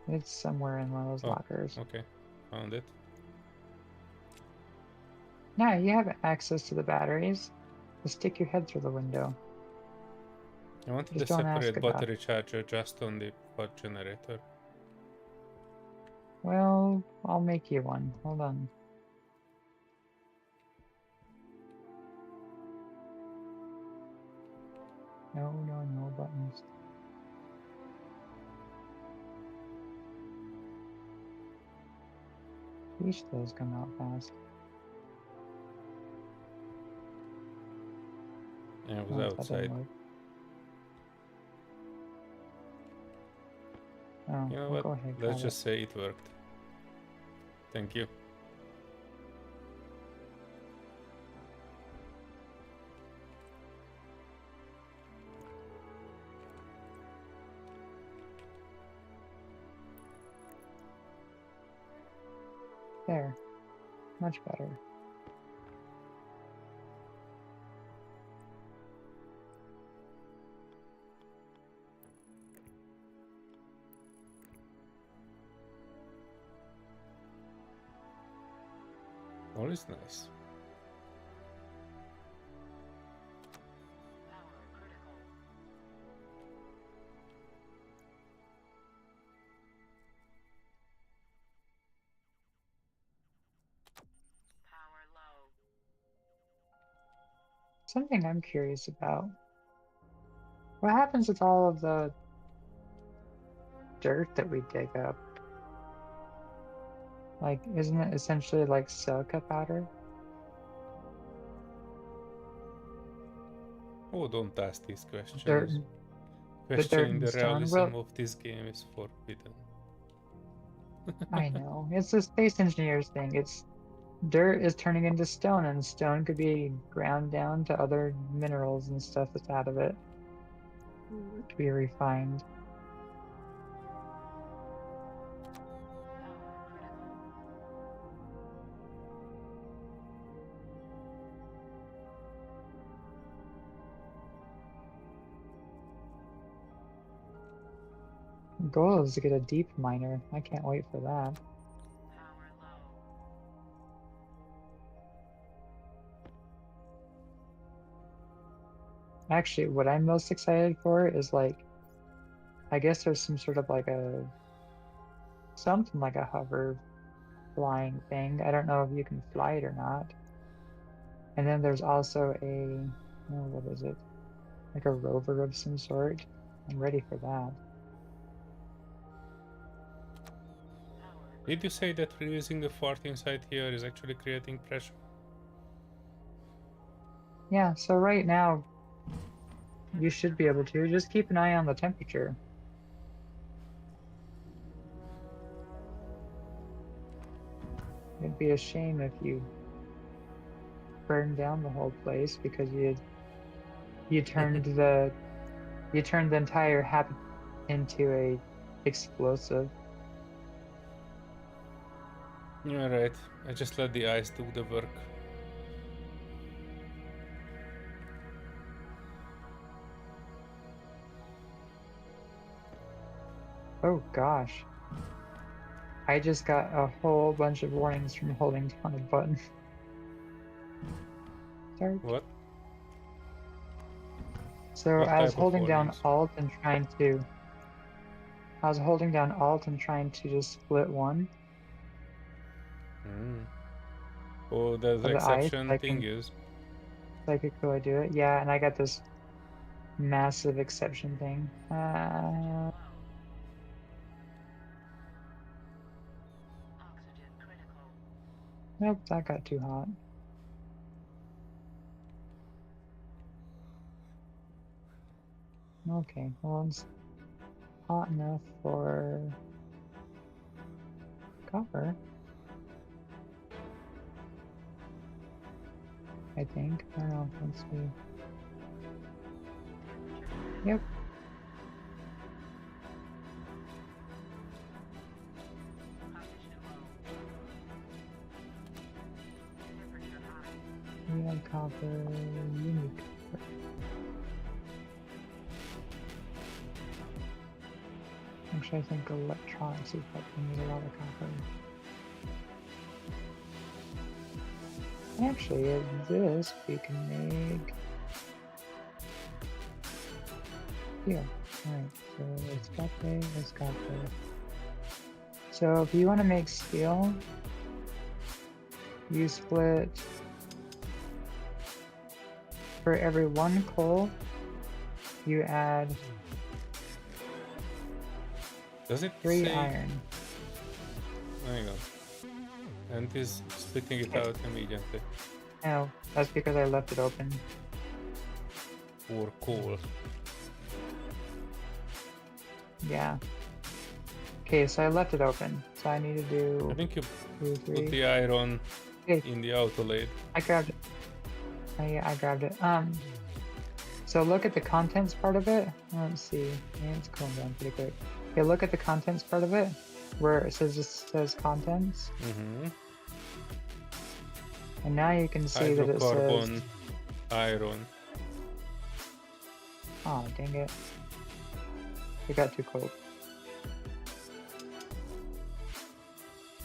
It's somewhere in one of those Oh, lockers. okay. Found it. Now you have access to the batteries. Just stick your head through the window. I wanted Just a don't ask separate about battery it. charger just on the fart generator. Well, I'll make you one. Hold on. No, no, no buttons. Each those come out fast. And I was Oh, that didn't outside. work. Oh, You know well, what? go ahead, Let's grab it. just say it worked. Thank you. There. Much better. All is nice. Power critical. Power low. Something I'm curious about. What happens with all of the dirt that we dig up? Like, isn't it essentially like silica powder? Oh, don't ask these Dirt, questions. the dirt Questioning and the stone. realism Well, of this game is forbidden. I know. It's a space engineers thing. It's dirt is turning into stone, and stone could be ground down to other minerals and stuff that's out of it to be refined. Power critical. The goal is to get a deep miner. I can't wait for that. Power low. Actually, what I'm most excited for is like, I guess there's some sort of like a something like a hover flying thing. I don't know if you can fly it or not. And then there's also a, oh, what is it? Like a rover of some sort. I'm ready for that. Power Did you critical. say that releasing the fart inside here is actually creating pressure? Yeah, so right now you should be able to. Just keep an eye on the temperature. It'd be a shame if you burned down the whole place because you turned the you turned the entire habitat into a explosive. Alright, I just let the ice do the work. Oh gosh. I just got a whole bunch of warnings from holding down a button. Start. What? So What I was type of holding down warnings? Alt and trying to I was holding down Alt and trying to just split one Hmm. Oh, the of the ice exception so thing is. I could go do it. Yeah, and I got this massive exception thing. Oxygen low. Oxygen critical. Nope, that got too hot. Okay, well it's hot enough for copper, I think. I don't know, let's see. Yep. Cognition low. Temperature high. We have copper, unique. Actually, I think electronics is probably need a lot of copper. Actually, this we can make. Yeah. Alright, so let's copper. So if you want to make steel, you split for every 1 coal, you add Does it 3 say? iron. Hang on. And is splitting it Okay. out immediately. No, that's because I left it open. Or coal. Yeah. Okay, so I left it open. So I need to I do think you 2, put 3. the iron Okay, in the auto lathe. I grabbed it. Yeah, I grabbed it. So look at the contents part of it. Let's see. Yeah, it's cooling down pretty quick. Okay, look at the contents part of it, where it says contents, Mm-hmm. and now you can see that it says. Hydrocarbon, iron. Oh, dang it! It got too cold.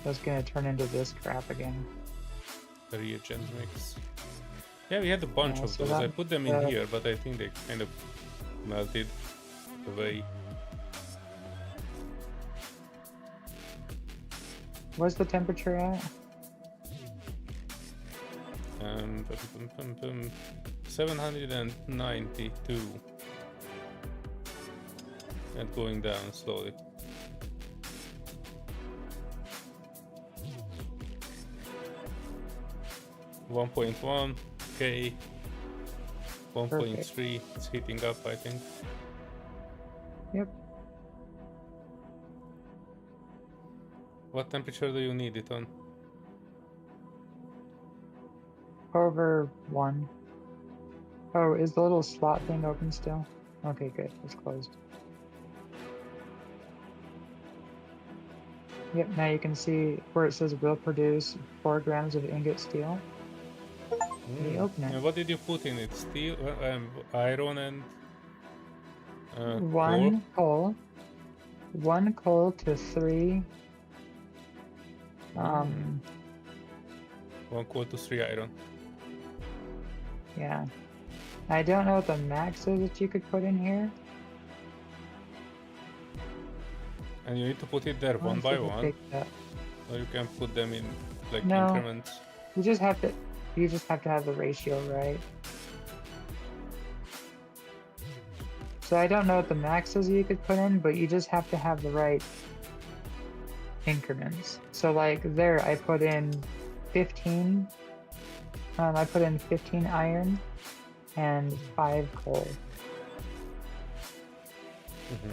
That's gonna turn into this crap again. Reagent mix. Yeah, we had a bunch Yeah, of so those. I that- put them in here, but I think they kind of melted away. What's the temperature at? 792. And going down slowly. .1, K. 1.3. It's heating up, I think. Yep. What temperature do you need it on? Over 1. Oh, is the little slot thing open still? Okay, good. It's closed. Yep, now you can see where it says will produce 4 grams of ingot steel. We open it. And what did you put in it? Steel, iron, and coal? 1 coal. 1 coal to 3. 1 coal to 3 iron. Yeah. I don't know what the max is that you could put in here. And you need to put it there one by one, or you can put them in like No. increments. You just have to have the ratio right. So I don't know what the max is you could put in, but you just have to have the right increments. So like there, I put in 15. I put in 15 iron and 5 coal. Mm-hmm.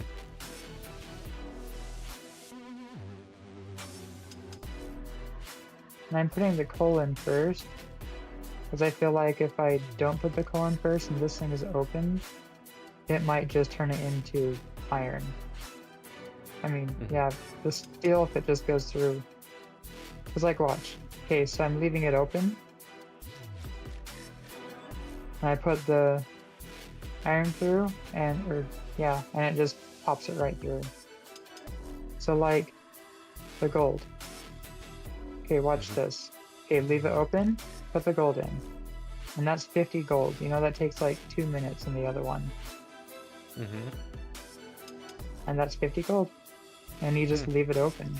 And I'm putting the coal in first, because I feel like if I don't put the coal in first and this thing is open, it might just turn it into iron. I mean, yeah, the steel, if it just goes through. It's like, watch. Okay, so I'm leaving it open. And I put the iron through, and it just pops it right through. So like the gold. Okay, watch this. Okay, leave it open, put the gold in. And that's 50 gold. You know, that takes like 2 minutes in the other one. Mm-hmm. And that's 50 gold. And you just leave it open.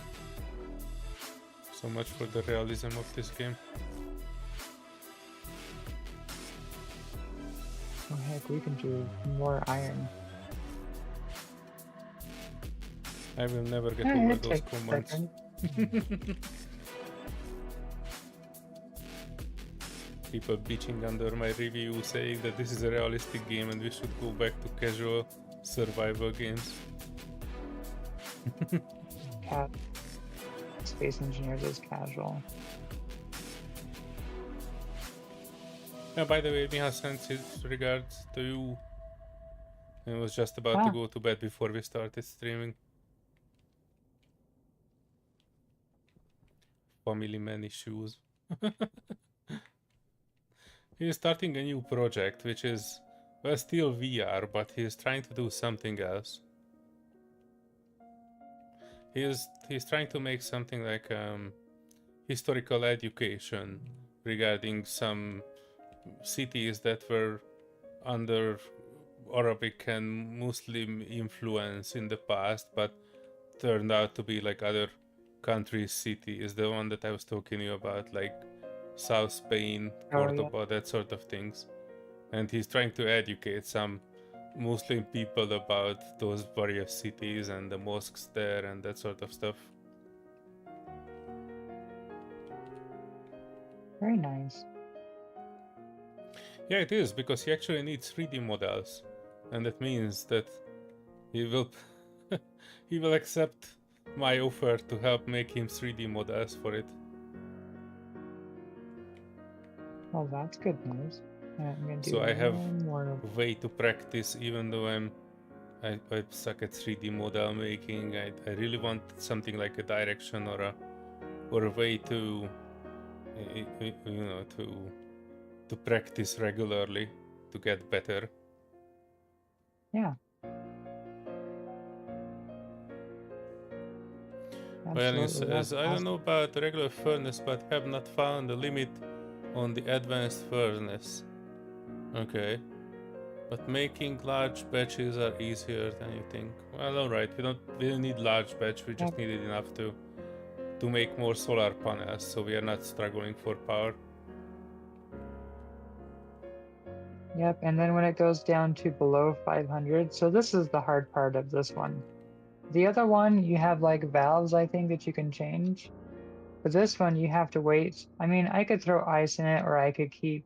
So much for the realism of this game. Oh heck, we can do more iron. I will never get Eh, over it those takes a commands. second. People bitching under my review saying that this is a realistic game and we should go back to casual survival games. Space Engineers is casual. Yeah, by the way, Miha sends his regards to you. I was just about to Ah, go to bed before we started streaming. Family man issues. He's starting a new project, which is, well, still VR, but he's trying to do something else. He's trying to make something like historical education regarding some cities that were under Arabic and Muslim influence in the past, but turned out to be like other countries' cities. The one that I was talking to you about, like South Spain, oh yeah. Cordoba, that sort of things. And he's trying to educate some Muslim people about those various cities and the mosques there and that sort of stuff. Very nice. Yeah, it is, because he actually needs 3D models, and that means that he will he will accept my offer to help make him 3D models for it. Well, that's good news. I'm gonna do So I have one more. a way to practice, even though I suck at 3D model making. I really want something like a direction or a way to you know to practice regularly to get better. Yeah. Well, it Absolutely. says, That's I don't awesome. know about the regular furnace, but have not found a limit on the advanced furnace. Okay. But making large batches are easier than you think. Well, alright, we don't need large batch, we just Yep. needed enough to make more solar panels, so we are not struggling for power. Yep. And then when it goes down to below 500, so this is the hard part of this one. The other one, you have like valves, I think, that you can change. But this one, you have to wait. I mean, I could throw ice in it, or I could keep.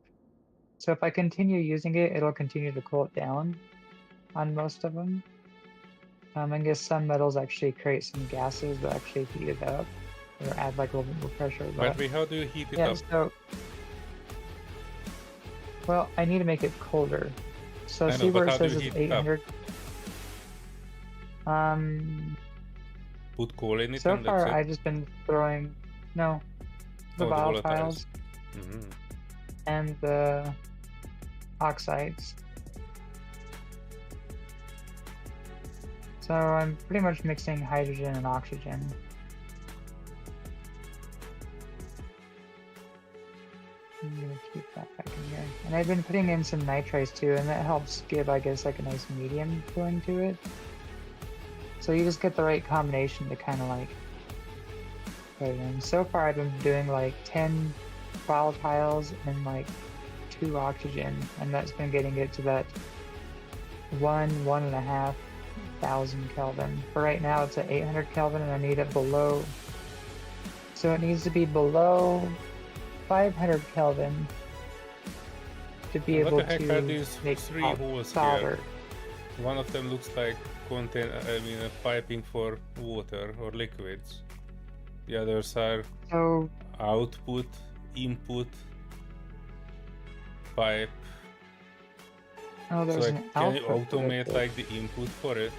So if I continue using it, it'll continue to cool it down on most of them. I guess some metals actually create some gases that actually heat it up or add like a little bit more pressure. By But the way, how do you heat it yeah, up? so well, I need to make it colder. So I see know, but where it how do says you it's heat it up? 800. Put coal in it So and that's far it? I've just been throwing the Oh, the volatiles volatiles. Mm-hmm. and the oxides. So I'm pretty much mixing hydrogen and oxygen. I'm gonna keep that back in here. And I've been putting in some nitrites too, and that helps give, I guess, like a nice medium feeling to it. So you just get the right combination to kind of like put it in. So far I've been doing like 10 volatiles and like 2 oxygen, and that's been getting it to that 1.5 thousand Kelvin. For right now it's at 800 Kelvin, and I need it below. So it needs to be below 500 Kelvin to be And what able the heck are to these make 3 holes solder. here? One of them looks like a piping for water or liquids. The others are So output, input, pipe. oh, So there's an can you output for it, automate like the input for it?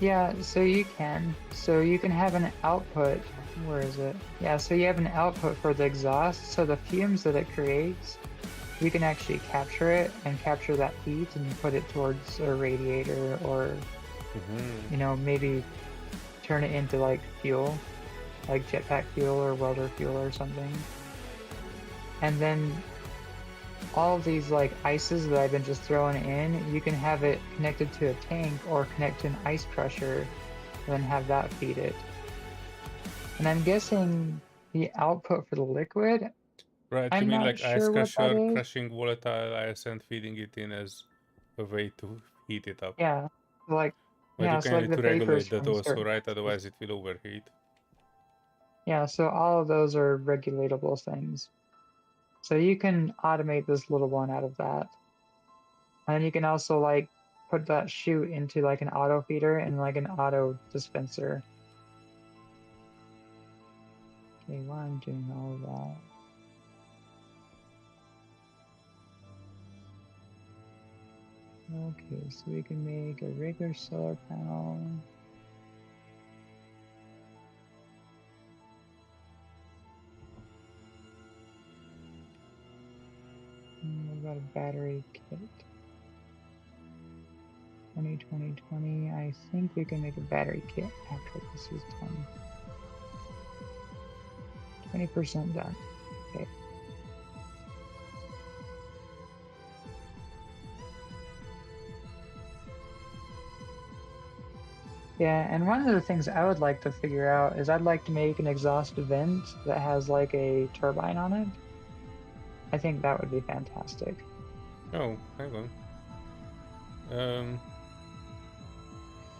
yeah, so you can. So you can have an output. Where is it? Yeah, so you have an output for the exhaust. So the fumes that it creates, we can actually capture it and capture that heat and put it towards a radiator, or Mm-hmm. you know, maybe turn it into like fuel, like jetpack fuel or welder fuel or something. And then all of these like ices that I've been just throwing in, you can have it connected to a tank or connect to an ice crusher and then have that feed it. And I'm guessing the output for the liquid, Right, you I'm mean not like ice sure what that crusher is. crushing volatile ice and feeding it in as a way to heat it up. Yeah, like But you yeah, so can like need the to vapors regulate that from also, certain right? ices. Otherwise it will overheat. Yeah, so all of those are regulatable things. So you can automate this little one out of that. And then you can also like put that chute into like an auto feeder and like an auto dispenser. Okay, while I'm doing all of that. Okay, so we can make a regular solar panel. What about a battery kit? 20. I think we can make a battery kit after this is done. 20% done. Okay. Yeah, and one of the things I would like to figure out is I'd like to make an exhaust vent that has like a turbine on it. I think that would be fantastic. Oh, hang on.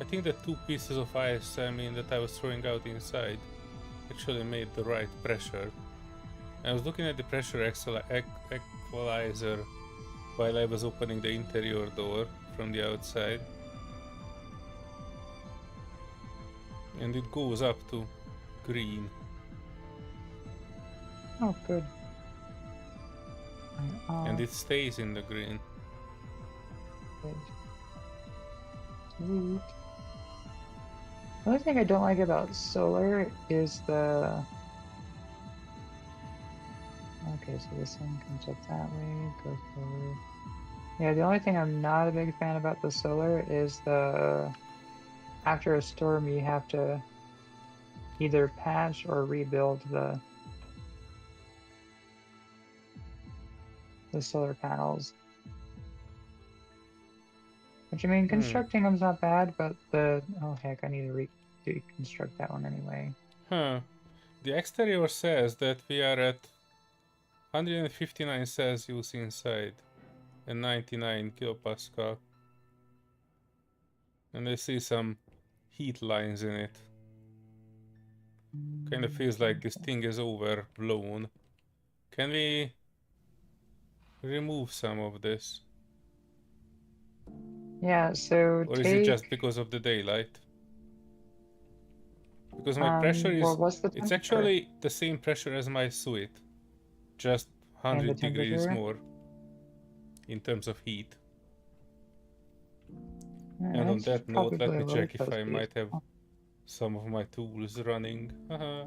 I think the 2 pieces of ice, that I was throwing out inside actually made the right pressure. I was looking at the pressure equalizer while I was opening the interior door from the outside. And it goes up to green. Oh, good. And it stays in the green. Good. Sweet. The only thing I don't like about solar is the... Okay, so this one comes up that way, goes forward. Yeah, the only thing I'm not a big fan about the solar is the... After a storm, you have to either patch or rebuild the solar panels. Which, I mean, constructing them's not bad, but the... Oh, heck, I need to reconstruct that one anyway. Huh. The exterior says that we are at 159 Celsius inside and 99 kilopascal. And I see some heat lines in it. Kind of feels like this thing is overblown. Can we remove some of this? Yeah, so Or is it just because of the daylight? Because my pressure is... well, what's the It's temperature? actually the same pressure as my suite. Just And the 100 degrees temperature? more in terms of heat. Yeah, And on it's that note, let probably me a check if really I close might have case. some of my tools running. Haha.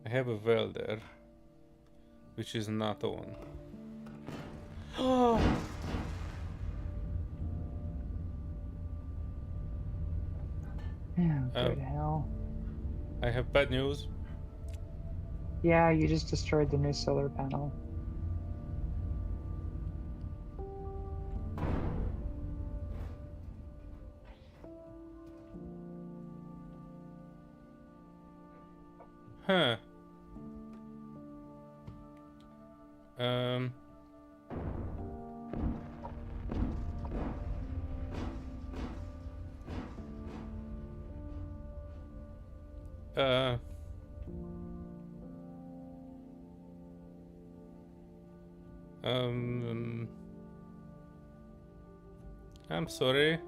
I have a welder, which is not on. Oh! Yeah, good hell. I have bad news. Yeah, you just destroyed the new solar panel. Huh. Um. Uh. I'm sorry.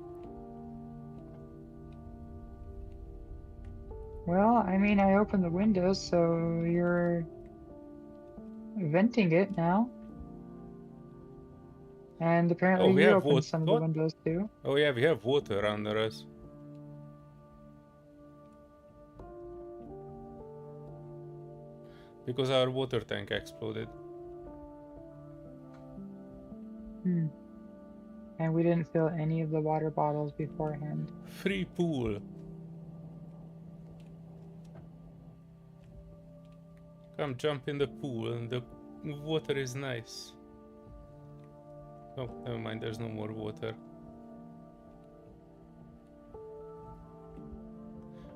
Well, I mean, I opened the windows, so you're venting it now. And apparently we you have opened some of the what? windows too. Oh yeah, we have water under us. Because our water tank exploded. And we didn't fill any of the water bottles beforehand. Free pool. Come jump in the pool and the water is nice. Oh, never mind, there's no more water.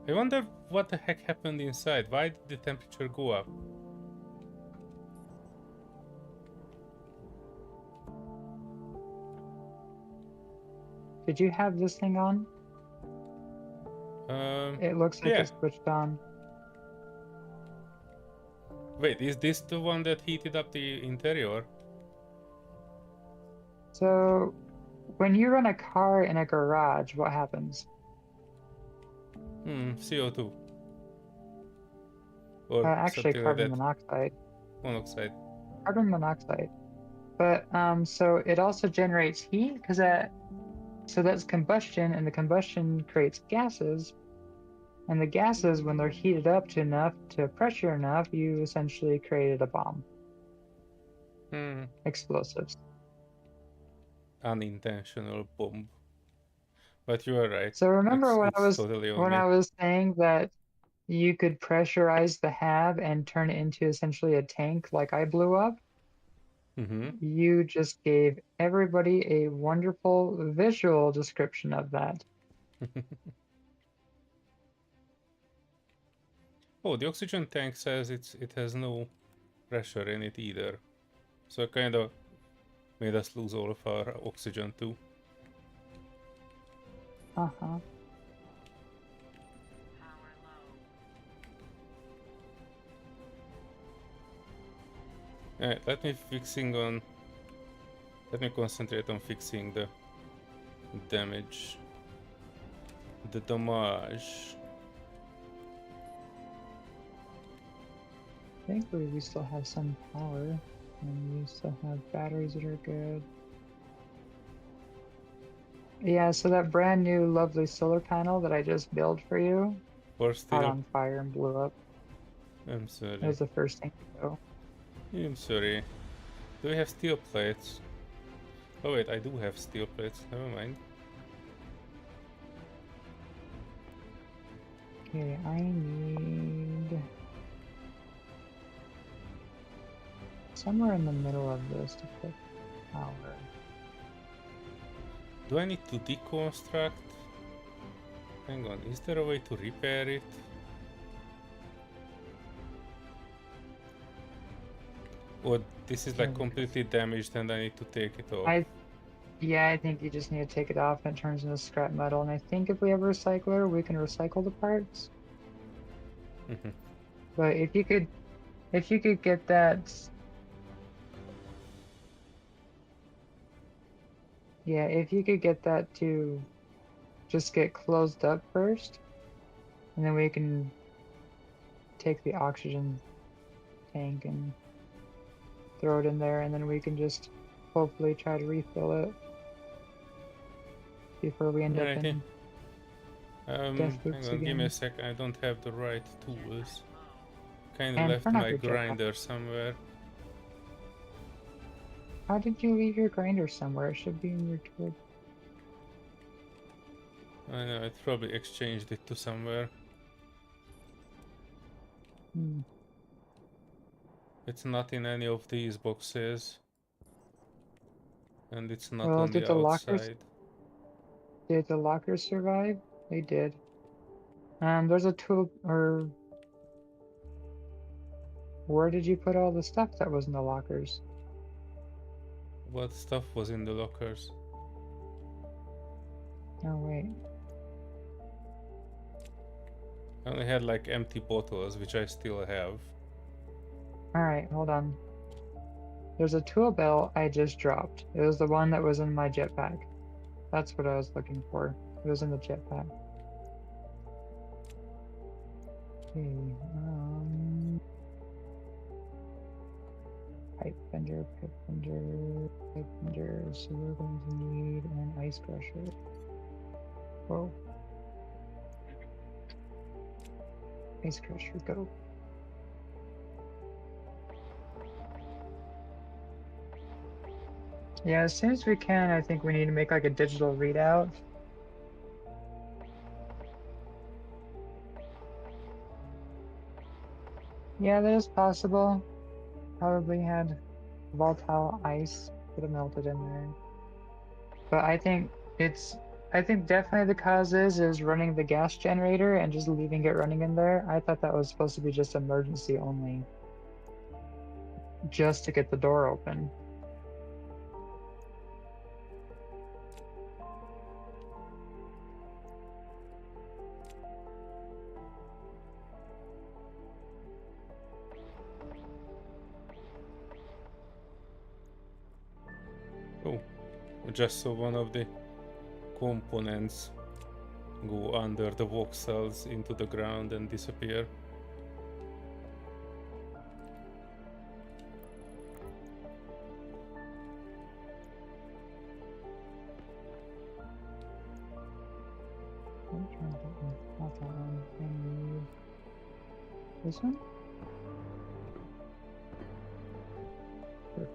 I wonder what the heck happened inside. Why did the temperature go up? Did you have this thing on? It looks like yeah. it's switched on. Wait, is this the one that heated up the interior? So, when you run a car in a garage, what happens? CO2. Or Actually, something like carbon that. monoxide. Monoxide. carbon monoxide. But so it also generates heat because so that's combustion, and the combustion creates gases. And the gases, when they're heated up to pressure enough, you essentially created a bomb. Hmm. Explosives. Unintentional bomb. But you are right. So remember It's totally on when me. I was saying that you could pressurize the hab and turn it into essentially a tank like I blew up? Mm-hmm. You just gave everybody a wonderful visual description of that. Oh, the oxygen tank says it has no pressure in it either. So it kind of made us lose all of our oxygen too. Uh-huh. Power low. Alright, let me concentrate on fixing the damage. The damage. Thankfully, we still have some power, and we still have batteries that are good. Yeah, so that brand new lovely solar panel that I just built for you Or caught still. on fire and blew up. I'm It sorry. was the first thing to go. I'm sorry. Do we have steel plates? Oh wait, I do have steel plates. Never mind. Okay, I need somewhere in the middle of this to put power. Do I need to deconstruct? Hang on, is there a way to repair it? Or this is like completely damaged and I need to take it off? Yeah, I think you just need to take it off and it turns into scrap metal. And I think if we have a recycler, we can recycle the parts. Mhm. But if you could get that, yeah, if you could get that to just get closed up first, and then we can take the oxygen tank and throw it in there, and then we can just hopefully try to refill it before we end up Alrighty. in death Hang loops on, give me a again. sec. I don't have the right tools. Low. Kinda And left turn off my your jetpack. grinder somewhere. How did you leave your grinder somewhere? It should be in your tool. I know, I probably exchanged it to somewhere. Hmm. It's not in any of these boxes. And it's not Well, on the outside. did the lockers survive? They did. There's a tool, or where did you put all the stuff that was in the lockers? What stuff was in the lockers? Oh, wait. I only had like empty bottles, which I still have. Alright, hold on. There's a tool belt I just dropped. It was the one that was in my jetpack. That's what I was looking for. It was in the jetpack. Okay, pipe bender, pipe bender, pipe bender. So we're going to need an ice crusher. Whoa. Ice crusher, go. Yeah, as soon as we can, I think we need to make like a digital readout. Yeah, that is possible. Probably had volatile ice that have melted in there. But I think definitely the cause is running the gas generator and just leaving it running in there. I thought that was supposed to be just emergency only. Just to get the door open. Oh, just saw one of the components go under the voxels into the ground and disappear. Not that one. I need this one. Perfect.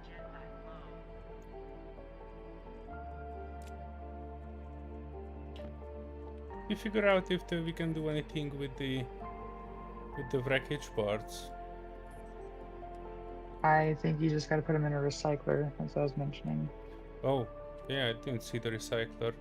Jetpack low. We figure out if we can do anything with the wreckage parts. I think you just gotta put them in a recycler, as I was mentioning. Oh, yeah, I didn't see the recycler.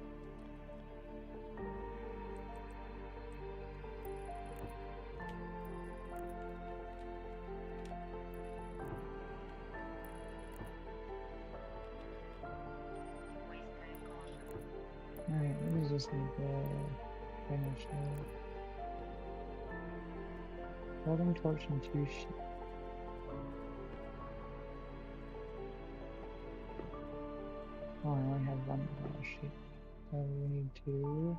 Waste tank caution. Alright, we just need to finish it. Welding torch and 2 sheet. Oh, I only have 1 metal sheet. So we need 2.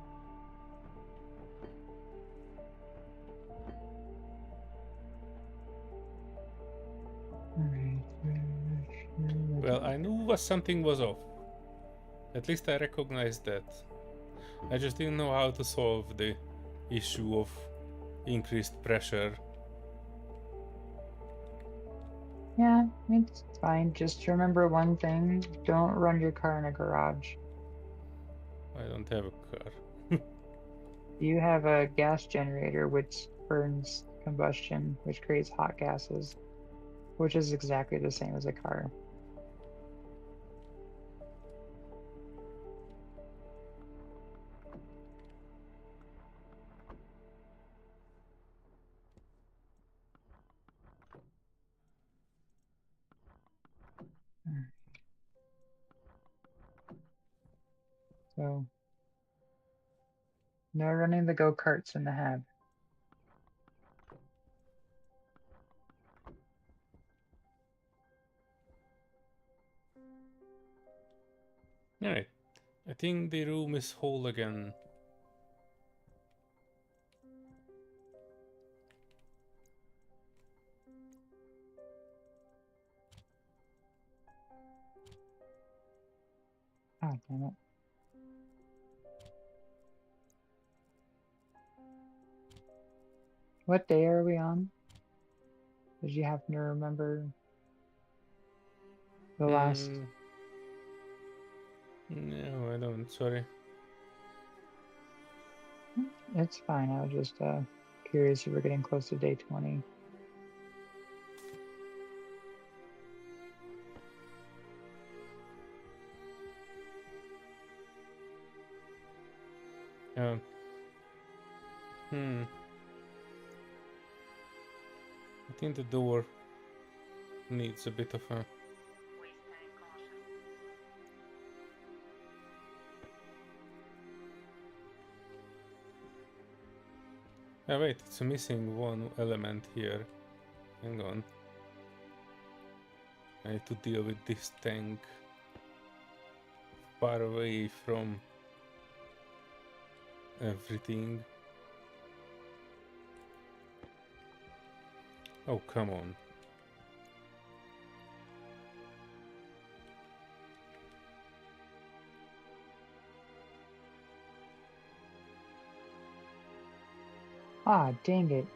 Alright, Well, I knew something was off. At least I recognized that. I just didn't know how to solve the issue of increased pressure. yeah, it's fine. Just remember one thing. Don't run your car in a garage. I don't have a car. You have a gas generator which burns combustion, which creates hot gases, which is exactly the same as a car. Mm. So, no running the go-karts in the hab. Alright, I think the room is whole again. Ah, damn it. What day are we on? Did you happen to remember the last? No, I don't, sorry. It's fine. I was just curious if we're getting close to day 20. Um, I think the door needs a bit of a... Waste tank caution. Oh wait, it's missing one element here. Hang on. I need to deal with this tank far away from everything. Oh, come on. Ah, dang it.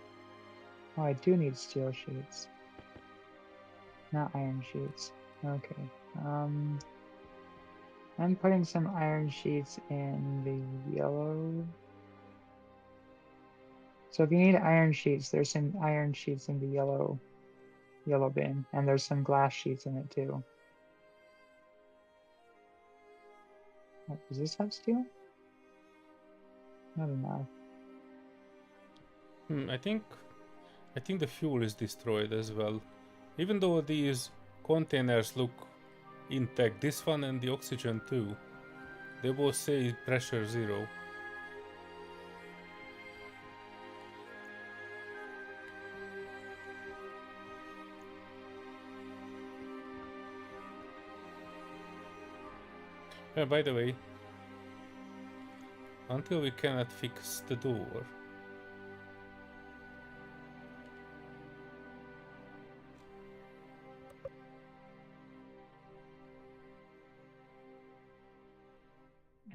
Oh, I do need steel sheets. Not iron sheets. Okay. I'm putting some iron sheets in the yellow. So if you need iron sheets, there's some iron sheets in the yellow bin, and there's some glass sheets in it too. Oh, does this have steel? Not enough. I think the fuel is destroyed as well. Even though these containers look intact, this one and the oxygen too, they both say pressure 0. By the way, until we cannot fix the door,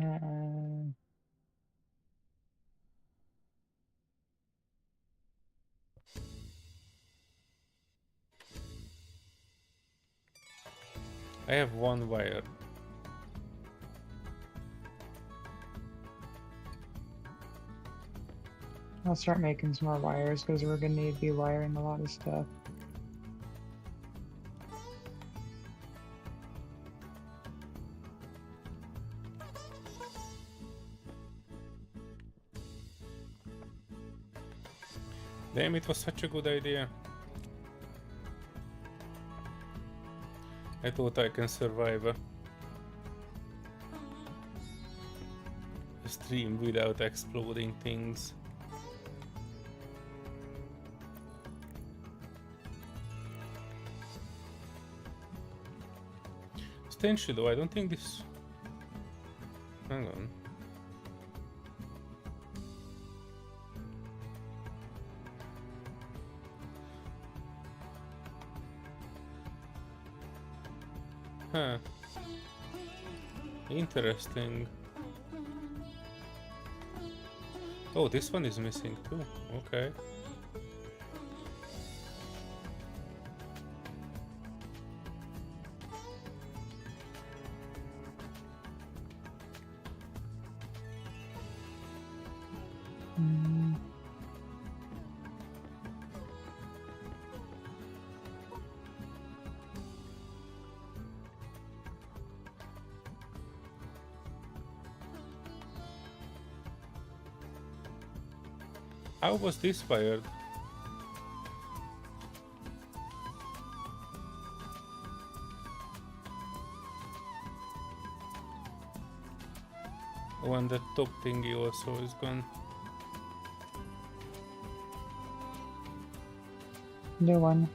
Uh, I have one wire. I'll start making some more wires because we're gonna need to be wiring a lot of stuff. Damn, it was such a good idea. I thought I can survive a stream without exploding things. Potentially though, I don't think this... Hang on. Huh. Interesting. Oh, this one is missing too. Okay. Mm. How was this fired? Oh, and the top thingy also is gone. New one.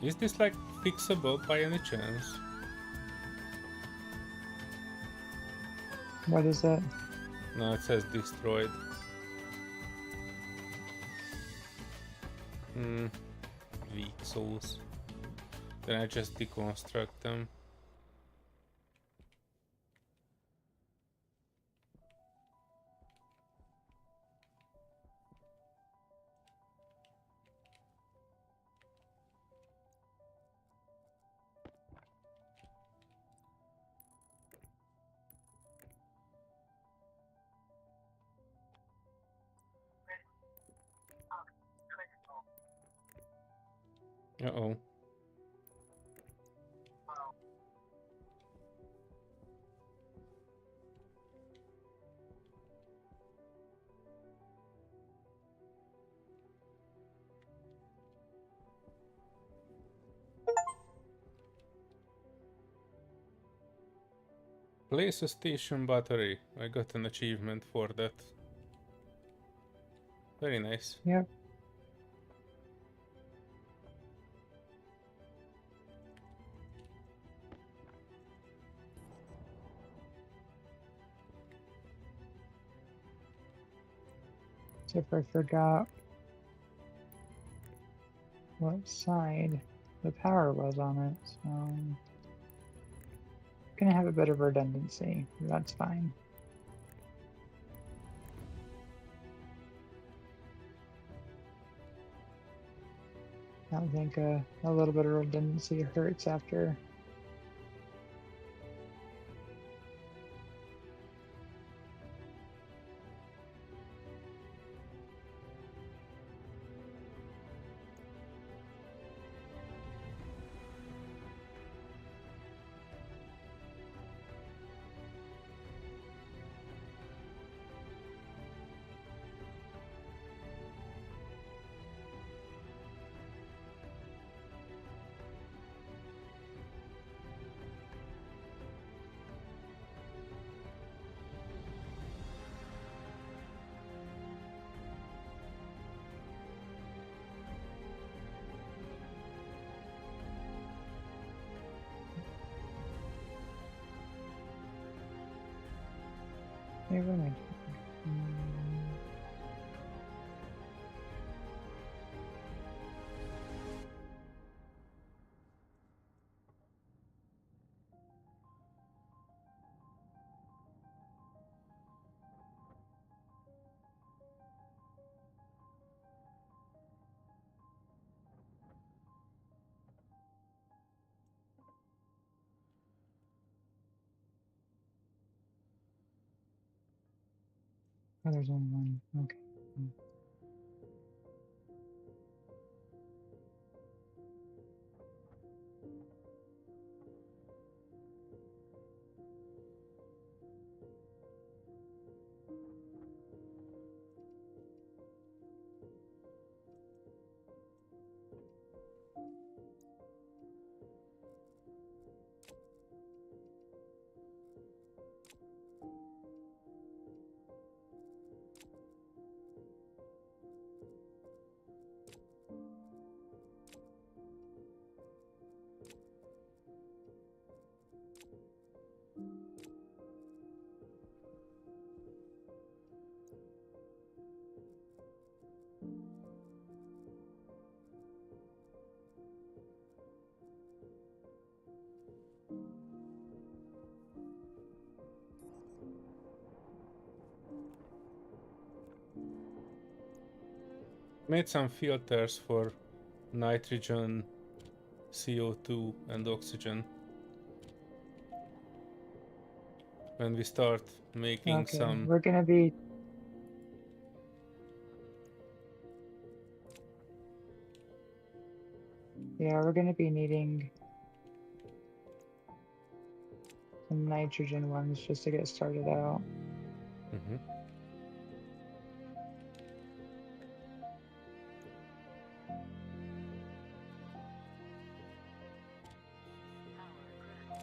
Is this like fixable by any chance? What is it? No, it says destroyed. Weak souls. Then I just deconstruct them. Uh-oh. Place a station battery. I got an achievement for that. Very nice. Yep. So if I forgot what side the power was on it, so gonna have a bit of redundancy. That's fine. I think a little bit of redundancy hurts after. Hey, what am I doing? Oh, there's only one. Okay. Made some filters for nitrogen, CO2, and oxygen. When we start making Okay, some... we're gonna be. Yeah, we're gonna be needing some nitrogen ones just to get started out. Mhm. Power critical.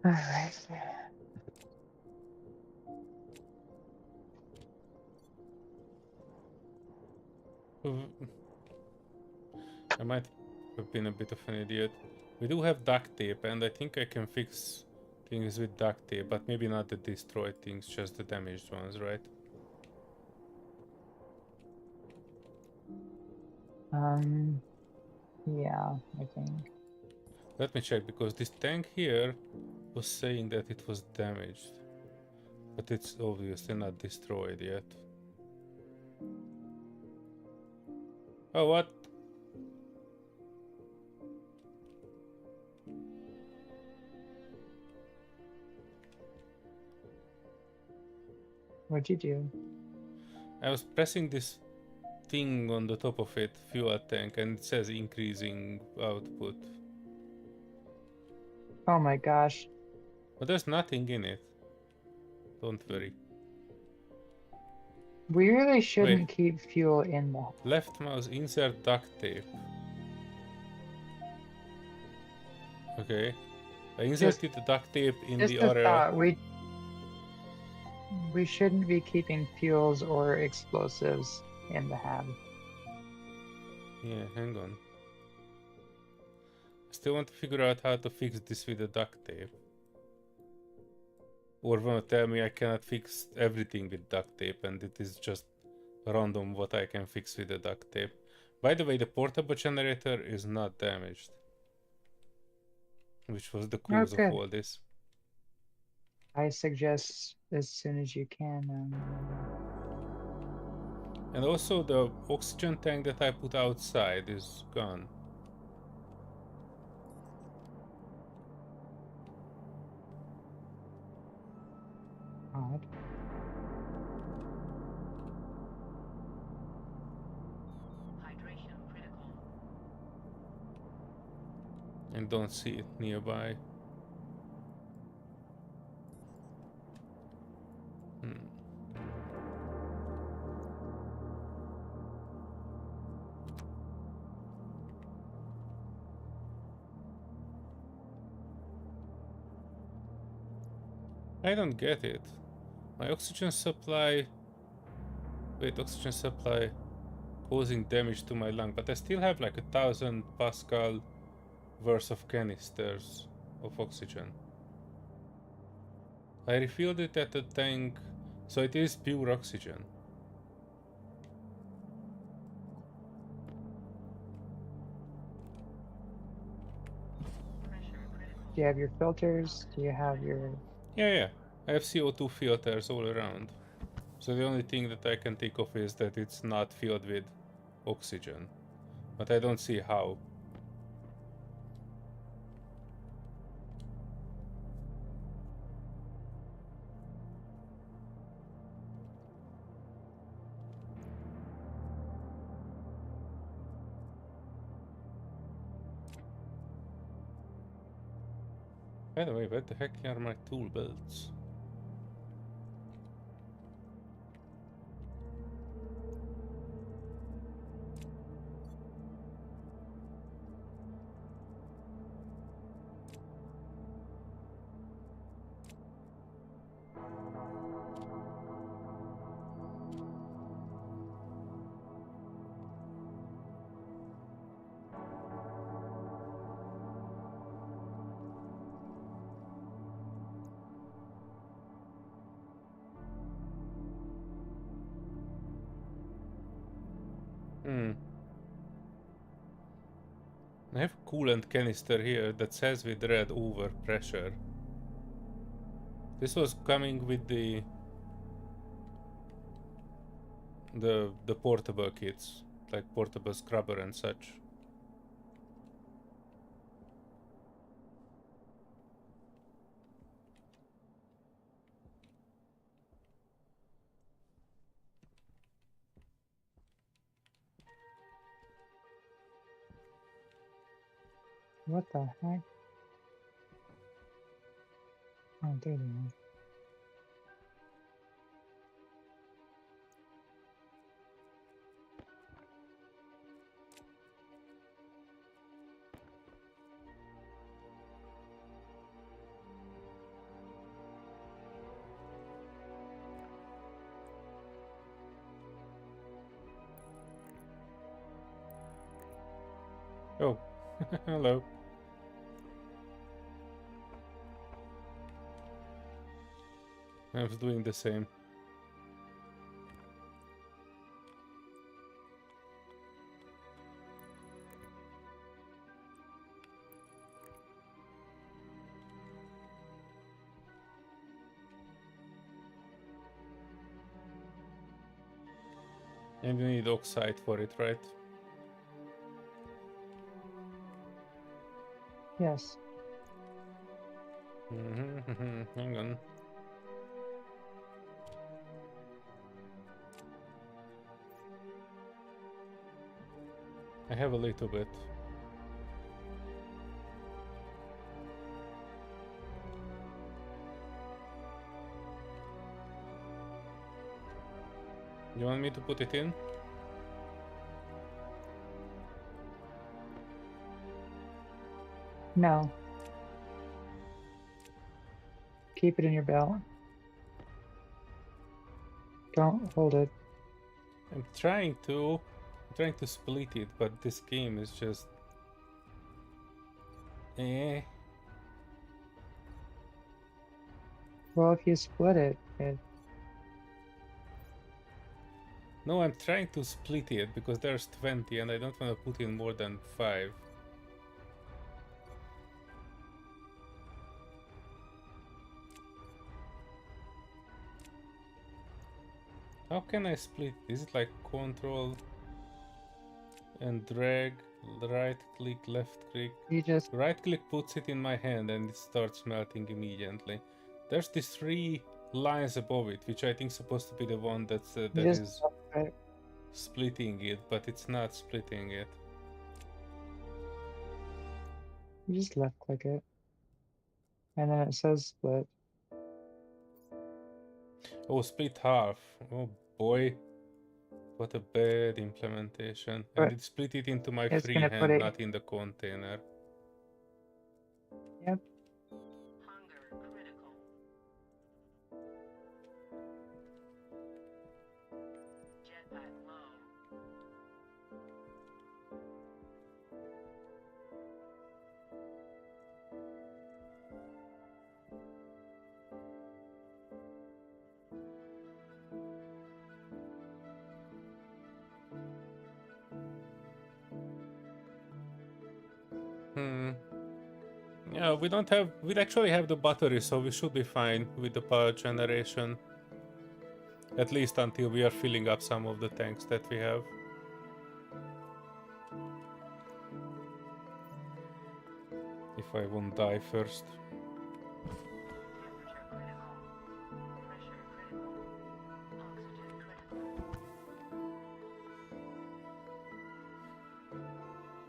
All right. I might have been a bit of an idiot. We do have duct tape, and I think I can fix things with duct tape, but maybe not the destroyed things, just the damaged ones, right? Yeah, I think. Let me check, because this tank here was saying that it was damaged. But it's obviously not destroyed yet. Oh, what? What'd you do? I was pressing this thing on the top of it, fuel tank, and it says increasing output. Oh my gosh. But there's nothing in it. Don't worry. We really Wait, shouldn't keep fuel in the. left mouse insert duct tape. Okay. I inserted the duct tape in Just the a area. thought. We shouldn't be keeping fuels or explosives in the hab. Yeah, hang on. I still want to figure out how to fix this with the duct tape. Or wanna tell me I cannot fix everything with duct tape and it is just random what I can fix with the duct tape. By the way, the portable generator is not damaged, which was the Oh, cause of good. all this. I suggest as soon as you can. And also the oxygen tank that I put outside is gone. Odd. Hydration critical. And don't see it nearby. I don't get it. My oxygen supply... Wait, oxygen supply causing damage to my lung, but I still have like 1000 Pascal worth of canisters of oxygen. I refilled it at the tank, so it is pure oxygen. Pressure critical. Do you have your filters? Do you have your? Yeah. I have CO2 filters all around. So the only thing that I can think of is that it's not filled with oxygen. But I don't see how. By the way, where the heck are my tool belts? I have a coolant canister here that says with red over pressure. This was coming with the portable kits, like portable scrubber and such. What the heck? Oh, there they are. Oh, hello. I was doing the same. And you need oxide for it, right? Yes. Hang on. I have a little bit. You want me to put it in? No. Keep it in your belt. Don't hold it. I'm trying to split it, but this game is just Well, if you split it, No, I'm trying to split it because there's 20 and I don't want to put in more than 5. How can I split? Is it like control and drag, right click, left click? you just Right click puts it in my hand and it starts melting immediately. There's these 3 lines above it, which I think is supposed to be the one that is right. splitting it, but it's not splitting it. You just left click it, and then it says split. Oh, split half. Oh boy. What a bad implementation. But And it split it into my it's free gonna put hand, it. not in the container. Yep. Hunger critical. Jetpack low. Yeah, we actually have the battery, so we should be fine with the power generation. At least until we are filling up some of the tanks that we have. If I won't die first. Temperature critical. Pressure critical. Oxygen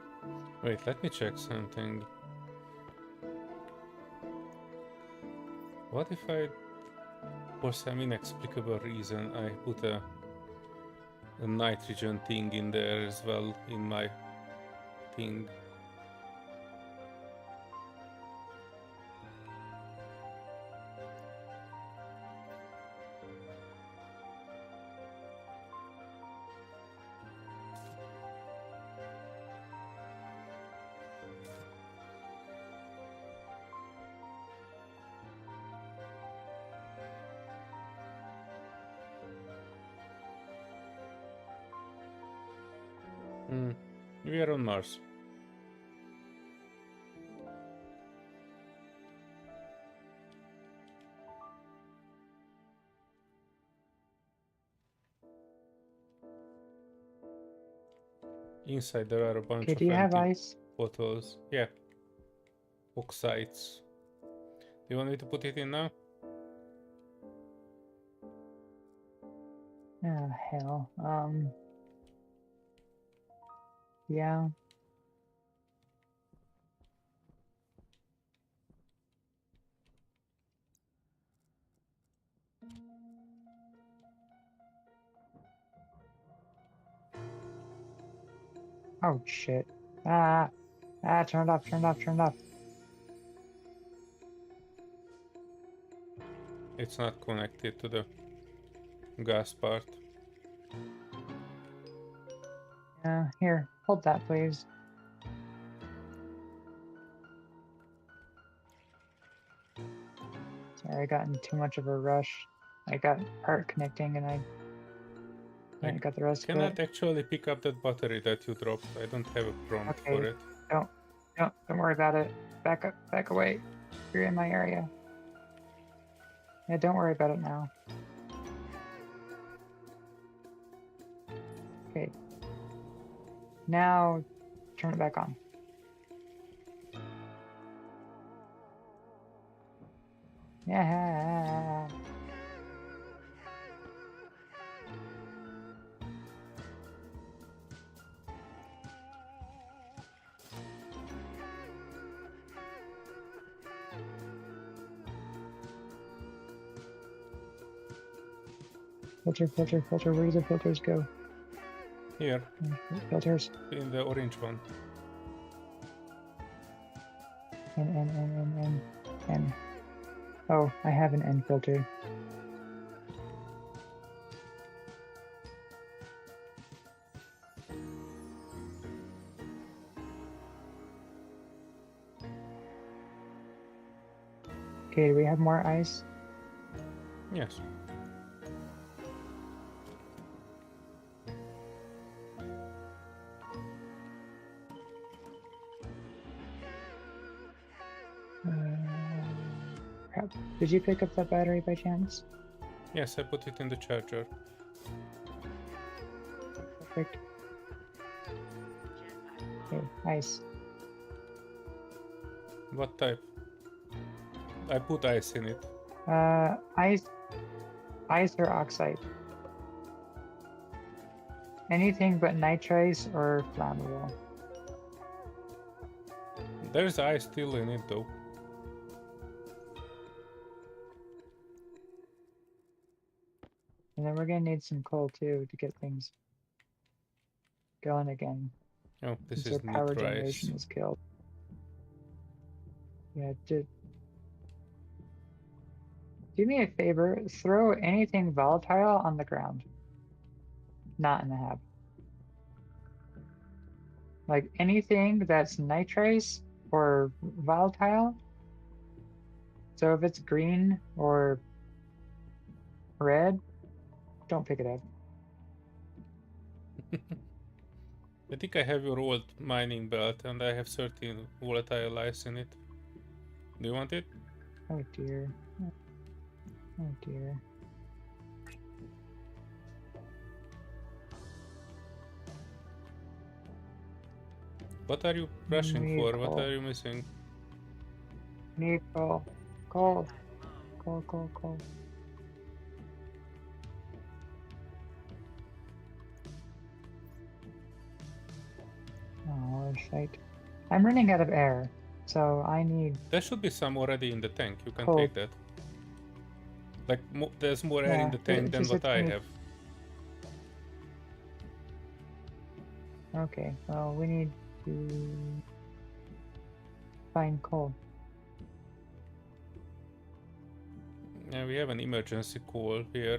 critical. Wait, let me check something. What if I, for some inexplicable reason, I put a nitrogen thing in there as well in my thing? We are on Mars. Inside there are a bunch Okay, of do you have empty ice? bottles. Yeah. Oxides. Do you want me to put it in now? Oh, hell. Yeah. Oh, shit. Turn it off, turn it off, turn it off. It's not connected to the gas part. Here, hold that, please. Sorry, I got in too much of a rush. I got part connecting and I got the rest of Cannot it. actually pick up that battery that you dropped. I don't have a prompt for Okay, it. don't worry about it. Back up, back away. You're in my area. Yeah, don't worry about it now. Okay. Now, turn it back on. Yeah. Filter. Where do the filters go? Here, Filters. in the orange one. N. Oh, I have an N filter. Okay, do we have more ice? Yes. Crap. Did you pick up that battery by chance? Yes, I put it in the charger. Perfect. Okay, ice. What type? I put ice in it. Ice or oxide. Anything but nitrice or flammable. There's ice still in it though. And then we're gonna need some coal too to get things going again. Oh, this Since is our power nitrice. generation is killed. Yeah, do me a favor, throw anything volatile on the ground. Not in the hab. Like anything that's nitrice or volatile. So if it's green or red, don't pick it up. I think I have your old mining belt and I have 13 volatile ice in it. Do you want it? Oh dear. Oh dear. What are you rushing Need for? What coal. are you missing? Need coal. Coal. Coal, coal, coal. Oh, shite. I'm running out of air, so I need There should be some already in the tank. You can coal. take that. Like, there's more air in Yeah, the tank than just what I have. Okay, well, we need to find coal. Yeah, we have an emergency call here,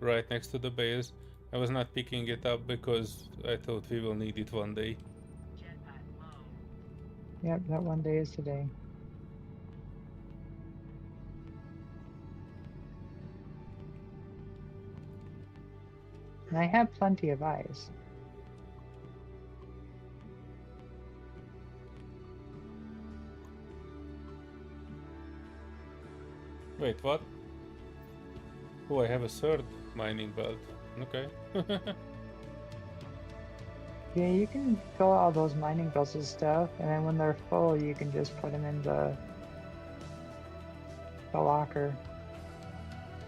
right next to the base. I was not picking it up because I thought we will need it one day. Yep, that one day is today. And I have plenty of ice. Wait, what? Oh, I have a third mining belt. Okay. Yeah, you can fill all those mining belts and stuff, and then when they're full, you can just put them in the locker.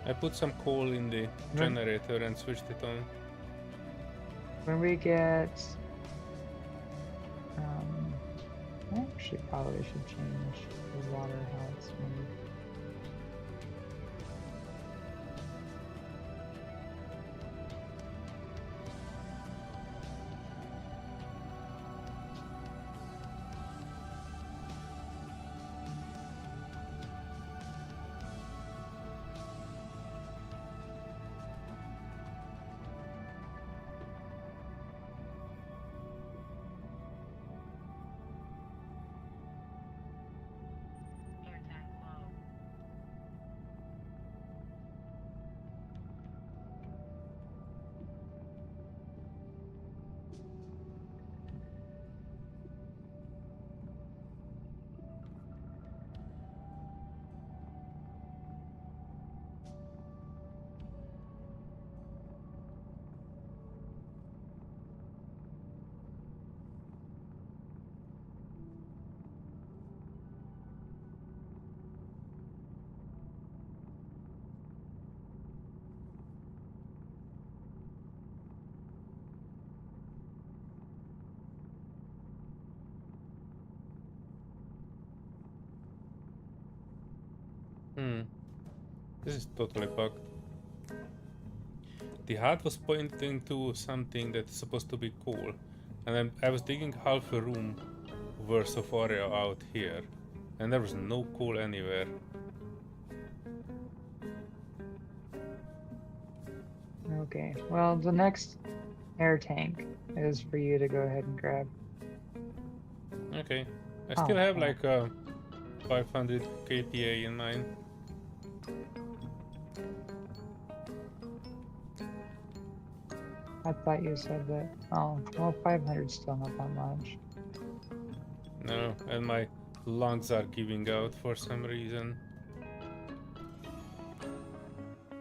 I put some coal in the generator and switched it on. When we get, I actually probably should change the water how it's made. Air tank low. This is totally bugged. The HUD was pointing to something that's supposed to be cool, and then I was digging half a room worth of area out here, and there was no coal anywhere. Okay, well, the next air tank is for you to go ahead and grab. Okay, I Oh, still have yeah. like a 500 kPa in mine. I thought you said that. Oh, well, 500 is still not that much. No, and my lungs are giving out for some reason.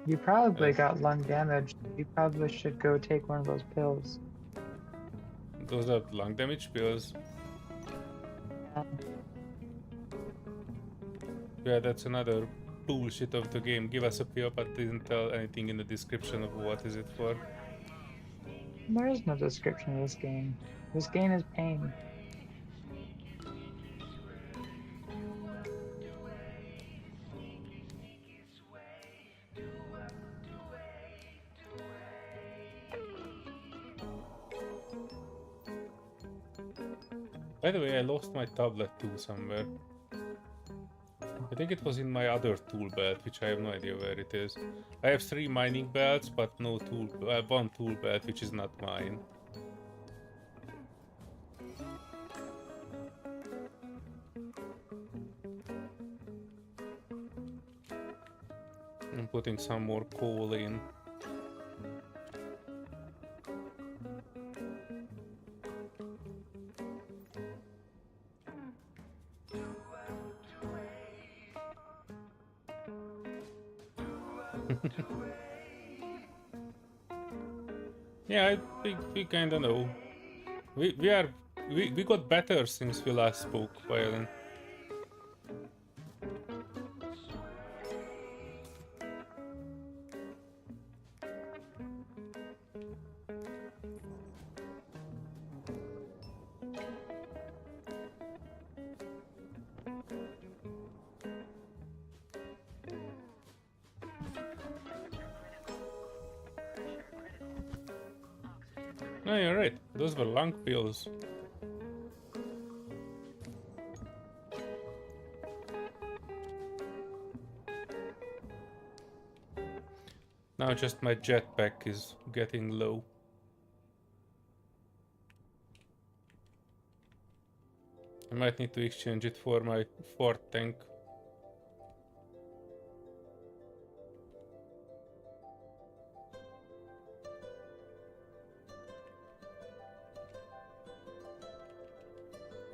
You probably Yes. got lung damage. You probably should go take one of those pills. Those are lung damage pills. Yeah. Yeah, that's another bullshit of the game. Give us a pill, but didn't tell anything in the description of what is it for. There is no description of this game. This game is pain. By the way, I lost my tablet too somewhere. I think it was in my other tool belt, which I have no idea where it is. I have 3 mining belts, but no tool. One tool belt, which is not mine. I'm putting some more coal in. Yeah, we kinda know. We got better since we last spoke, Violin. No, you're right. Those were long pills. Now just my jetpack is getting low. I might need to exchange it for my fort tank.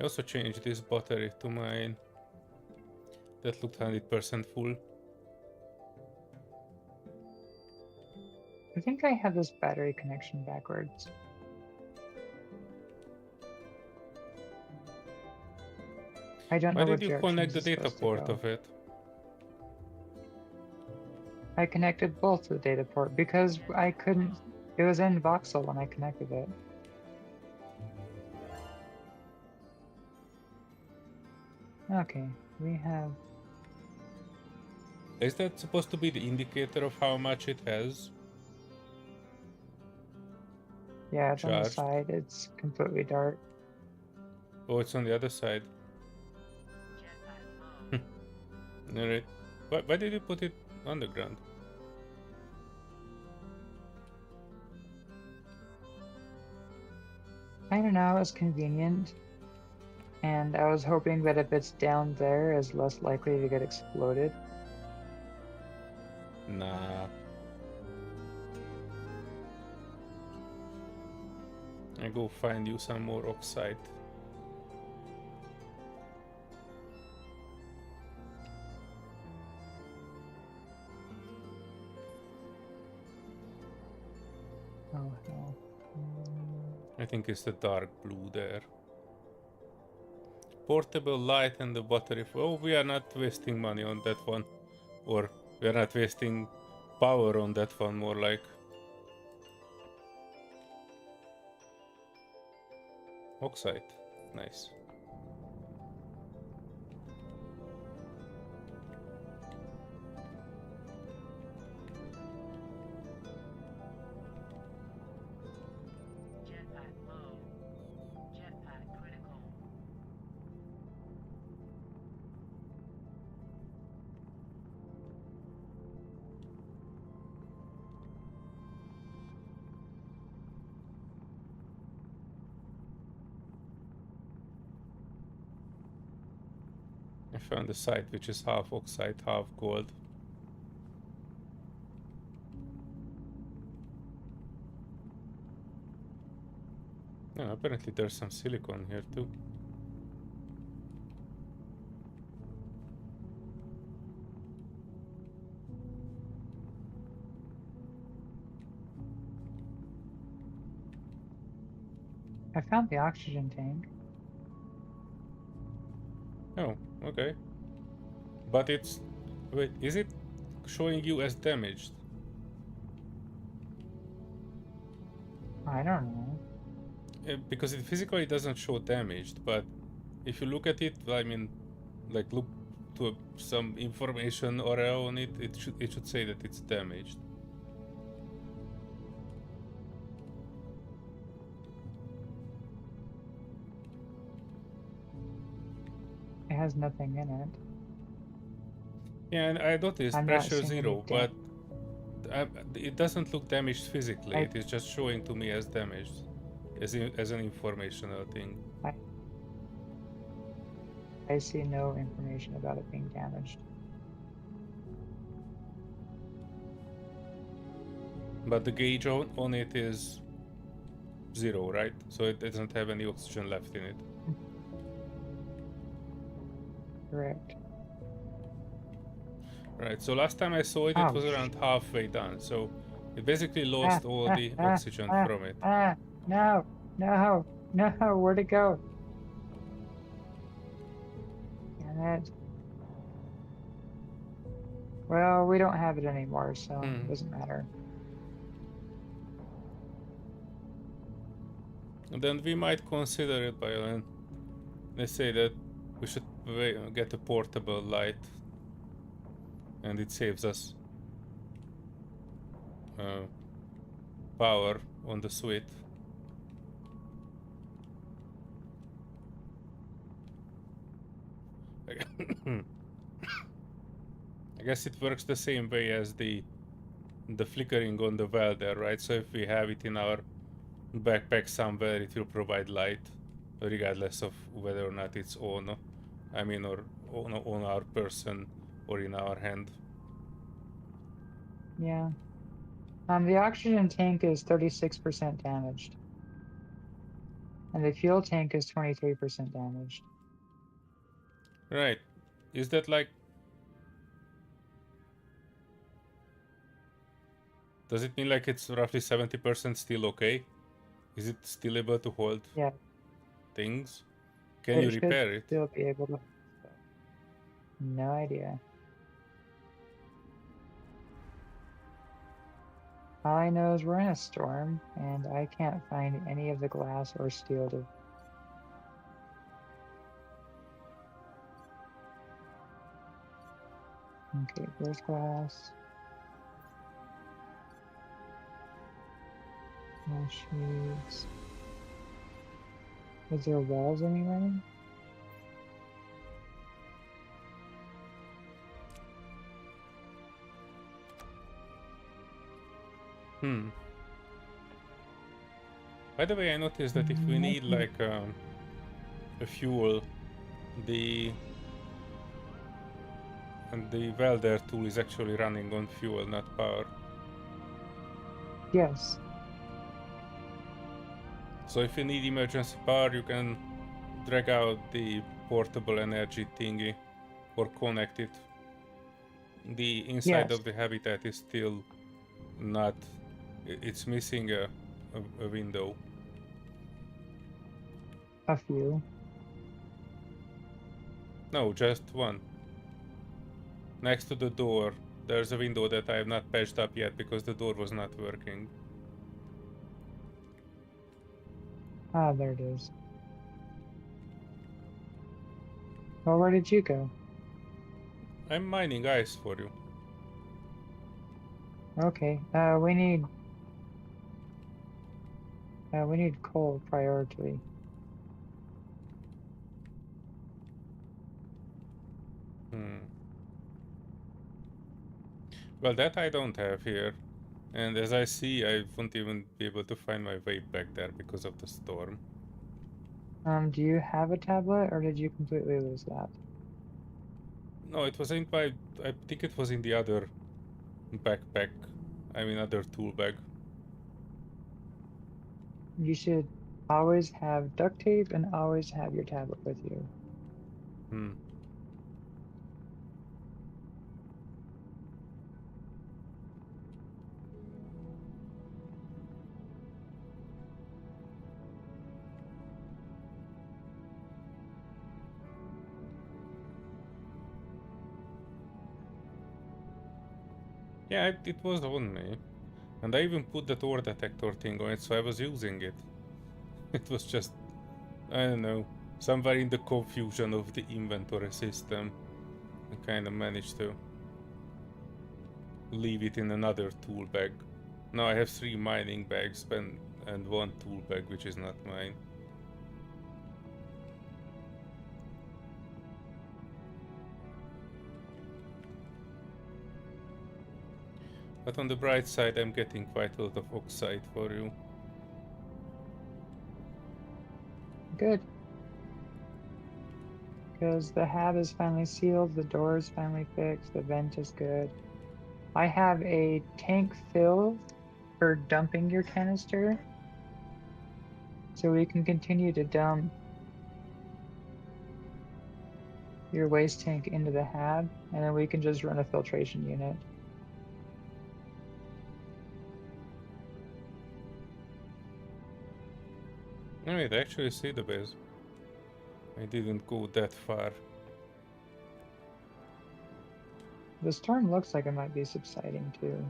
I also changed this battery to mine. That looked 100% full. I think I have this battery connection backwards. I don't Why know did which you direction connect the this is data supposed to port go. of it? I connected both to the data port because I couldn't. It was in voxel when I connected it. Okay, we have. Is that supposed to be the indicator of how much it has Yeah, it's on the charged? side. It's completely dark. Oh, it's on the other side. Jetpack low. Alright. Why did you put it underground? I don't know, it's convenient. And I was hoping that if it's down there, it's less likely to get exploded. Nah. I go find you some more oxide. Oh hell. I think it's the dark blue there. Portable light and the battery. Oh, we are not wasting money on that one. Or we are not wasting power on that one, more like. Oxide. Nice. Jetpack low. Jetpack critical. I found a site which is half oxide, half gold. Yeah, apparently there's some silicon here too. I found the oxygen tank. Oh, okay. But it's... Wait, is it showing you as damaged? I don't know. Because it physically doesn't show damaged, but if you look at it, I mean, like look to some information or on it, it should say that it's damaged. It has nothing in it. Yeah, and I noticed I'm not pressure seeing any 0, but it doesn't look damaged physically. It is just showing to me as damaged, as an informational thing. I see no information about it being damaged. But the gauge on it is 0, right? So it doesn't have any oxygen left in it. Correct. Right, so last time I saw it, it was around halfway done. So it basically lost all the oxygen from it. No, no, no, where'd it go? Damn it. Well, we don't have it anymore, so it doesn't matter. And then we might consider it by then. Let's say that we should get a portable light, and it saves us power on the suite. I guess it works the same way as the flickering on the welder, right? So if we have it in our backpack somewhere, it will provide light, regardless of whether or not it's on. I mean, or on our person or in our hand. Yeah. The oxygen tank is 36% damaged. And the fuel tank is 23% damaged. Right. Is that like... Does it mean like it's roughly 70% still okay? Is it still able to hold Yeah, things? Can you it should repair it? still be able to. No idea. All I know is we're in a storm, and I can't find any of the glass or steel to. Okay, there's glass. No sheets. Is there walls anywhere? By the way, I noticed that if we need like a fuel, the welder tool is actually running on fuel, not power. Yes. So if you need emergency power, you can drag out the portable energy thingy or connect it. The inside Yes. of the habitat is still not... It's missing a window. A few. No, just one. Next to the door, there's a window that I have not patched up yet because the door was not working. Ah, there it is. Well, where did you go? I'm mining ice for you. Okay. We need coal priority. Well, that I don't have here. And as I see, I won't even be able to find my way back there because of the storm. Do you have a tablet, or did you completely lose that? No, it was in my... I think it was in the other backpack. I mean, other tool bag. You should always have duct tape and always have your tablet with you. Yeah, it was on me. And I even put that ore detector thing on it, so I was using it. It was just... I don't know. Somewhere in the confusion of the inventory system, I kind of managed to leave it in another tool bag. Now I have 3 mining bags and 1 tool bag, which is not mine. But on the bright side, I'm getting quite a lot of oxide for you. Good. Because the hab is finally sealed, the door is finally fixed, the vent is good. I have a tank filled for dumping your canister, so we can continue to dump your waste tank into the hab, and then we can just run a filtration unit. Alright, I actually see the base. I didn't go that far. The storm looks like it might be subsiding too.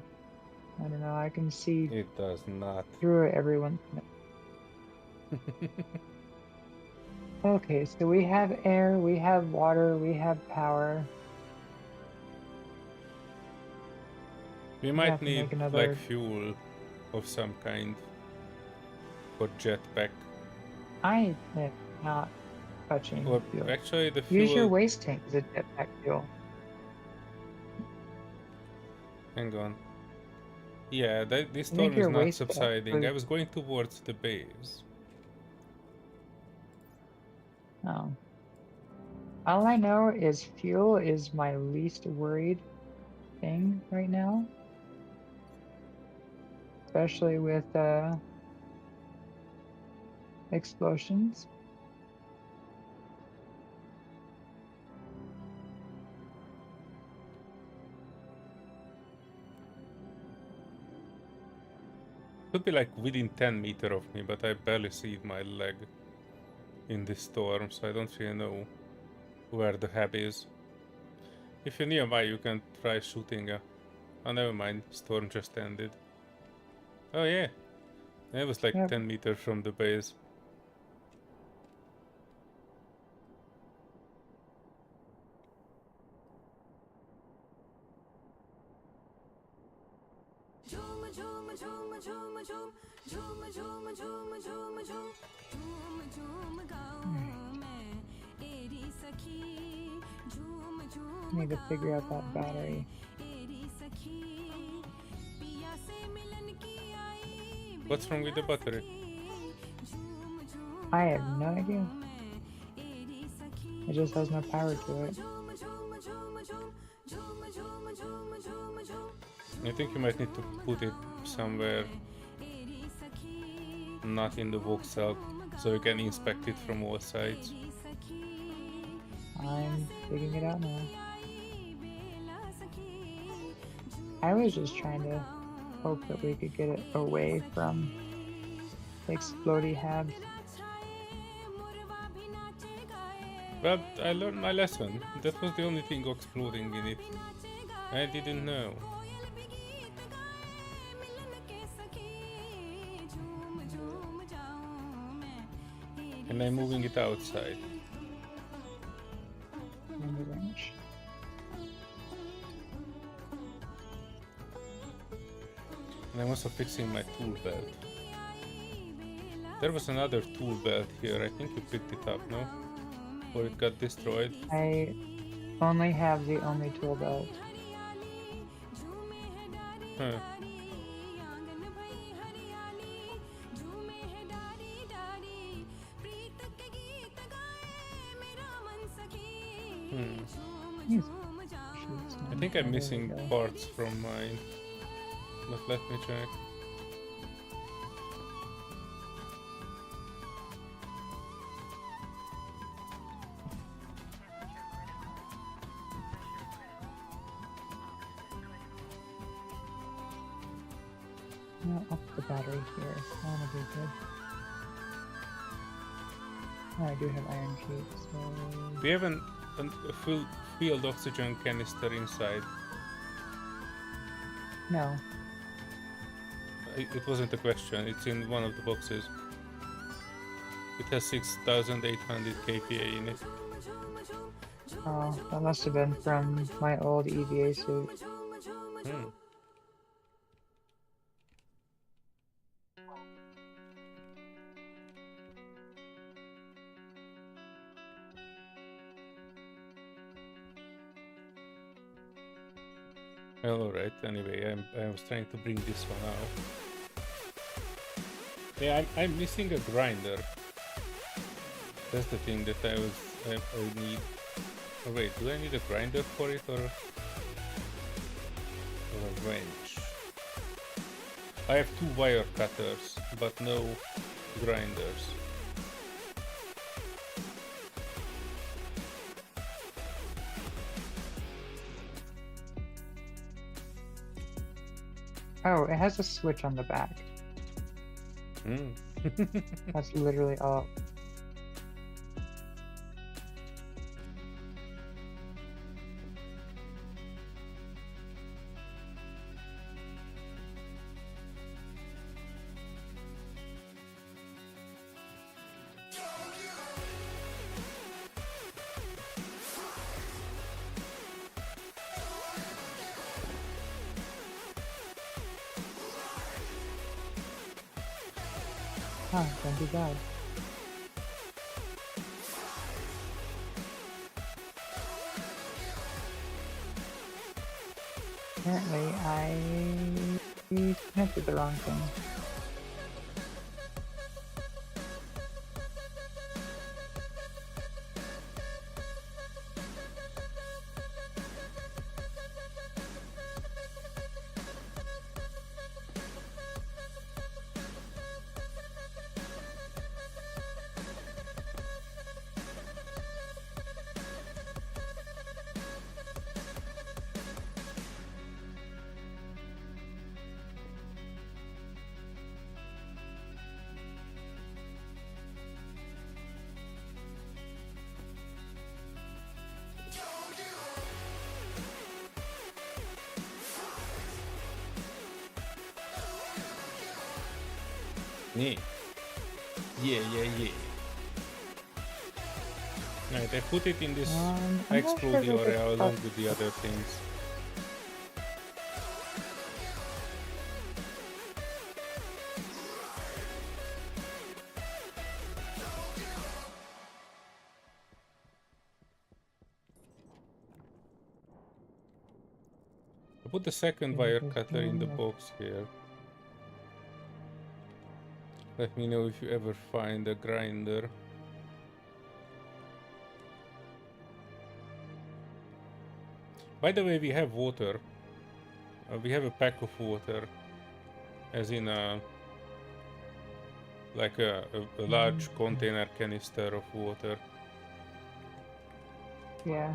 I don't know, I can see It does not. through it everyone. Okay, so we have air, we have water, we have power. We have might to need make another- like fuel of some kind for jetpack. I am not touching Or fuel. actually the fuel... Use your waste tank as a jetpack fuel. Hang on. Yeah, this I think storm is your not waste subsiding. I was. was going towards the base. Oh. All I know is fuel is my least worried thing right now, especially with explosions. Could be like within 10 meters of me, but I barely see my leg in this storm, so I don't really know where the hab is. If you're nearby, you can try shooting a... Oh, never mind. Storm just ended. Oh, yeah. It was like Yep. 10 meters from the base. Need to figure out that battery. What's wrong with the battery? I have no idea. It just has no power to it. I think you might need to put it somewhere not in the voxel, so you can inspect it from all sides. I'm figuring it out now. I was just trying to hope that we could get it away from the explodey habs. But I learned my lesson. That was the only thing exploding in it. I didn't know. And I'm moving it outside. In the range. And I'm also fixing my tool belt. There was another tool belt here. I think you picked it up, no? Or it got destroyed. I only have the only tool belt. Huh. Yes. I think I'm missing parts from mine. But let me check. No, up the battery here. That'll be good. Oh, I do have iron sheet, so... We have a full field oxygen canister inside. No. It wasn't a question, it's in one of the boxes. It has 6,800 kPa in it. Oh, that must have been from my old EVA suit. Hmm. Well, alright, anyway, I was trying to bring this one out. Yeah, I'm missing a grinder. That's the thing that I need. Oh wait, do I need a grinder for it or a wrench? I have 2 wire cutters, but no grinders. Oh, it has a switch on the back. Hmm. That's literally all. Huh, don't be bad. Apparently, I connected the wrong thing. Yeah. Yeah. Right, I put it in this I'm not sure explode if I could area along put- with the other things. I put the second wire cutter in the box here. Let me know if you ever find a grinder. By the way, we have water. We have a pack of water, as in like a large container canister of water. Yeah.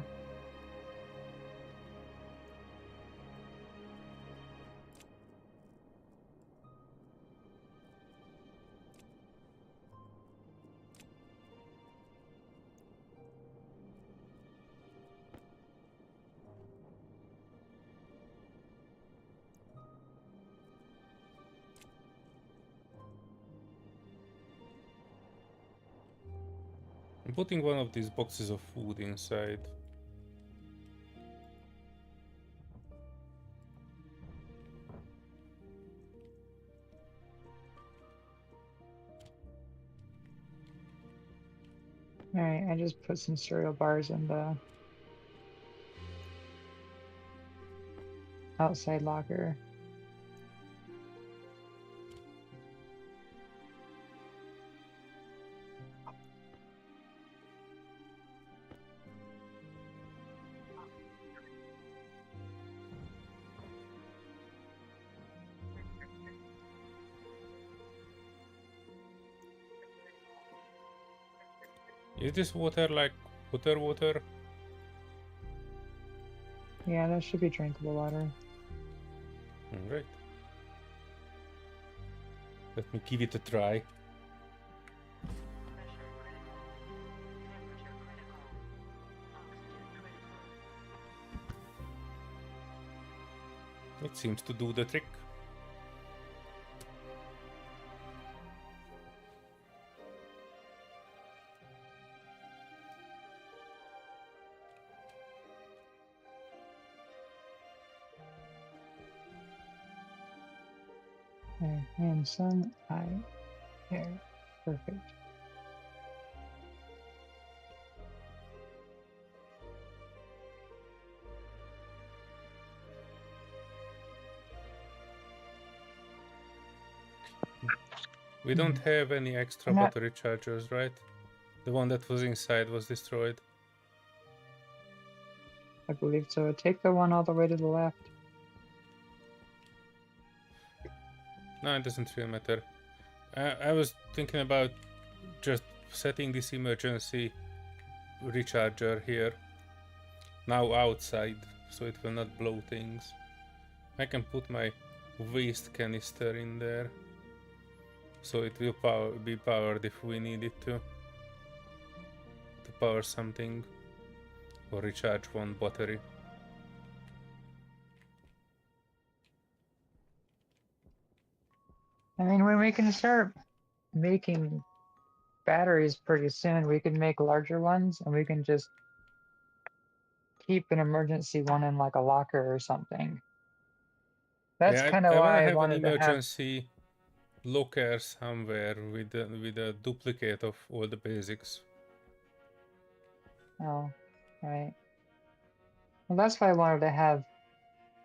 I'm putting one of these boxes of food inside. Alright, I just put some cereal bars in the outside locker. Is this water like water? Yeah, that should be drinkable water. Alright. Let me give it a try. Pressure critical. Temperature critical. Oxygen critical. It seems to do the trick. There, and sun, eye, air. Perfect. We don't have any extra I'm not- battery chargers, right? The one that was inside was destroyed. I believe so. Take the one all the way to the left. No, it doesn't really matter. I was thinking about just setting this emergency recharger here now outside, so it will not blow things. I can put my waste canister in there, so it will be powered if we need it to power something or recharge one battery. I mean, when we can start making batteries pretty soon, we can make larger ones and we can just keep an emergency one in like a locker or something. That's Yeah, kind of I wanna why I have an wanted to have. emergency locker somewhere with a duplicate of all the basics. Oh, right. Well, that's why I wanted to have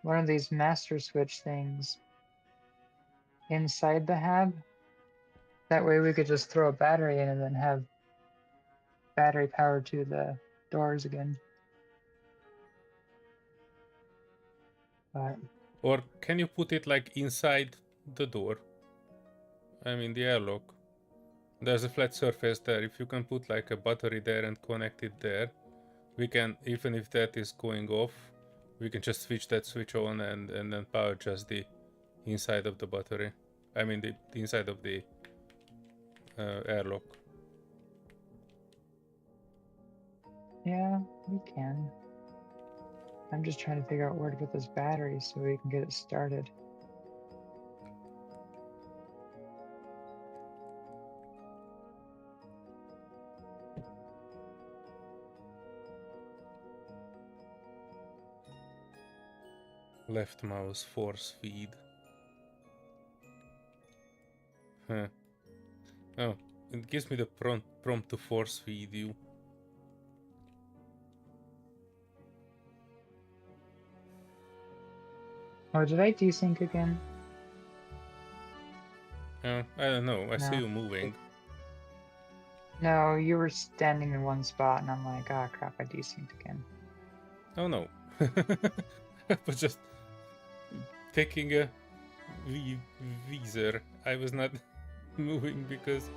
one of these master switch things inside the hab. That way we could just throw a battery in and then have battery power to the doors again. But Or can you put it like inside the door? I mean the airlock. There's a flat surface there. If you can put like a battery there and connect it there, we can, even if that is going off, we can just switch that switch on and then power just the inside of the battery. I mean the inside of the airlock. yeah, we can. I'm just trying to figure out where to put this battery so we can get it started. Left mouse force feed. Huh. Oh, it gives me the prompt to force feed you. Oh, did I desync again? I don't know. I see No. you moving. No, you were standing in one spot, and I'm like, ah, crap, I desynced again. Oh no. I was just taking a visor. I was not moving because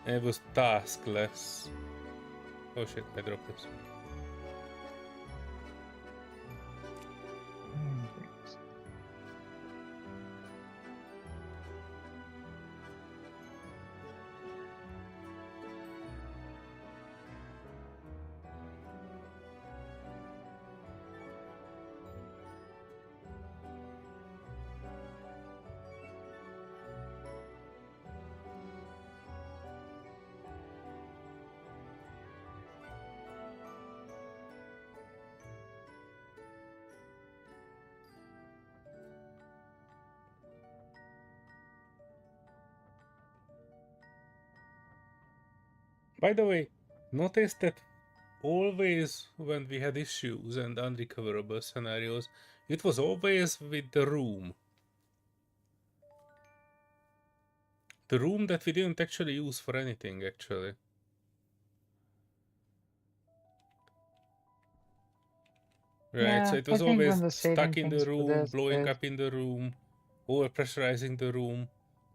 I was taskless. Oh shit, I dropped this. Great. By the way, notice that always when we had issues and unrecoverable scenarios, it was always with the room. The room that we didn't actually use for anything, actually. Right, Yeah, so it I was think one of always the saving stuck in things the for room, this blowing is up in the room, overpressurizing the room.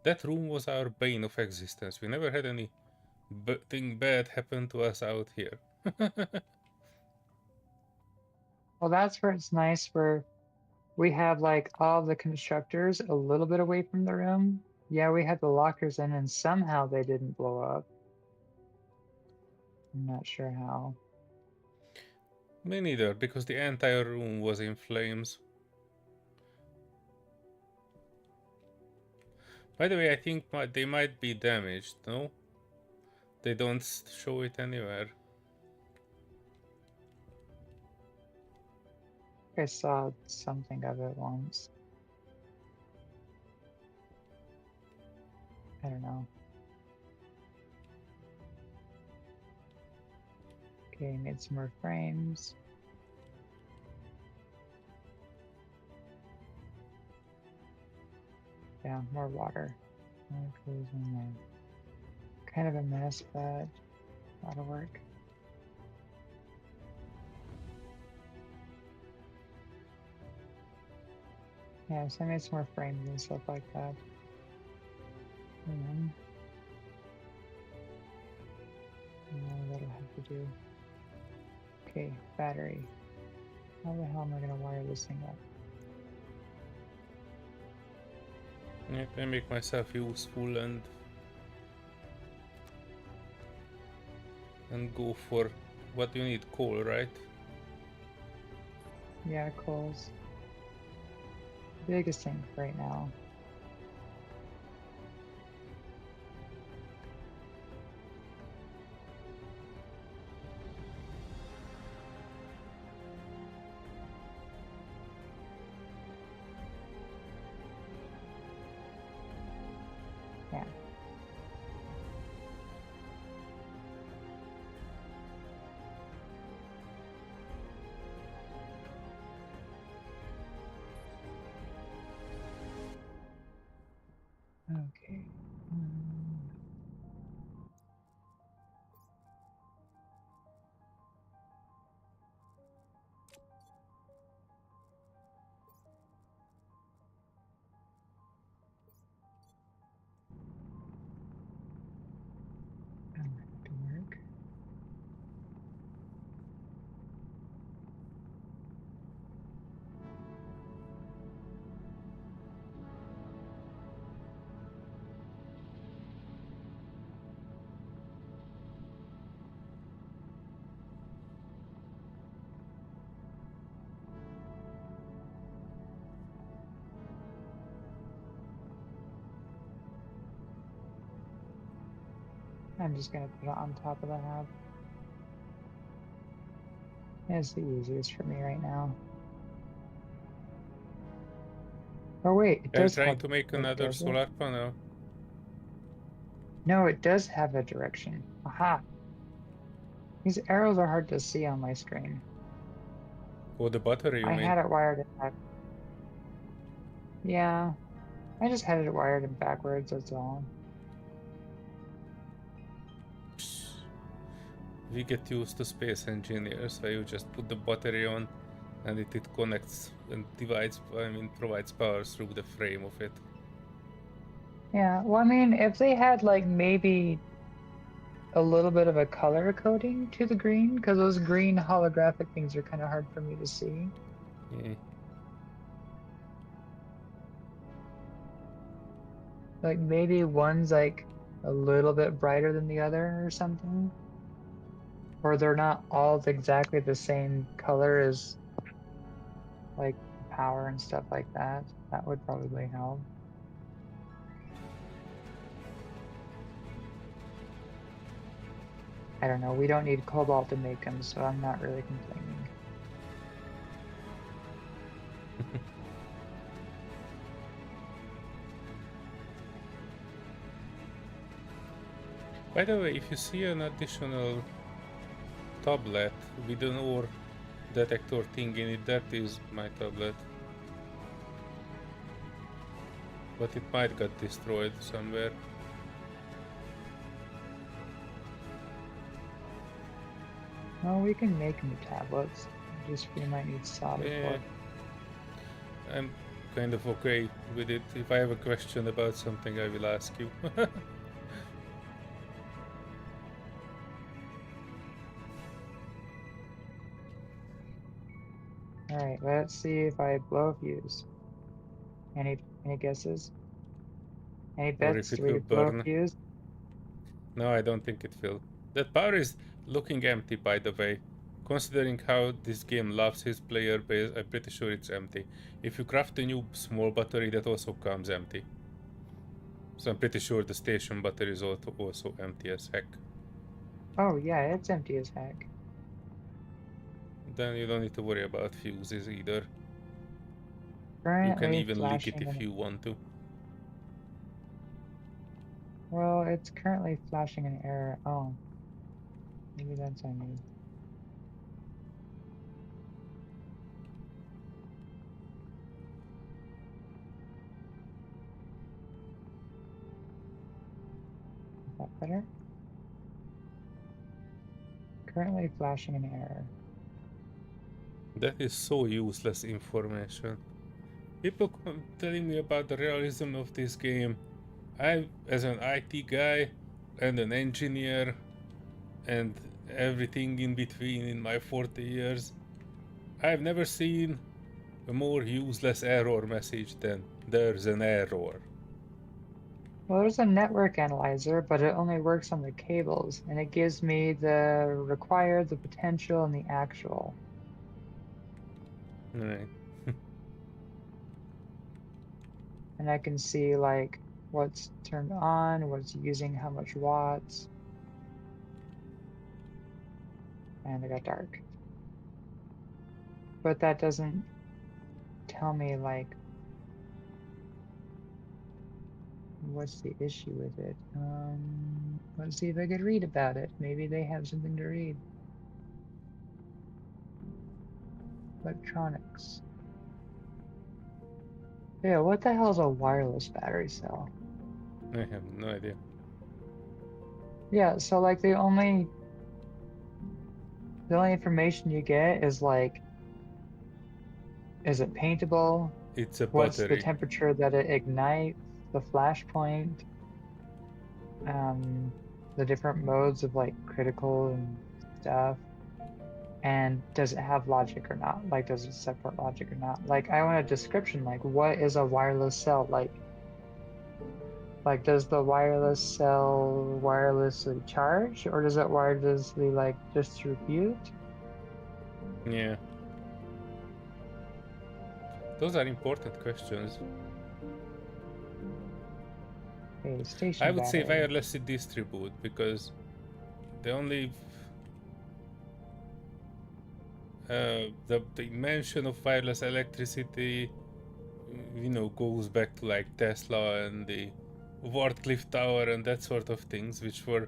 That room was our bane of existence. We never had anything bad happen to us out here. well, that's where it's nice where we have like all the constructors a little bit away from the room. Yeah, we had the lockers in, and somehow they didn't blow up. I'm not sure how. Me neither, because the entire room was in flames. By the way, I think they might be damaged, no? They don't show it anywhere. I saw something of it once. I don't know. Okay, made some more frames. Yeah, more water. More goes in there. Kind of a mess, but a lot of work. Yeah, so I made some more frames and stuff like that. And that'll have to do. Okay, battery. How the hell am I gonna wire this thing up? Yeah, I make myself useful and go for what you need, coal, right? Yeah, coal's biggest thing right now. Yeah. I'm just gonna put it on top of the hub. It's the easiest for me right now. Oh wait, it Are you does trying have, to make wait, another does it? solar panel? No, it does have a direction. Aha! These arrows are hard to see on my screen. Or the battery, you I mean? had it wired in back. Yeah, I just had it wired in backwards, that's all. We get used to space engineers, where you just put the battery on and it connects and divides, provides power through the frame of it. Yeah, well, I mean, if they had like maybe a little bit of a color coding to the green, because those green holographic things are kind of hard for me to see. Yeah. Like maybe one's like a little bit brighter than the other or something. Or they're not all exactly the same color as like power and stuff like that. That would probably help. I don't know. We don't need cobalt to make them, so I'm not really complaining. By the way, if you see an additional tablet with an ore detector thing in it, that is my tablet. But it might get destroyed somewhere. Well, we can make new tablets. Just we might need solder for Yeah, it. I'm kind of okay with it. If I have a question about something, I will ask you. All right, let's see if I blow a fuse. Any guesses? Any Or bets? if Do it we will blow a burn. fuse? No, I don't think it will. That bar is looking empty, by the way. Considering how this game loves his player base, I'm pretty sure it's empty. If you craft a new small battery, that also comes empty. So I'm pretty sure the station battery is also empty as heck. Oh yeah, it's empty as heck. Then you don't need to worry about fuses either. You can Currently even leak it flashing if an you want to. well, it's currently flashing an error. Oh, maybe that's I need. Is that better? Currently flashing an error. That is so useless information. People come telling me about the realism of this game. I, as an IT guy and an engineer and everything in between in my 40 years, I've never seen a more useless error message than there's an error. Well, there's a network analyzer, but it only works on the cables, and it gives me the required, the potential, and the actual. Right. And I can see like what's turned on, what's using how much watts, and it got dark. But that doesn't tell me like what's the issue with it. Let's see if I could read about it. Maybe they have something to read. Electronics. Yeah, what the hell is a wireless battery cell? I have no idea. Yeah, so like the only information you get is like, is it paintable? It's a What's the battery. temperature that it ignites? The flash point? The different modes of like critical and stuff. And does it have logic or not? Like, does it support logic or not? Like, I want a description. Like, what is a wireless cell? Like, does the wireless cell wirelessly charge, or does it wirelessly like distribute? Yeah. Those are important questions. Okay, station I would say battery. wirelessly distribute, because the only the mention of wireless electricity, you know, goes back to like Tesla and the Wardcliffe Tower and that sort of things, which were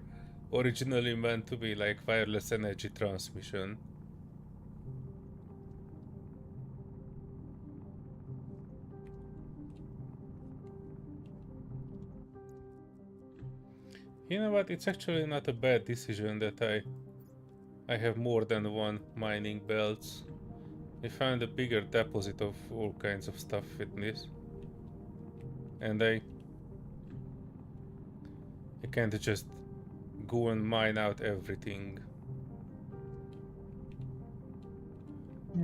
originally meant to be like wireless energy transmission. You know what? It's actually not a bad decision that I have more than one mining belts. I found a bigger deposit of all kinds of stuff with this, and I can't just go and mine out everything.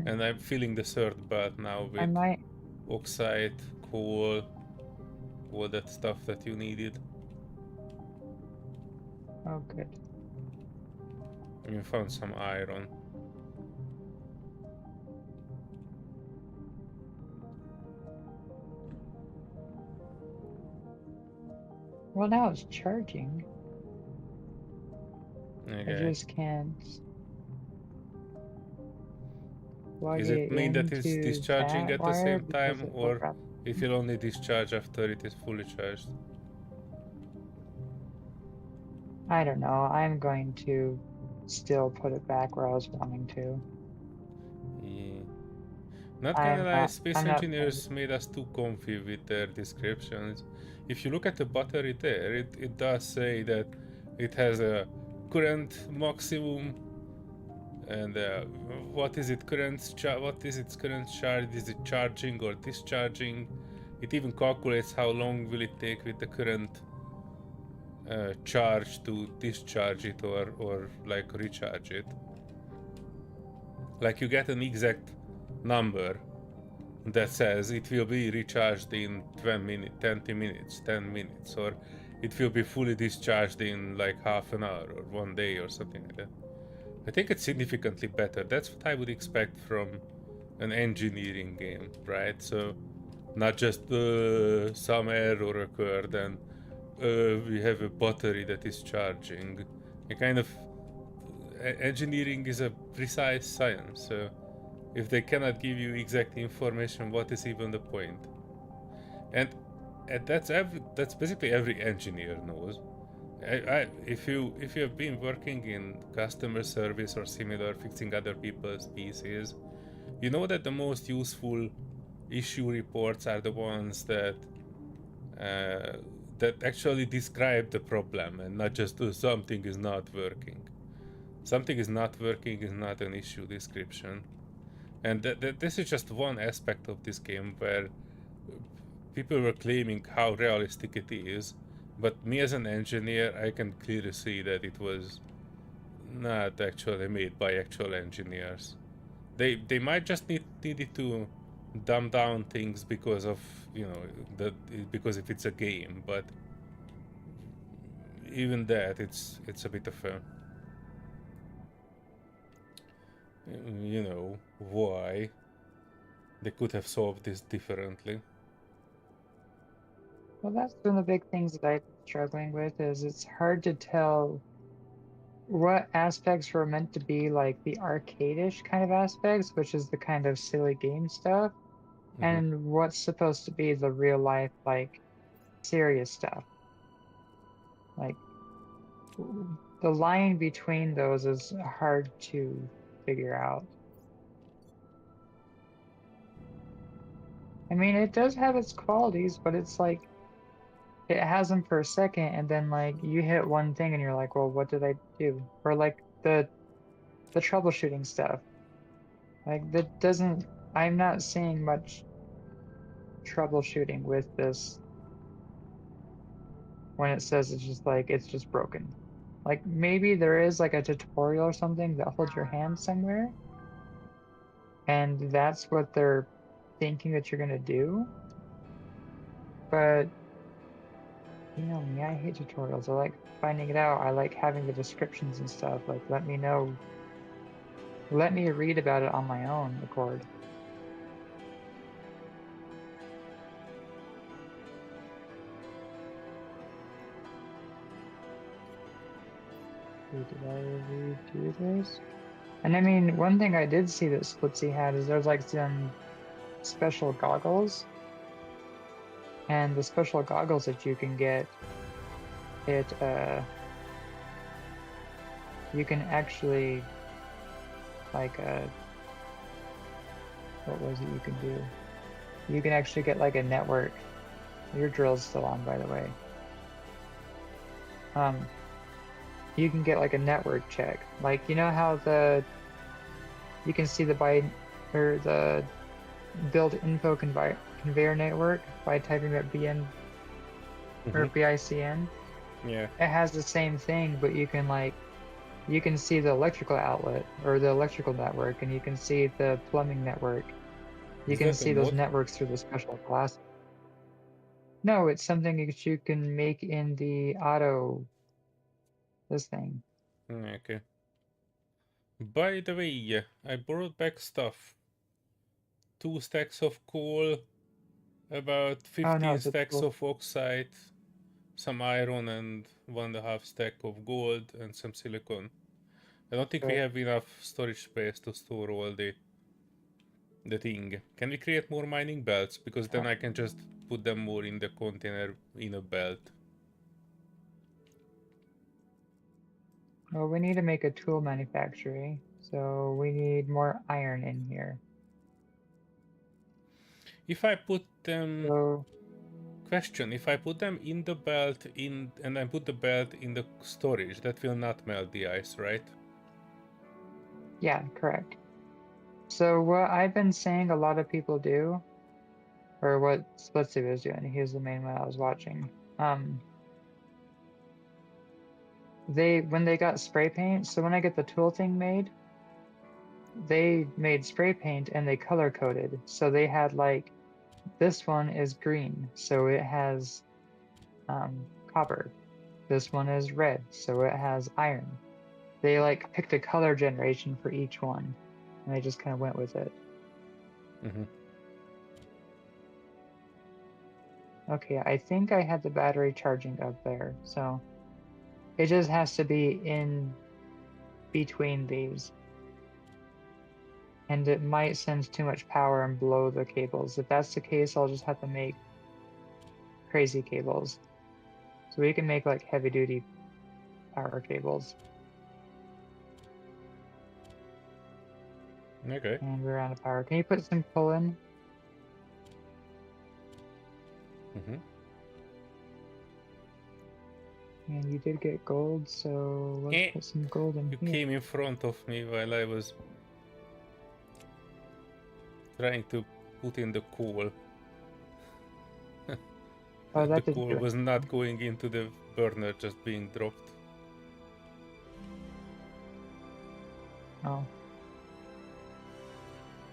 And I'm filling the third belt now I with might. oxide, coal, all that stuff that you needed. Oh, good. I mean, found some iron. Well, now it's charging. I Okay. just can't plug Is it it mean that it's into discharging that at the wire same because time, it will or grab. it will only discharge after it is fully charged? I don't know. I'm going to still put it back where I was wanting to. Yeah. Not gonna lie, Space I'm not playing. Engineers made us too comfy with their descriptions. If you look at the battery there, it does say that it has a current maximum, and what is it what is its current charge? Is it charging or discharging? It even calculates how long will it take with the current charge to discharge it, or like recharge it. Like you get an exact number that says it will be recharged in 20 minutes, 10 minutes, or it will be fully discharged in like half an hour or 1 day or something like that. I think it's significantly better. That's what I would expect from an engineering game, right? So not just some error occurred and we have a battery that is charging. A kind of engineering is a precise science, so if they cannot give you exact information, what is even the point? And that's basically every engineer knows. If you have been working in customer service or similar, fixing other people's PCs, you know that the most useful issue reports are the ones uh, that actually describe the problem, and not just something is not working. Something is not working is not an issue description. And this is just one aspect of this game where people were claiming how realistic it is, but me as an engineer, I can clearly see that it was not actually made by actual engineers. They might just needed to dumb down things because of, you know, because if it's a game, but even that, it's a bit of a, you know, why they could have solved this differently. Well, that's one of the big things that I've been struggling with is it's hard to tell what aspects were meant to be like the arcadish kind of aspects, which is the kind of silly game stuff, and what's supposed to be the real life, like serious stuff. Like the line between those is hard to figure out. I mean, it does have its qualities, but it's like it has them for a second, and then like you hit one thing, and you're like, well, what did I do? Or like the troubleshooting stuff. Like that doesn't. I'm not seeing much troubleshooting with this when it says it's just broken. Like maybe there is like a tutorial or something that holds your hand somewhere, and that's what they're thinking that you're gonna do. But you know me, I hate tutorials. I like finding it out. I like having the descriptions and stuff. Like let me know, let me read about it on my own accord. see, did I redo this? And I mean, one thing I did see that Splitsy had is there's like some special goggles, and the special goggles that you can get, you can actually like what was it you can do? You can actually get like a network. Your drill's still on, by the way. You can get like a network check. Like, you know how you can see the build info conveyor network by typing that BN or BICN. Yeah. It has the same thing, but you can see the electrical outlet or the electrical network, and you can see the plumbing network. You Is can that a see those mod? networks through the special glasses. No, it's something that you can make in the this thing. Okay. By the way, I brought back stuff. 2 stacks of coal, about Oh no, 15 it's a stacks tool. of oxide, some iron and 1.5 stack of gold and some silicon. I don't think we Good. have enough storage space to store all the thing. Can we create more mining belts? Because then I can just put them more in the container in a belt. Well, we need to make a tool manufactory, so we need more iron in here. If I put them... So Question, if I put them in the belt and I put the belt in the storage, that will not melt the ice, right? yeah, correct. So what I've been saying a lot of people do, or what Splitsy was doing, he was the main one I was watching. When they got spray paint, so when I get the tool thing made, they made spray paint and they color coded. So they had like, this one is green, so it has copper. This one is red, so it has iron. They like picked a color generation for each one, and they just kind of went with it. Mm-hmm. Okay, I think I had the battery charging up there, so it just has to be in between these. And it might send too much power and blow the cables. If that's the case, I'll just have to make crazy cables. So we can make like heavy duty power cables. Okay. And we're out of power. Can you put some coal in? Mm-hmm. And you did get gold, so let's Eh, put some gold in You here. came in front of me while I was trying to put in the coal. Oh, The that didn't coal do was anything. not going into the burner, just being dropped. Oh.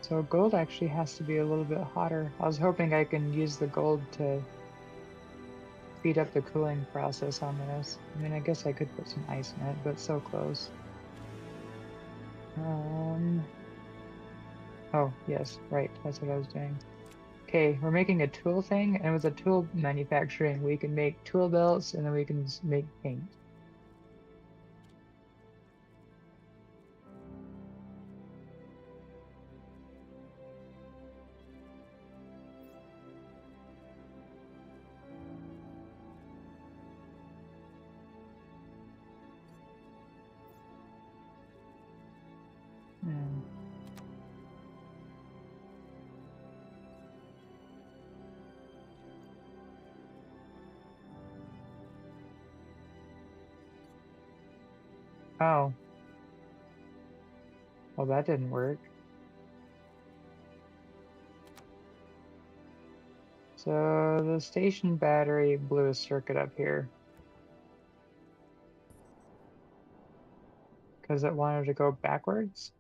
So gold actually has to be a little bit hotter. I was hoping I can use the gold to speed up the cooling process on this. I mean, I guess I could put some ice in it, but so close. Oh, yes, right, that's what I was doing. Okay, we're making a tool thing, and with the tool manufacturing, we can make tool belts, and then we can make paint. Hmm. Oh, well, that didn't work. So the station battery blew a circuit up here because it wanted to go backwards.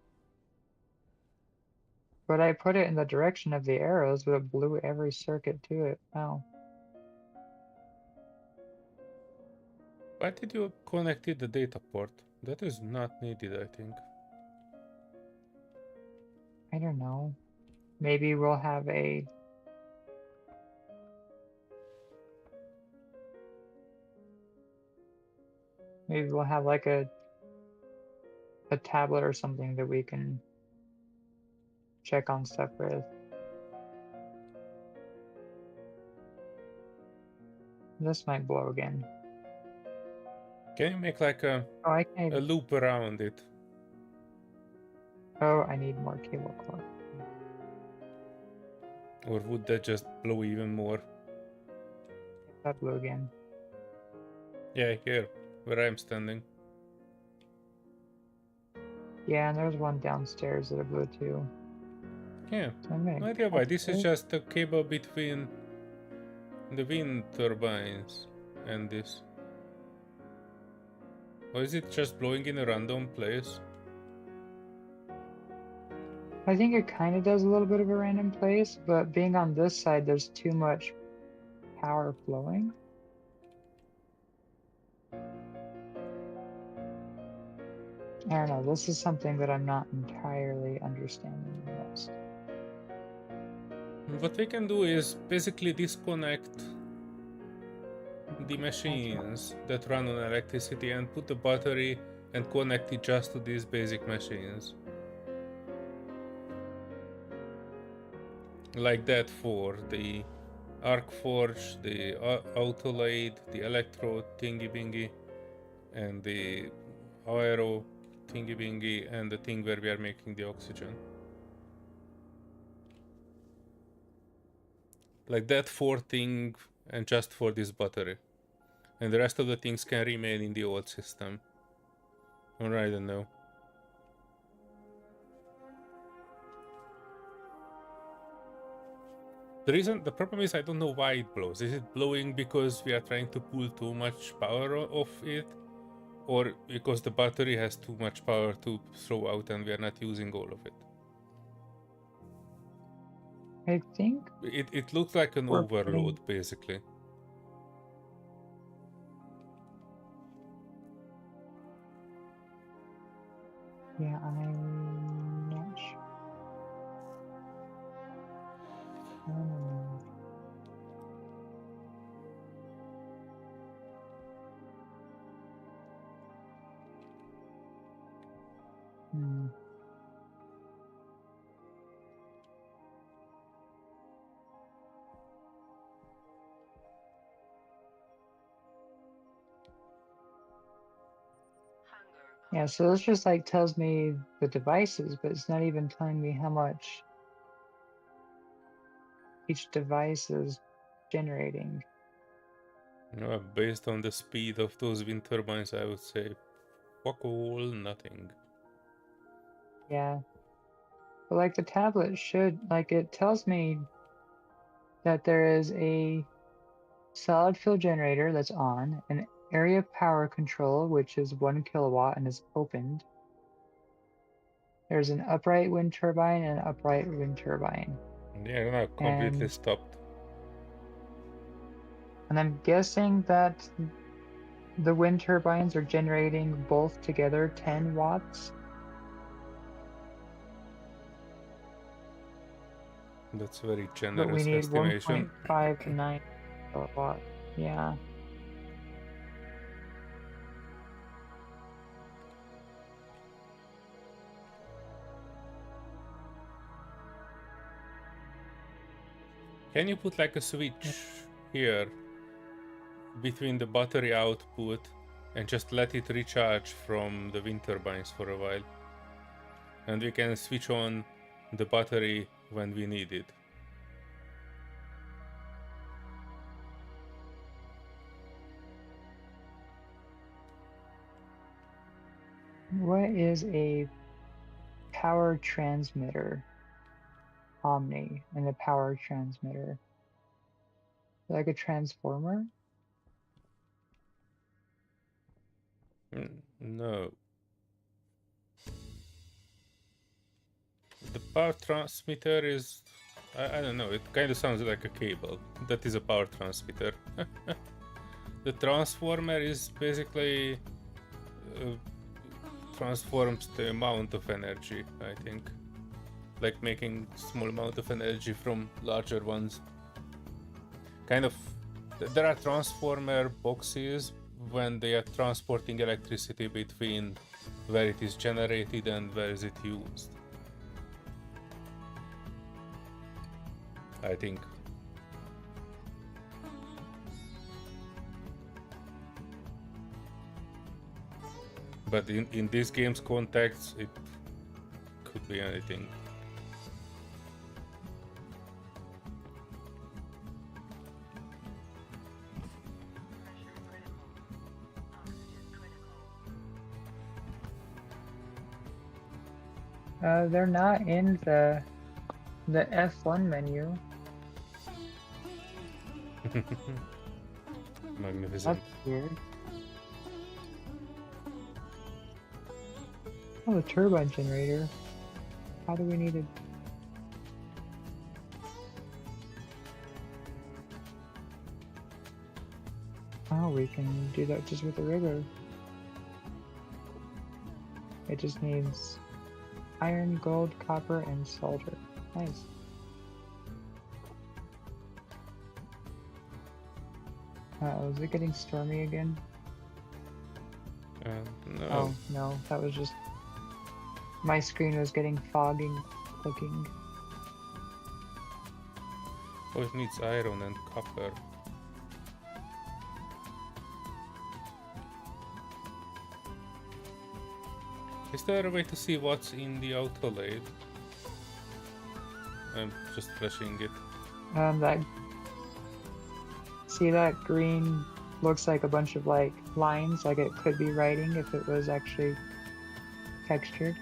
But I put it in the direction of the arrows, but it blew every circuit to it. Oh, Why did you connect the data port? That is not needed, I think. I don't know. Maybe we'll have like a a tablet or something that we can check on stuff with. This might blow again. Can you make like a Oh, I can't even. loop around it? Oh, I need more cable cord. Or would that just blow even more? That blew again. Yeah, here, where I'm standing. Yeah, and there's one downstairs that blew too. Yeah, So I'm gonna no idea why. catch This is it. just a cable between the wind turbines and this. Or is it just blowing in a random place? I think it kind of does a little bit of a random place, but being on this side, there's too much power flowing. I don't know, this is something that I'm not entirely understanding the most. What we can do is basically disconnect the machines that run on electricity and put the battery and connect it just to these basic machines. Like that for the arc forge, the autolade, the electro thingy bingy, and the aero thingy bingy, and the thing where we are making the oxygen. Like that for thing and just for this battery. And the rest of the things can remain in the old system. Or I don't know. The problem is I don't know why it blows. Is it blowing because we are trying to pull too much power off it? Or because the battery has too much power to throw out and we are not using all of it? I think It looks like an we're overload, putting, basically. yeah, I'm not sure. Hmm. Yeah, so this just like tells me the devices, but it's not even telling me how much each device is generating. Based on the speed of those wind turbines, I would say fuck all, nothing. Yeah. But like the tablet should, like it tells me that there is a solid fuel generator that's on, an area power control, which is 1 kilowatt and is opened. There's an upright wind turbine and an upright wind turbine. Yeah, now completely And stopped. I'm guessing that the wind turbines are generating both together 10 watts. That's a very But we generous need estimation. 1.59 kilowatt. Yeah. Can you put like a switch here between the battery output and just let it recharge from the wind turbines for a while? And we can switch on the battery when we need it. What is a power transmitter? Omni and a power transmitter. Like a transformer? No. The power transmitter is... I don't know, it kind of sounds like a cable. That is a power transmitter. The transformer is basically... transforms the amount of energy, I think. Like making small amount of energy from larger ones. Kind of... There are transformer boxes when they are transporting electricity between where it is generated and where is it used. I think. But in this game's context, it could be anything. They're not in the F1 menu. Magnificent. That's weird. Oh, the turbine generator. How do we need it? Oh, we can do that just with the rigger. It just needs iron, gold, copper, and solder. Nice. Is it getting stormy again? No. Oh, no, that was just... My screen was getting foggy looking. Oh, it needs iron and copper. Is there a way to see what's in the auto lathe? I'm just flashing it. That... See that green looks like a bunch of like lines, like it could be writing if it was actually textured.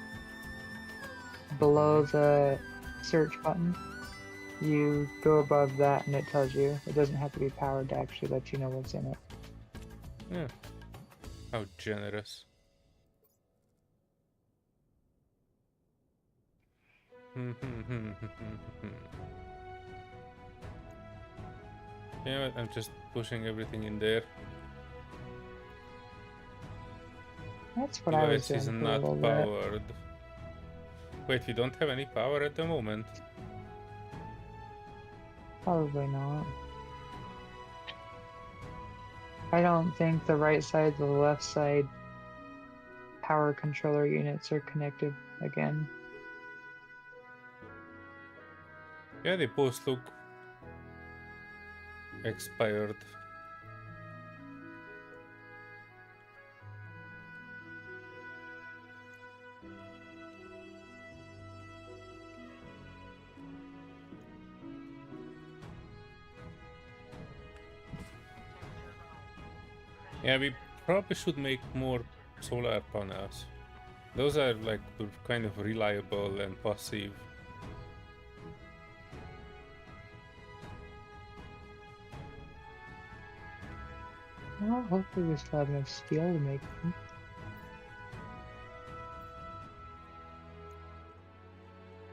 Below the search button, you go above that and it tells you. It doesn't have to be powered to actually let you know what's in it. Yeah. How generous. Yeah, I'm just pushing everything in there. That's what I was Device doing is for a not little bit. powered. Wait, we don't have any power at the moment. Probably not. I don't think the right side and the left side power controller units are connected again. Yeah, they both look expired. Yeah, we probably should make more solar panels. Those are like kind of reliable and passive. Well, hopefully we still have enough steel to make them.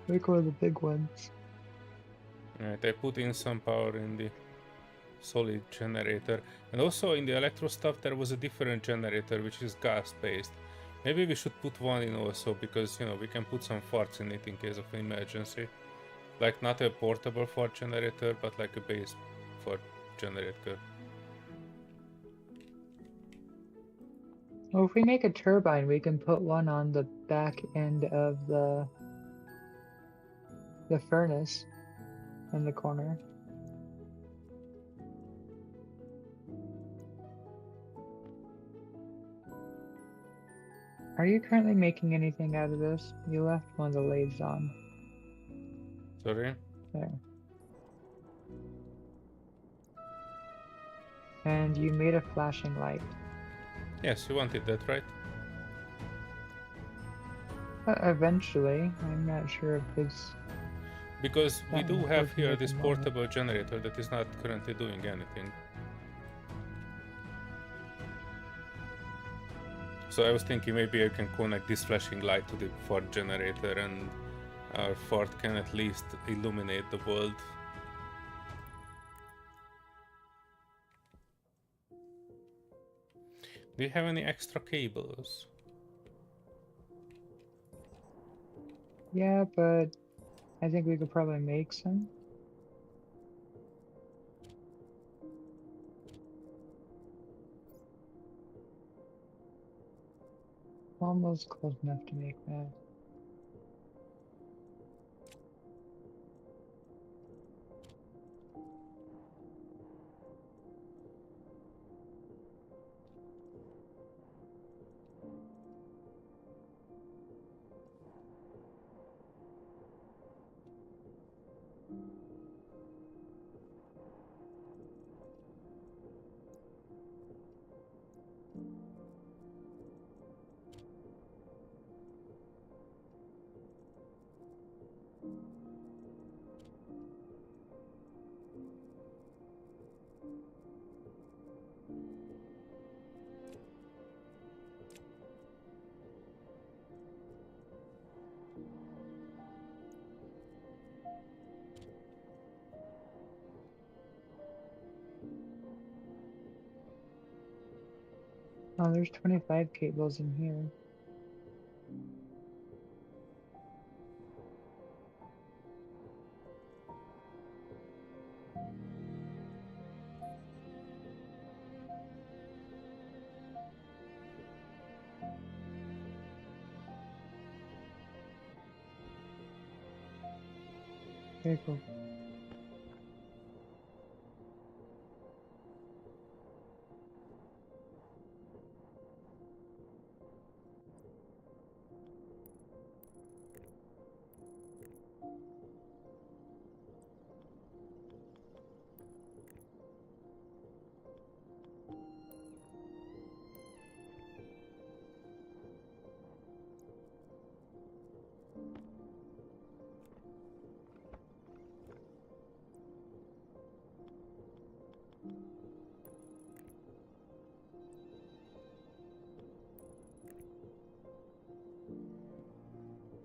Make one of the big ones. Right, I put in some power in the solid generator, and also in the electro stuff there was a different generator which is gas based. Maybe we should put one in also, because you know we can put some farts in it in case of an emergency. Like not a portable fart generator, but like a base fart generator. Well, if we make a turbine, we can put one on the back end of the furnace in the corner. Are you currently making anything out of this? You left one of the lathes on. Sorry? There. And you made a flashing light. Yes, you wanted that, right? Eventually. I'm not sure if it's... Because we That do one have working here at the this moment. portable generator that is not currently doing anything. So I was thinking maybe I can connect this flashing light to the fart generator and our fart can at least illuminate the world. Do you have any extra cables? Yeah, but I think we could probably make some. Almost close enough to make that. Oh, there's 25 cables in here. Very cool.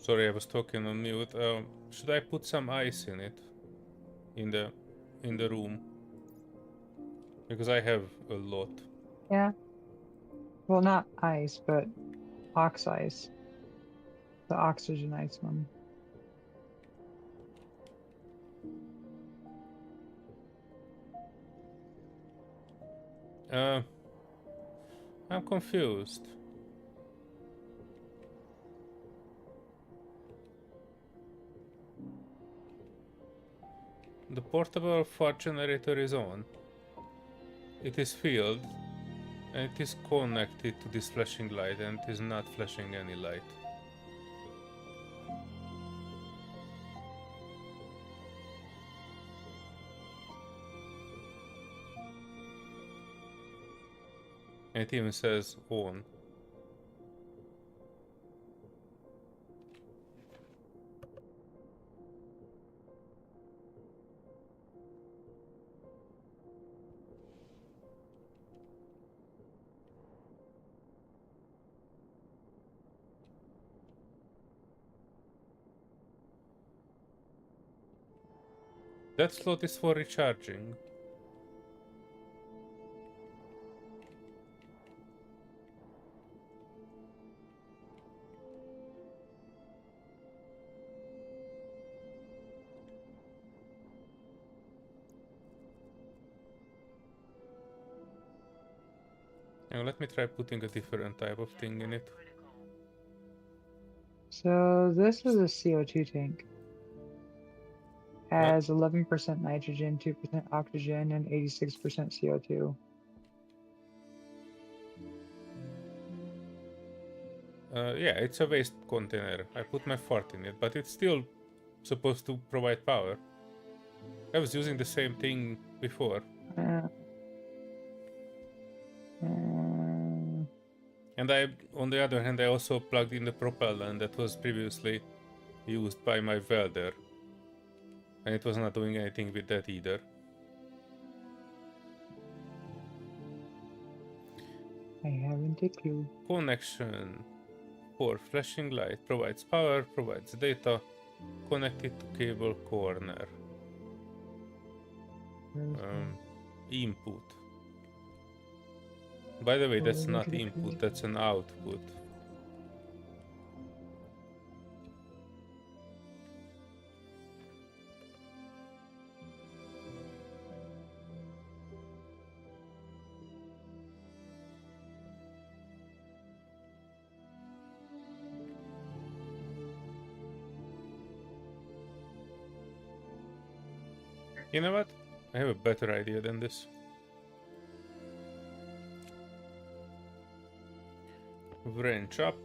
Sorry, I was talking on mute. Should I put some ice in it? In the room? Because I have a lot. Yeah. Well, not ice, but ox ice. The oxygen ice one. I'm confused. The portable fart generator is on. It is filled, and it is connected to this flashing light, and it is not flashing any light. And it even says on. That slot is for recharging. Now let me try putting a different type of thing in it. So this is a CO2 tank. Has 11% nitrogen, 2% oxygen, and 86% CO2. Yeah, it's a waste container. I put my fart in it, but it's still supposed to provide power. I was using the same thing before. Uh, And on the other hand, I also plugged in the propellant that was previously used by my welder. And it was not doing anything with that either. I haven't a clue. Connection. For flashing light. Provides power, provides data. Connected to cable corner. Input. By the way, that's not input, that's an output. You know what? I have a better idea than this. Branch up.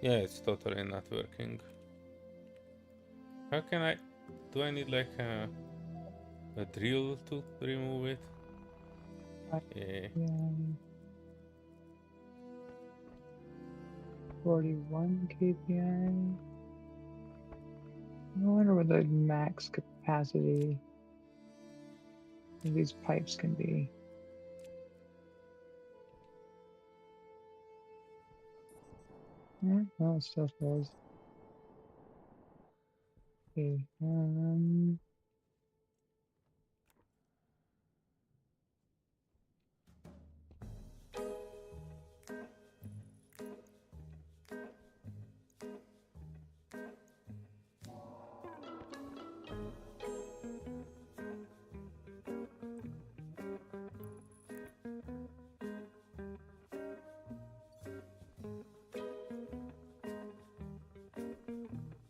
Yeah, it's totally not working. How can I... Do I need like a drill to remove it? Yeah. 41 kPi. I wonder what the max capacity of these pipes can be. Yeah, well, it still flows. Okay,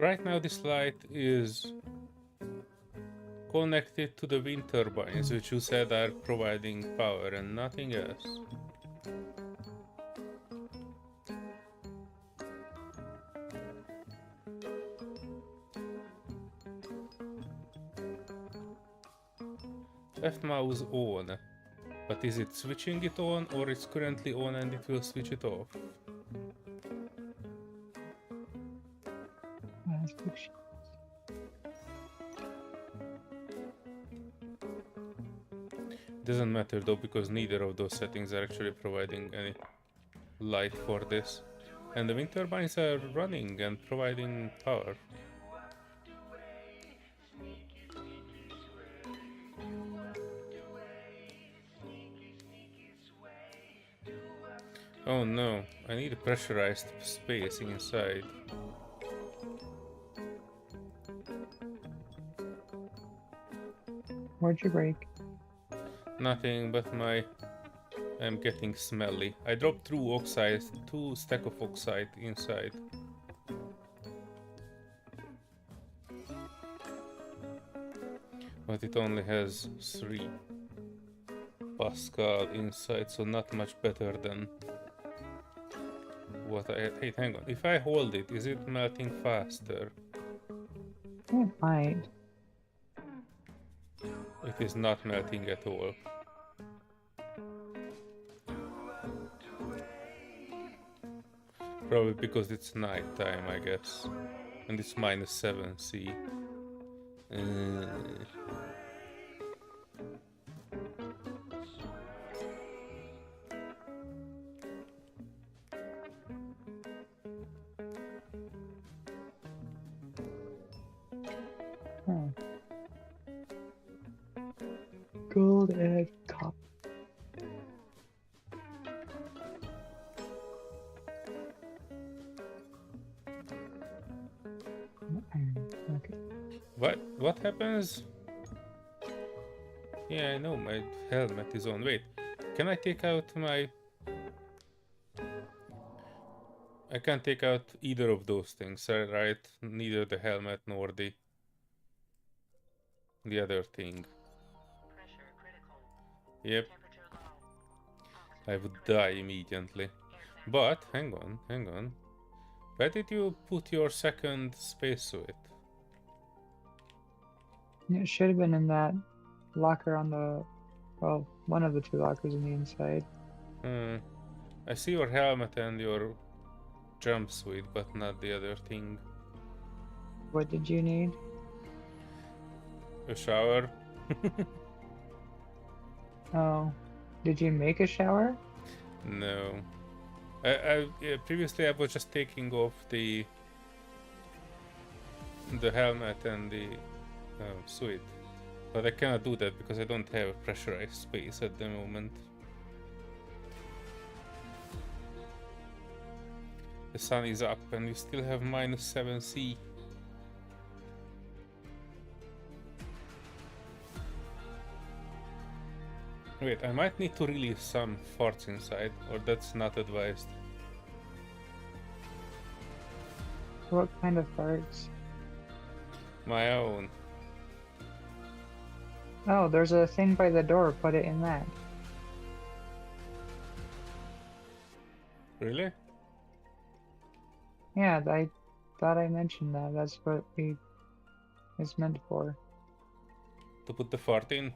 Right now this light is connected to the wind turbines, which you said are providing power and nothing else. Left mouse on, but is it switching it on or it's currently on and it will switch it off? Doesn't matter though, because neither of those settings are actually providing any light for this. And the wind turbines are running and providing power. Oh no, I need a pressurized space inside. Where'd you break? Nothing but I'm getting smelly. I dropped two stack of oxide inside. But it only has 3 Pascal inside, so not much better than what I... Hey, hang on. If I hold it, is it melting faster? It might. It is not melting at all. Probably because it's night time, I guess. And it's -7C. Huh. Gold egg copper. Okay. What happens? Yeah, I know my helmet is on. Wait, can I take out my... I can't take out either of those things, right? Neither the helmet nor the other thing. Pressure critical. Yep, Temperature low. I would die immediately. But, hang on. Where did you put your second spacesuit? It should have been in that locker on the, well, one of the 2 lockers on the inside. I see your helmet and your jumpsuit, but not the other thing. What did you need? A shower? Oh, did you make a shower? No. Yeah, previously I was just taking off the helmet and the suit, but I cannot do that because I don't have a pressurized space at the moment. The sun is up and you still have -7C. Wait, I might need to release some farts inside, or that's not advised. What kind of farts? My own. Oh, there's a thing by the door. Put it in that. Really? Yeah, I thought I mentioned that. That's what it's meant for. To put the fart in?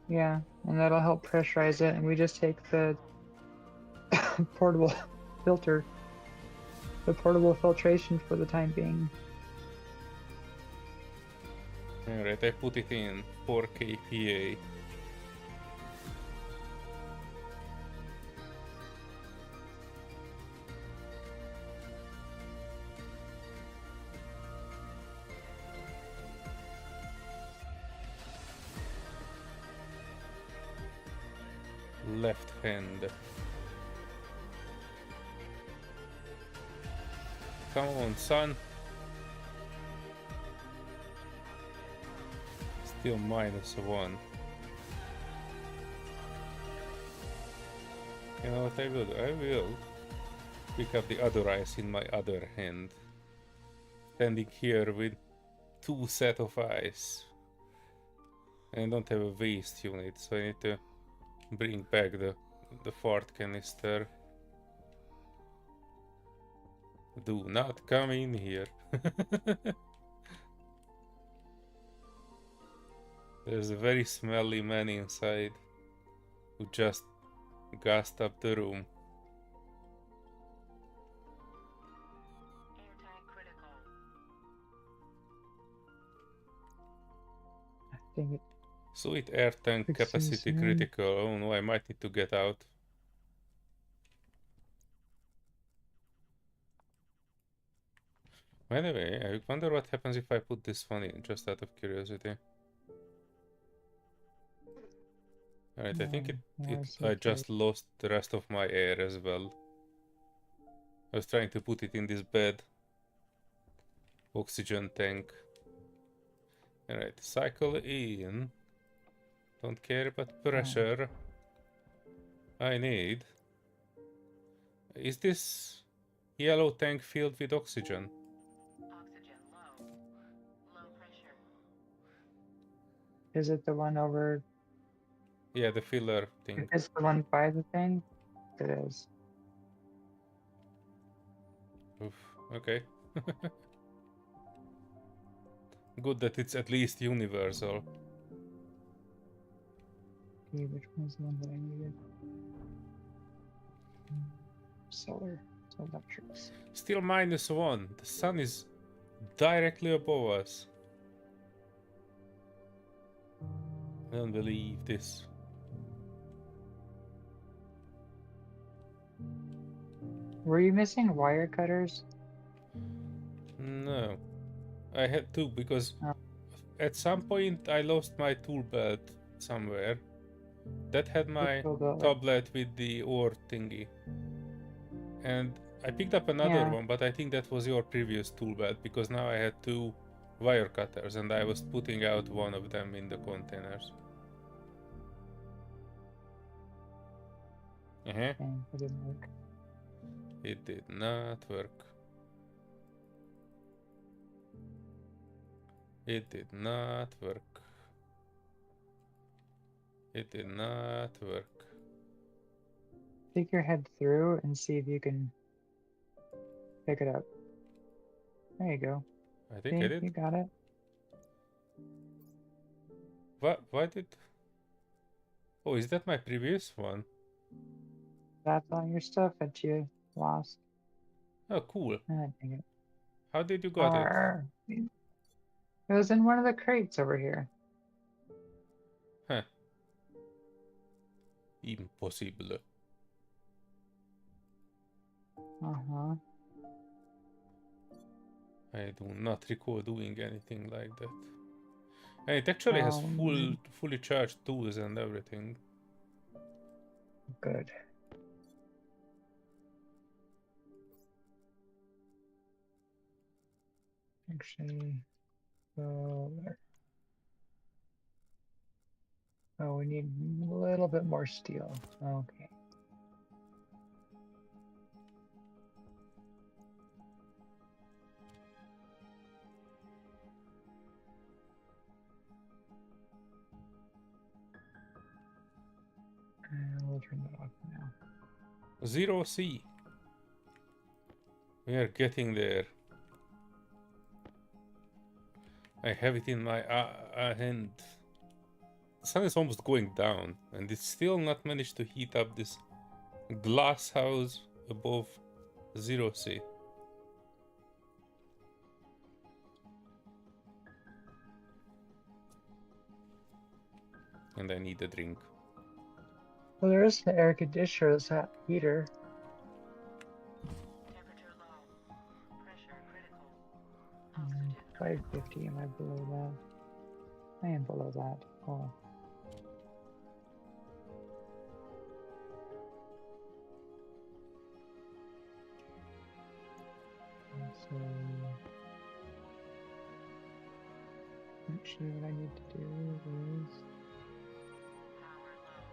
Yeah, and that'll help pressurize it, and we just take the portable filter, the portable filtration for the time being. Alright, I put it in 4 kPa. Left hand. Come on, son. Still -1. You know what I will do? I will pick up the other eyes in my other hand. Standing here with 2 sets of eyes. And I don't have a waste unit, so I need to bring back the fart canister. Do not come in here. There's a very smelly man inside who just gassed up the room. Airtime critical. Dang it. Sweet air tank Fix capacity this, critical. Oh no, I might need to get out. By the way, I wonder what happens if I put this one in, just out of curiosity. Alright, I think I just lost the rest of my air as well. I was trying to put it in this bed. Oxygen tank. Alright, cycle in. Don't care about pressure. I need... Is this yellow tank filled with oxygen? Oxygen low. Low pressure. Is it the one over? Yeah, the filler thing. Is the one by the thing? It is. Oof, okay. Good that it's at least universal. Okay, which one's the one that I needed? Solar. Electrics. Still -1. The sun is directly above us. I don't believe this. Were you missing wire cutters? No. I had to because Oh. at some point I lost my tool belt somewhere. That had my tablet with the ore thingy. And I picked up another one, but I think that was your previous tool belt because now I had 2 wire cutters and I was putting out one of them in the containers. It didn't work. It did not work. It did not work. It did not work. Take your head through and see if you can pick it up. There you go. I think I did. You got it. What? Why did... Oh, is that my previous one? That's all your stuff that you lost. Oh, cool. Dang it. How did you got it? It was in one of the crates over here. Huh. Impossible. Uh-huh. I do not recall doing anything like that. And it actually has fully charged tools and everything. Good. Actually, there. Oh, we need a little bit more steel. Okay. turn that off now. 0C. We are getting there. I have it in my hand. The sun is almost going down, and it's still not managed to heat up this glass house above 0C. And I need a drink. Well, there is the air conditioner, it's that heater. Temperature low. Pressure critical. Oxygen. 550, am I below that? I am below that. Oh. So, actually what I need to do is Power low.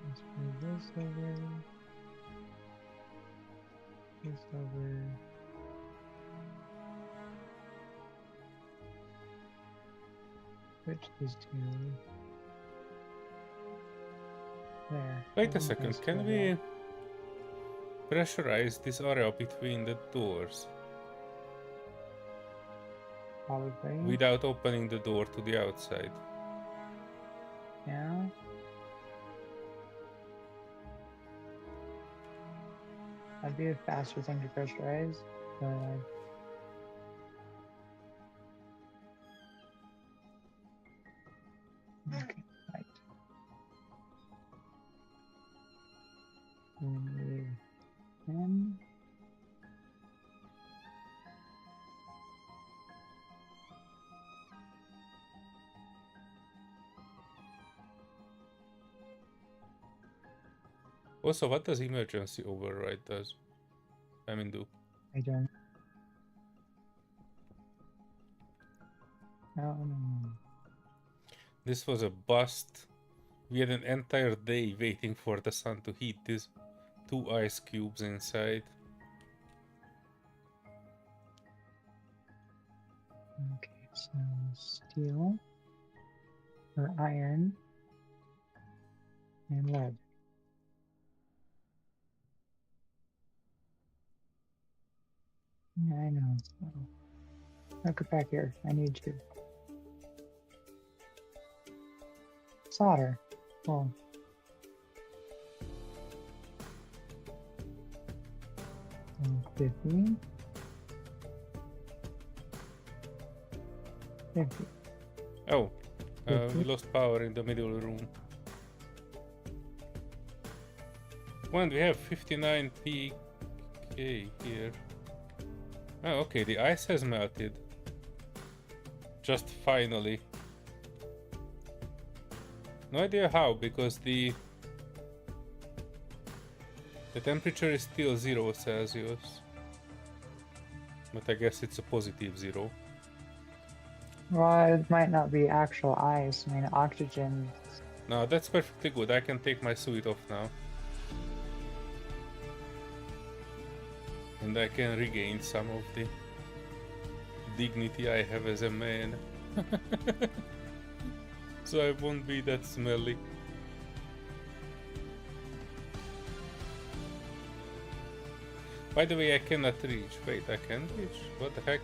let's move this over, this over. Switch these two. There. Wait a Everything second, goes can to we pressurize this area between the doors probably. without opening the door to the outside? Yeah. That'd be a faster thing to pressurize, but okay, right. We need 10. Also, what does emergency override does? I mean, do? I don't. No. This was a bust. We had an entire day waiting for the sun to heat these 2 ice cubes inside. Okay, so steel or iron and lead. Yeah, I know. So, look it back here. I need to solder. Oh. And 50. 50. Oh, we Mhm. lost power in the middle room. When we have 59 PK here. Oh, okay, the ice has melted. Just finally. No idea how, because the temperature is still 0 Celsius. But I guess it's a positive 0. Well, it might not be actual ice. I mean, oxygen. No, that's perfectly good. I can take my suit off now. And I can regain some of the dignity I have as a man. So I won't be that smelly. By the way, I cannot reach. Wait, I can reach? What the heck?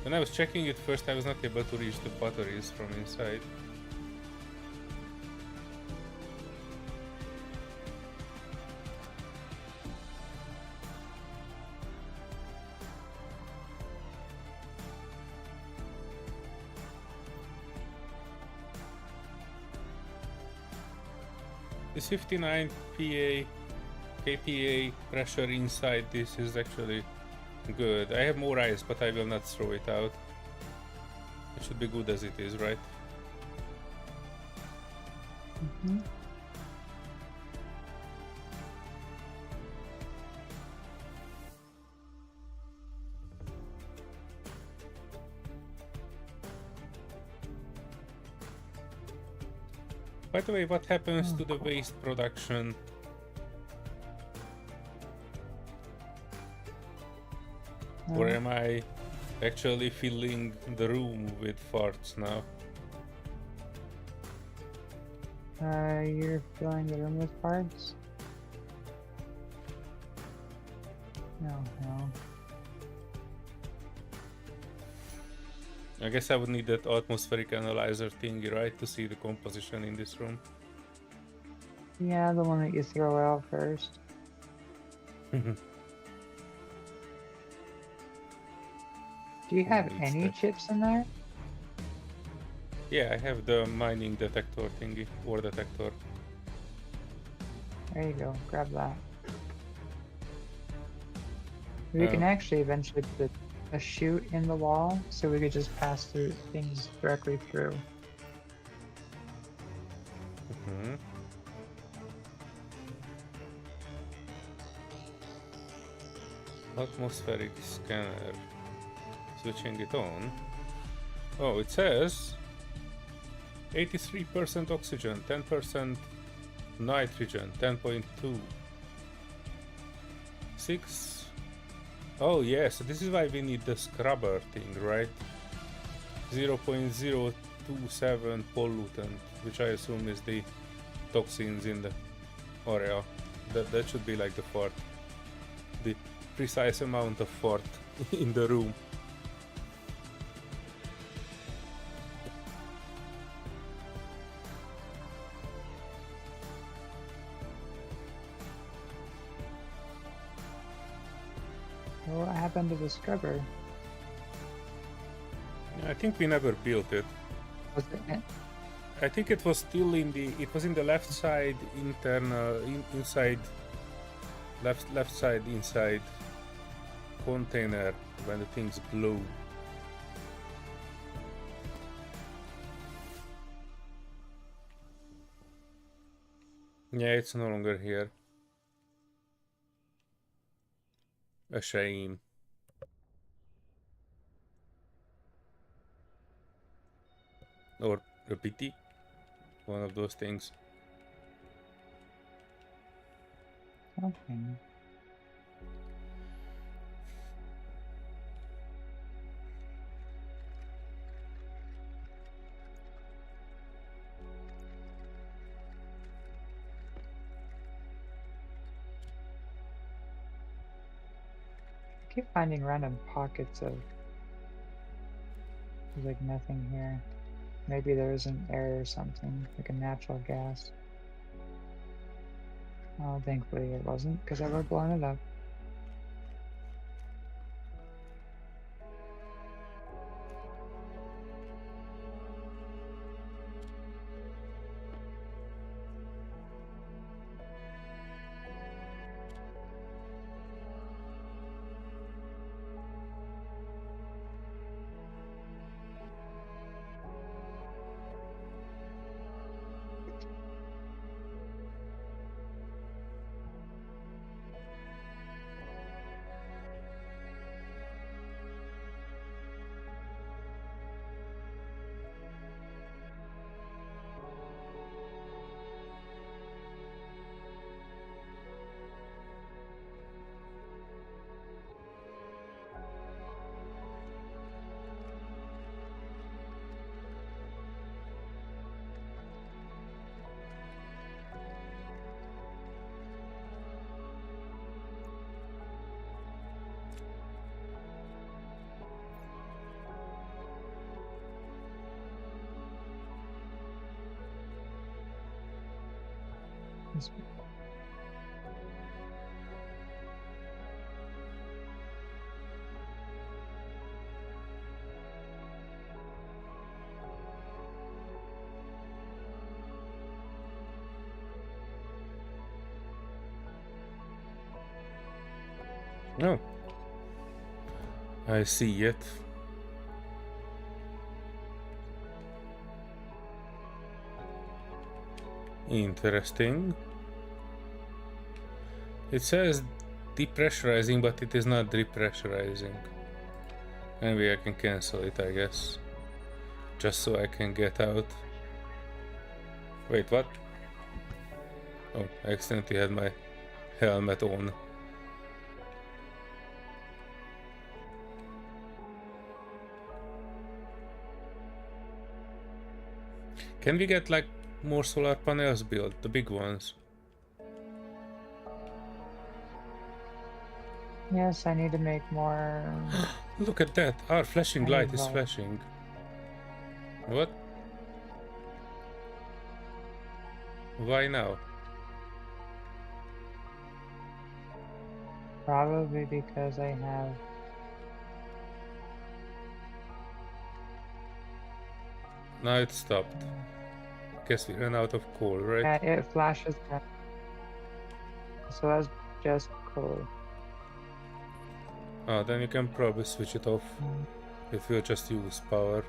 When I was checking it first, I was not able to reach the batteries from inside. This 59 kPa pressure inside this is actually good. I have more ice, but I will not throw it out. It should be good as it is, right? Mm-hmm. By the way, what happens to the waste production? Or am I actually filling the room with farts now? You're filling the room with parts? No, no. I guess I would need that atmospheric analyzer thingy, right, to see the composition in this room. Yeah, the one that you throw out first. Do you have needs any that? chips in there? Yeah, I have the mining detector thingy, ore detector. There you go, grab that. We can actually eventually put a chute in the wall, so we could just pass through things directly through. Mhm. Atmospheric scanner. Switching it on. Oh, it says 83% oxygen, 10% nitrogen, 10.2. 6. Oh, yes, this is why we need the scrubber thing, right? 0.027 pollutant, which I assume is the toxins in the area. That should be like the fart. The precise amount of fart in the room. What happened to the scrubber? I think we never built it. Was it? I think it was still in the. It was in the left side internal inside. Left side inside container when the things blew. Yeah, it's no longer here. A shame. Or a pity. One of those things. Okay. I keep finding random pockets of there's like nothing here. Maybe there was an error or something, like a natural gas. Oh, thankfully it wasn't, because I would have blown it up. This- Oh. I see it. Interesting. It says depressurizing, but it is not depressurizing. Maybe I can cancel it, I guess. Just so I can get out. Wait, what? Oh, I accidentally had my helmet on. Can we get like more solar panels built, the big ones. Yes, I need to make more. Look at that, our flashing I need light is help. flashing. What? Why now? Probably because I have. Now it stopped. Guess we ran out of coal, right? Yeah, it flashes back. So that's just cool. Oh, then you can probably switch it off if you just use power.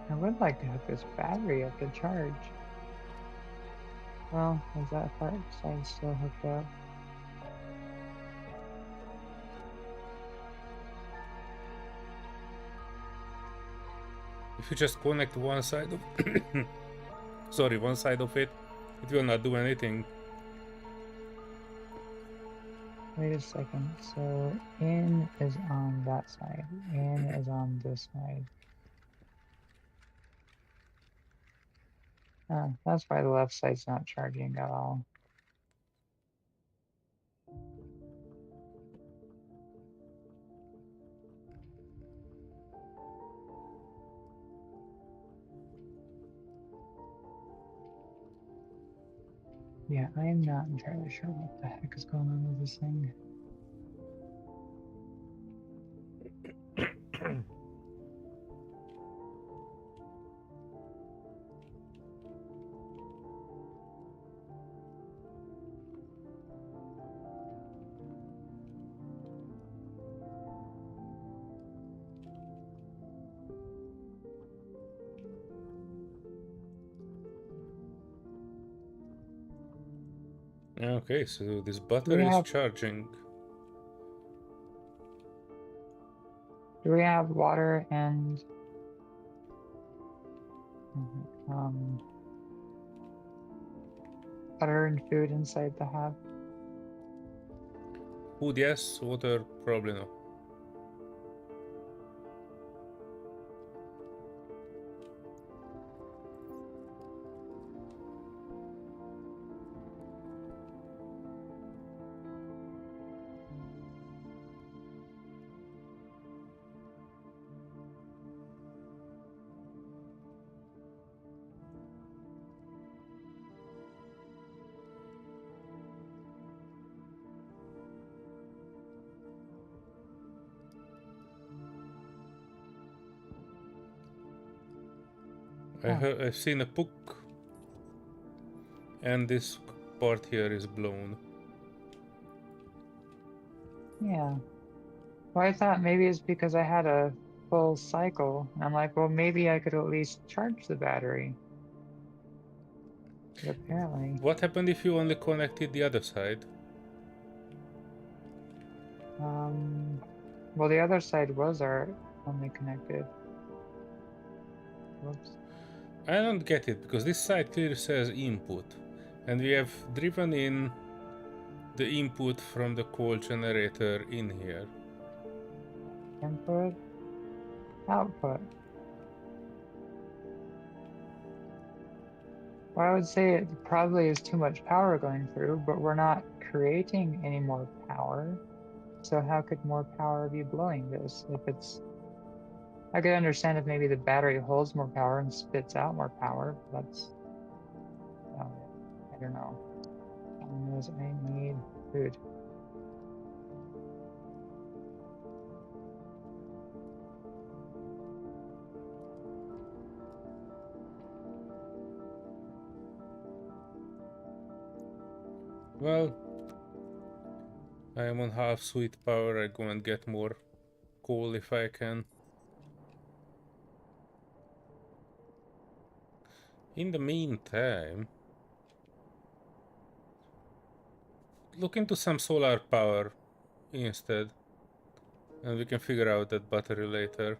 I would like to hook this battery up to charge. Well, is that far side still hooked up? If you just connect one side of sorry, one side of it, it will not do anything. Wait a second. So in is on that side. In is on this side. That's why the left side's not charging at all. Yeah, I'm not entirely sure what the heck is going on with this thing. Okay, so this Do we battery is have charging. water and um butter and food inside the hub? Food yes, water probably no. I've seen a puck, and this part here is blown. Yeah. Well, I thought maybe it's because I had a full cycle. I'm like, well, maybe I could at least charge the battery. But apparently, What happened if you only connected the other side? well, the other side was our only connected. Whoops. I don't get it, because this side clearly says input, and we have driven in the input from the coal generator in here. Input, output. Well, I would say it probably is too much power going through, but we're not creating any more power. So how could more power be blowing this? If it's, I could understand if maybe the battery holds more power and spits out more power. But that's about it. I don't know. Is I need food. Well, I am on half sweet power. I go and get more coal if I can. In the meantime, look into some solar power instead, and we can figure out that battery later.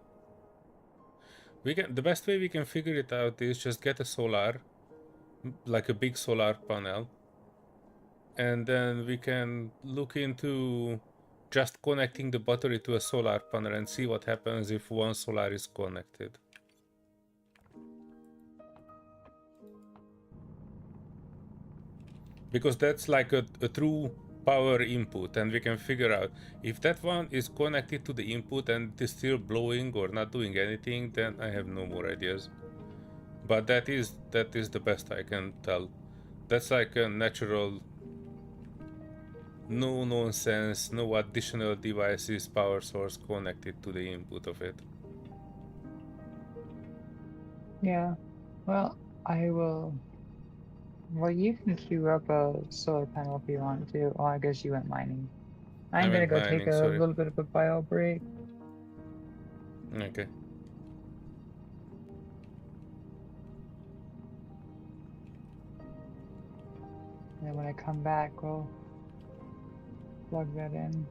The best way we can figure it out is just get a solar, like a big solar panel, and then we can look into just connecting the battery to a solar panel and see what happens if one solar is connected. Because that's like a true power input, and we can figure out if that one is connected to the input and it is still blowing or not doing anything, then I have no more ideas. But that is the best I can tell. That's like a natural, no nonsense, no additional devices, power source connected to the input of it. Yeah. Well, I will. Well, you can queue up a solar panel if you want to. Well, I guess you went mining. I I'm gonna went go take mining, a sorry. little bit of a bio break. Okay. And then when I come back, we'll plug that in.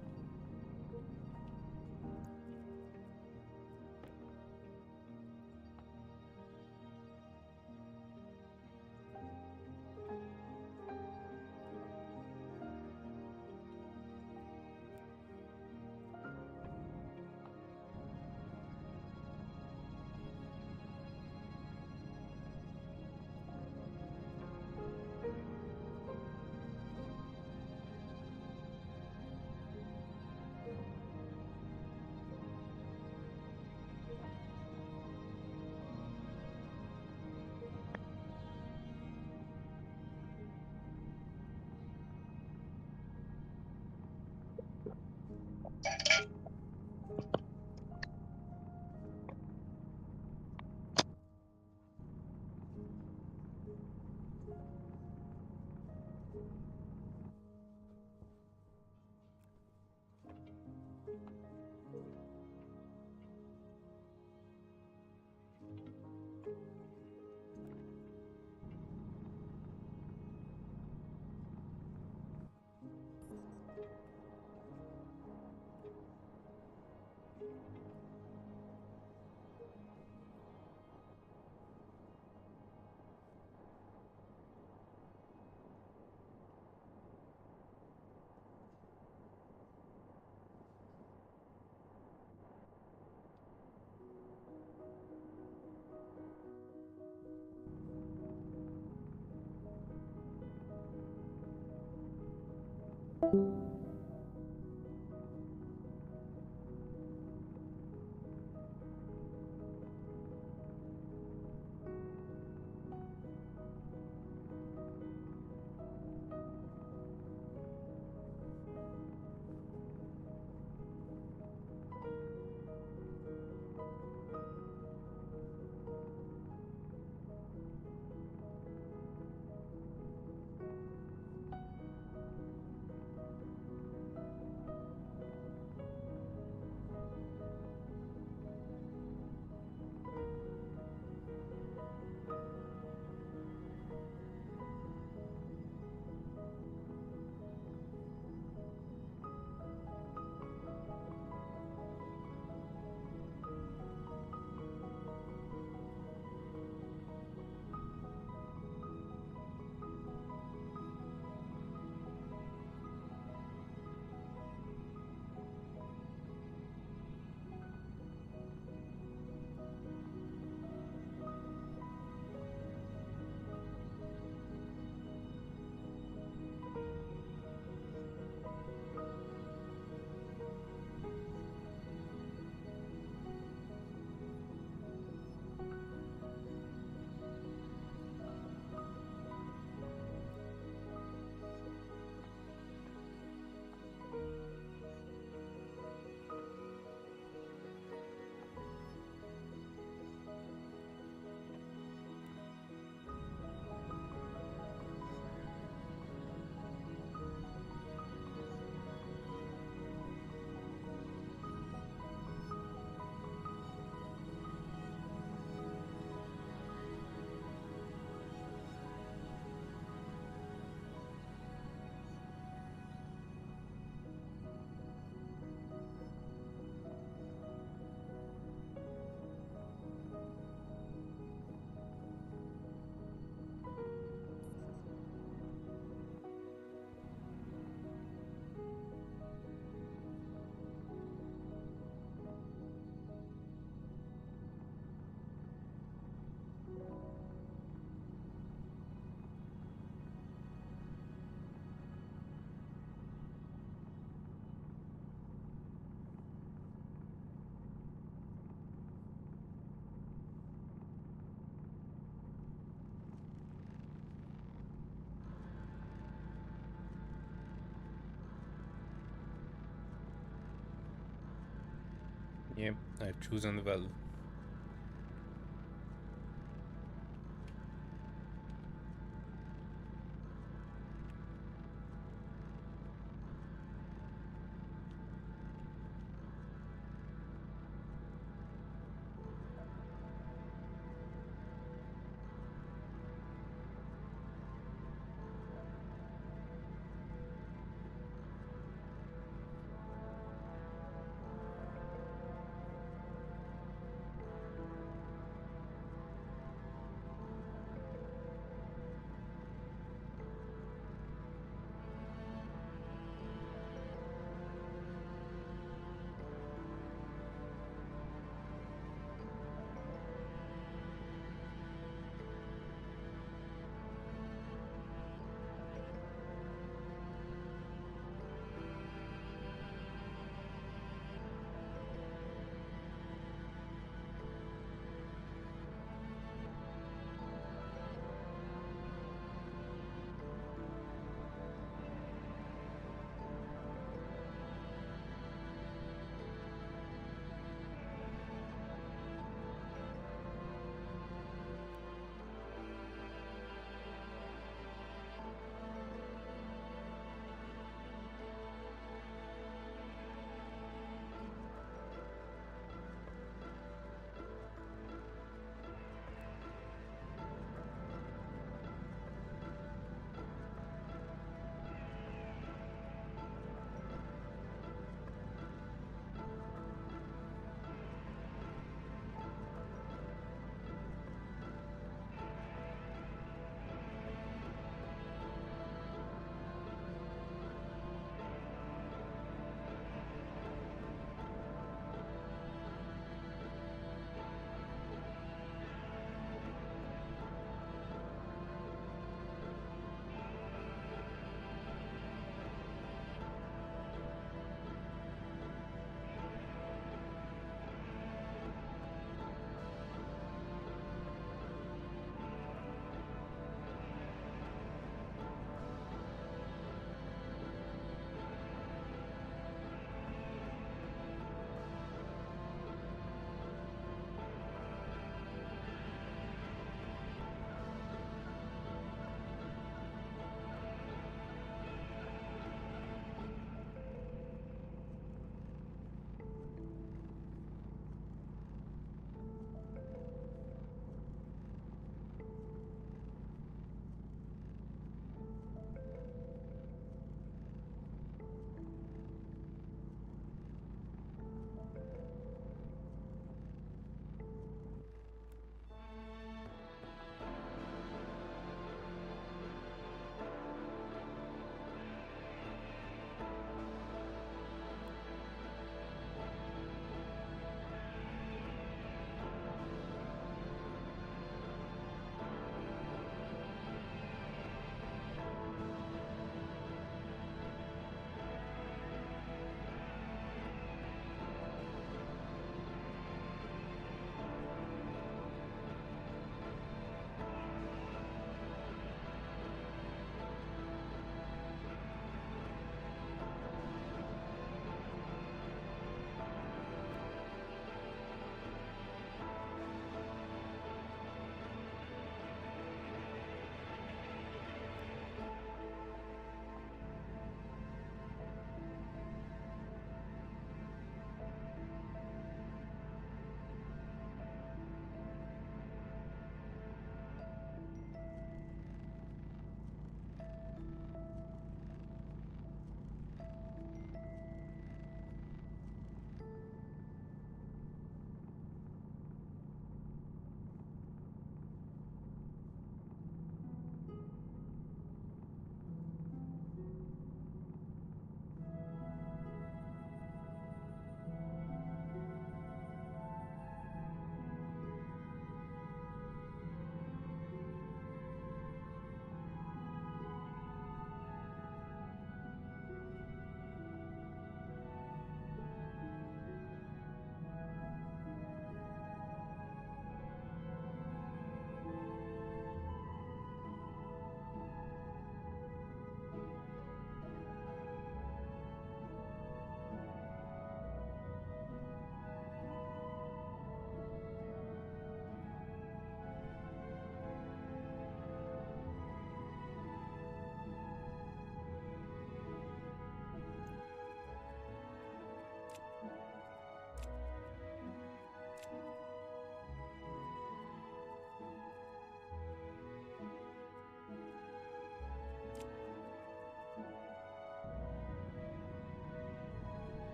Yep, I've chosen well.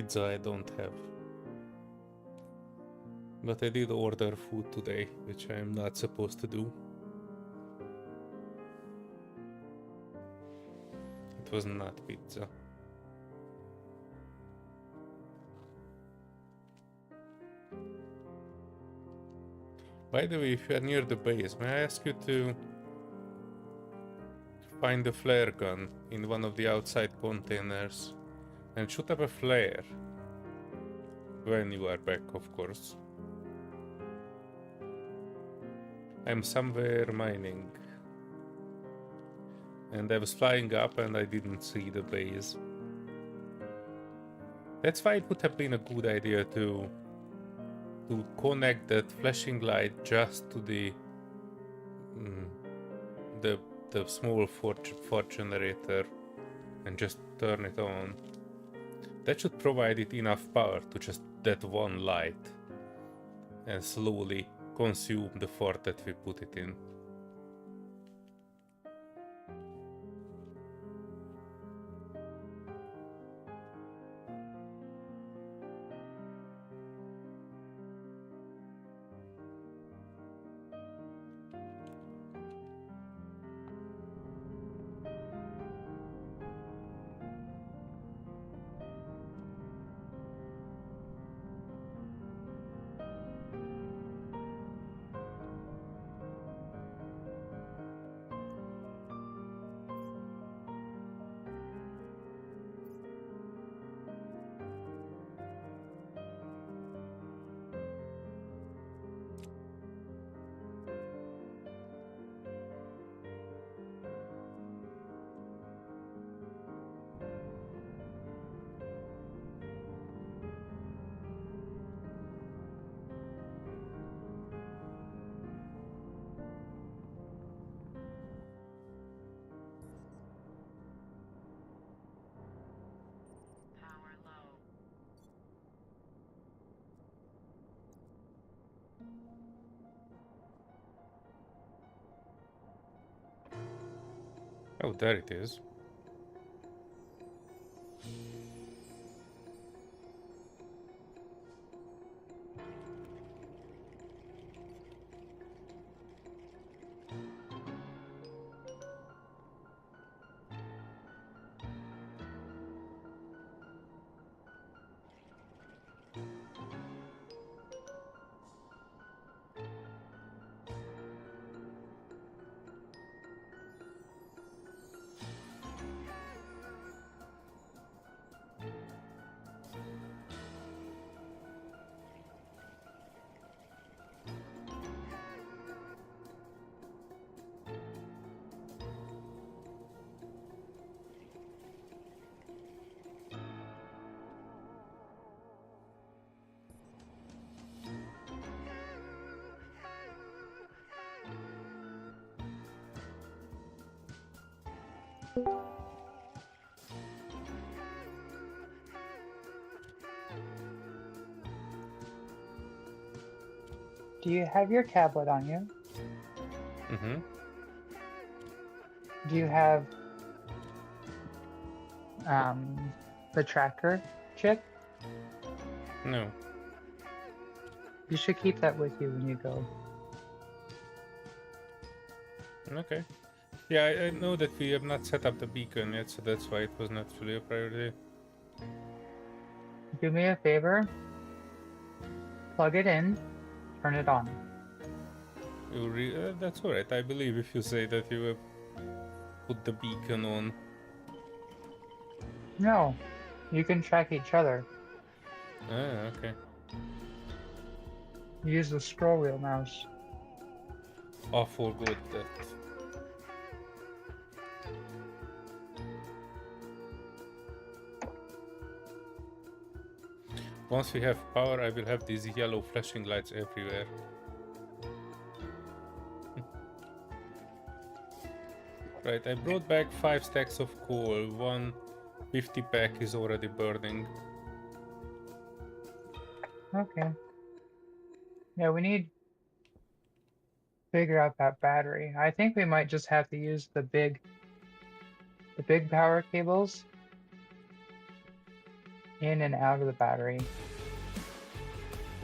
Pizza I don't have. But I did order food today, which I am not supposed to do. It was not pizza. By the way, if you are near the base, may I ask you to find the flare gun in one of the outside containers and shoot up a flare when you are back, of course. I'm somewhere mining, and I was flying up and I didn't see the base. That's why it would have been a good idea to connect that flashing light just to the small fort generator and just turn it on. That should provide it enough power to just that one light and slowly consume the fort that we put it in. Power low. Oh, there it is. Do you have your tablet on you? Mm-hmm. Do you have the tracker chip? No. You should keep that with you when you go. Okay. Yeah, I know that we have not set up the beacon yet, so that's why it was not really a priority. Do me a favor. Plug it in. Turn it on. That's alright. I believe if you say that you have put the beacon on. No. You can track each other. Ah, okay. Use the scroll wheel mouse. I forgot that. Once we have power, I will have these yellow flashing lights everywhere. Right, I brought back 5 stacks of coal. 1 50 pack is already burning. Okay. Yeah, we need to figure out that battery. I think we might just have to use the big power cables. in and out of the battery,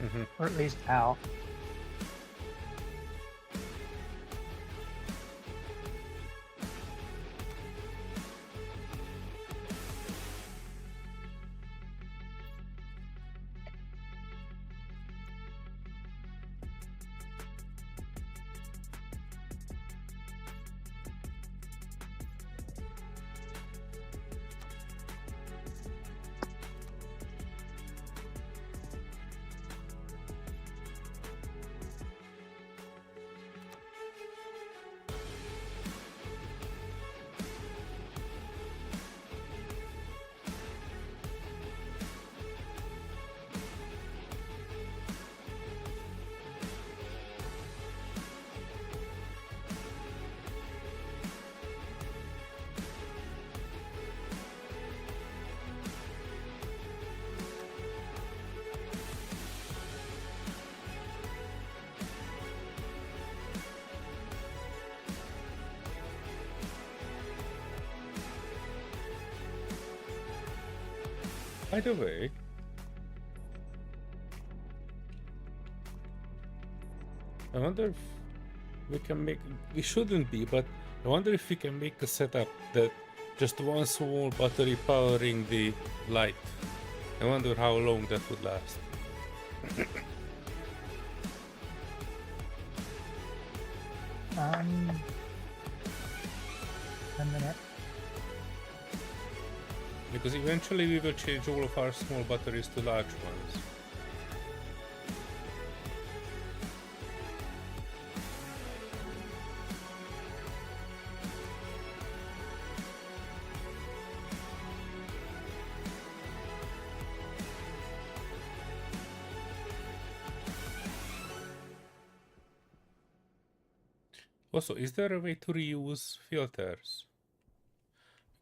Mm-hmm. or at least out. By the way, I wonder if we can make. We shouldn't be, but I wonder if we can make a setup that just one small battery powering the light. I wonder how long that would last. A minute. Because eventually we will change all of our small batteries to large ones. Also, is there a way to reuse filters?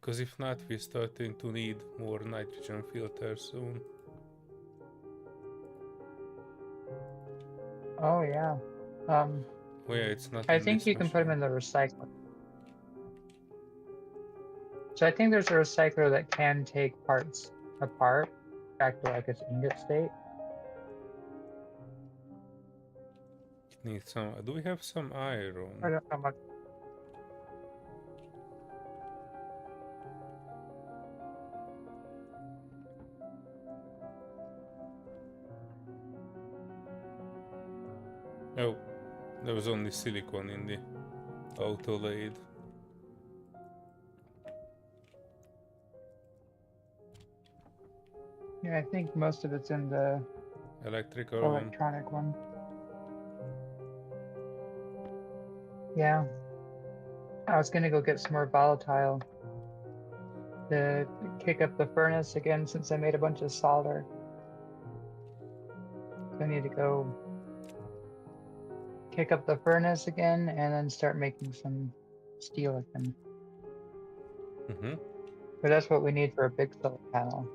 Because if not, we're starting to need more nitrogen filters soon. Oh yeah. Oh yeah, it's not I in think this you can put them machine. in the recycler. So I think there's a recycler that can take parts apart back to like its ingot state. It needs some. Do we have some I iron? don't know much. Oh, there was only silicone in the auto lathe. Yeah, I think most of it's in the Electrical one. electronic one. Yeah. I was gonna go get some more volatile to kick up the furnace again since I made a bunch of solder. So I need to go kick up the furnace again and then start making some steel again. Mm-hmm. But that's what we need for a big solar panel.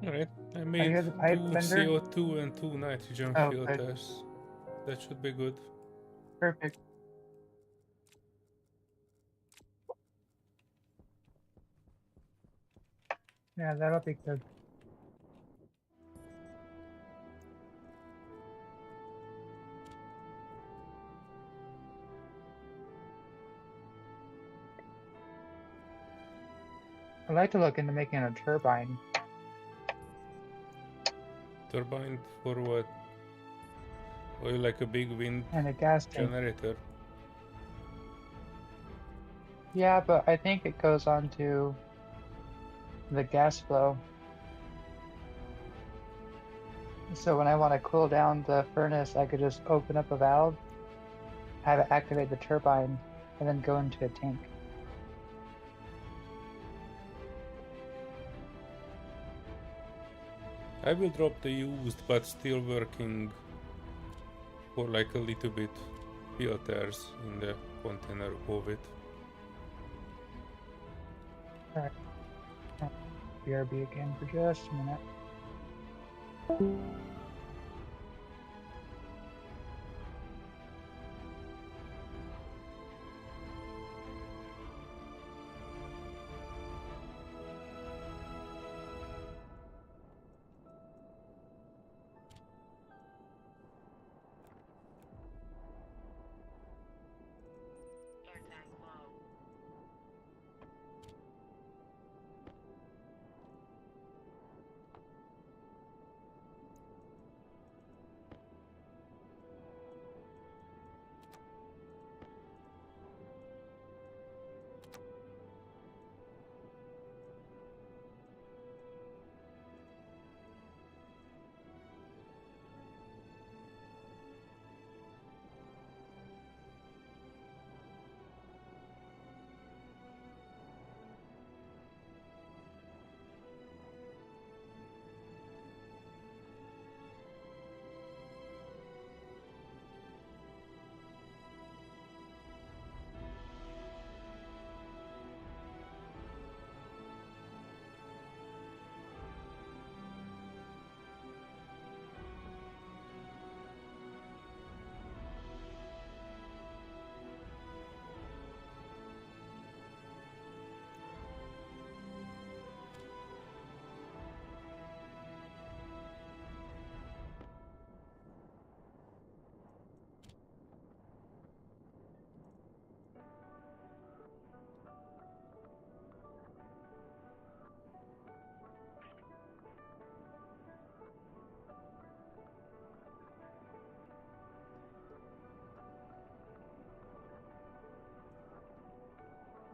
Alright, I I made hear the pipe 2 bender. CO2 and 2 nitrogen Oh, good. filters. That should be good. Perfect. Yeah, that'll be good. I'd like to look into making a turbine. turbine for what? Or like a big wind and a gas tank. generator? Yeah, but I think it goes on to the gas flow. So when I want to cool down the furnace, I could just open up a valve, have it activate the turbine, and then go into a tank. I will drop the used but still working for like a little bit filters in the container above it. Alright. BRB again for just a minute. Air tank low.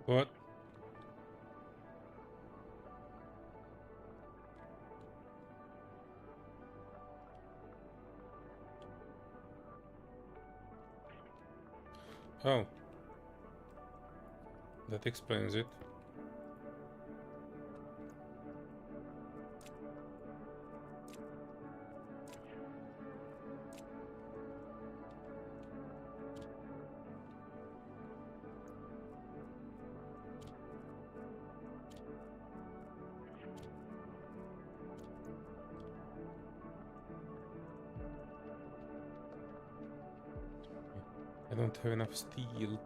What? Oh. That explains it. I don't have enough steel.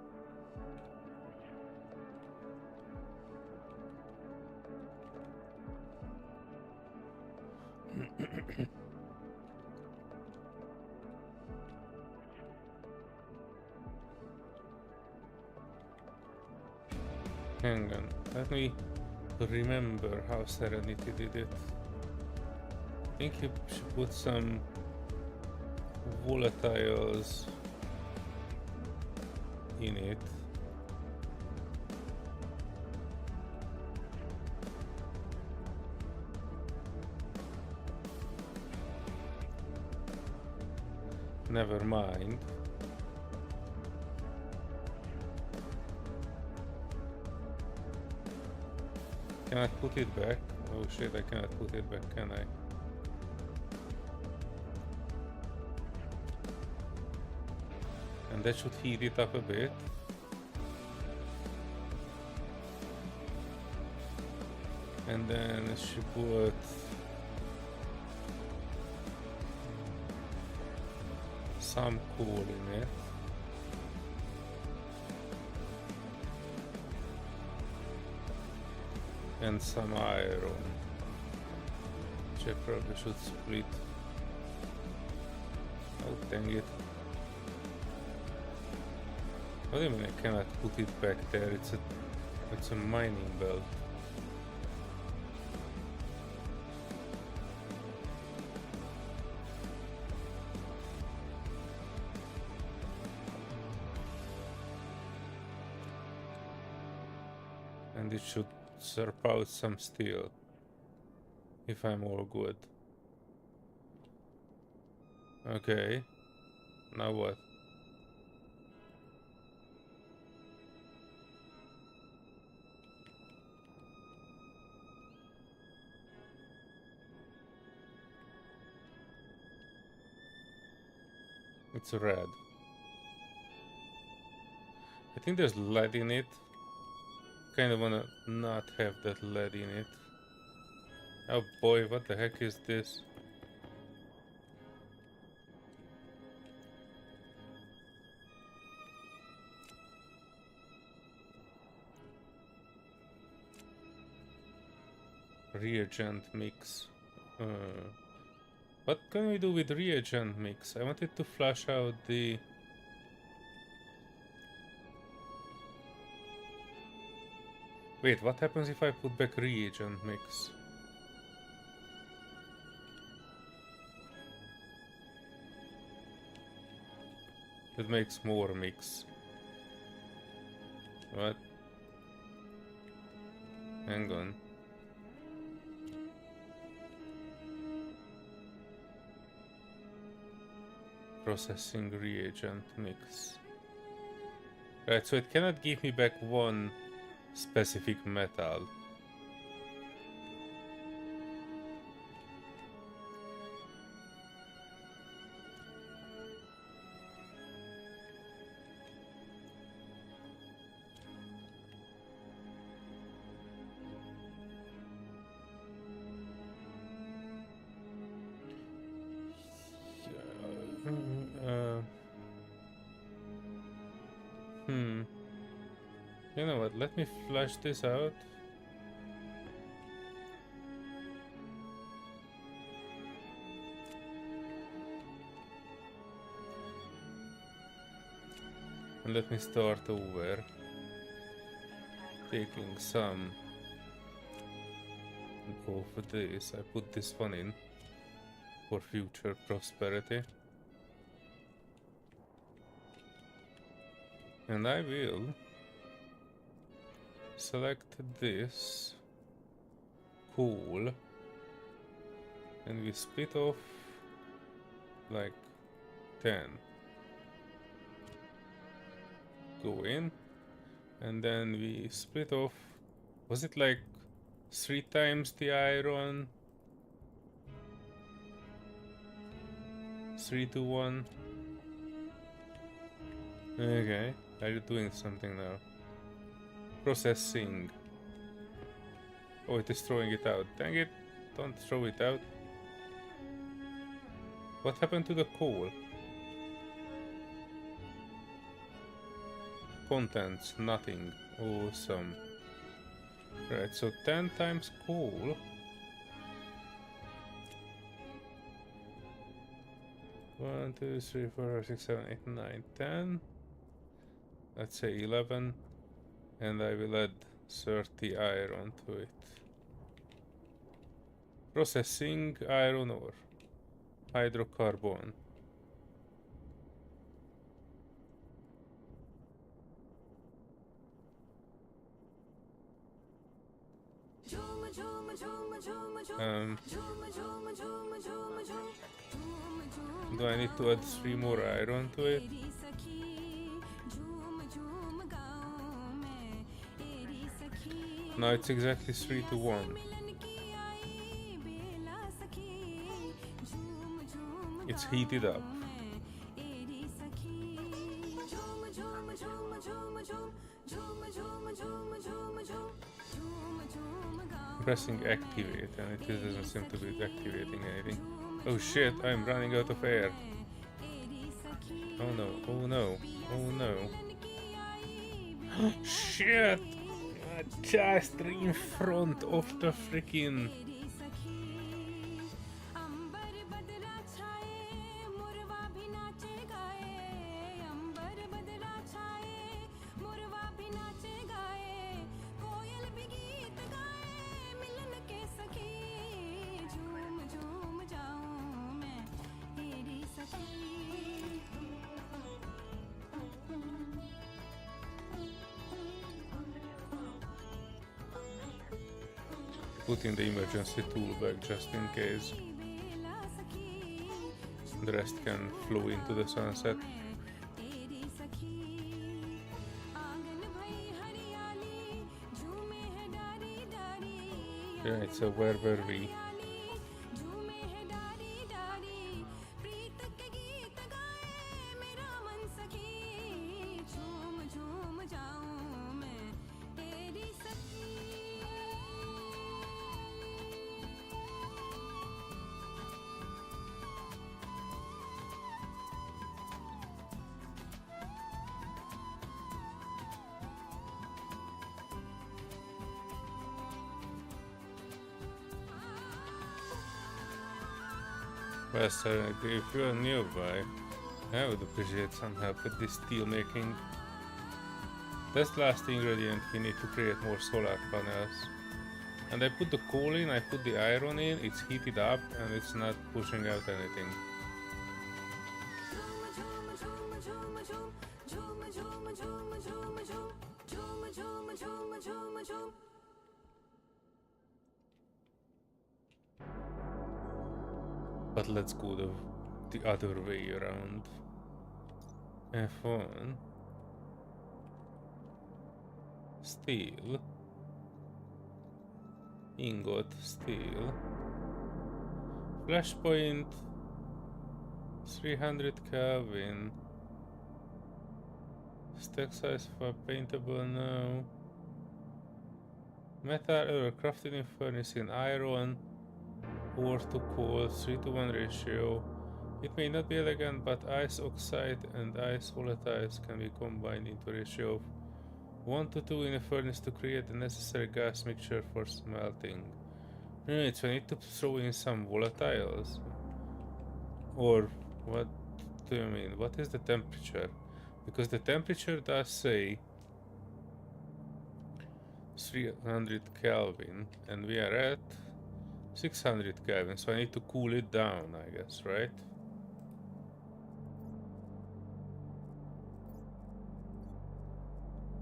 Hang on, let me remember how Serenity did it. I think you should put some volatiles in it. Never mind. Can I put it back? Oh shit, I cannot put it back, can I? And that should heat it up a bit. And then she put some coal in it. And some iron, which I probably should split. Oh dang it. What do you mean I cannot put it back there? It's a mining belt. And it should surf out some steel. If I'm all good. Okay. Now what? It's red. I think there's lead in it. Kind of wanna not have that lead in it. Oh boy, what the heck is this? Reagent mix. What can we do with reagent mix? I wanted to flush out the... Wait, what happens if I put back reagent mix? It makes more mix. What? Hang on. Processing reagent mix. Right, so it cannot give me back one specific metal. You know what, let me flush this out. And let me start over. Taking some of this. I put this one in for future prosperity. And I will select this coal and we split off like 10. Go in and then we split off, was it like 3 times the iron? 3 to 1. Okay, are you doing something now? Processing. Oh, it is throwing it out. Dang it, don't throw it out. What happened to the coal? Contents, nothing. Awesome. Right, so 10 times coal. 1, 2, 3, 4, 5, 6, 7, 8, 9, 10. Let's say 11. And I will add 30 iron to it. Processing iron ore. Hydrocarbon. Do I need to add 3 more iron to it? No, it's exactly 3 to 1. It's heated up. Pressing activate and it doesn't seem to be activating anything. Oh shit, I'm running out of air. Oh no, oh no, oh no. Shit! Just in front of the freaking... put in the emergency tool bag just in case. The rest can flow into the sunset. Right, so where were we? Well, Serenity, if you are nearby, I would appreciate some help with this steel making. That's the last ingredient we need to create more solar panels. And I put the coal in, I put the iron in, it's heated up and it's not pushing out anything. But let's go the other way around. F1. Steel. Ingot, steel. Flashpoint. 300 Kelvin. Stack size for paintable now. Metal ore crafted in furnace in iron. Ore to coal, 3:1 ratio. It may not be elegant, but ice oxide and ice volatiles can be combined into a ratio of 1:2 in a furnace to create the necessary gas mixture for smelting. Right, so I need to throw in some volatiles. Or what do you mean? What is the temperature? Because the temperature does say 300 Kelvin and we are at 600 Kelvin, so I need to cool it down, I guess, right?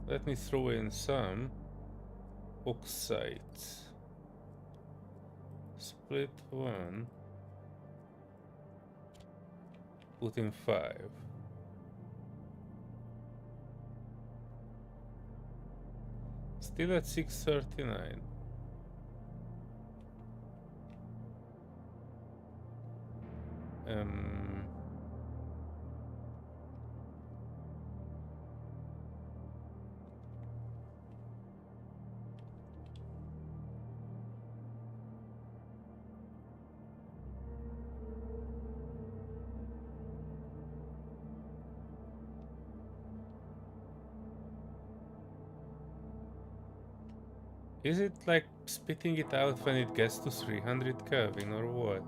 Let me throw in some oxides. Split 1. Put in 5. Still at 639. Is it like spitting it out when it gets to 300 Kelvin or what?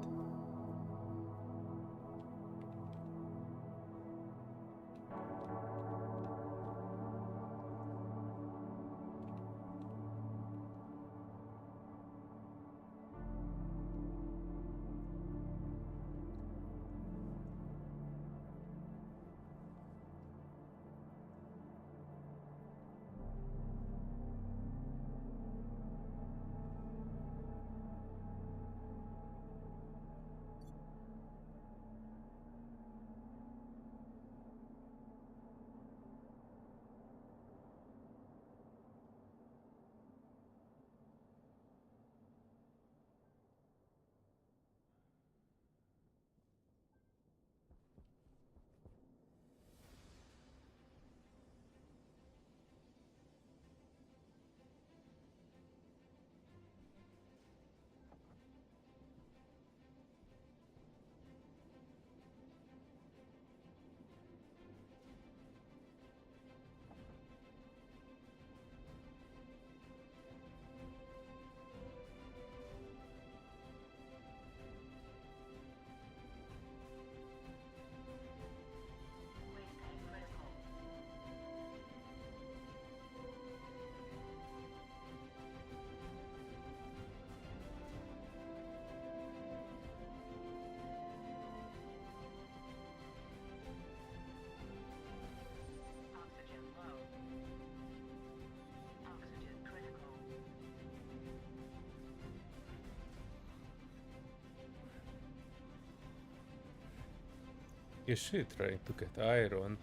You should try to get iron.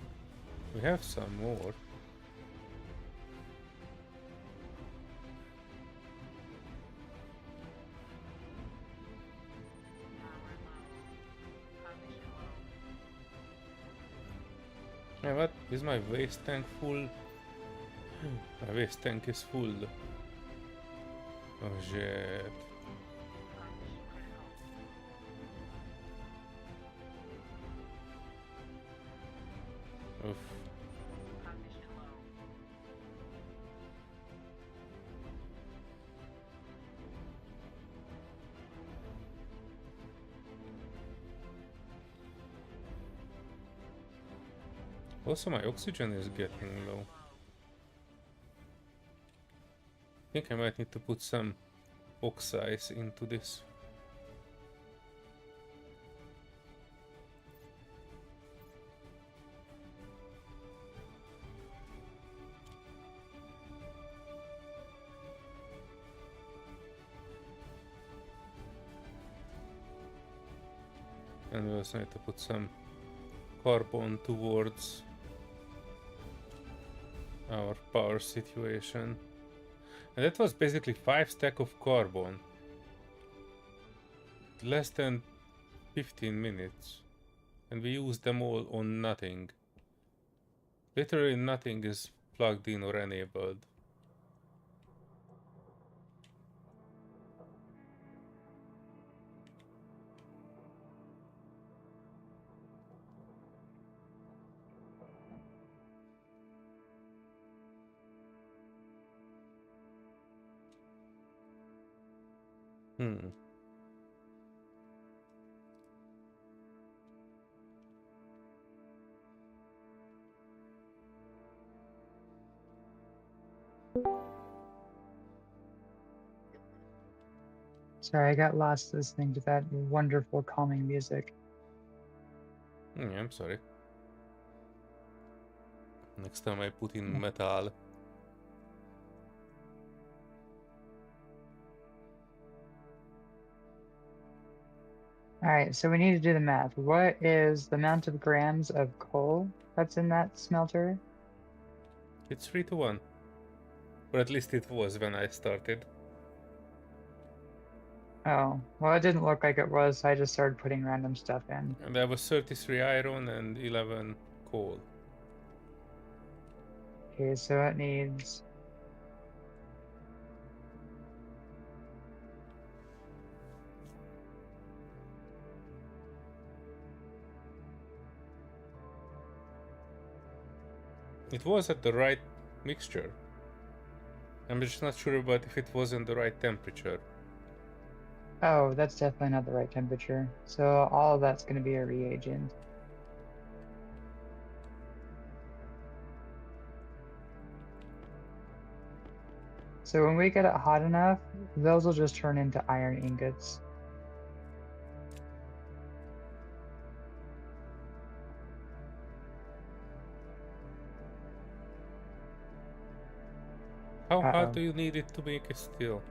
We have some more. Power low. Cognition low. Yeah, what? Is my waste tank full? My waste tank is full. Oh shit. Cognition critical. Oof. Cognition low. Also, my oxygen is getting low. I think I might need to put some oxides into this. And we also need to put some carbon towards our power situation. And that was basically 5 stacks of carbon. Less than 15 minutes. And we used them all on nothing. Literally nothing is plugged in or enabled. Hmm. Sorry, I got lost listening to that wonderful calming music. Yeah, I'm sorry. Next time I put in metal. Alright, so we need to do the math. What is the amount of grams of coal that's in that smelter? It's 3 to 1. Or at least it was when I started. Oh, well, it didn't look like it was, so I just started putting random stuff in. And there was 33 iron and 11 coal. Okay, so it needs... It was at the right mixture. I'm just not sure about if it was in the right temperature. Oh, that's definitely not the right temperature. So all of that's going to be a reagent. So when we get it hot enough, those will just turn into iron ingots. How hot Uh-oh. do you need it to make a steel?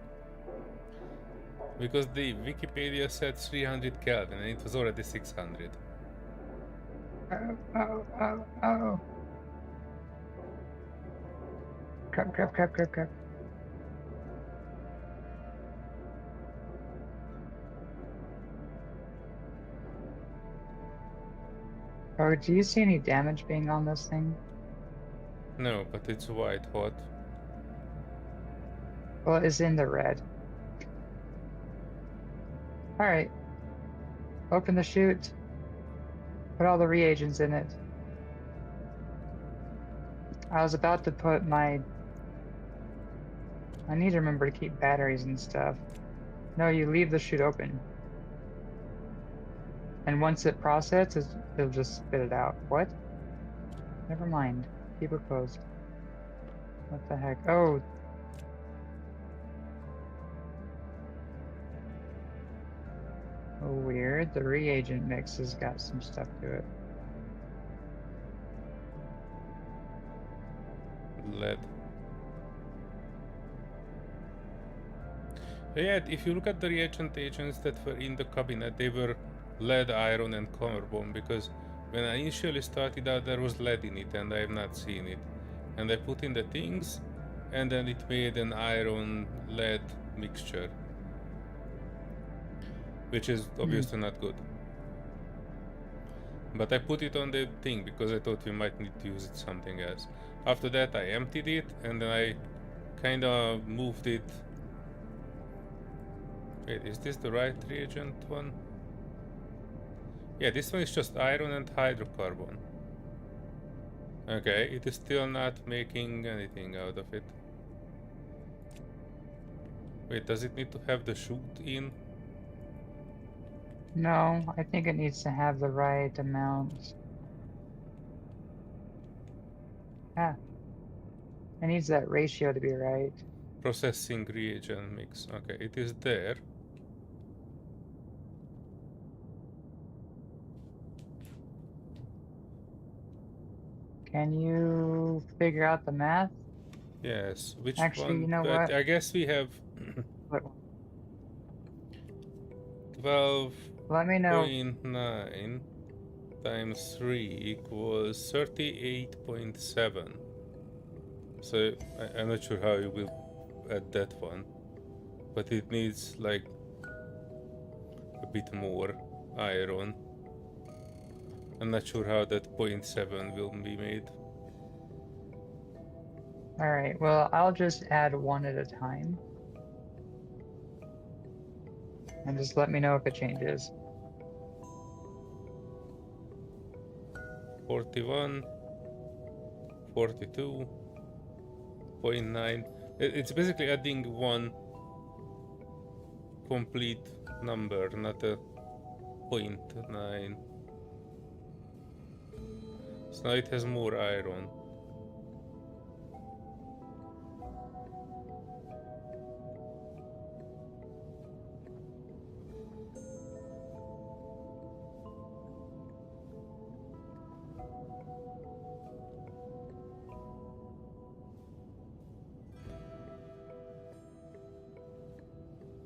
Because the Wikipedia said 300 Kelvin and it was already 600. Oh. Crap. Oh, do you see any damage being on this thing? No, but it's white hot. Well, it's in the red. Alright. Open the chute. Put all the reagents in it. I was about to put my... I need to remember to keep batteries and stuff. No, you leave the chute open. And once it processes, it'll just spit it out. What? Never mind. Keep it closed. What the heck? Oh. Oh, weird. The reagent mix has got some stuff to it. Lead. Yeah, if you look at the reagent agents that were in the cabinet, they were lead, iron, and carbon because When I initially started out, there was lead in it, and I have not seen it. And I put in the things, and then it made an iron lead mixture, which is obviously not good. But I put it on the thing because I thought we might need to use it something else. After that, I emptied it, and then I kind of moved it. Wait, is this the right reagent one? Yeah, this one is just iron and hydrocarbon. Okay, it is still not making anything out of it. Wait, does it need to have the chute in? No, I think it needs to have the right amount. Ah, it needs that ratio to be right. Processing reagent mix. Okay, it is there. Can you figure out the math? Yes, which Actually, one? you know But what? I guess we have What- 12.9 Let me know. times 3 equals 38.7. So I'm not sure how you will add that one, but it needs like a bit more iron. I'm not sure how that 0.7 will be made. All right, well, I'll just add one at a time. And just let me know if it changes. 41, 42.9. It's basically adding one complete number, not a 0.9. So now it has more iron.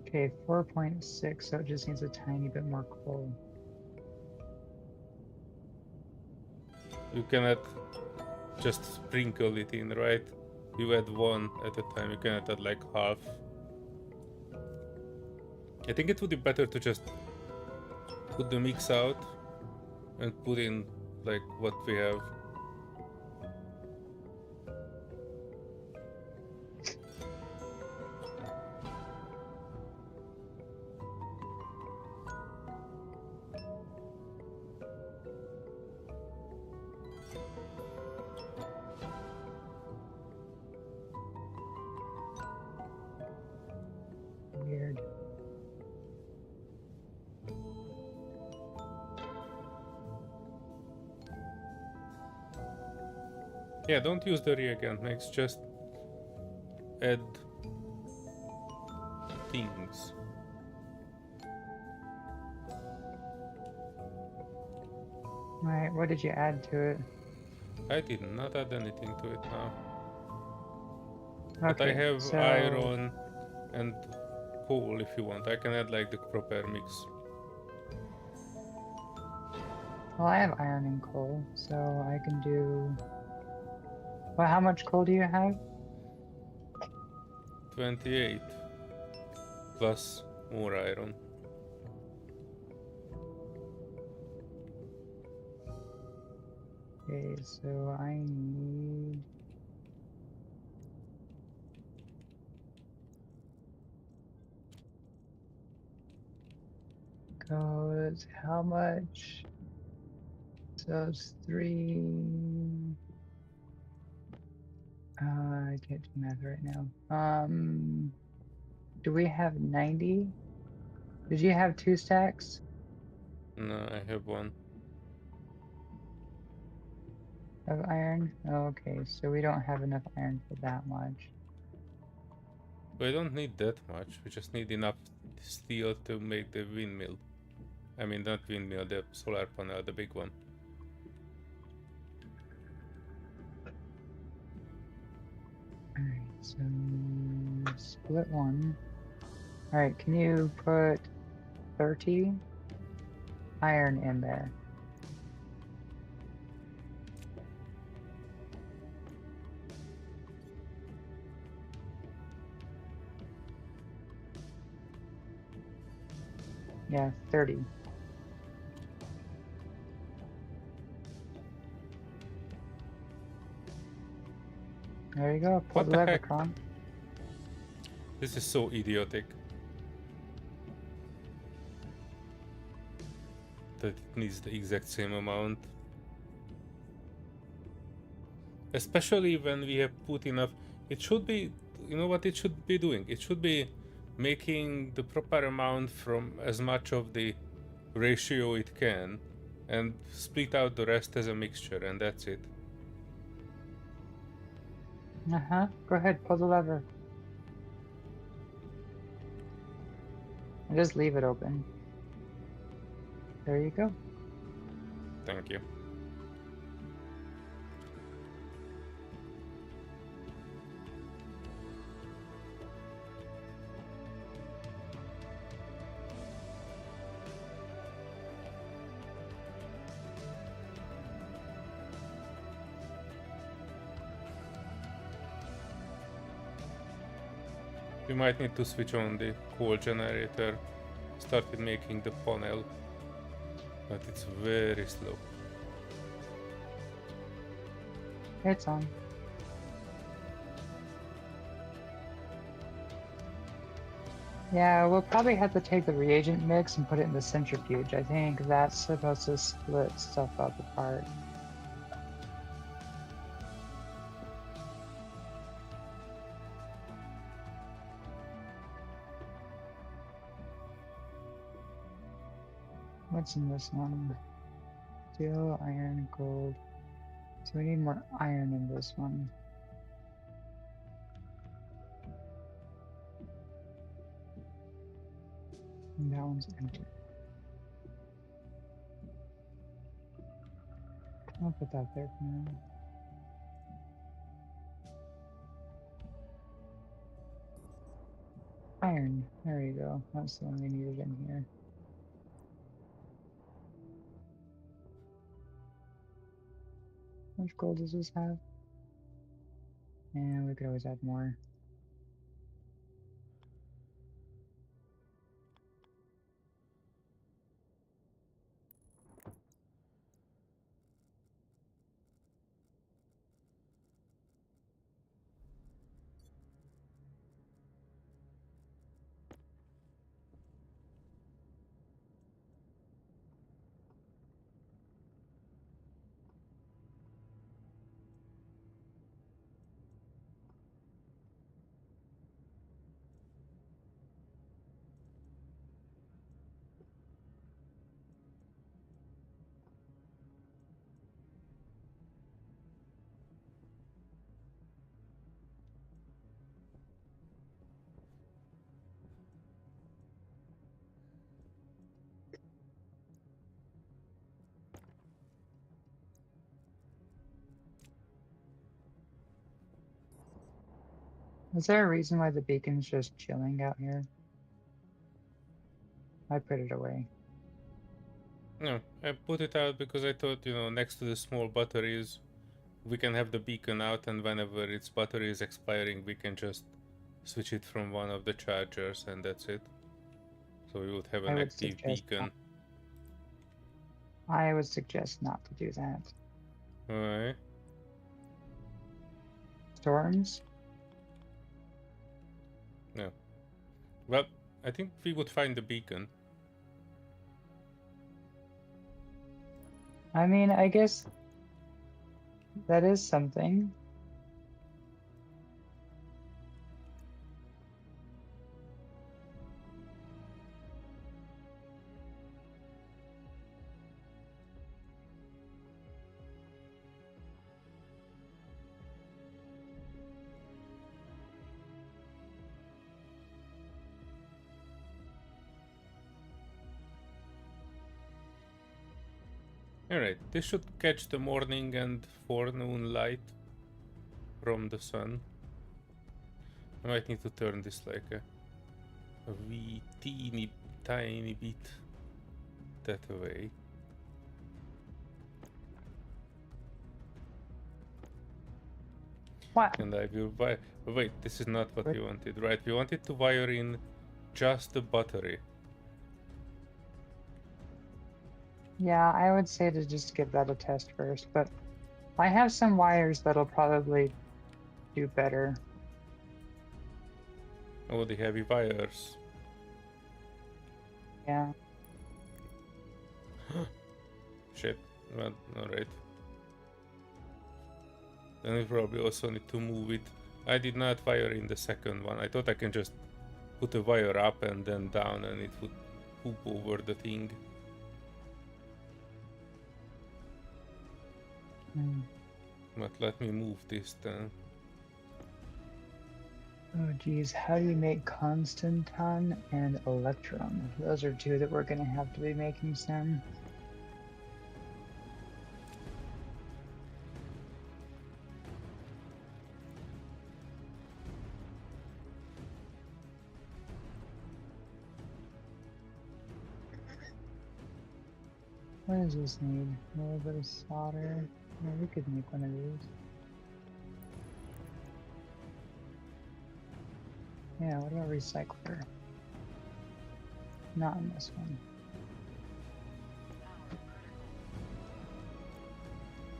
Okay, 4.6, so it just needs a tiny bit more coal. You cannot just sprinkle it in, right? You add one at a time, you cannot add like half. I think it would be better to just put the mix out and put in like what we have. Weird. Yeah, don't use the reagent mix, just add things. All right, what did you add to it? I did not add anything to it now. But I Okay, have so iron and coal if you want. I can add like the proper mix. well, I have iron and coal, so I can do. Well, how much coal do you have? 28 plus more iron. Okay, so I need. Goes how much? So it's 3. I can't do math right now. Do we have 90? Did you have 2 stacks No, I have one. of iron? Okay, so we don't have enough iron for that much. We don't need that much. We just need enough steel to make the windmill. I mean, not windmill, the solar panel, the big one. Alright, so split 1. Alright, can you put 30 iron in there? Yeah, 30. There you go. Pull What the the lever, heck? Kron. This is so idiotic. That it needs the exact same amount. Especially when we have put enough. It should be, you know what it should be doing? It should be making the proper amount from as much of the ratio it can and split out the rest as a mixture, and that's it. Uh-huh. Go ahead, pull the lever. And just leave it open. There you go. Thank you. We might need to switch on the coal generator. Started making the panel, but it's very slow. It's on. Yeah, we'll probably have to take the reagent mix and put it in the centrifuge. I think that's supposed to split stuff up apart. What's in this one? Steel, iron, gold. So we need more iron in this one. And that one's empty. I'll put that there for now. Iron. There you go. That's the one we needed in here. How much gold does this have? And we could always add more. Is there a reason why the beacon's just chilling out here? I put it away. No, I put it out because I thought, next to the small batteries, we can have the beacon out, and whenever its battery is expiring, we can just switch it from one of the chargers, and that's it. So we would have I an would active beacon. I would suggest not to do that. Alright. Storms? No. Well, I think we would find the beacon. I mean, I guess that is something. Alright, this should catch the morning and forenoon light from the sun. I might need to turn this like a wee teeny tiny bit that way. What? And I will wait, this is not what we wanted, right? We wanted to wire in just the battery. Yeah, I would say to just give that a test first, but I have some wires that'll probably do better. Oh, the heavy wires. Yeah. Shit. Well, alright. Then we probably also need to move it. I did not wire in the second one. I thought I can just put a wire up and then down and it would poop over the thing. Hmm. But let me move this then. Oh geez, how do you make constanton and electrum? Those are two that we're gonna have to be making soon. What does this need? A little bit of solder. Yeah, we could make one of these. Yeah, what about recycler? Not in this one.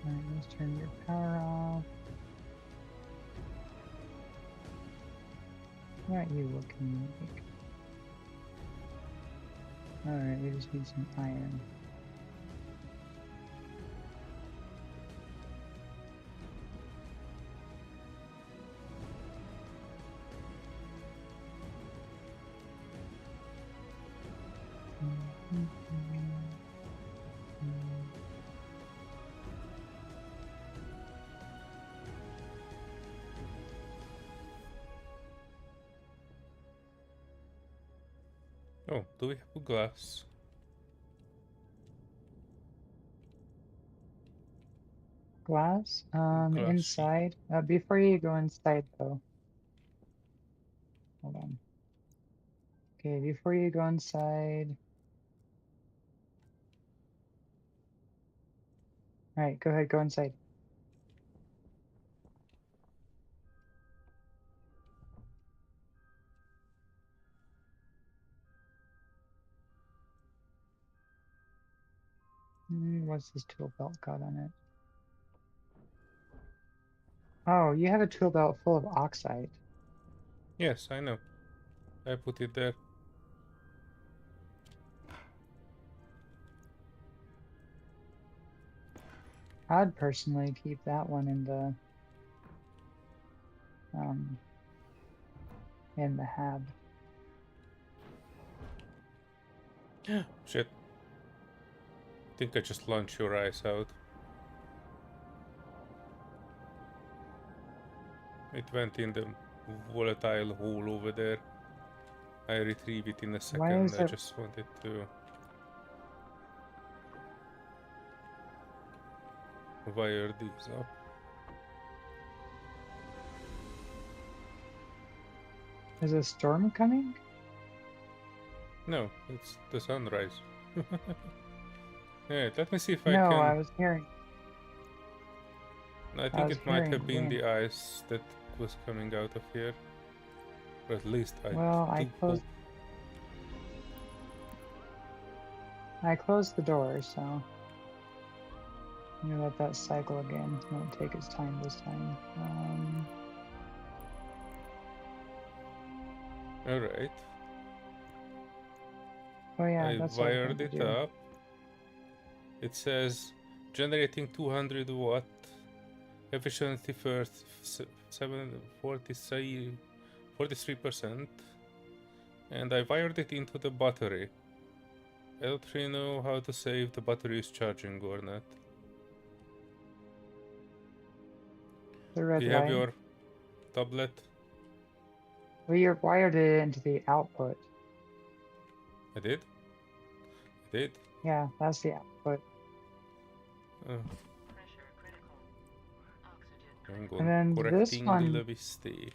Alright, let's turn your power off. What you looking like? Alright, we just need some iron. Oh, do we have a glass? Glass? Glass sheet. Inside. Before you go inside though. Hold on. Okay, before you go inside. Alright, go ahead, go inside. What's this tool belt got on it? Oh, you have a tool belt full of oxide. Yes, I know. I put it there. I'd personally keep that one um in the hab. Shit. I think I just launched your eyes out. It went in the volatile hole over there. I retrieve it in a Why second. is I it? just wanted to wire these up. Is a storm coming? No, it's the sunrise. Yeah, let me see if I No, can. I was hearing. I I think was it might hearing have been wind. the ice that was coming out of here. Or at least I Well, do hope. I closed the door, so I'm gonna let that cycle again. It won't take its time this time. Alright. Oh yeah, I that's what I was wired going to it do. up. It says generating 200 watt, efficiency first 43%, and I wired it into the battery. I don't really know how to say if the battery is charging or not. The Do red you have light. your tablet? Well, you wired it into the output. I did? I did? Yeah, that's the output. Oh, Pressure critical. Oxygen I'm critical. And going then this correcting one, the mistake.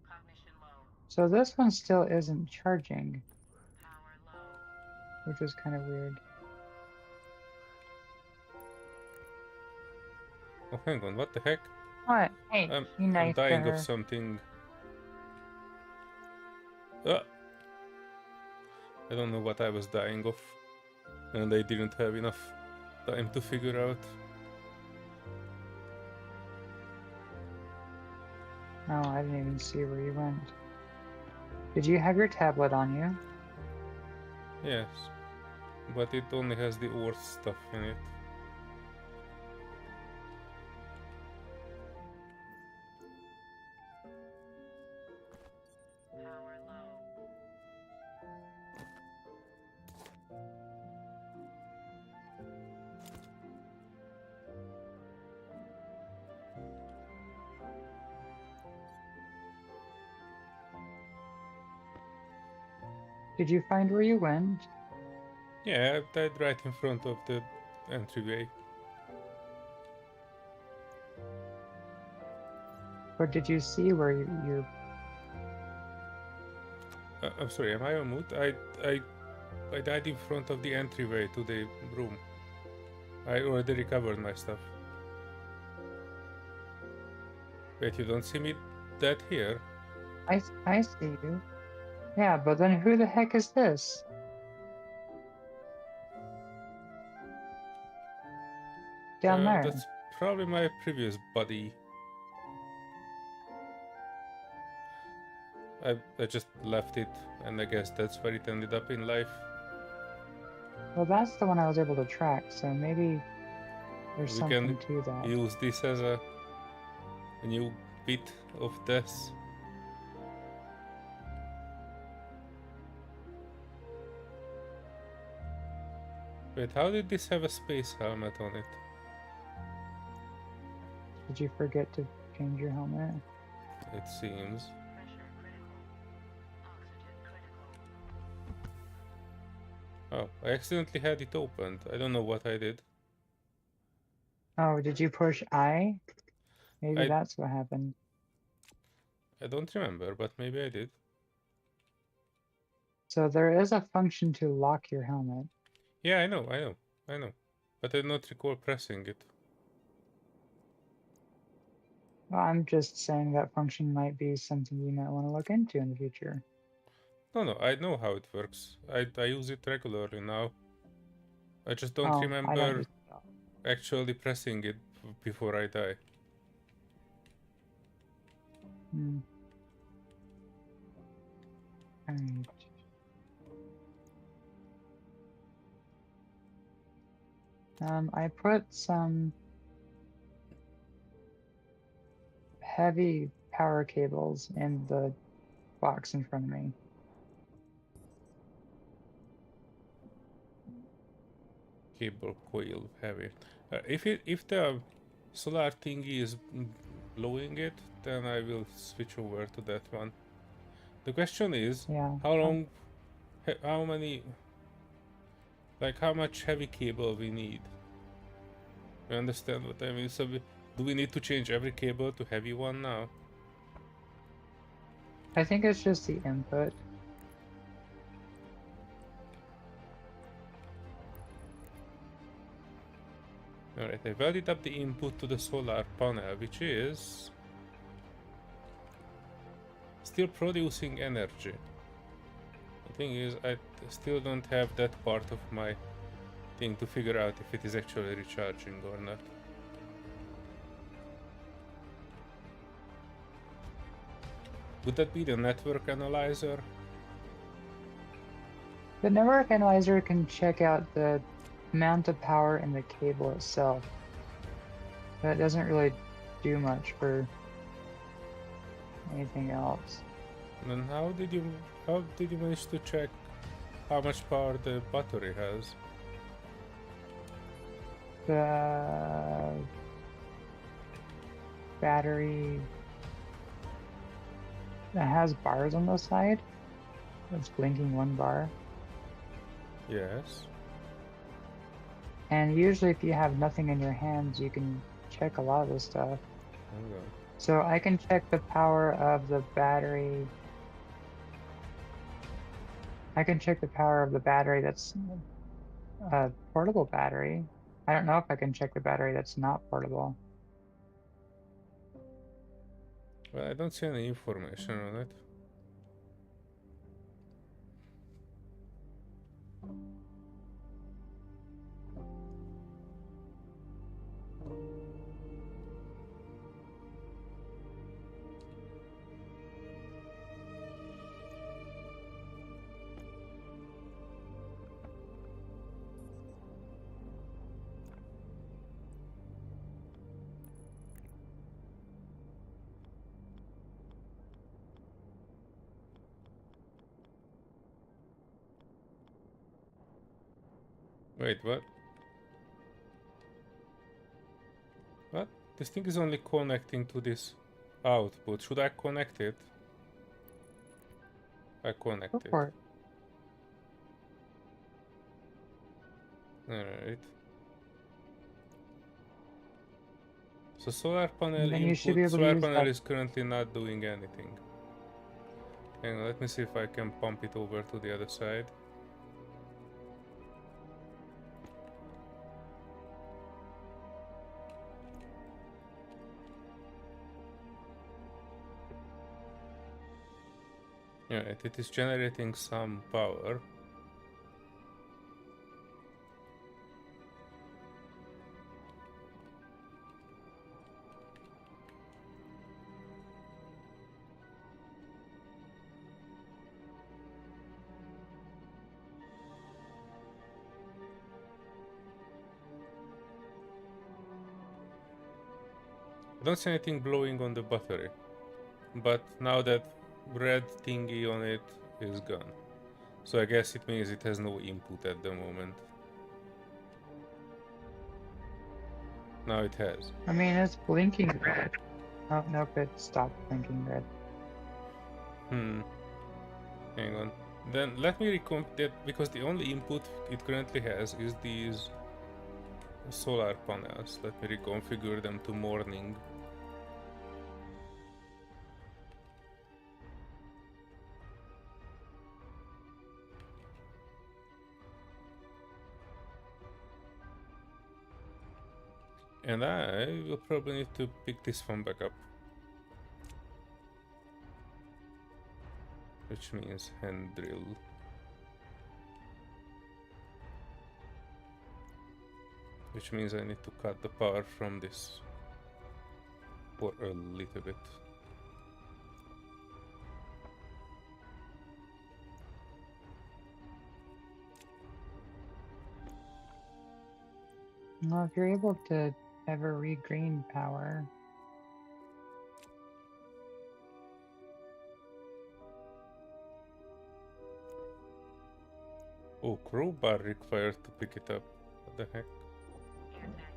Cognition low. so this one still isn't charging, Power low. which is kind of weird. Oh, hang on, what the heck? What? Hey, you I'm knifed dying of her. something. Ah! I don't know what I was dying of, and I didn't have enough time to figure out. No, I didn't even see where you went. Did you have your tablet on you? Yes, but it only has the Earth stuff in it. Power low. Did you find where you went? Yeah, I died right in front of the entryway. Or did you see where you I'm sorry, am I on mute? I died in front of the entryway to the room. I already recovered my stuff. Wait, you don't see me dead here? I see you. Yeah, but then who the heck is this? Down there. That's probably my previous buddy. I just left it, and I guess that's where it ended up in life. Well, that's the one I was able to track, so maybe there's We something can to that. use this as a new bit of death. Wait, how did this have a space helmet on it? Did you forget to change your helmet? It seems. Pressure critical. Oxygen critical. Oh, I accidentally had it opened. I don't know what I did. Oh, did you push I? Maybe I that's what happened. don't remember, but maybe I did. So there is a function to lock your helmet. Yeah, I know. But I don't recall pressing it. Well, I'm just saying that function might be something you might want to look into in the future. No, I know how it works. I use it regularly now. I just don't Oh, I don't remember use it at all. actually pressing it before I die. Hmm. Alright. I put some heavy power cables in the box in front of me. Cable coil heavy. If the solar thingy is blowing it, then I will switch over to that one. The question is, Yeah. how long, how many, like how much heavy cable we need? You understand what I mean? So do we need to change every cable to heavy one now? I think it's just the input. Alright, I welded up the input to the solar panel, which is still producing energy. The thing is, I still don't have that part of my thing to figure out if it is actually recharging or not. Would that be the network analyzer? The network analyzer can check out the amount of power in the cable itself. But it doesn't really do much for anything else. Then how did you manage to check how much power the battery has? The battery that has bars on the side. It's blinking one bar. Yes. And usually if you have nothing in your hands, you can check a lot of this stuff. Hang on. So I can check the power of the battery. I can check the power of the battery that's a portable battery. I don't know if I can check the battery that's not portable. Well, I don't see any information on it. Wait, what? What? This thing is only connecting to this output. Should I connect it? I Go connect it. for it. Alright. So solar panel And then you should be input. able to Solar use panel that. is currently not doing anything. Hang on, let me see if I can pump it over to the other side. Alright, it is generating some power. I don't see anything blowing on the battery, but now that red thingy on it is gone. So I guess it means it has no input at the moment. Now it has. I mean, it's blinking red. Oh, nope, it stopped blinking red. Hang on. Then let me recomp that, because the only input it currently has is these solar panels. Let me reconfigure them to morning. And I will probably need to pick this one back up. Which means hand drill. Which means I need to cut the power from this for a little bit. Well, if you're able to ever regreen power, Oh, crowbar required to pick it up. What the heck?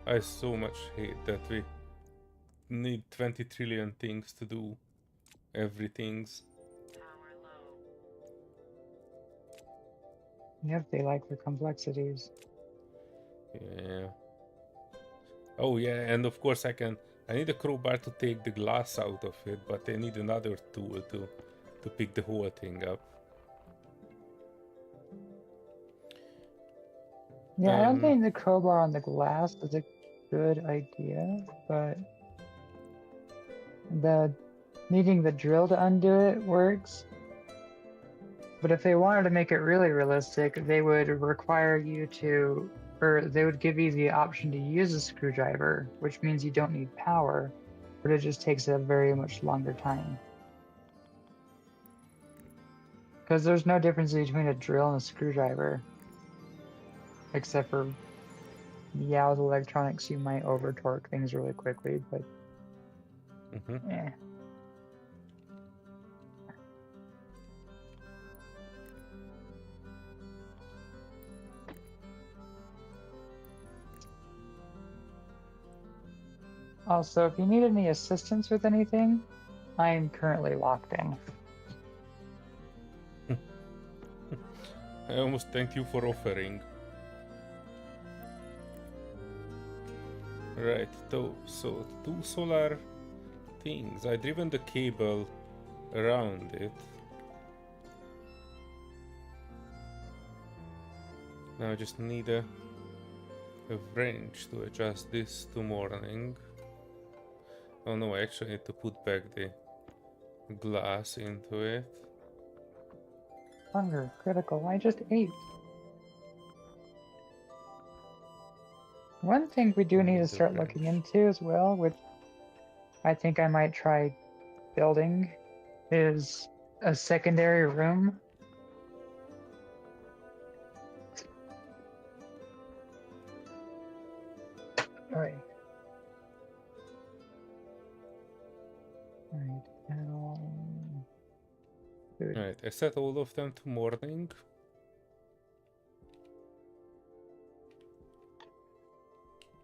I so much hate that we need 20 trillion things to do everything's. Power low. yep, they like the complexities. Yeah. Oh yeah, and of course I need a crowbar to take the glass out of it, but I need another tool to pick the whole thing up. Yeah, I don't think the crowbar on the glass is a good idea, but the needing the drill to undo it works. But if they wanted to make it really realistic, they would require you to, or they would give you the option to use a screwdriver, which means you don't need power, but it just takes a very much longer time. Because there's no difference between a drill and a screwdriver. Except for, yeah, with electronics, you might over torque things really quickly, but eh. Also, if you need any assistance with anything, I am currently locked in. I almost thank you for offering. Right, so two solar things. I've driven the cable around it. Now I just need a wrench to adjust this to morning. Oh no, I actually need to put back the glass into it. Hunger, critical, I just ate. One thing we do need to the start branch. looking into as well, which I think I might try building, is a secondary room. Alright. Alright. Food. Alright, I set all of them to morning.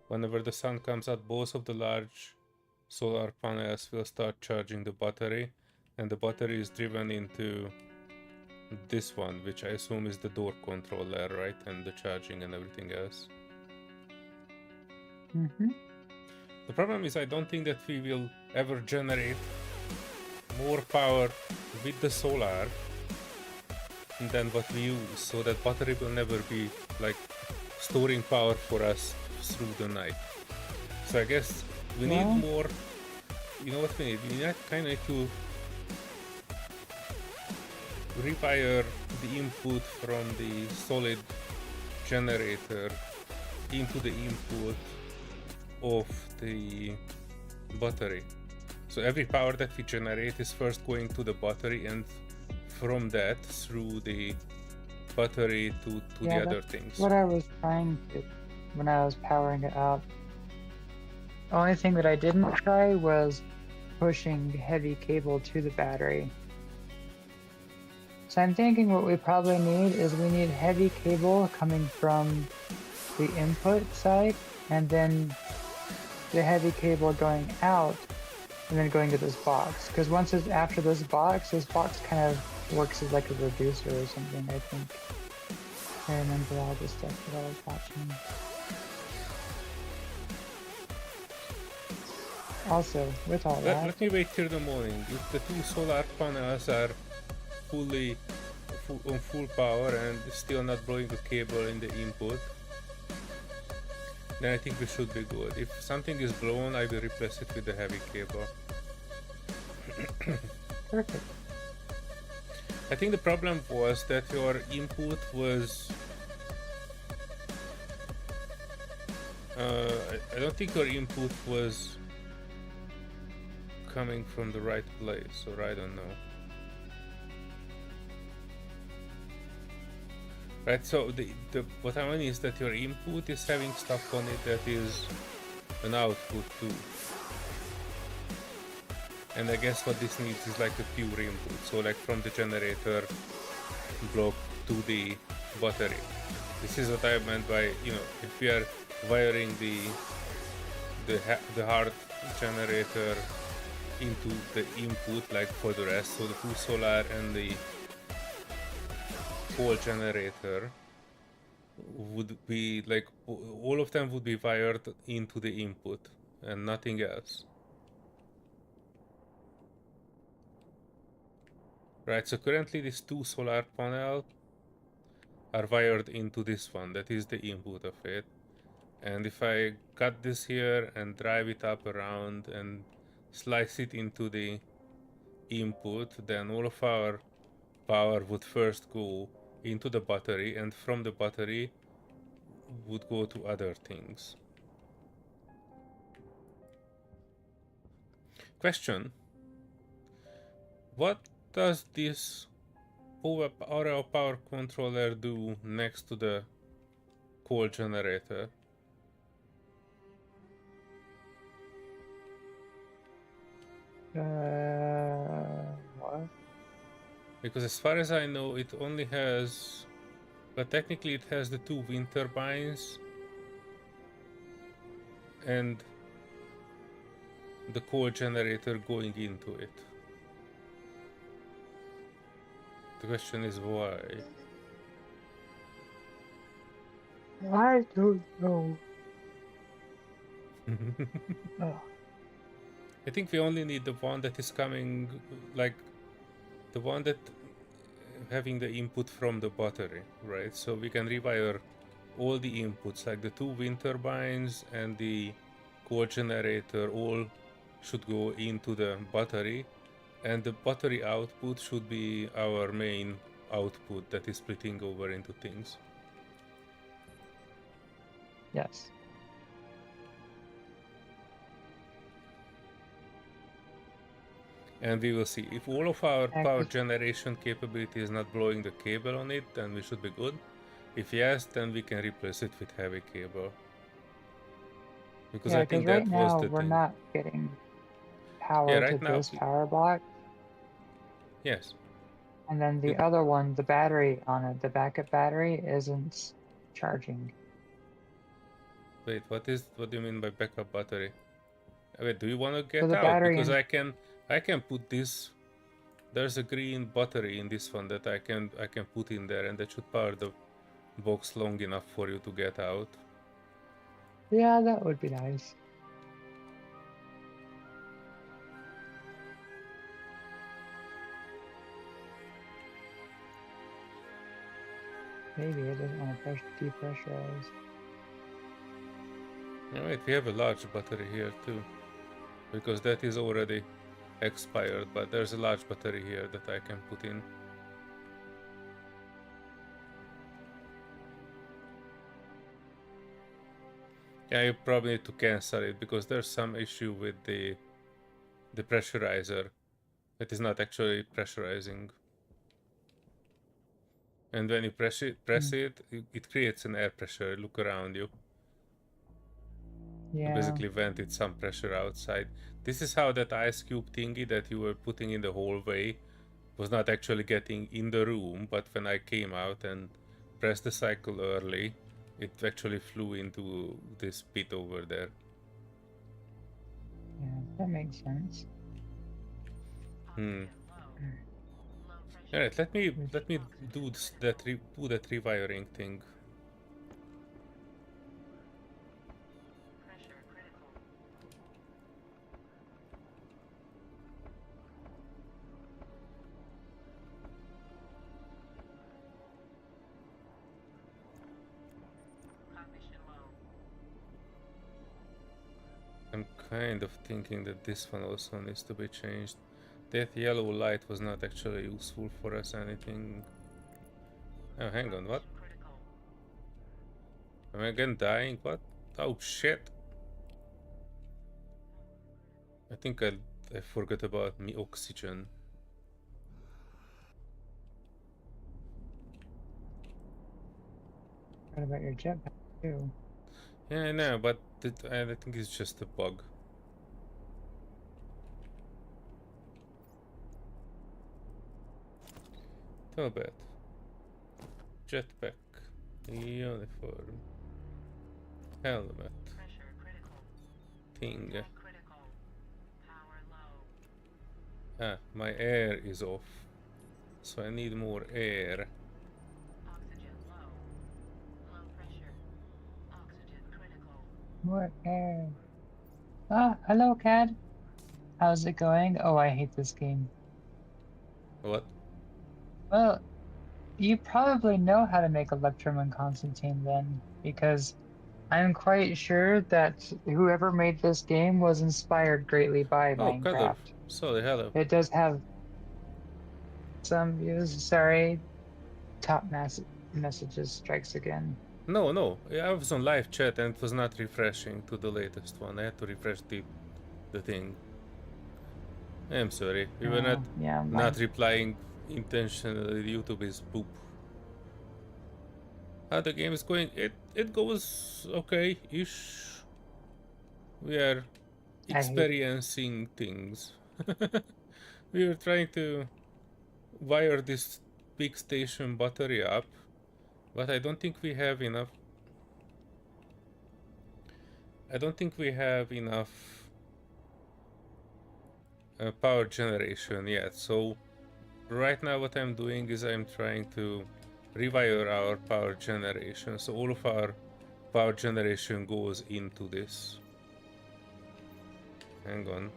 Whenever the sun comes out, both of the large solar panels will start charging the battery, and the battery is driven into this one, which I assume is the door controller, right? And the charging and everything else. Mm-hmm. The problem is I don't think that we will ever generate more power with the solar than what we use, so that battery will never be like storing power for us through the night. So I guess we need Well- more. You know what we need? We need kind of to rewire the input from the solid generator into the input of the battery. So every power that we generate is first going to the battery, and from that through the battery to Yeah, the other that's things. what I was trying to when I was powering it up. The only thing that I didn't try was pushing heavy cable to the battery. So I'm thinking what we probably need is we need heavy cable coming from the input side, and then the heavy cable going out and then going to this box. Because once it's after this box kind of works as like a reducer or something, I think. I remember all the stuff that I was watching. Also, with all that, Let me wait till the morning. If the two solar panels are on full power and still not blowing the cable in the input, then I think we should be good. If something is blown, I will replace it with the heavy cable. perfect. I think the problem was that your input was... I don't think your input was coming from the right place, or I don't know. Right, so what I mean is that your input is having stuff on it that is an output too. And I guess what this needs is like a pure input, so like from the generator block to the battery. This is what I meant by, you know, if we are wiring the hard generator into the input like for the rest, so the full solar and the whole generator would be like all of them would be wired into the input and nothing else. Right, so currently these two solar panels are wired into this one, that is the input of it. And if I cut this here and drive it up around and slice it into the input, then all of our power would first go into the battery, and from the battery would go to other things. Question: what does this power controller do next to the coal generator? What? Because as far as I know, it only has... But technically it has the two wind turbines and the coal generator going into it. The question is why? I don't know. Oh. I think we only need the one that is coming, like the one that having the input from the battery, right? So we can rewire all the inputs, like the two wind turbines and the coal generator, all should go into the battery, and the battery output should be our main output that is splitting over into things. Yes. And we will see. If all of our Yeah, power 'cause- generation capability is not blowing the cable on it, then we should be good. If yes, then we can replace it with heavy cable. Because yeah, I 'cause think right that was now the we're thing. not getting Yeah, power to right now, this power block, yes. and then the It- other one, the battery on it, the backup battery isn't charging. Wait, what do you mean by backup battery? Wait, do you want to So get the out? battery Because in I can put this. There's a green battery in this one that I can put in there, and that should power the box long enough for you to get out. yeah, that would be nice. Maybe it doesn't want to depressurize. Yeah, wait, we have a large battery here too, because that is already expired, but there's a large battery here that I can put in. Yeah, you probably need to cancel it because there's some issue with the pressurizer. It is not actually pressurizing. And when you press it, it creates an air pressure. Look around you. You Yeah, basically vented some pressure outside. This is how that ice cube thingy that you were putting in the hallway was not actually getting in the room, but when I came out and pressed the cycle early, it actually flew into this pit over there. yeah, that makes sense. Hmm. Oxygen low. Low pressure. Alright, let me do that rewiring thing. Pressure critical. Cognition low. I'm kind of thinking that this one also needs to be changed. That yellow light was not actually useful for us anything. Oh, hang on, what? Cognition critical. Am I again dying? What? Oh shit! I think I forgot about me oxygen. What about your jetpack too? Yeah, I know, but I think it's just a bug. Too bad. Jetpack. Uniform. Helmet. Pressure critical. Thing. Tank critical. Power low. Ah, my air is off. So I need more air. Oxygen low. Low pressure. Oxygen critical. More air. Ah, hello, Cad. How's it going? Oh, I hate this game. What? Well, you probably know how to make Electrum and Constantine then, because I'm quite sure that whoever made this game was inspired greatly by Oh, color. Minecraft. Sorry, hello. It does have some views. Sorry, top messages strikes again. No, no. I was on live chat and it was not refreshing to the latest one. I had to refresh the thing. I'm sorry. We were Yeah, not replying intentionally. YouTube is poop. How the game is going? It goes okay-ish. We are I hate. experiencing things. We were trying to wire this big station battery up, but I don't think we have enough. I don't think we have enough power generation yet. So right now what I'm doing is I'm trying to rewire our power generation. So all of our power generation goes into this. Hang on.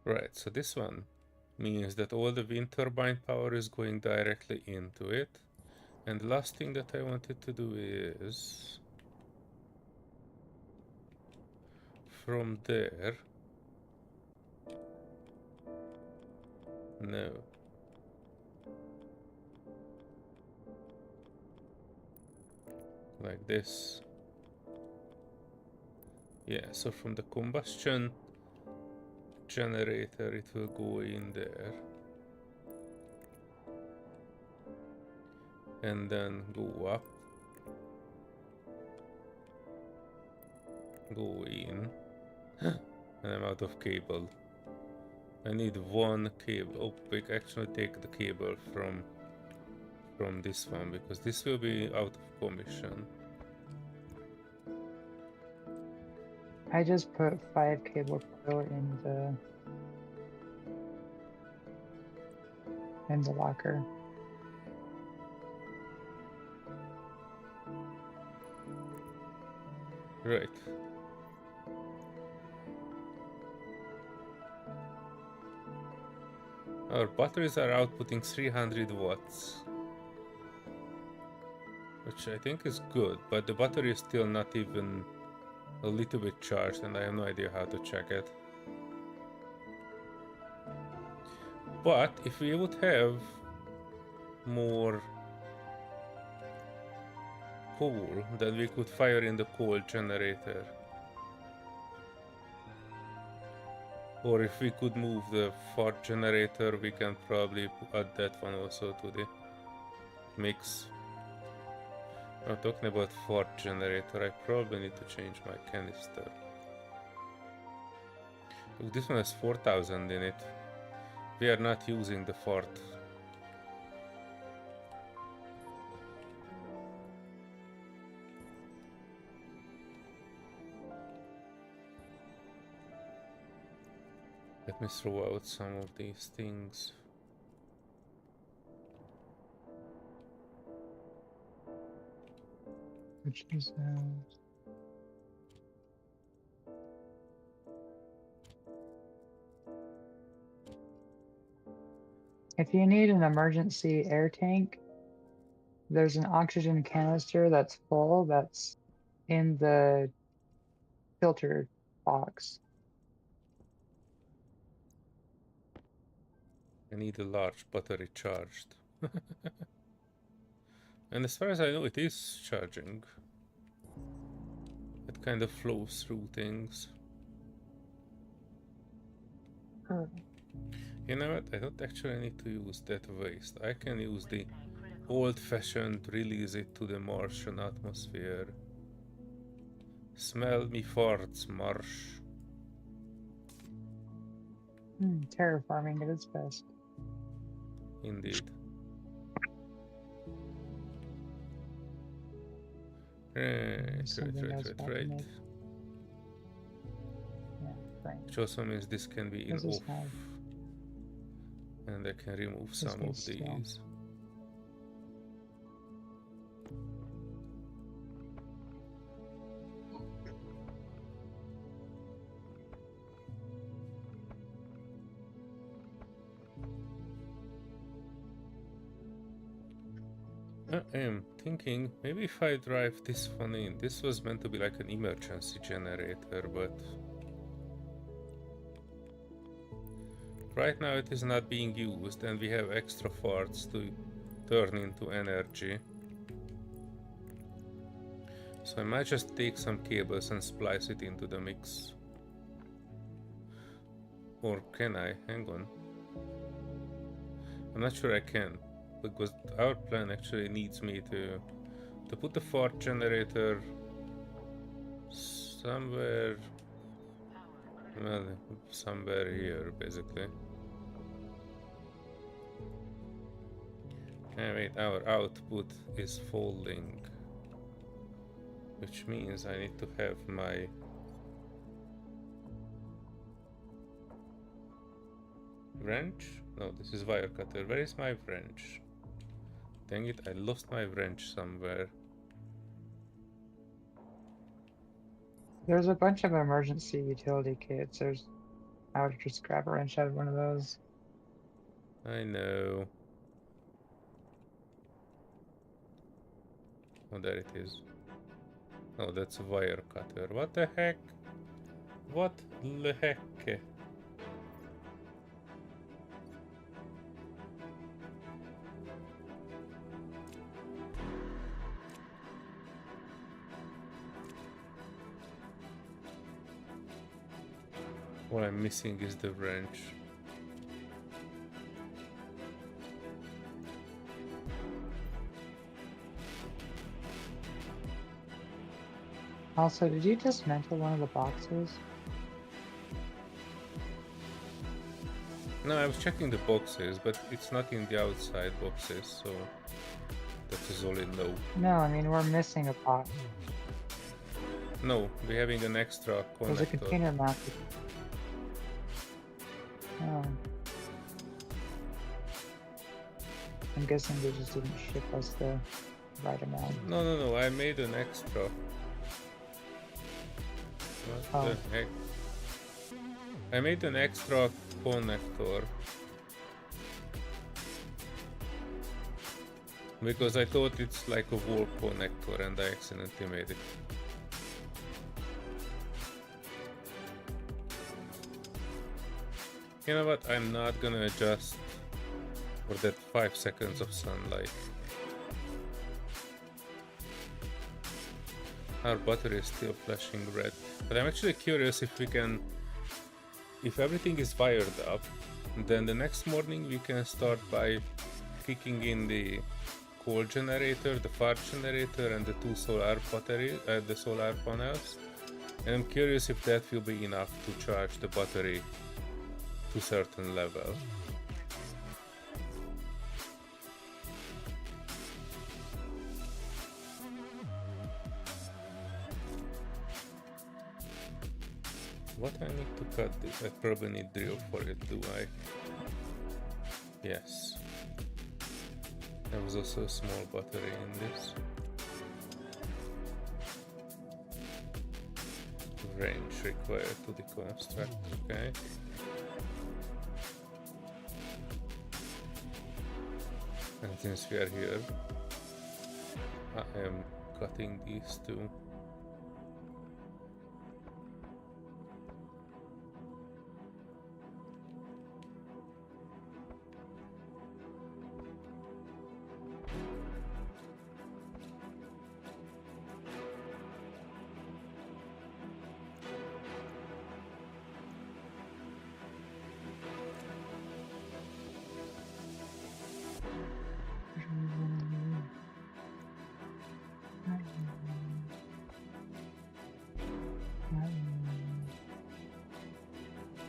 Right, so this one means that all the wind turbine power is going directly into it. And the last thing that I wanted to do is from there. No. Like this. Yeah, so from the combustion generator it will go in there. And then go up. Go in. And I'm out of cable. I need one cable. Oh, we can actually take the cable from this one because this will be out of commission. I just put 5 cable coil in the locker. Right. Our batteries are outputting 300 watts. Which I think is good, but the battery is still not even a little bit charged and I have no idea how to check it. But if we would have more coal, then we could fire in the coal generator. Or if we could move the fart generator, we can probably add that one also to the mix. I'm talking about fart generator, I probably need to change my canister. Look, this one has 4000 in it. We are not using the fart. Let me throw out some of these things. Which is if you need an emergency air tank, there's an oxygen canister that's full that's in the filter box. I need a large battery charged. And as far as I know, it is charging. It kind of flows through things. You know what? I don't actually need to use that waste. I can use the old-fashioned release it to the Martian atmosphere. Smell me farts, Marsh. Terraforming at its best. Indeed. Right. Yeah, right. Which also means this can be in off. And I can remove some of these. I am thinking maybe if I drive this one in. This was meant to be like an emergency generator, but right now it is not being used and we have extra farts to turn into energy. So I might just take some cables and splice it into the mix. Or can I? Hang on. I'm not sure I can, because our plan actually needs me to put the fart generator somewhere, well, somewhere here, basically. And wait, our output is falling, which means I need to have my wrench. No, this is wire cutter. Where is my wrench? Dang it, I lost my wrench somewhere. There's a bunch of emergency utility kits. I would just grab a wrench out of one of those. I know. Oh, there it is. Oh, that's a wire cutter. What the heck? What the heck? What I'm missing is the wrench. Also, did you dismantle one of the boxes? No, I was checking the boxes, but it's not in the outside boxes, so that is all in no. No, I mean, we're missing a box. No, we're having an extra There's a connector. container mounted. Oh. I'm guessing they just didn't ship us the right amount. No, I made an extra. What the heck? I made an extra connector. Because I thought it's like a wall connector and I accidentally made it. You know what? I'm not gonna adjust for that 5 seconds of sunlight. Our battery is still flashing red. But I'm actually curious if we can... If everything is wired up, then the next morning we can start by kicking in the coal generator, the far generator, and the two solar batteries, the solar panels. And I'm curious if that will be enough to charge the battery to a certain level. What I need to cut this? I probably need drill for it, do I? Yes. There was also a small battery in this. Range required to deconstruct, okay. And since we are here, I am cutting these two.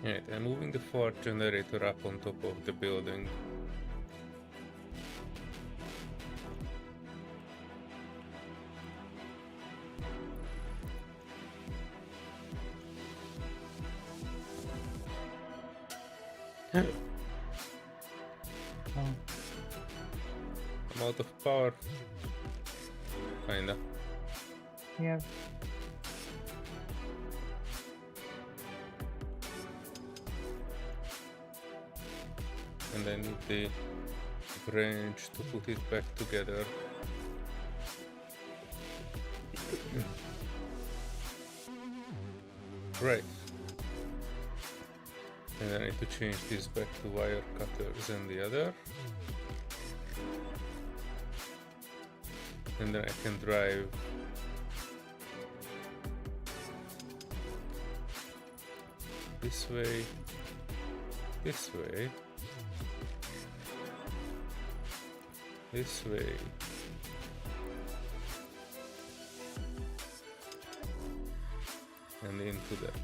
Right, I'm moving the far generator up on top of the building. Oh. I'm out of power. Kinda. Yeah. And I need the branch to put it back together. Right. And I need to change this back to wire cutters and the other. And then I can drive this way, this way, this way, and into that.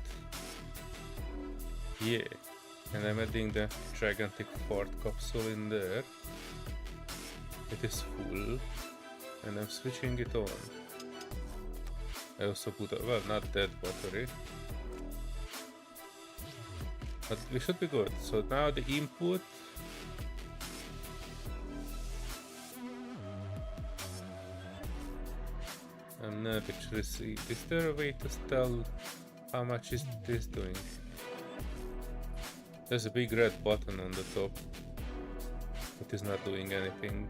Yeah, and I'm adding the gigantic fart capsule in there. It is full, and I'm switching it on. I also put a, well, not that battery, but we should be good. So now the input, I'm not actually see. Is there a way to tell how much is this doing? There's a big red button on the top. It is not doing anything.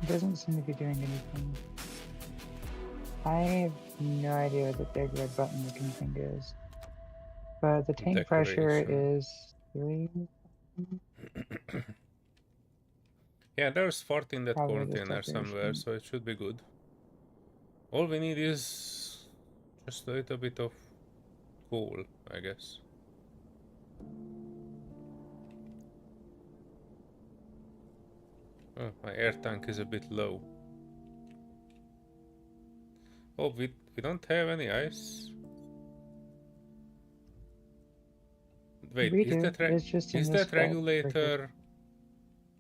It doesn't seem to be doing anything. I have no idea what the big red button looking thing is. But the tank pressure Decoration. is 3. Yeah, there's 14 that Probably just container somewhere, decoration. so it should be good. All we need is just a little bit of coal, I guess. Oh, my air tank is a bit low. Oh, we don't have any ice. Wait, We do. It's just in is this that belt right here. regulator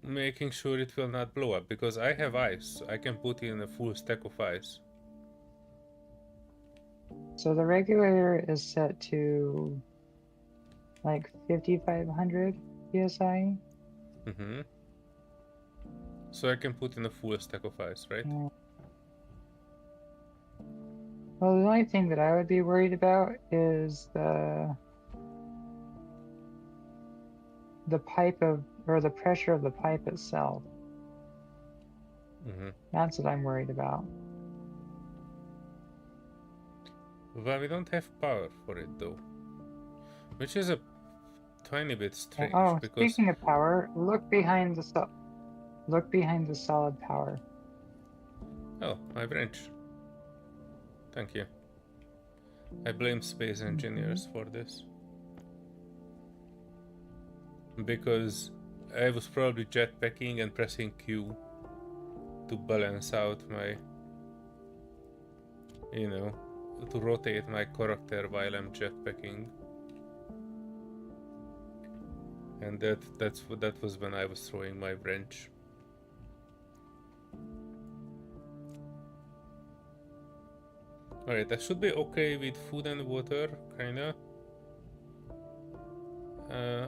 making sure it will not blow up? Because I have ice. I can put in a full stack of ice. So the regulator is set to like 5,500 psi. Mm-hmm. So I can put in a full stack of ice, right? Yeah. Well, the only thing that I would be worried about is the pipe or the pressure of the pipe itself. Mm-hmm. That's what I'm worried about. Well, we don't have power for it though, which is a tiny bit Yeah. strange Oh, because speaking of power, look behind the solid power. oh, my wrench. Thank you. I blame space engineers for this because I was probably jetpacking and pressing Q to balance out my, to rotate my character while I'm jetpacking. And that was when I was throwing my wrench. Alright, I should be okay with food and water, kinda.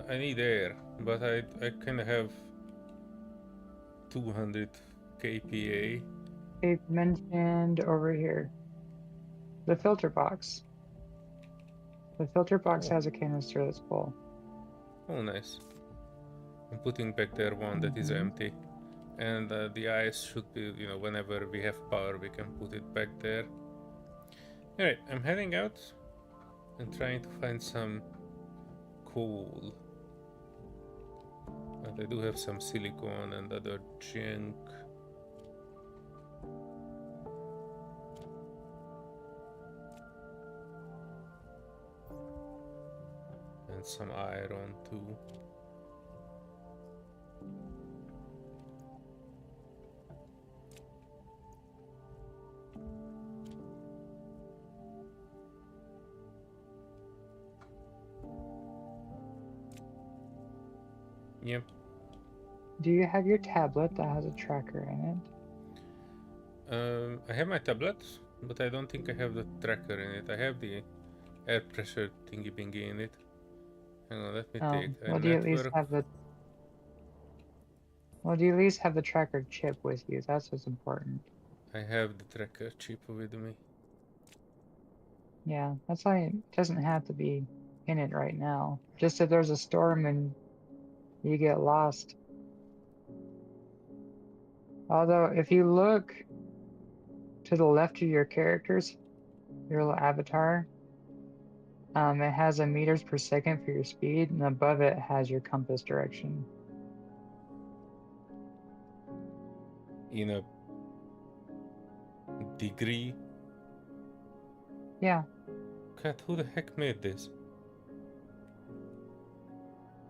I need air, but I kinda have 200 kPa. They mentioned over here the filter box. The filter box Oh, has a canister that's full. oh nice. I'm putting back there one that is empty. And the ice should be, whenever we have power, we can put it back there. Alright, I'm heading out and trying to find some coal. But I do have some silicone and other junk. And some iron too. Yep. Do you have your tablet that has a tracker in it? I have my tablet, but I don't think I have the tracker in it. I have the air pressure thingy bingy in it. Hang on, let me take a Well, do you at least network. have the do you at least have the tracker chip with you? That's what's important. I have the tracker chip with me. Yeah, that's why it doesn't have to be in it right now. Just if there's a storm and you get lost. Although, if you look to the left of your characters, your little avatar, it has a meters per second for your speed, and above it has your compass direction. In a degree. Yeah. God, who the heck made this?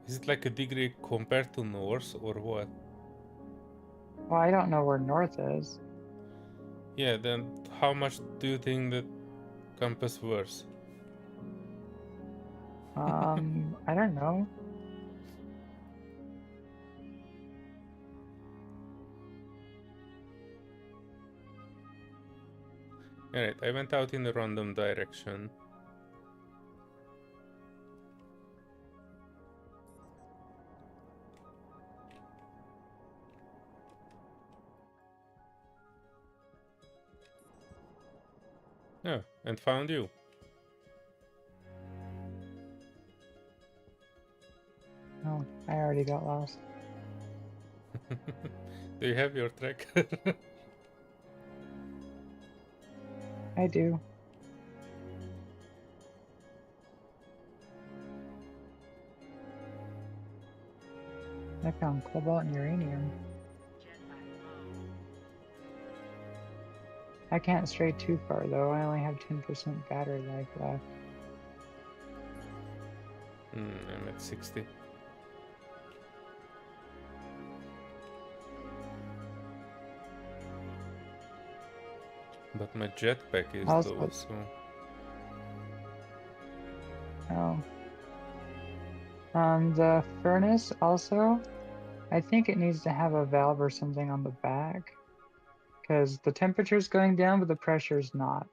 Is it like a degree compared to north or what? Well, I don't know where north is. Yeah, then how much do you think the compass worth? I don't know. Alright, I went out in a random direction. Oh, and found you. Oh, I already got lost. Do you have your tracker? I do. I found cobalt and uranium. Jetpack low. I can't stray too far though. I only have 10% battery life left. I'm at 60. But my jetpack is Also, low, so... oh. The furnace also, I think it needs to have a valve or something on the back. Because the temperature's going down, but the pressure's not.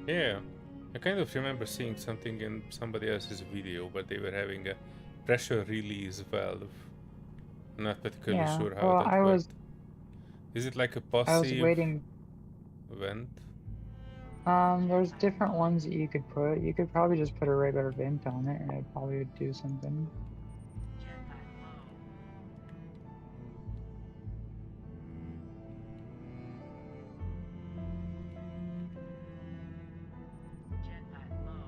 Yeah, I kind of remember seeing something in somebody else's video, but they were having a pressure release valve. Not particularly Yeah, sure how well, that worked. Is it like a I was passive waiting. vent? There's different ones that you could put. You could probably just put a regular vent on it and it probably would do something. Jetpack low. Jetpack low.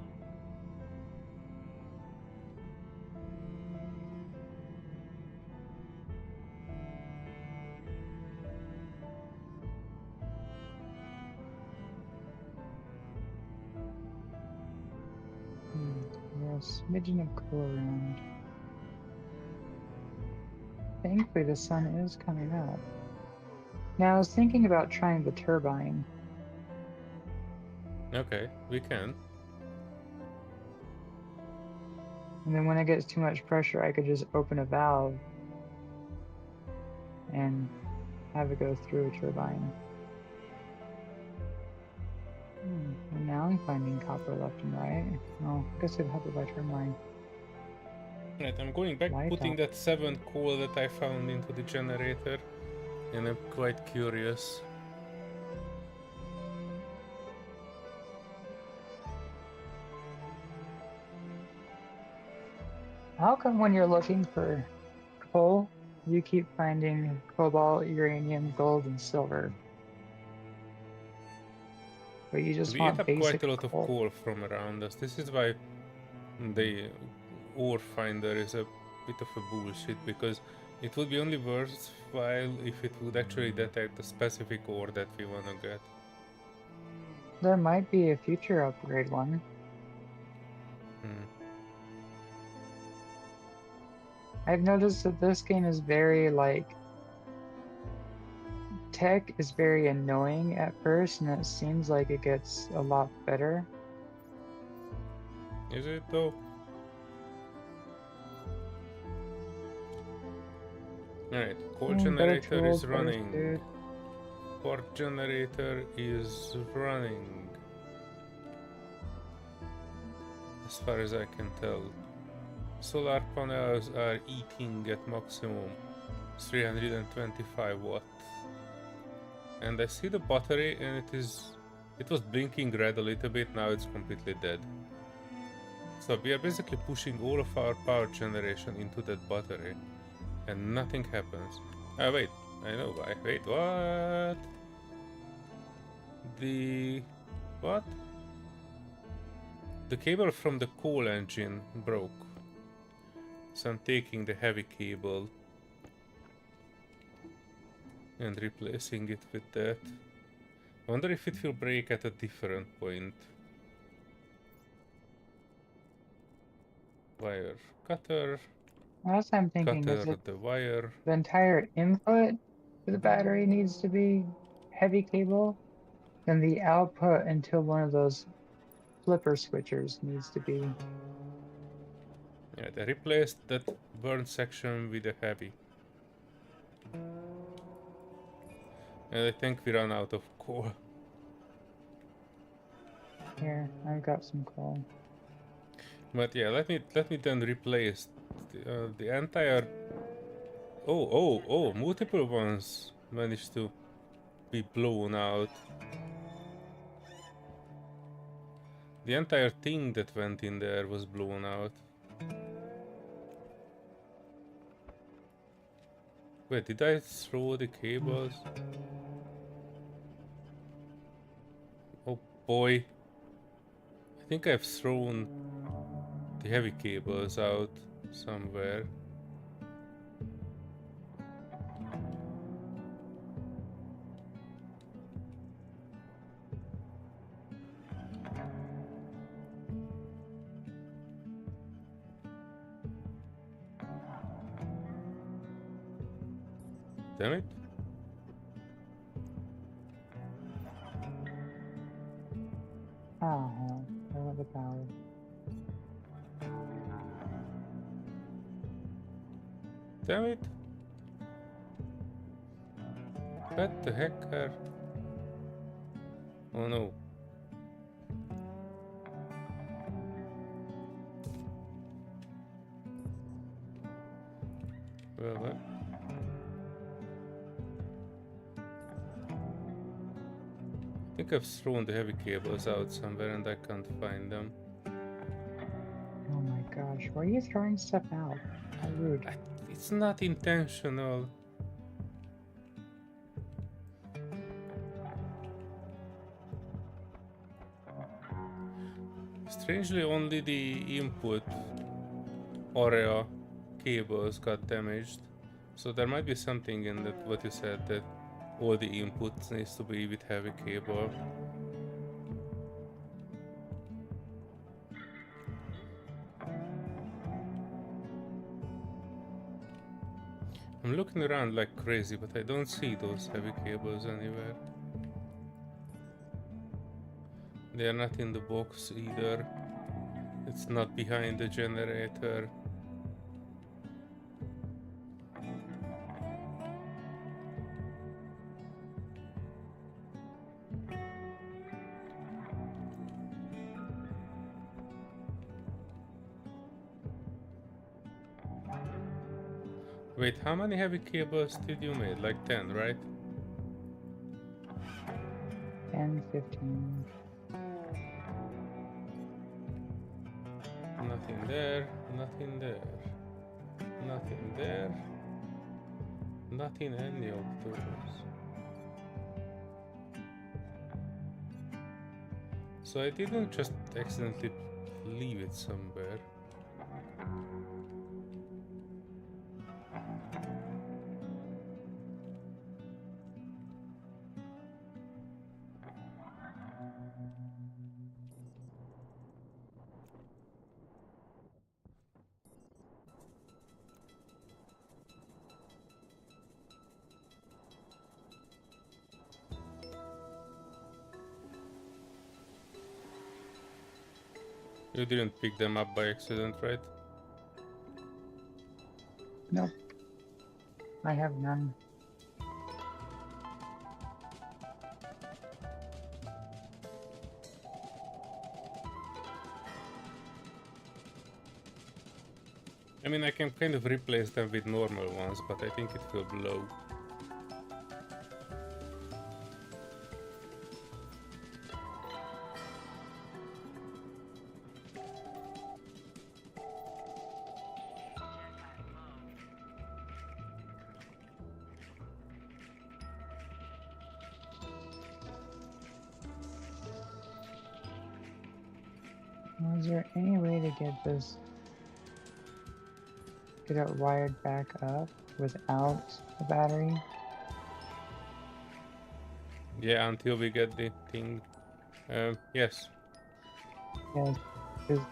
There's a smidgen of cool around. Thankfully, the sun is coming up. Now, I was thinking about trying the turbine. Okay, we can. And then when it gets too much pressure, I could just open a valve and have it go through a turbine. And now I'm finding copper left and right. Oh, I guess I'd have it by turbine. Right, I'm going back, Light putting up. that 7 coal that I found into the generator. And I'm quite curious. How come when you're looking for coal, you keep finding cobalt, uranium, gold, and silver? But you just We ate want up basic quite a lot of coal. coal from around us. This is why the ore finder is a bit of a bullshit, because it would be only worthwhile if it would actually detect the specific ore that we want to get. There might be a future upgrade one. I've noticed that this game is very, like, tech is very annoying at first, and it seems like it gets a lot better. Is it though? Alright, coal Better generator tools, is better running. food. Port generator is running. As far as I can tell. Solar panels are eating at maximum 325 watt. And I see the battery and it was blinking red a little bit, now it's completely dead. So we are basically pushing all of our power generation into that battery and nothing happens. Wait, I know why. Wait, what? What? The cable from the coal engine broke. So I'm taking the heavy cable and replacing it with that. I wonder if it will break at a different point. Wire cutter. Last I'm thinking is Cutter it the wire. the entire input for the battery needs to be heavy cable, then the output until one of those flipper switchers needs to be. Yeah, they replaced that burnt section with a heavy. And I think we ran out of coal. Here, I've got some coal. But yeah, let me then replace the entire. Oh! Multiple ones managed to be blown out. The entire thing that went in there was blown out. Wait, did I throw the cables? Oh boy. I think I've thrown the heavy cables out somewhere. Damn it. Oh hell, I want the power. Damn it. What the heck are... Oh no. Well, what? I think I've thrown the heavy cables out somewhere and I can't find them. Oh my gosh, why are you throwing stuff out? How rude. It's not intentional. Strangely, only the input area cables got damaged. So there might be something in that what you said, that all the inputs needs to be with heavy cable. I'm looking around like crazy, but I don't see those heavy cables anywhere. They are not in the box either. It's not behind the generator. Wait, how many heavy cables did you make? Like 10, right? 10, 15. Nothing there, nothing there, nothing there, not in any of those. So I didn't just accidentally leave it somewhere. You didn't pick them up by accident, right? Nope. I have none. I mean, I can kind of replace them with normal ones, but I think it will blow. Is there any way to get it wired back up without the battery? Yeah, until we get the thing. Yes. Yes, because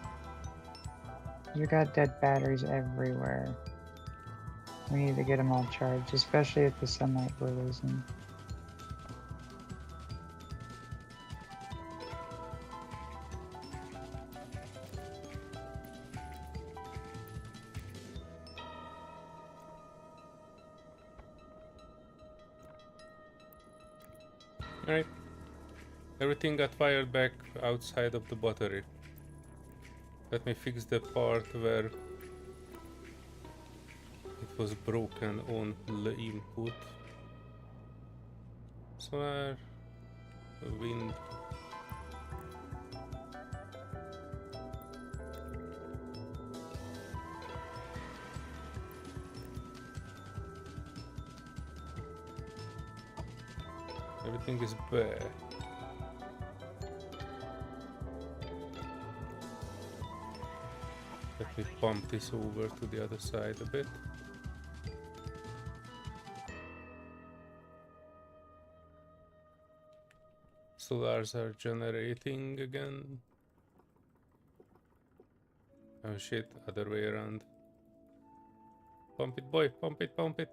you got dead batteries everywhere. We need to get them all charged, especially at the sunlight we're losing. Alright. Everything got wired back outside of the battery. Let me fix the part where it was broken on the input. Solar, wind. Everything is bare. Let me pump this over to the other side a bit. Solars are generating again. Oh shit, other way around. Pump it, boy, pump it, pump it.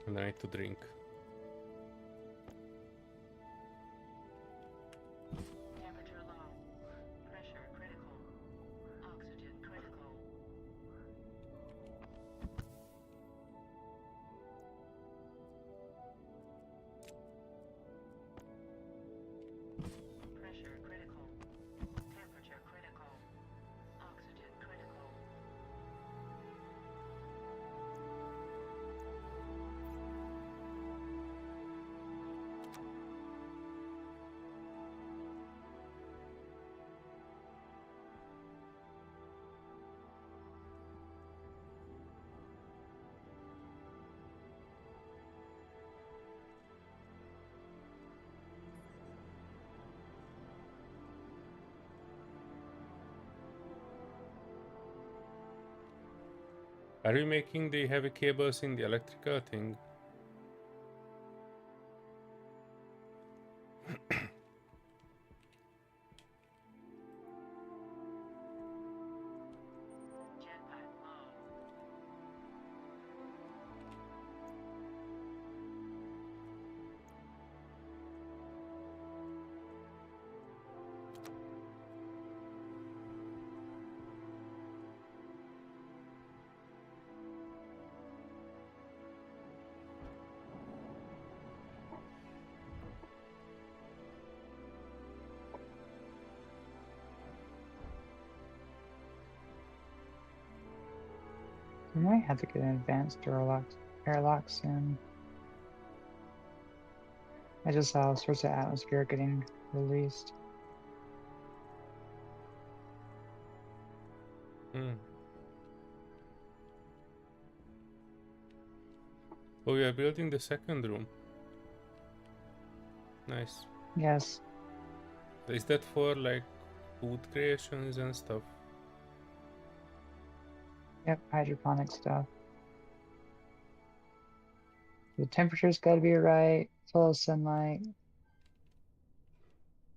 And I need to drink. Temperature low. Pressure critical. Oxygen critical. Pressure critical. Temperature critical. Oxygen critical. Are we making the heavy cables in the electrical thing? Jetpack low. We might have to get an advanced airlock soon. I just saw all sorts of atmosphere getting released. Oh, we are building the second room. Nice. Yes. Is that for like food creations and stuff? Yep, hydroponic stuff. The temperature's got to be right, full of sunlight,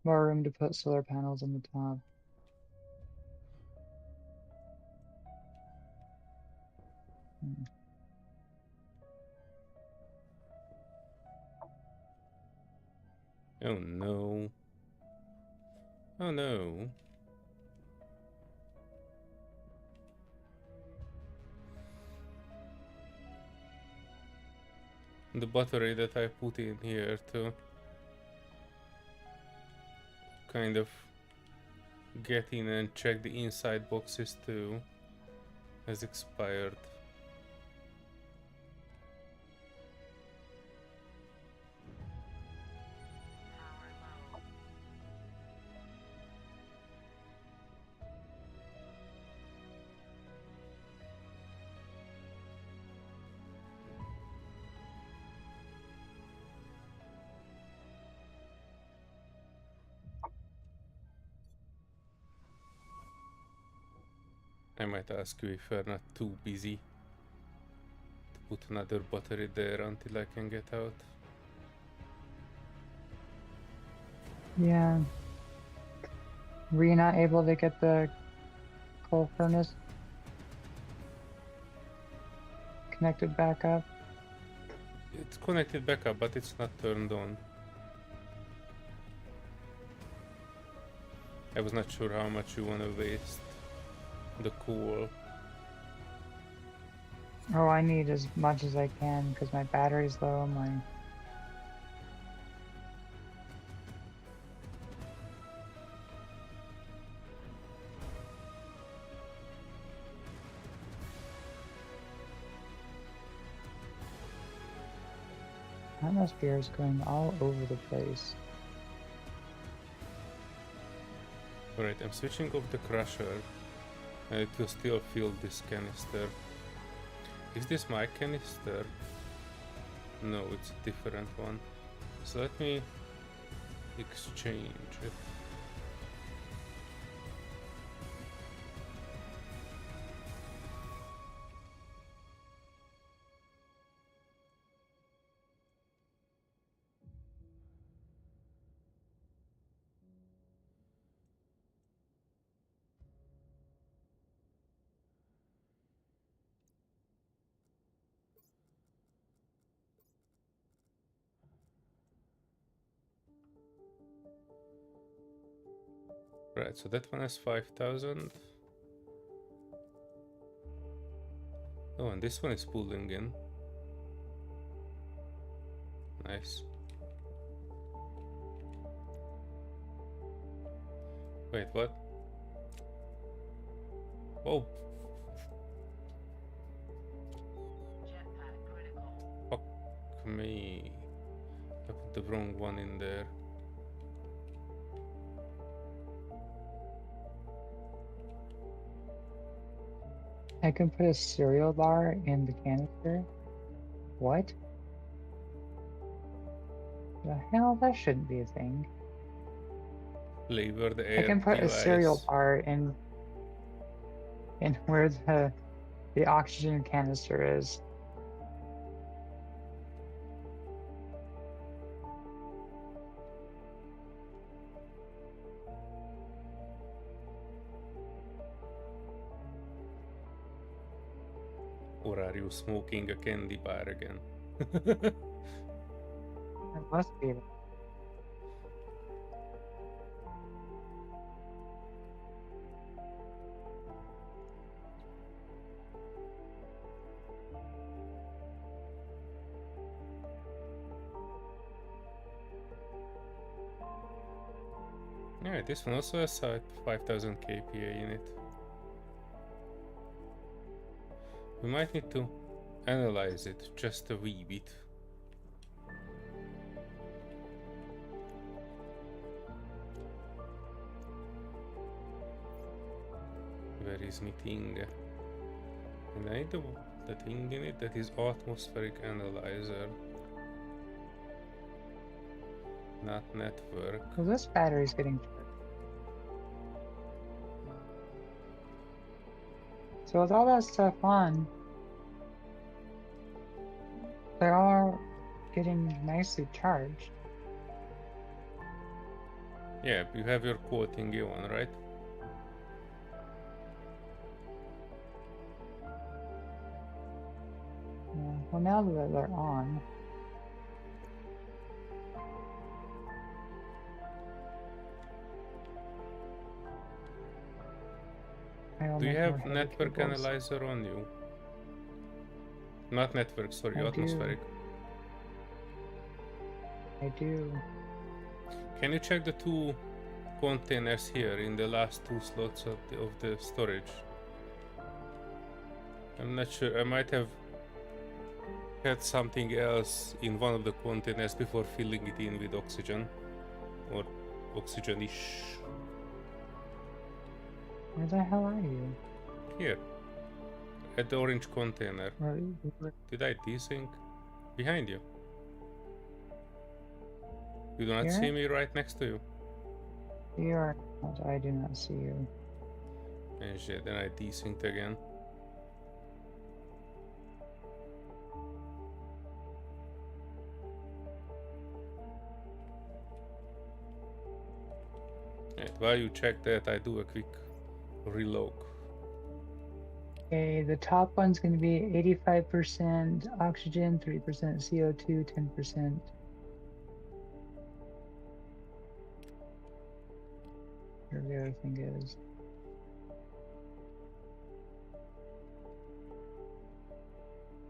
more room to put solar panels on the top. Oh no. Oh no. The battery that I put in here to kind of get in and check the inside boxes too has expired. Power low. I might ask you if you're not too busy to put another battery there until I can get out. Yeah. Were you not able to get the coal furnace connected back up? It's connected back up, but it's not turned on. I was not sure how much you want to waste the coal. Oh, I need as much as I can because my battery's low. atmosphere is going all over the place. Alright, I'm switching off the crusher, and it will still fill this canister. Is this my canister? No, it's a different one. So let me exchange it. Right, so that one has 5,000. Oh, and this one is pulling in. Nice. Wait, what? Oh, Jetpack critical. fuck me. I put the wrong one in there. I can put a cereal bar in the canister. What? The hell? That shouldn't be a thing. Flavor the I air can put a cereal device. bar in where the oxygen canister is. Or are you smoking a candy bar again? It must be. Yeah, this one also has 5,000 kPa in it. We might need to analyze it just a wee bit. Where is my thing? And I need the thing in it that is atmospheric analyzer. Not network. Well, this battery's getting charged. So with all that stuff on, they're all getting nicely charged. Yeah, you have your quoting on, right? Yeah, well, now that they're on, I'll Do you make more have heavy network cables. analyzer on you? Not network, sorry, I atmospheric. I do. Can you check the two containers here in the last two slots of the storage? I'm not sure, I might have had something else in one of the containers before filling it in with oxygen. Or oxygen-ish. Where the hell are you? Here. At the orange container. Where- Did I desync? Behind you. You do not Here? see me right next to you? You are not. I do not see you. And shit, then I desynced again. Right, while you check that, I do a quick relog. Okay, the top one's going to be 85% oxygen, 3% CO2, 10%. Whatever the other thing is.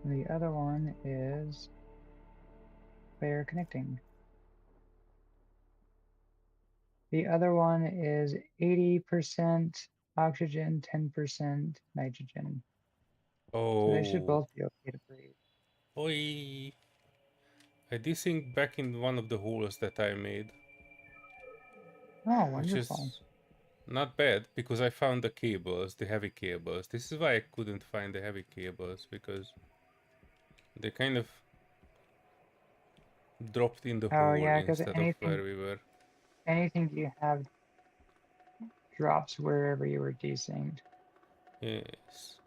And the other one is player connecting. The other one is 80% oxygen, 10% nitrogen. So they should Oh, both be okay to breathe. boy. I desynced back in one of the holes that I made, Oh, which wonderful. is not bad because I found the cables, the heavy cables. This is why I couldn't find the heavy cables, because they kind of dropped in the Oh hole yeah, because instead of where we were. anything you have drops wherever you were desynced. Yes.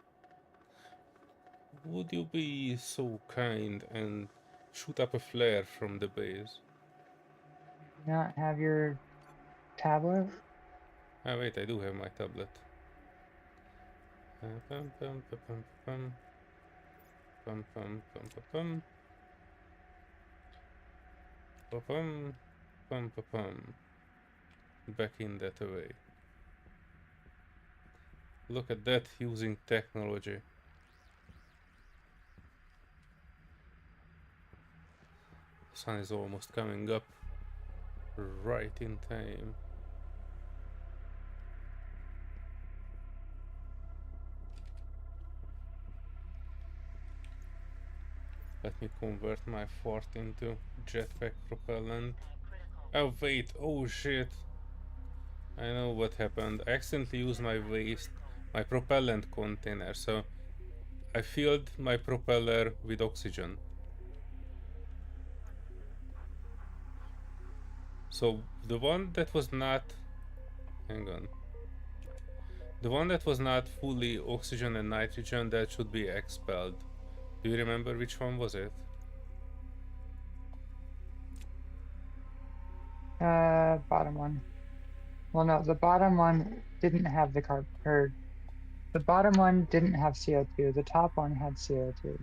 Would you be so kind and shoot up a flare from the base? Not have your tablet? Ah, wait, I do have my tablet. Pum, pum, pum, pum, pum, pum, pum, pum, pum, pum, pum, pum, pum, pum. Back in that away. Look at that, using technology. The sun is almost coming up right in time. Let me convert my fort into jetpack propellant. Oh wait, oh shit. I know what happened. I accidentally used my waste, my propellant container, so I filled my propeller with oxygen. So the one that was not, hang on, the one that was not fully oxygen and nitrogen, that should be expelled. Do you remember which one was it? Bottom one. Well, no, the bottom one didn't have the the bottom one didn't have CO2. The top one had CO2.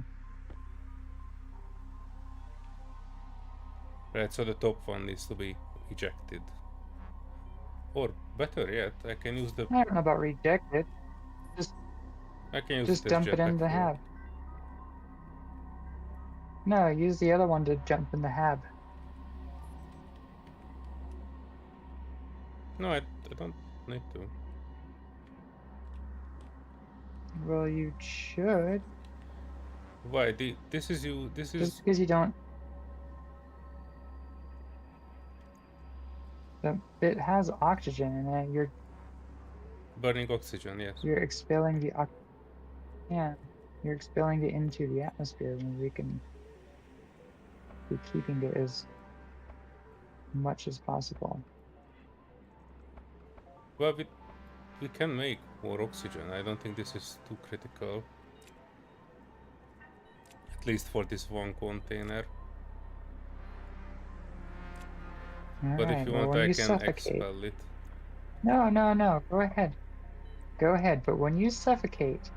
Right, so the top one needs to be ejected. Or better yet, I can use I don't know about rejected. Just it as dump it jetpack in the fuel. hab. No, use the other one to jump in the hab. No, I don't need to. Well, you should. Why? This is you. This Just is because you don't. It has oxygen in it. burning oxygen. Yes. You're expelling yeah. You're expelling it into the atmosphere when we can be keeping it as much as possible. Well, we can make more oxygen. I don't think this is too critical. At least for this one container. All But if right. you Well, want, when I you can suffocate, expel it. no. Go ahead. Go ahead. But when you suffocate,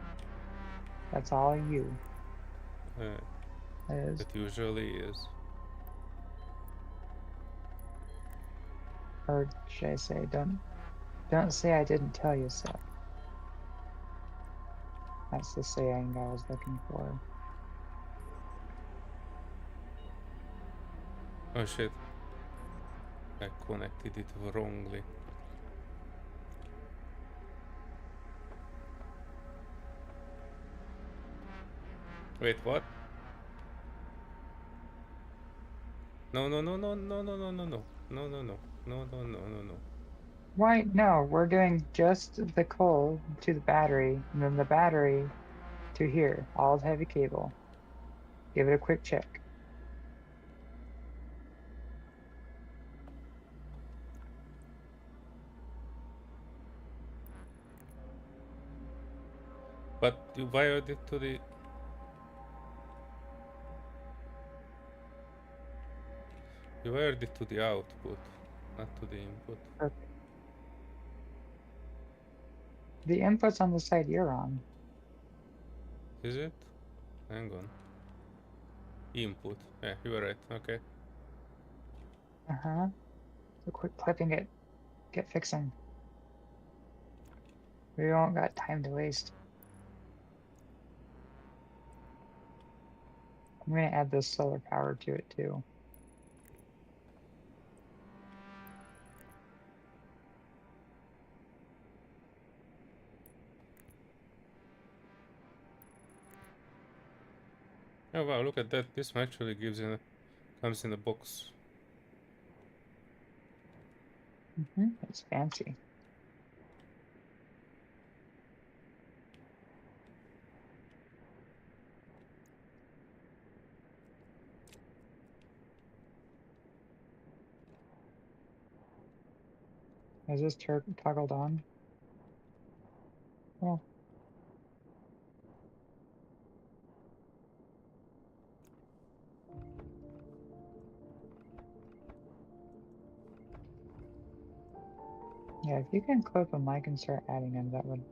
that's all you. Uh, Is it usually is. or should I say, don't say I didn't tell you so. That's the saying I was looking for. Oh shit. I connected it wrongly. Wait, what? No, no, no, no, no, no, no, no, no. No, no, no. No, no, no, no, no. Why? No, we're doing just the coal to the battery, and then the battery to here, all heavy cable. Give it a quick check. But you wired it to the... You wired it to the output, not to the input. Perfect. The input's on the side you're on. Is it? Hang on. Input. Yeah, you were right. Okay. Uh-huh. So quit clipping it. Get fixing. We don't got time to waste. I'm gonna add this solar power to it too. Oh wow, look at that. This actually gives a Comes in a box. It's fancy. Is this toggled on? Oh. Yeah, if you can clip a mic and start adding them, that would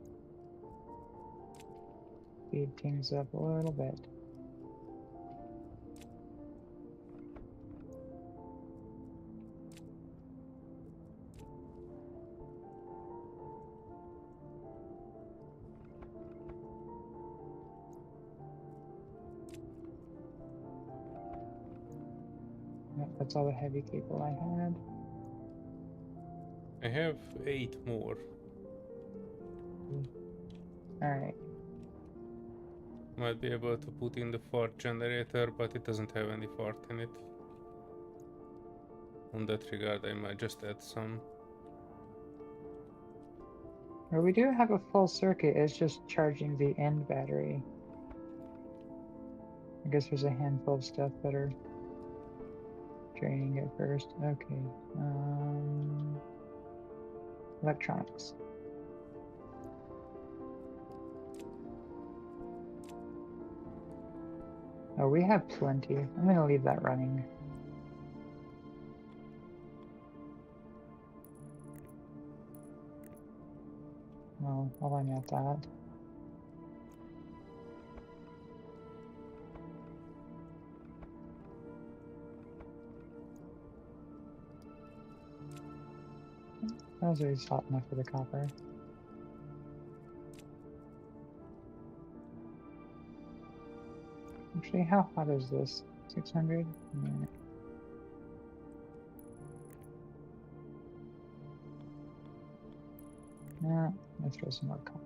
speed things up a little bit. Yep, that's all the heavy cable I had. I have 8 more. Alright. Might be able to put in the fart generator, but it doesn't have any fart in it. On that regard, I might just add some. Well, we do have a full circuit, it's just charging the end battery. I guess there's a handful of stuff that are draining it first. Okay. Electronics. Oh, we have plenty. I'm gonna leave that running. Well, while I'm at that. That was always hot enough for the copper. Actually, how hot is this? 600? Yeah. No, let's throw some more copper.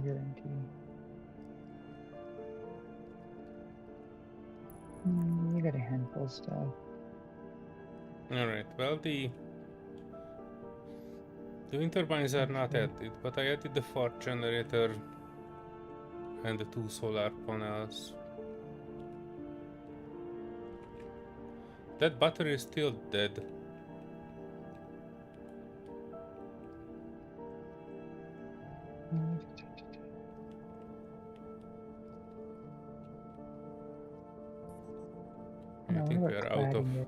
Guarantee. You got a handful of stuff. Alright, well the wind turbines are not added, but I added the fart generator and the 2 solar panels. That battery is still dead. I No, think we're we are out of... cladding it.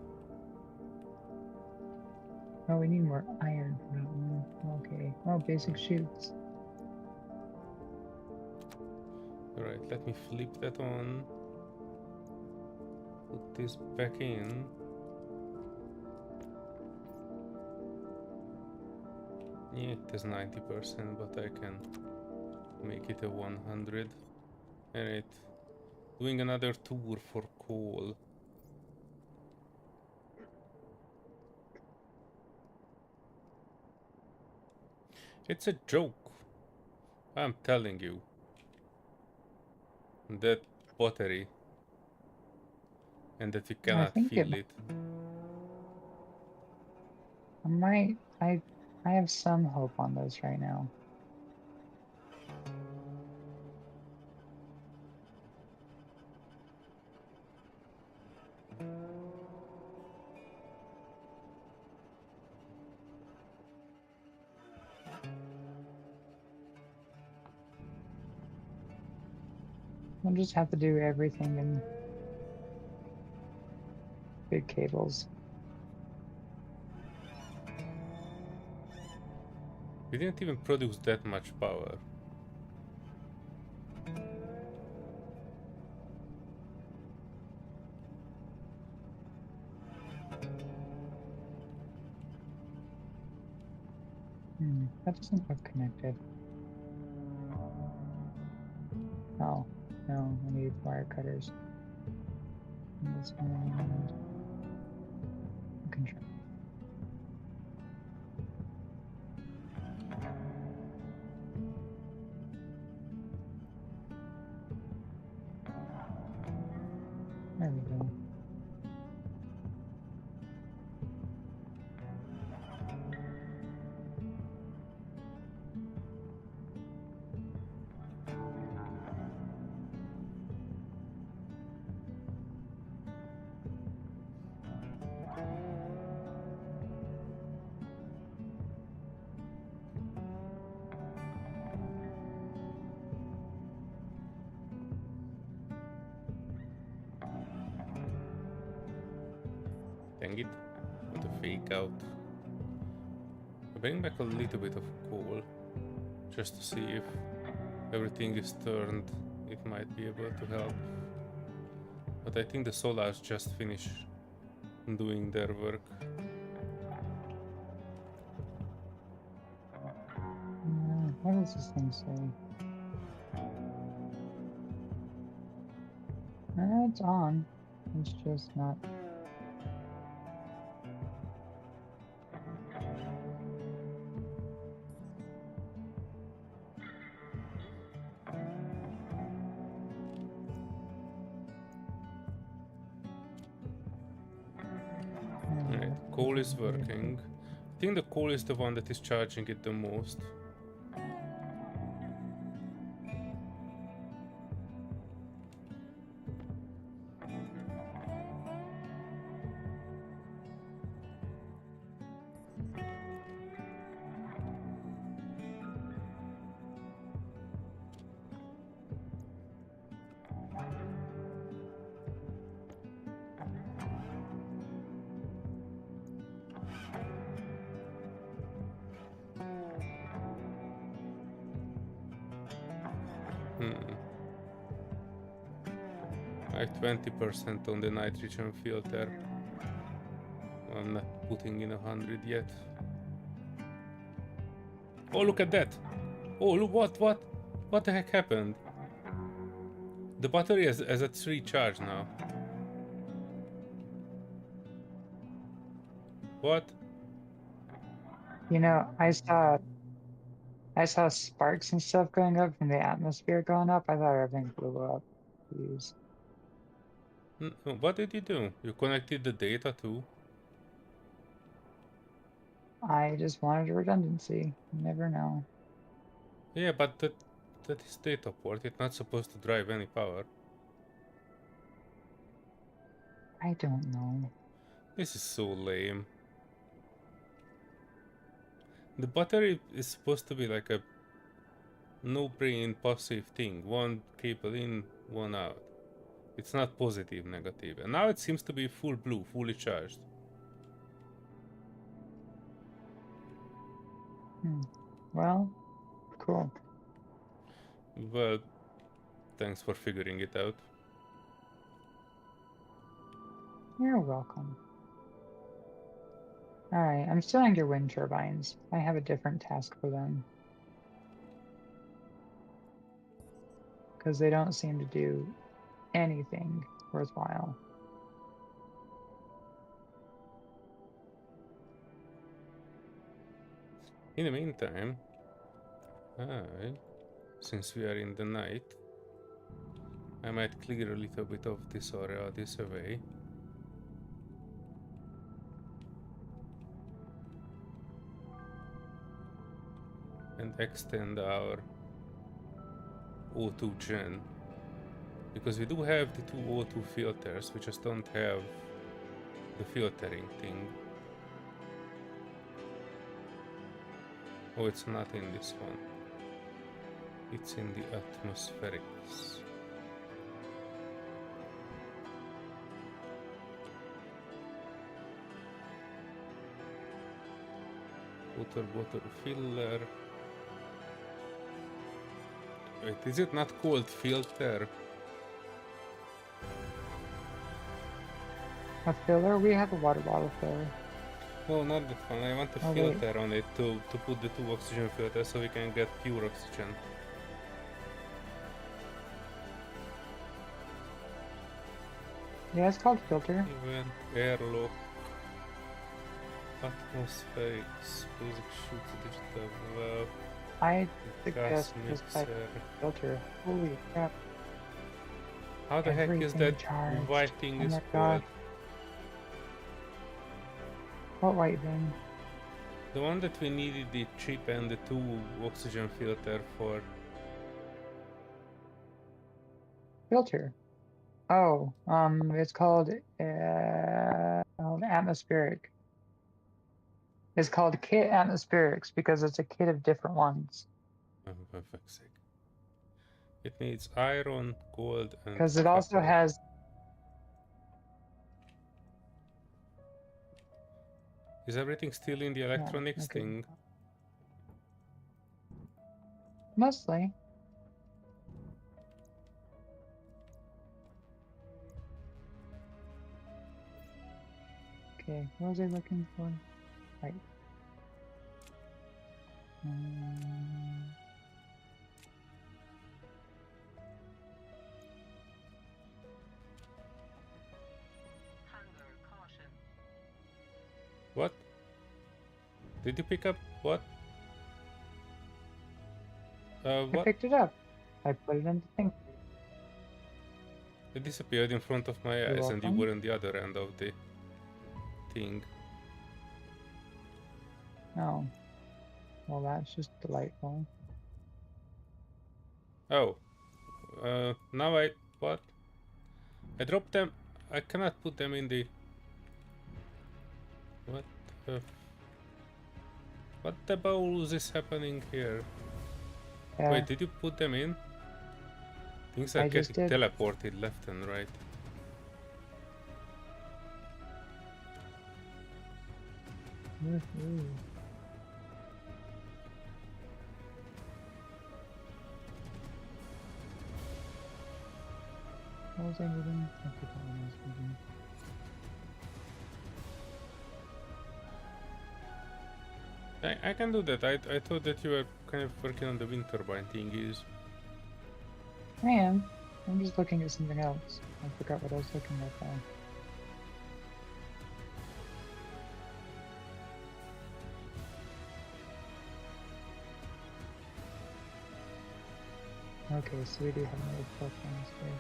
Oh, we need more iron for that one. Okay. Oh, basic chutes. Alright, let me flip that on. Put this back in. Yeah, it is 90%, but I can make it a 100. Alright, doing another tour for coal. It's a joke. I'm telling you. That battery. And that we I cannot think it. feel it. I have some hope on this right now. We'll just have to do everything in big cables. We didn't even produce that much power. That doesn't look connected. Oh, no, I need wire cutters. And this one. Control. hang it or to fake out. I bring back a little bit of coal just to see if everything is turned. It might be able to help. But I think the solars just finished doing their work. What does this thing say? It's on. It's just not. Right, coal is working. I think the coal is the one that is charging it the most. Like 20% on the nitrogen filter. I'm not putting in 100 yet. Oh, look at that! Oh, look, what the heck happened? The battery is at 3 charge now. What? You know, I saw sparks and stuff going up from the atmosphere going up. I thought everything blew up. Jeez. What did you do? You connected the data too? I just wanted a redundancy. You never know. Yeah, but that is data port. It's not supposed to drive any power. I don't know. This is so lame. The battery is supposed to be like a no-brain passive thing. One cable in, one out. It's not positive, negative. And now it seems to be full blue, fully charged. Well, cool. Well, thanks for figuring it out. You're welcome. Alright, I'm still under wind turbines. I have a different task for them. Because they don't seem to do anything worthwhile. In the meantime, since we are in the night, I might clear a little bit of this area this away. And extend our O2 gen. Because we do have the two O2 filters, we just don't have the filtering thing. Oh, it's not in this one. It's in the atmospherics. Water filler. Wait, is it not called filter? A filler? We have a water bottle filler. No, not that one. I want a Oh, filter on it to put the 2 oxygen filters so we can get pure oxygen. Yeah, it's called filter. Even airlock, atmospherics, basic shoots, digital valve, I gas suggest this type mixer. of filter. Holy crap. How the heck is Everything that charged. white thing Oh is my called? God. What white thing? The one that we needed the chip and the 2 oxygen filter for. Filter. Oh, it's called atmospheric. It's called kit atmospherics because it's a kit of different ones. Oh, for fuck's sake. It needs iron, gold, and Because it also copper. has. Is everything still in the electronics okay. thing? Mostly. Okay, what was I looking for? Right. Hunger caution. What? Did you pick up what? I What? picked it up. I put it in the thing. It disappeared in front of my You're eyes and you welcome. were on the other end of the thing. Oh. Well, that's just delightful. Oh. Now I... What? I dropped them. I cannot put them in the... What the... What the balls is happening here? Yeah, Wait, did you put them in? Things are I just getting did. teleported left and right. Woohoo. What was I moving? I forgot what I was moving. I can do that. I thought that you were kind of working on the wind turbine thingies. I am. I'm just looking at something else. I forgot what I was looking at now. Okay, so we do have another platforms here.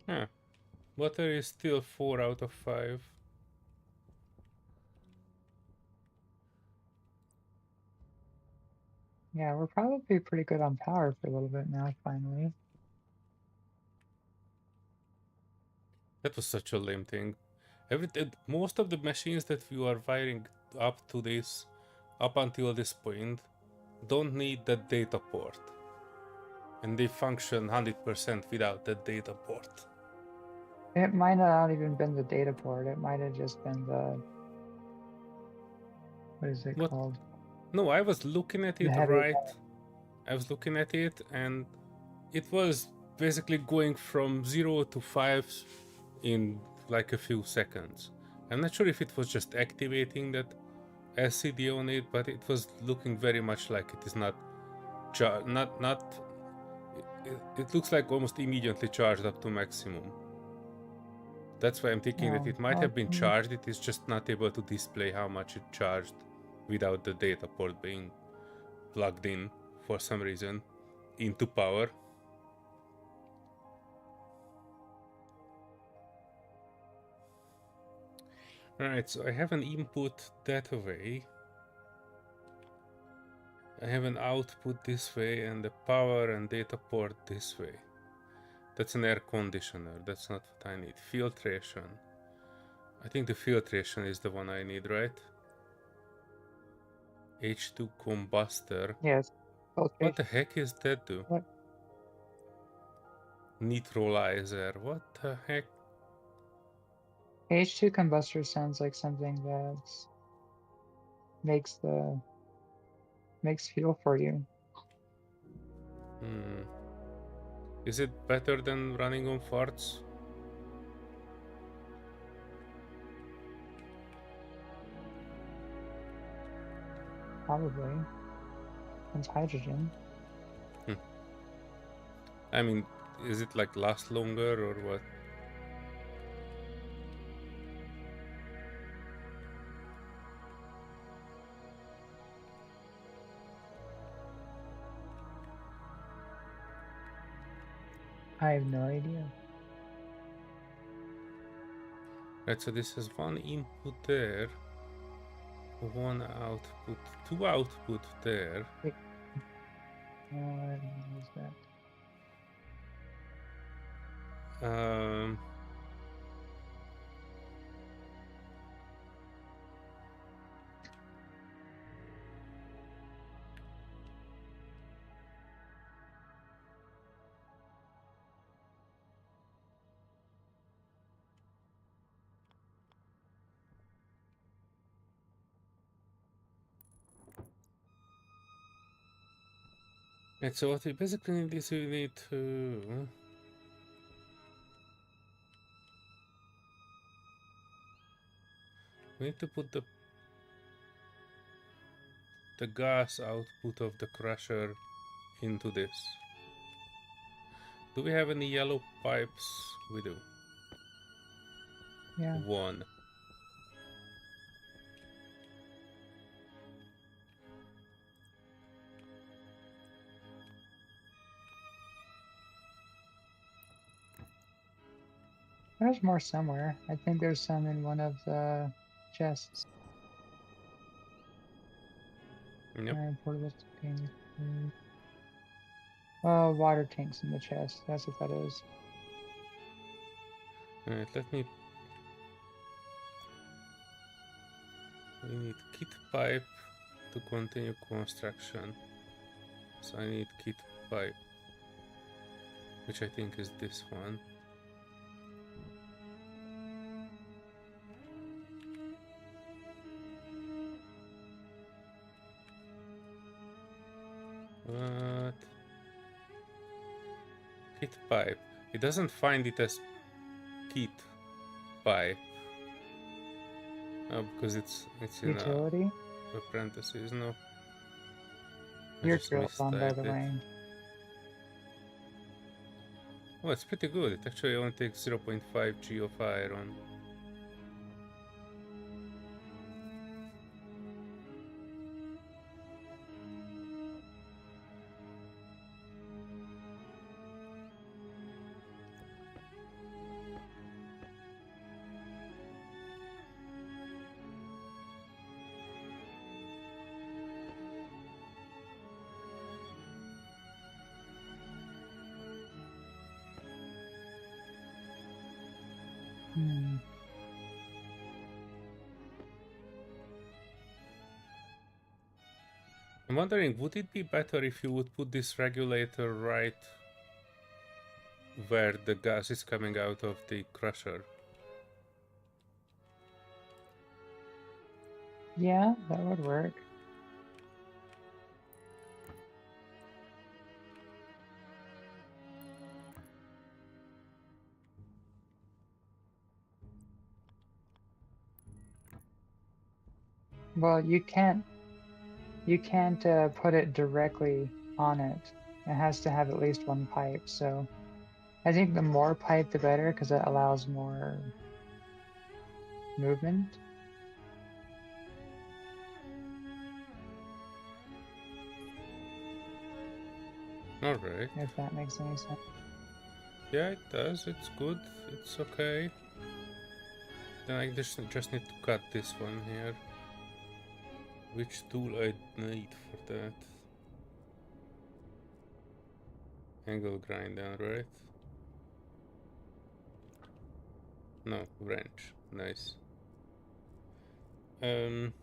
Huh. Water is still 4 out of 5. Yeah, we're probably pretty good on power for a little bit now, finally. That was such a lame thing. Most of the machines that we are wiring up until this point, don't need that data port. And they function 100% without that data port. It might not even been the data port. It might have just been the, what is it What? called? No, I was looking at The it heavy. right. I was looking at it and it was basically going from 0 to 5 in like a few seconds. I'm not sure if it was just activating that LCD on it, but it was looking very much like it is not it looks like almost immediately charged up to maximum. That's why I'm thinking that Oh, it might well, have been charged, it is just not able to display how much it charged without the data port being plugged in for some reason into power. Alright, so I have an input that way. I have an output this way and the power and data port this way. That's an air conditioner, that's not what I need. Filtration. I think the filtration is the one I need, right? H2 combustor. yes. What Okay. the heck is that do? What? Neutralizer. What the heck? H2 combustor sounds like something that makes fuel for you. Is it better than running on farts? Probably. It's hydrogen. I mean, is it like last longer or what? I have no idea. Right, so this is one input there, one output, two output there. Wait. What is that? And so what we basically need is we need to put the gas output of the crusher into this. Do we have any yellow pipes? We do. Yeah. One. There's more somewhere. I think there's some in one of the chests. Yep. Portable containers. Oh, water tanks in the chest. That's what that is. Alright, let me... We need kit pipe to continue construction. So I need kit pipe, which I think is this one. What? Kit pipe. It doesn't find it as kit pipe. Oh, because it's in Utility? parentheses. No, I You're just on by the mistyped it. range. Oh, it's pretty good. It actually only takes 0.5 G of iron. Hmm. I'm wondering, would it be better if you would put this regulator right where the gas is coming out of the crusher? Yeah, that would work. Well, you can't put it directly on it. It has to have at least one pipe. So I think the more pipe, the better, because it allows more movement. Alright. If that makes any sense. Yeah, it does. It's good. It's okay. Then I just need to cut this one here. Which tool I need for that? Angle grinder, right? No, wrench. Nice. I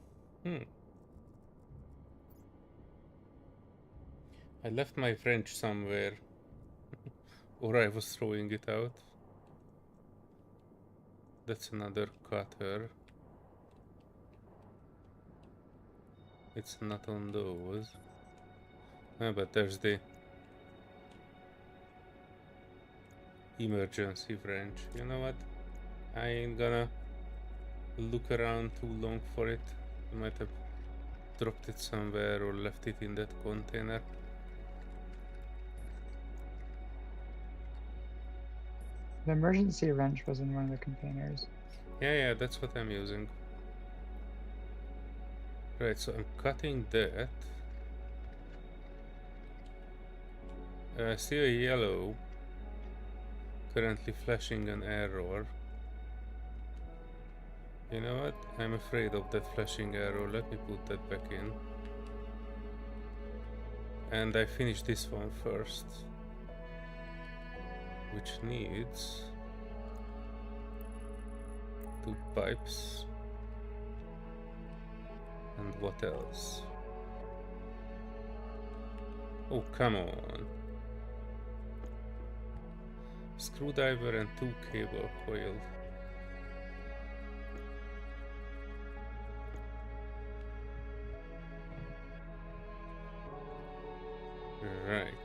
left my wrench somewhere. Or I was throwing it out. That's another cutter. It's not on those. Ah, but there's the emergency wrench. You know what? I ain't gonna look around too long for it. I might have dropped it somewhere or left it in that container. The emergency wrench was in one of the containers. Yeah, that's what I'm using. Right, so I'm cutting that. Still yellow. Currently flashing an error. You know what? I'm afraid of that flashing arrow. Let me put that back in. And I finish this one first. Which needs 2 pipes. And what else? Oh, come on. Screwdriver and 2 cable coils. Right.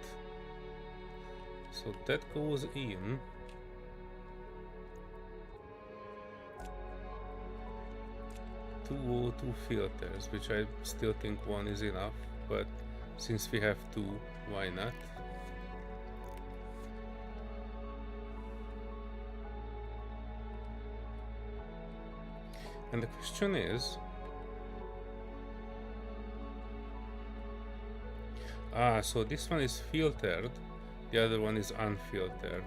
So that goes in. Two O2 filters, which I still think one is enough, but since we have two, why not? And the question is, so this one is filtered, the other one is unfiltered.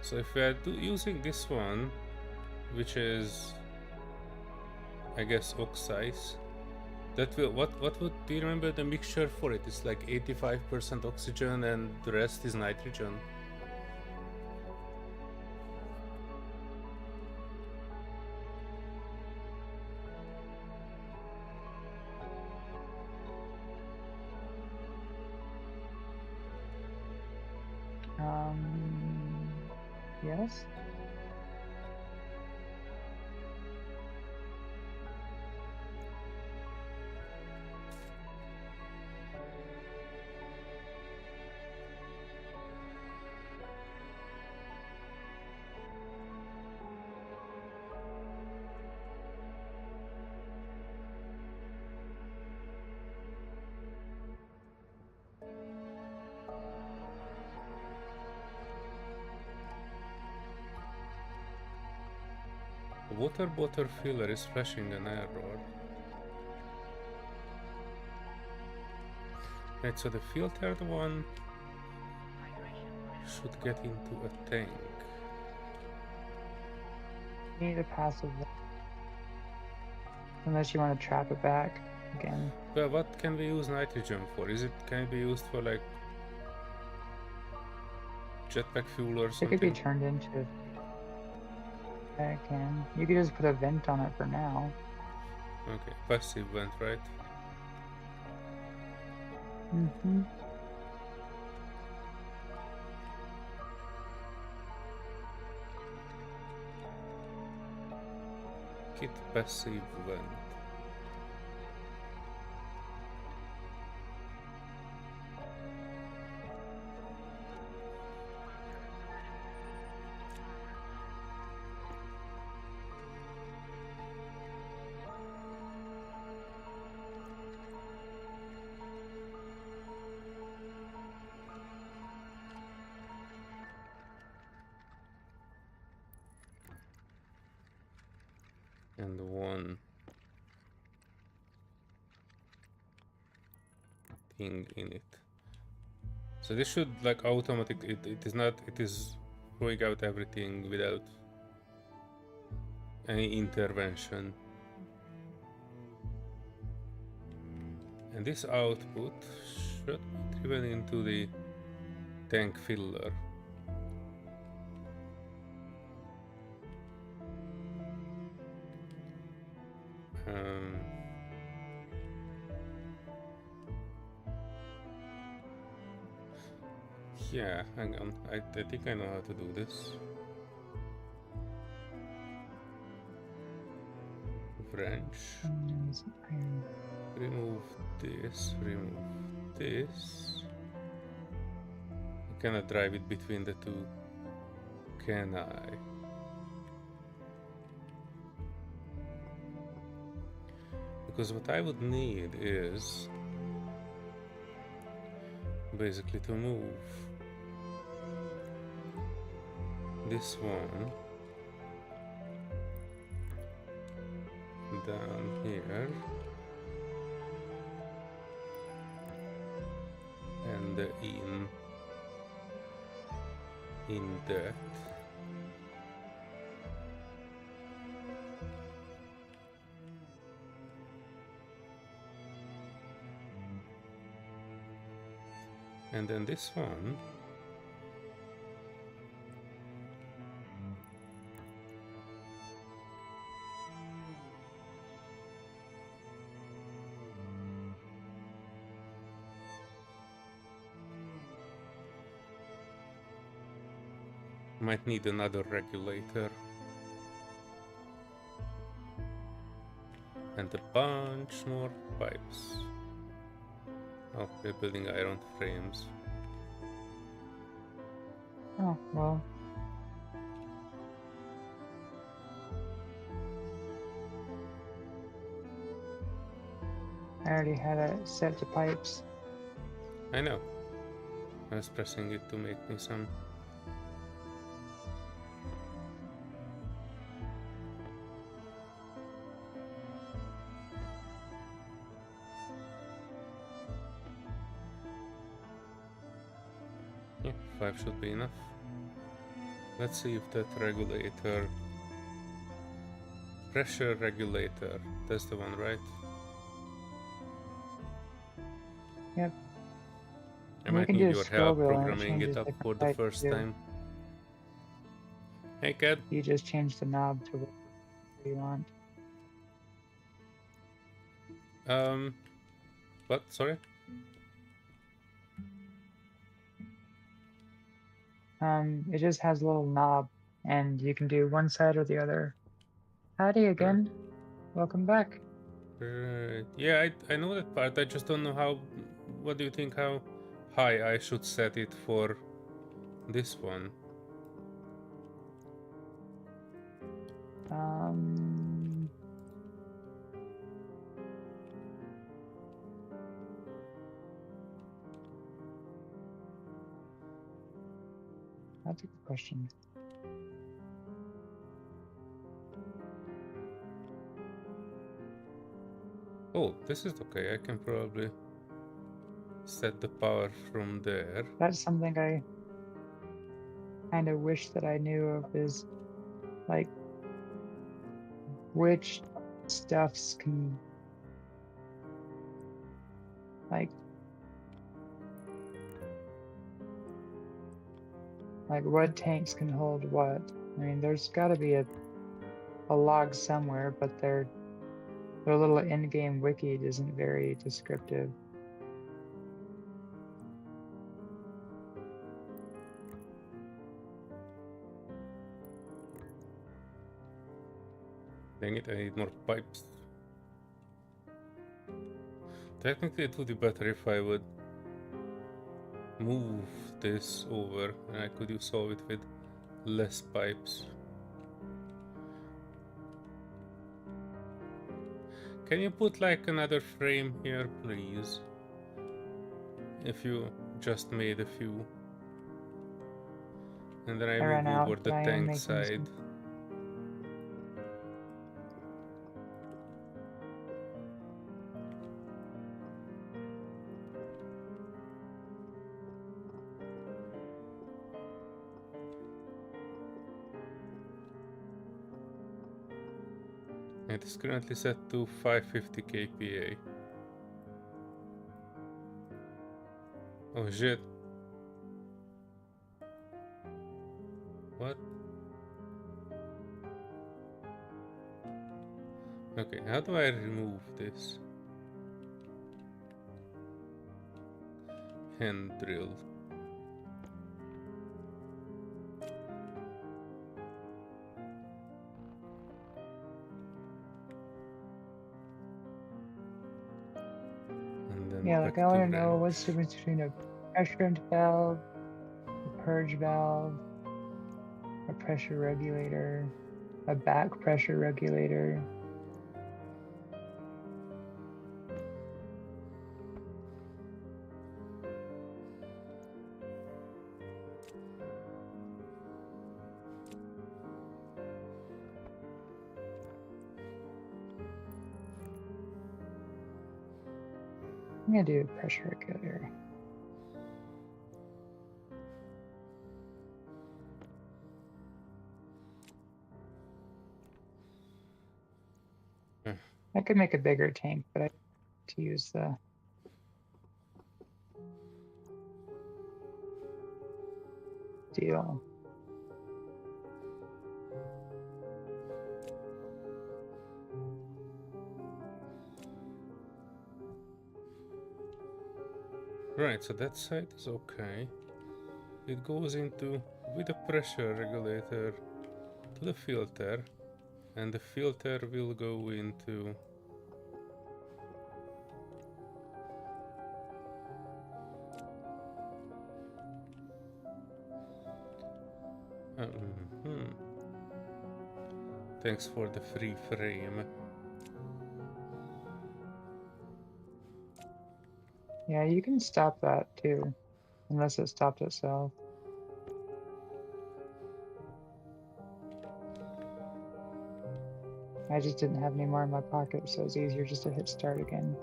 So if we are using this one, which is, I guess, oxides, that will, what would, do you remember the mixture for it? It's like 85% oxygen and the rest is nitrogen. Yes. The water bottle filler is flashing an error. Right, so the filtered one should get into a tank. You need a passive. Unless you want to trap it back again. Well, what can we use nitrogen for? Can it be used for like jetpack fuel or It something? could be turned into. I can. You could just put a vent on it for now. Okay, passive vent, right? Mm-hmm. Kit passive vent. And one thing in it. So this should like automatic. It is not. It is throwing out everything without any intervention. And this output should be driven into the tank filler. Yeah, hang on. I think I know how to do this. Wrench. Remove this, remove this. I cannot drive it between the two. Can I? Because what I would need is basically to move this one down here and in that. And then this one might need another regulator and a bunch more pipes. Oh, we're building iron frames. Oh, well. I already had it set to pipes. I know. I was pressing it to make me some. Yeah, 5 should be enough. Let's see if that regulator... Pressure regulator, that's the one, right? Yep. I And you might can need do a your scroll help wheel and it programming it changes up different for the types first too. time. Hey, Cat. You just change the knob to whatever you want. What? Sorry? It just has a little knob and you can do one side or the other. Howdy again. Welcome back. Yeah, I know that part. I just don't know how. What do you think? How high I should set it for this one? That's a good question. Oh, this is okay. I can probably set the power from there. That's something I kind of wish that I knew of is like which stuffs can like what tanks can hold what. I mean, there's got to be a log somewhere, but their little in-game wiki isn't very descriptive. Dang it, I need more pipes. Technically, it would be better if I would move this over and I could solve it with less pipes. Can you put like another frame here, please? If you just made a few. And then I I ran move out, over but the I am tank making side. some. It is currently set to 550 kPa. Oh shit. What? Okay, how do I remove this? Hand drill. And then Yeah, back like I to want to know wrench. what's the difference between a pressure valve, a purge valve, a pressure regulator, a back pressure regulator. I'm gonna do a pressure regulator. I could make a bigger tank, but I like to use the steel. Right, so that side is okay. It goes into, with a pressure regulator, to the filter. And the filter will go into Hmm. Thanks for the free frame. Yeah, you can stop that too, unless it stopped itself. I just didn't have any more in my pocket, so it's easier just to hit start again.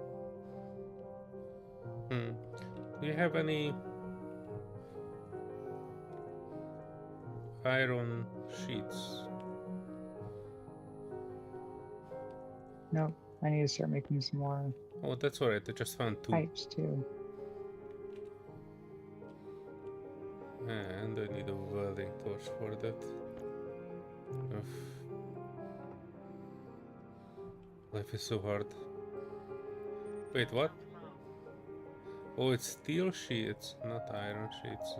Hmm. Do you have any iron sheets? Nope, I need to start making some more Oh, that's alright. I just found 2. pipes too. And I need a welding torch for that. Ugh. Life is so hard. Wait, what? Oh, it's steel sheets, not iron sheets.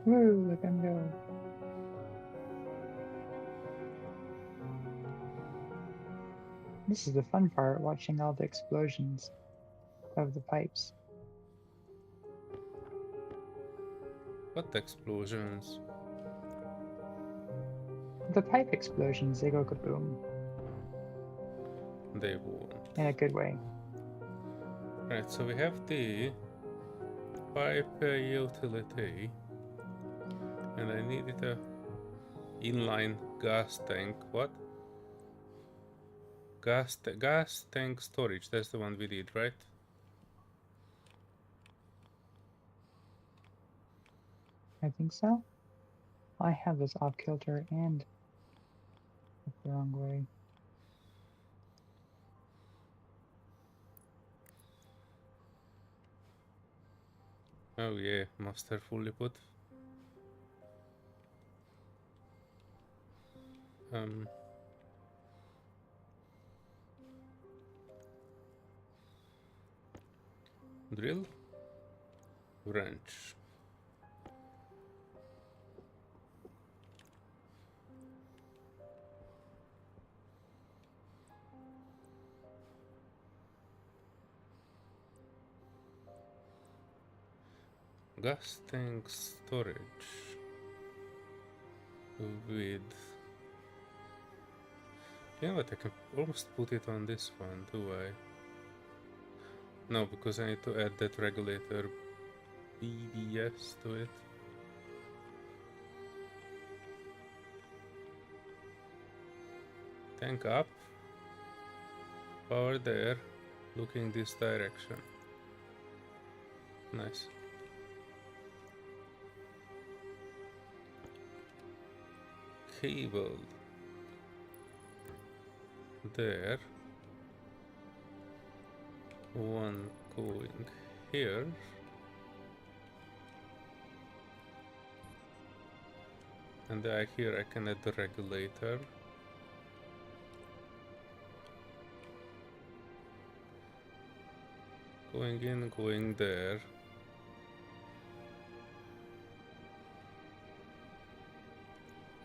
Woo, look at them go. This is the fun part, watching all the explosions of the pipes. What explosions? The pipe explosions, they go kaboom They won't. in a good way. Right, so we have the pipe utility, and I needed a inline gas tank. What? Gas tank storage. That's the one we did, right? I think so. I have this off kilter and up the wrong way. Oh yeah, master fully put. Drill, wrench. Gas tank storage with. You know what? I can almost put it on this one, do I? No, because I need to add that regulator BBS to it. Tank up, power there, looking this direction. Nice. Cable there. One going here. And here I can add the regulator. Going in, going there.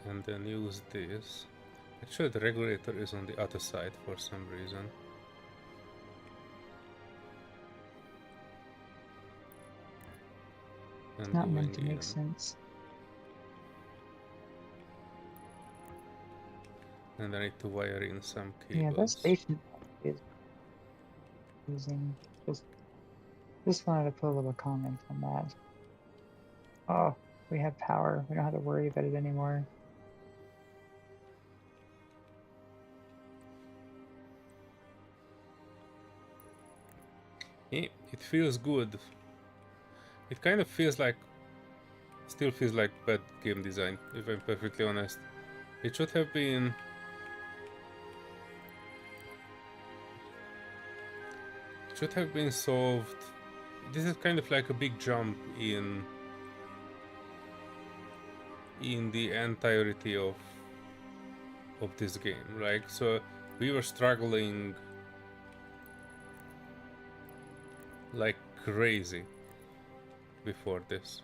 And then use this. Actually, the regulator is on the other side for some reason. And It's not going meant to in. make sense. And I need to wire in some Yeah, that cables. station is using just wanted to put a little comment on that. Oh, we have power. We don't have to worry about it anymore. It feels good. It kind of feels like, still feels like bad game design, if I'm perfectly honest. It should have been solved. This is kind of like a big jump in the entirety of this game. Like, so we were struggling like crazy before this.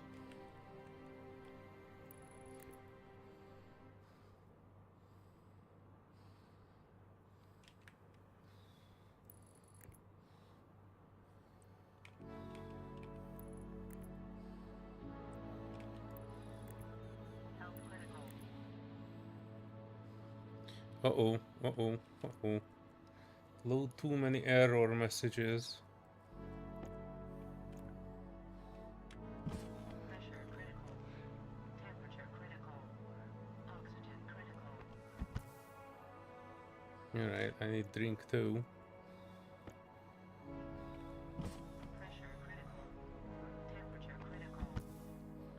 Uh-oh, uh-oh, uh-oh. Load too many error messages. Pressure critical. Temperature critical. Oxygen critical. Alright, I need drink too. Pressure critical. Temperature critical.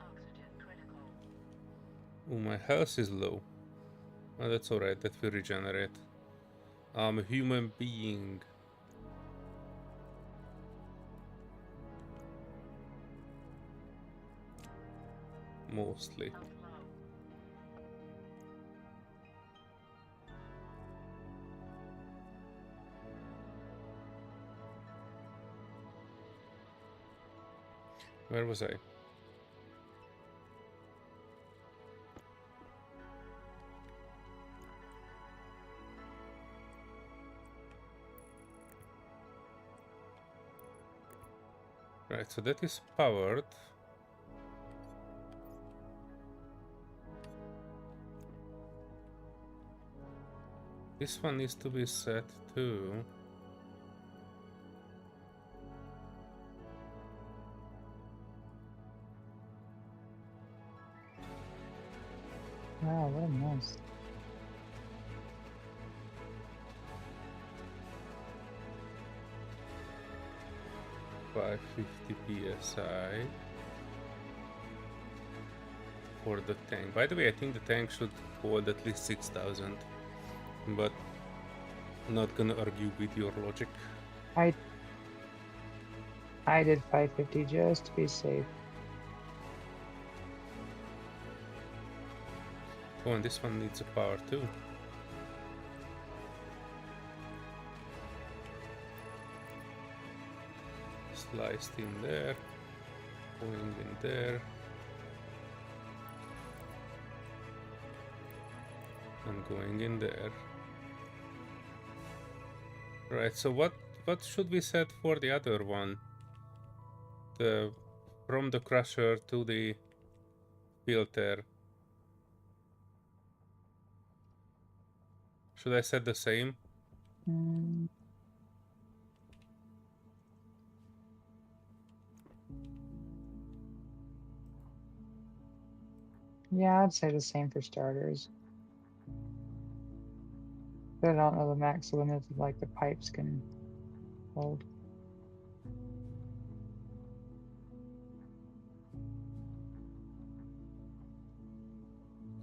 Oxygen critical. Oh, my health is low. Oh, that's alright, that will regenerate. I'm a human being. Mostly. Health low. Where was I? Right, so that is powered. This one needs to be set too. Wow, what a mess. .550 psi for the tank. By the way, I think the tank should hold at least 6,000, but not gonna argue with your logic. I did 550 just to be safe. Oh, and this one needs a power too. Sliced in there, going in there, and going in there. Right, so what should we set for the other one? The from the crusher to the filter. Should I set the same? Mm. Yeah, I'd say the same for starters. But I don't know the max limits of like the pipes can hold.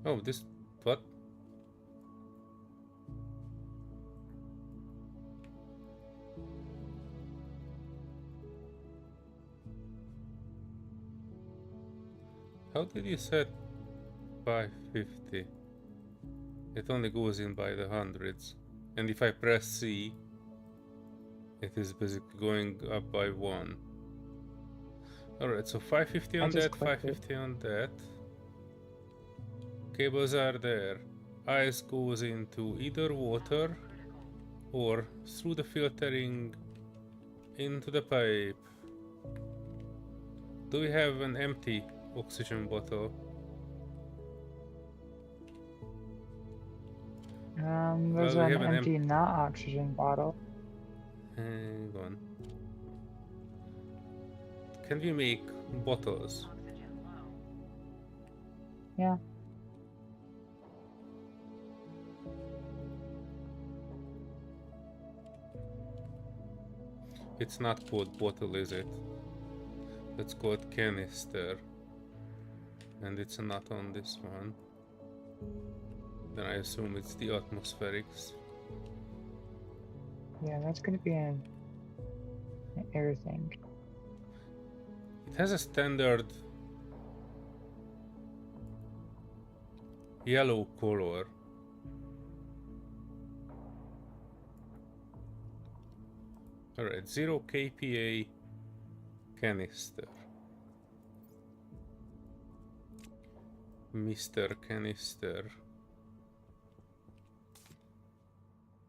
Oh, this what? How did you set 550? It only goes in by the hundreds. And if I press C, it is basically going up by 1. Alright, so 550 I on just that, clicked it. 550 on that. Cables are there. Ice goes into either water or through the filtering into the pipe. Do we have an empty oxygen bottle? There's Well, we an have an empty not oxygen bottle. Hang on. Can we make bottles? Oxygen low. Yeah. It's not called bottle, is it? It's called canister. And it's not on this one. Then I assume it's the atmospherics. Yeah, that's gonna be an air thing. It has a standard yellow color. Alright, 0 kPa canister. Mr. Canister.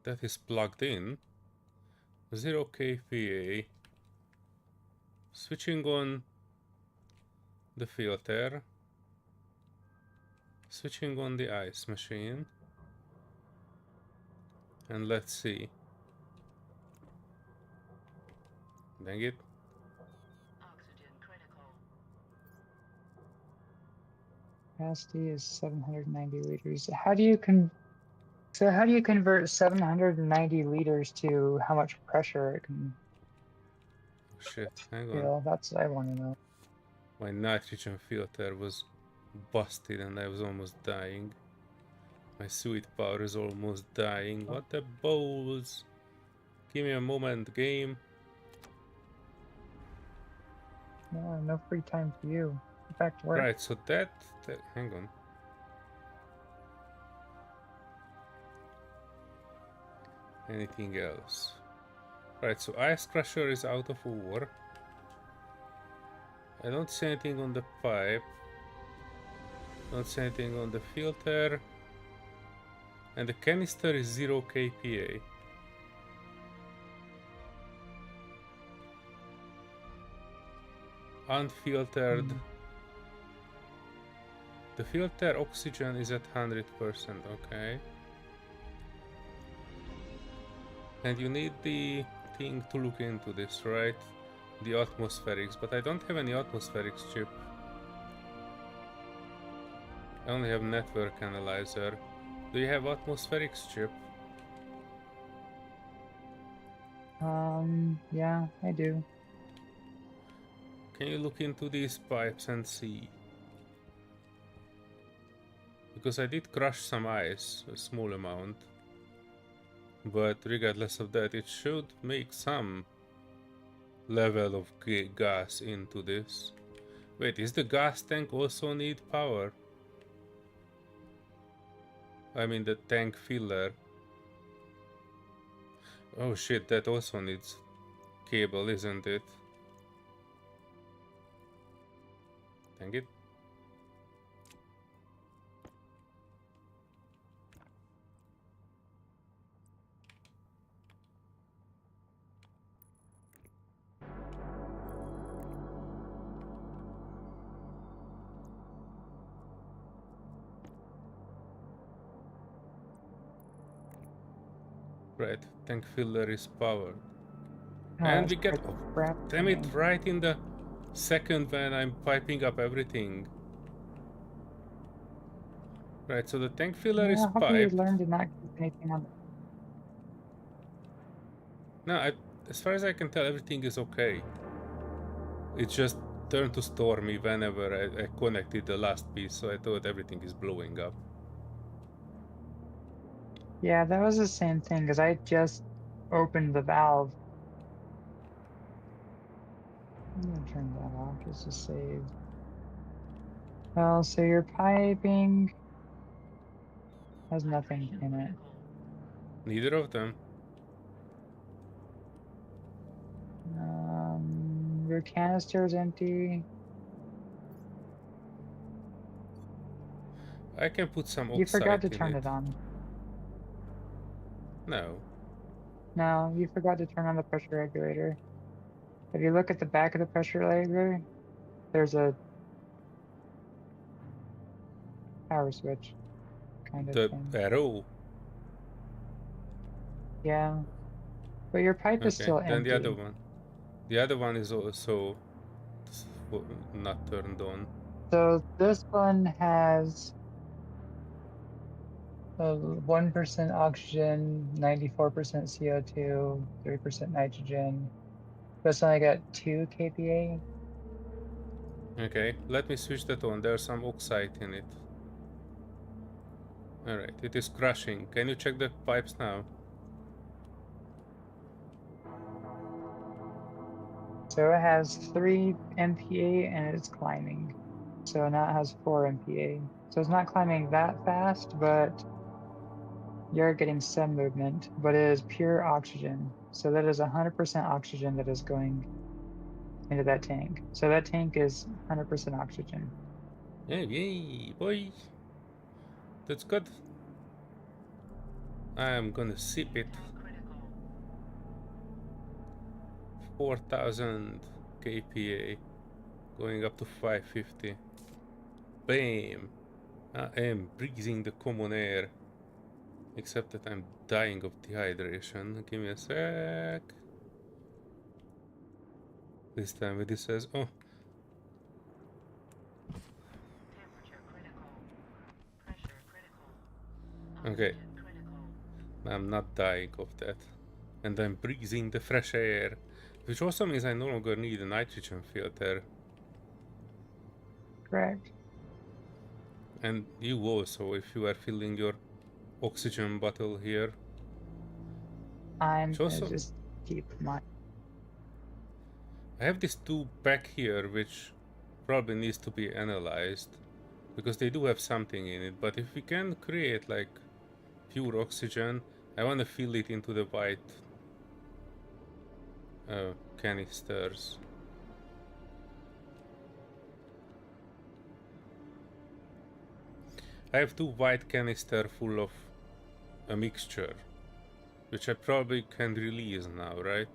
That is plugged in. 0 kPa. Switching on the filter. Switching on the ice machine. And let's see. Dang it. Oxygen critical. Capacity is 790 liters. How do you convert 790 liters to how much pressure it can Oh, shit, hang on. feel? That's what I want to know. My nitrogen filter was busted and I was almost dying. My sweet power is almost dying. What the balls? Give me a moment, game. Yeah, no free time for you. Get back to work. Right, so that hang on. Anything else? Right, so ice crusher is out of ore. I don't see anything on the pipe. Don't see anything on the filter. And the canister is 0 kPa. Unfiltered. The filter oxygen is at 100%, okay. And you need the thing to look into this, right? The atmospherics, but I don't have any atmospherics chip. I only have network analyzer. Do you have atmospherics chip? Yeah, I do. Can you look into these pipes and see? Because I did crush some ice, a small amount. But regardless of that, it should make some level of gas into this. Wait, is the gas tank also need power? I mean the tank filler. Oh shit, that also needs cable, isn't it? Dang it. Right, tank filler is powered. And we get... Oh, crap. damn it, right in the second when I'm piping up everything. Right, so the tank filler is Yeah, hopefully you piped. learn to not keep anything on. No, as far as I can tell, everything is okay. It just turned to stormy whenever I connected the last piece, so I thought everything is blowing up. Yeah, that was the same thing because I just opened the valve. I'm gonna turn that off just to save. Well, so your piping has nothing in it. Neither of them. Your canister is empty. I can put some oxide You forgot to in turn it. it on. No. No, you forgot to turn on the pressure regulator. If you look at the back of the pressure regulator, there's a power switch kind of The thing. arrow. Yeah, but your pipe is Okay, still then empty. the other one. The other one is also not turned on. So this one has 1% oxygen, 94% CO2, 3% nitrogen. But it's only got 2 kPa. Okay, let me switch that on. There's some oxide in it. Alright, it is crushing. Can you check the pipes now? So it has 3 MPa and it's climbing. So now it has 4 MPa. So it's not climbing that fast, but you're getting some movement, but it is pure oxygen. So that is 100% oxygen that is going into that tank. So that tank is 100% oxygen. Yay, boy! That's good. I'm gonna sip it. 4000 kPa, going up to 550. Bam! I am breathing the common air. Except that I'm dying of dehydration. Give me a sec. This time it says, oh, Temperature critical. Pressure critical. okay. Oxygen critical. I'm not dying of that. And I'm breathing the fresh air. Which also means I no longer need a nitrogen filter. Correct. And you also, if you are filling your oxygen bottle here. I'm Which gonna also, just keep my. I have this tube back here which probably needs to be analyzed. Because they do have something in it. But if we can create like pure oxygen, I want to fill it into the white canisters. I have 2 white canister full of a mixture, which I probably can release now, right?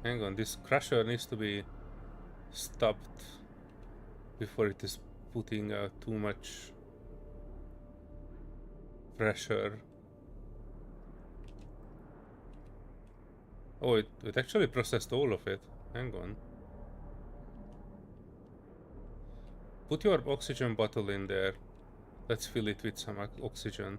Hang on, this crusher needs to be stopped before it is putting out too much pressure. Oh, it actually processed all of it. Hang on. Put your oxygen bottle in there. Let's fill it with some oxygen.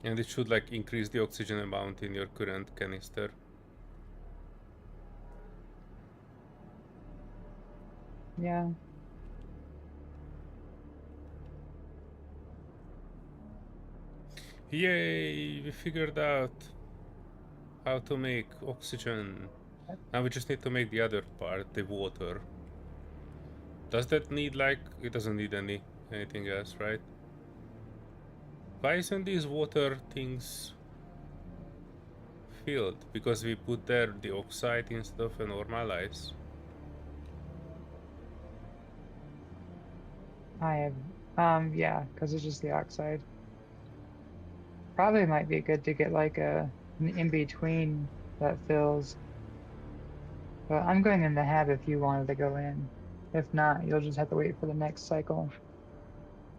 And it should like increase the oxygen amount in your current canister. Yeah. Yay! We figured out how to make oxygen. Now we just need to make the other part, the water. Does that need like... it doesn't need anything else, right? Why isn't these water things filled? Because we put there the oxide instead of a normal ice. I have. Yeah, because it's just the oxide. Probably might be good to get like an in between that fills. But I'm going in the hab if you wanted to go in. If not, you'll just have to wait for the next cycle.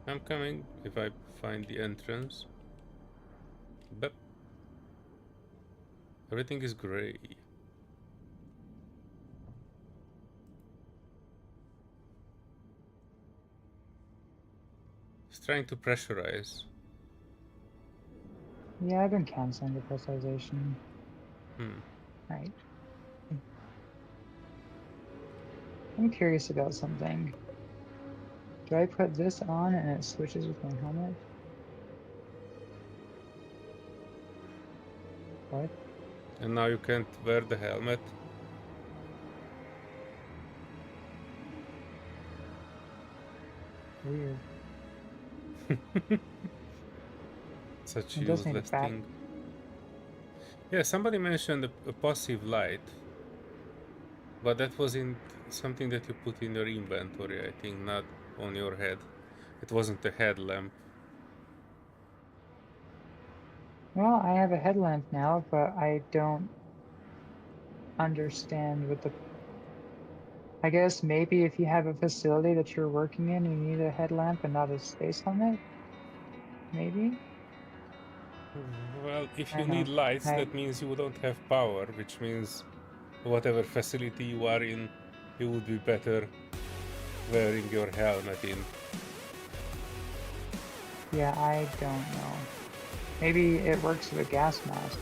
I'm coming if I find the entrance. But everything is gray. It's trying to pressurize. Yeah, I've been canceling the pressurization. Right. I'm curious about something. Do I put this on and it switches with my helmet? What? And now you can't wear the helmet. Weird. Such It does need a useless back. thing. Yeah, somebody mentioned a passive light. But that wasn't something that you put in your inventory, I think, not on your head. It wasn't a headlamp. Well, I have a headlamp now, but I don't understand what the... I guess maybe if you have a facility that you're working in, you need a headlamp and not a space helmet? Maybe? Well, if I you don't need know. lights, that means you don't have power, which means whatever facility you are in, you would be better wearing your helmet in. Yeah, I don't know. Maybe it works with a gas mask.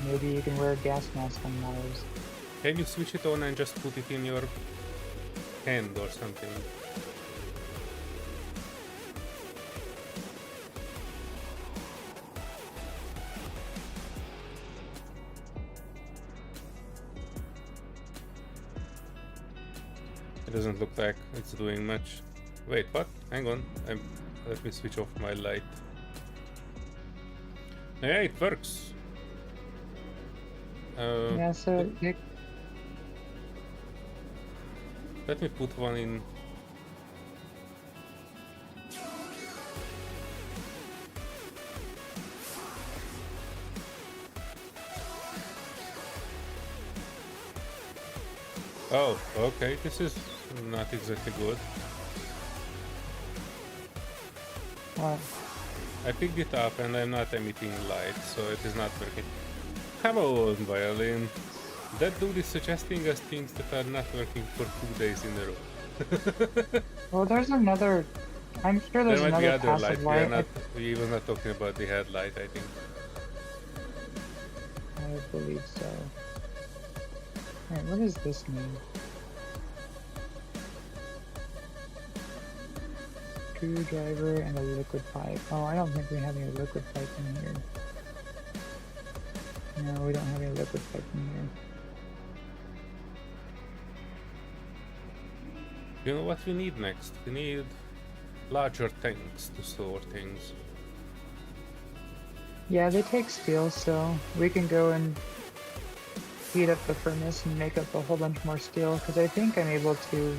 Maybe you can wear a gas mask on Mars. Can you switch it on and just put it in your hand or something? It doesn't look like it's doing much. Wait, what? Hang on. Let me switch off my light. Yeah, it works. Yeah, so Let me put one in. Oh, okay, this is not exactly good. What? I picked it up and I'm not emitting light, so it is not working. Come on, violin. That dude is suggesting us things that are not working for 2 days in a row. Well, there's another. I'm sure There there's might be another other passive light. light. We were not talking about the headlight, I think. I believe so. Alright, what does this mean? Screwdriver and a liquid pipe. Oh, I don't think we have any liquid pipe in here. No, we don't have any liquid pipe in here. You know what we need next? We need larger tanks to store things. Yeah, they take steel, so we can go and heat up the furnace and make up a whole bunch more steel, because I think I'm able to...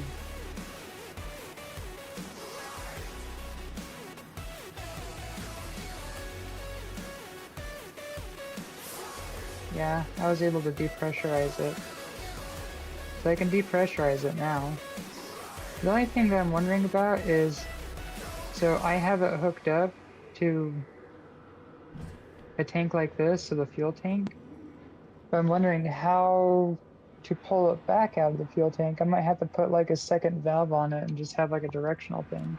Yeah, I was able to depressurize it. So I can depressurize it now. The only thing that I'm wondering about is, so I have it hooked up to a tank like this, so the fuel tank. But I'm wondering how to pull it back out of the fuel tank. I might have to put like a second valve on it and just have like a directional thing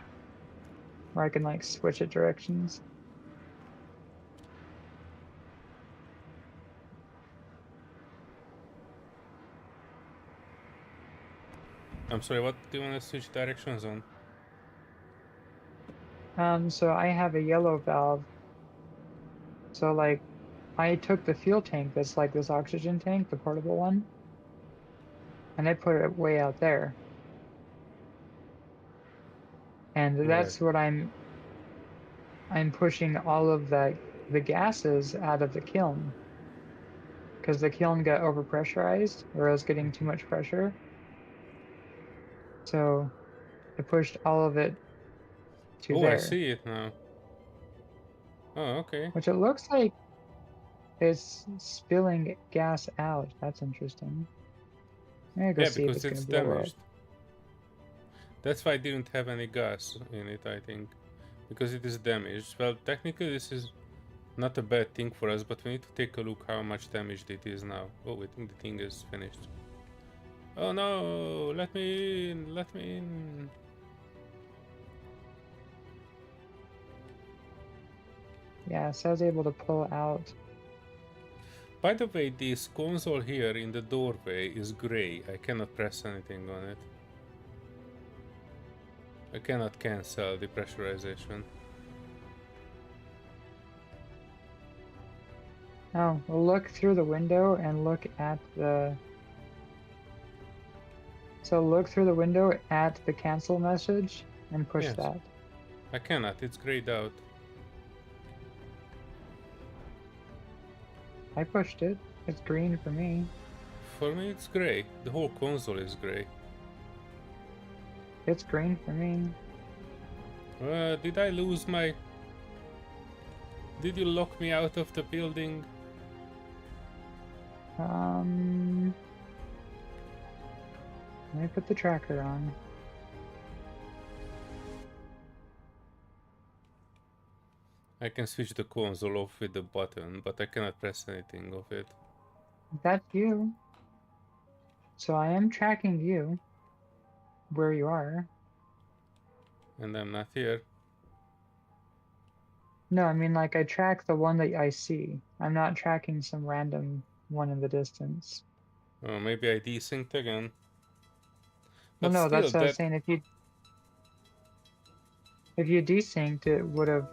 where I can like switch it directions. I'm sorry, what do you want to switch directions on? So I have a yellow valve. So like I took the fuel tank that's like this oxygen tank, the portable one, and I put it way out there. And Right. that's what I'm pushing all of the gases out of the kiln because the kiln got overpressurized or I was getting too much pressure. So I pushed all of it to Oh, I there, see it now. Oh, okay. which it looks like it's spilling gas out. That's interesting. I'm gonna go Yeah, see if because it's gonna it's blow up. damaged. That's why I didn't have any gas in it, I think. Because it is damaged. Well, technically this is not a bad thing for us, but we need to take a look how much damaged it is now. Oh, I think the thing is finished. Oh no! Let me in! Let me in! Yeah, so I was able to pull out. By the way, this console here in the doorway is gray. I cannot press anything on it. I cannot cancel the pressurization. Oh, well, look through the window and look at the. So look through the window at the cancel message and push Yes. that. I cannot, it's grayed out. I pushed it. It's green for me. For me it's gray. The whole console is gray. It's green for me. Did I lose my... Did you lock me out of the building? Let me put the tracker on. I can switch the console off with the button, but I cannot press anything of it. That's you. So I am tracking you where you are. And I'm not here. No, I mean like I track the one that I see. I'm not tracking some random one in the distance. Oh, maybe I desynced again. Well, But no, still, that's what I was that... saying. If you desynced, it would have.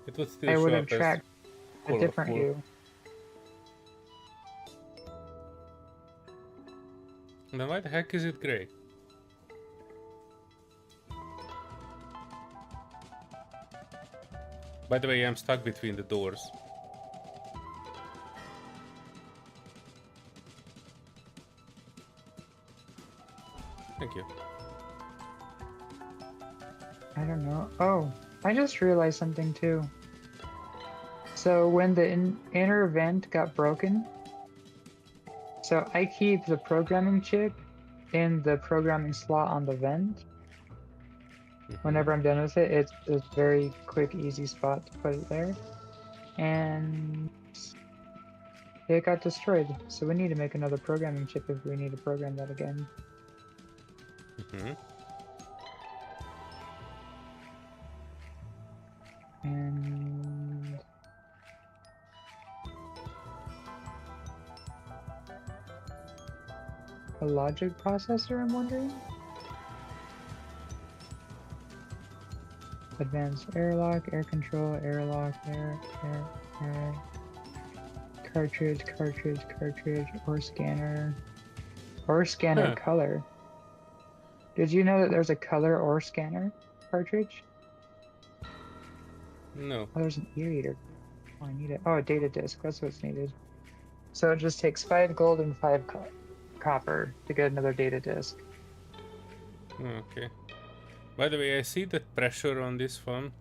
It would still I would show have up as tracked a different colorful. you. Then why the heck is it gray? By the way, I'm stuck between the doors. Thank you. I don't know. Oh, I just realized something too. So when the inner vent got broken, So I keep the programming chip in the programming slot on the vent. Whenever I'm done with it, it's a very quick, easy spot to put it there. And it got destroyed, so we need to make another programming chip if we need to program that again. And a logic processor, I'm wondering? Advanced airlock, air control, airlock, air, cartridge, or scanner. Or scanner color. Did you know that there's a color or scanner cartridge? No. Oh, there's an e-reader. Oh, I need it. Oh, a data disk. That's what's needed. So it just takes 5 gold and 5 copper to get another data disk. Okay. By the way, I see the pressure on this one.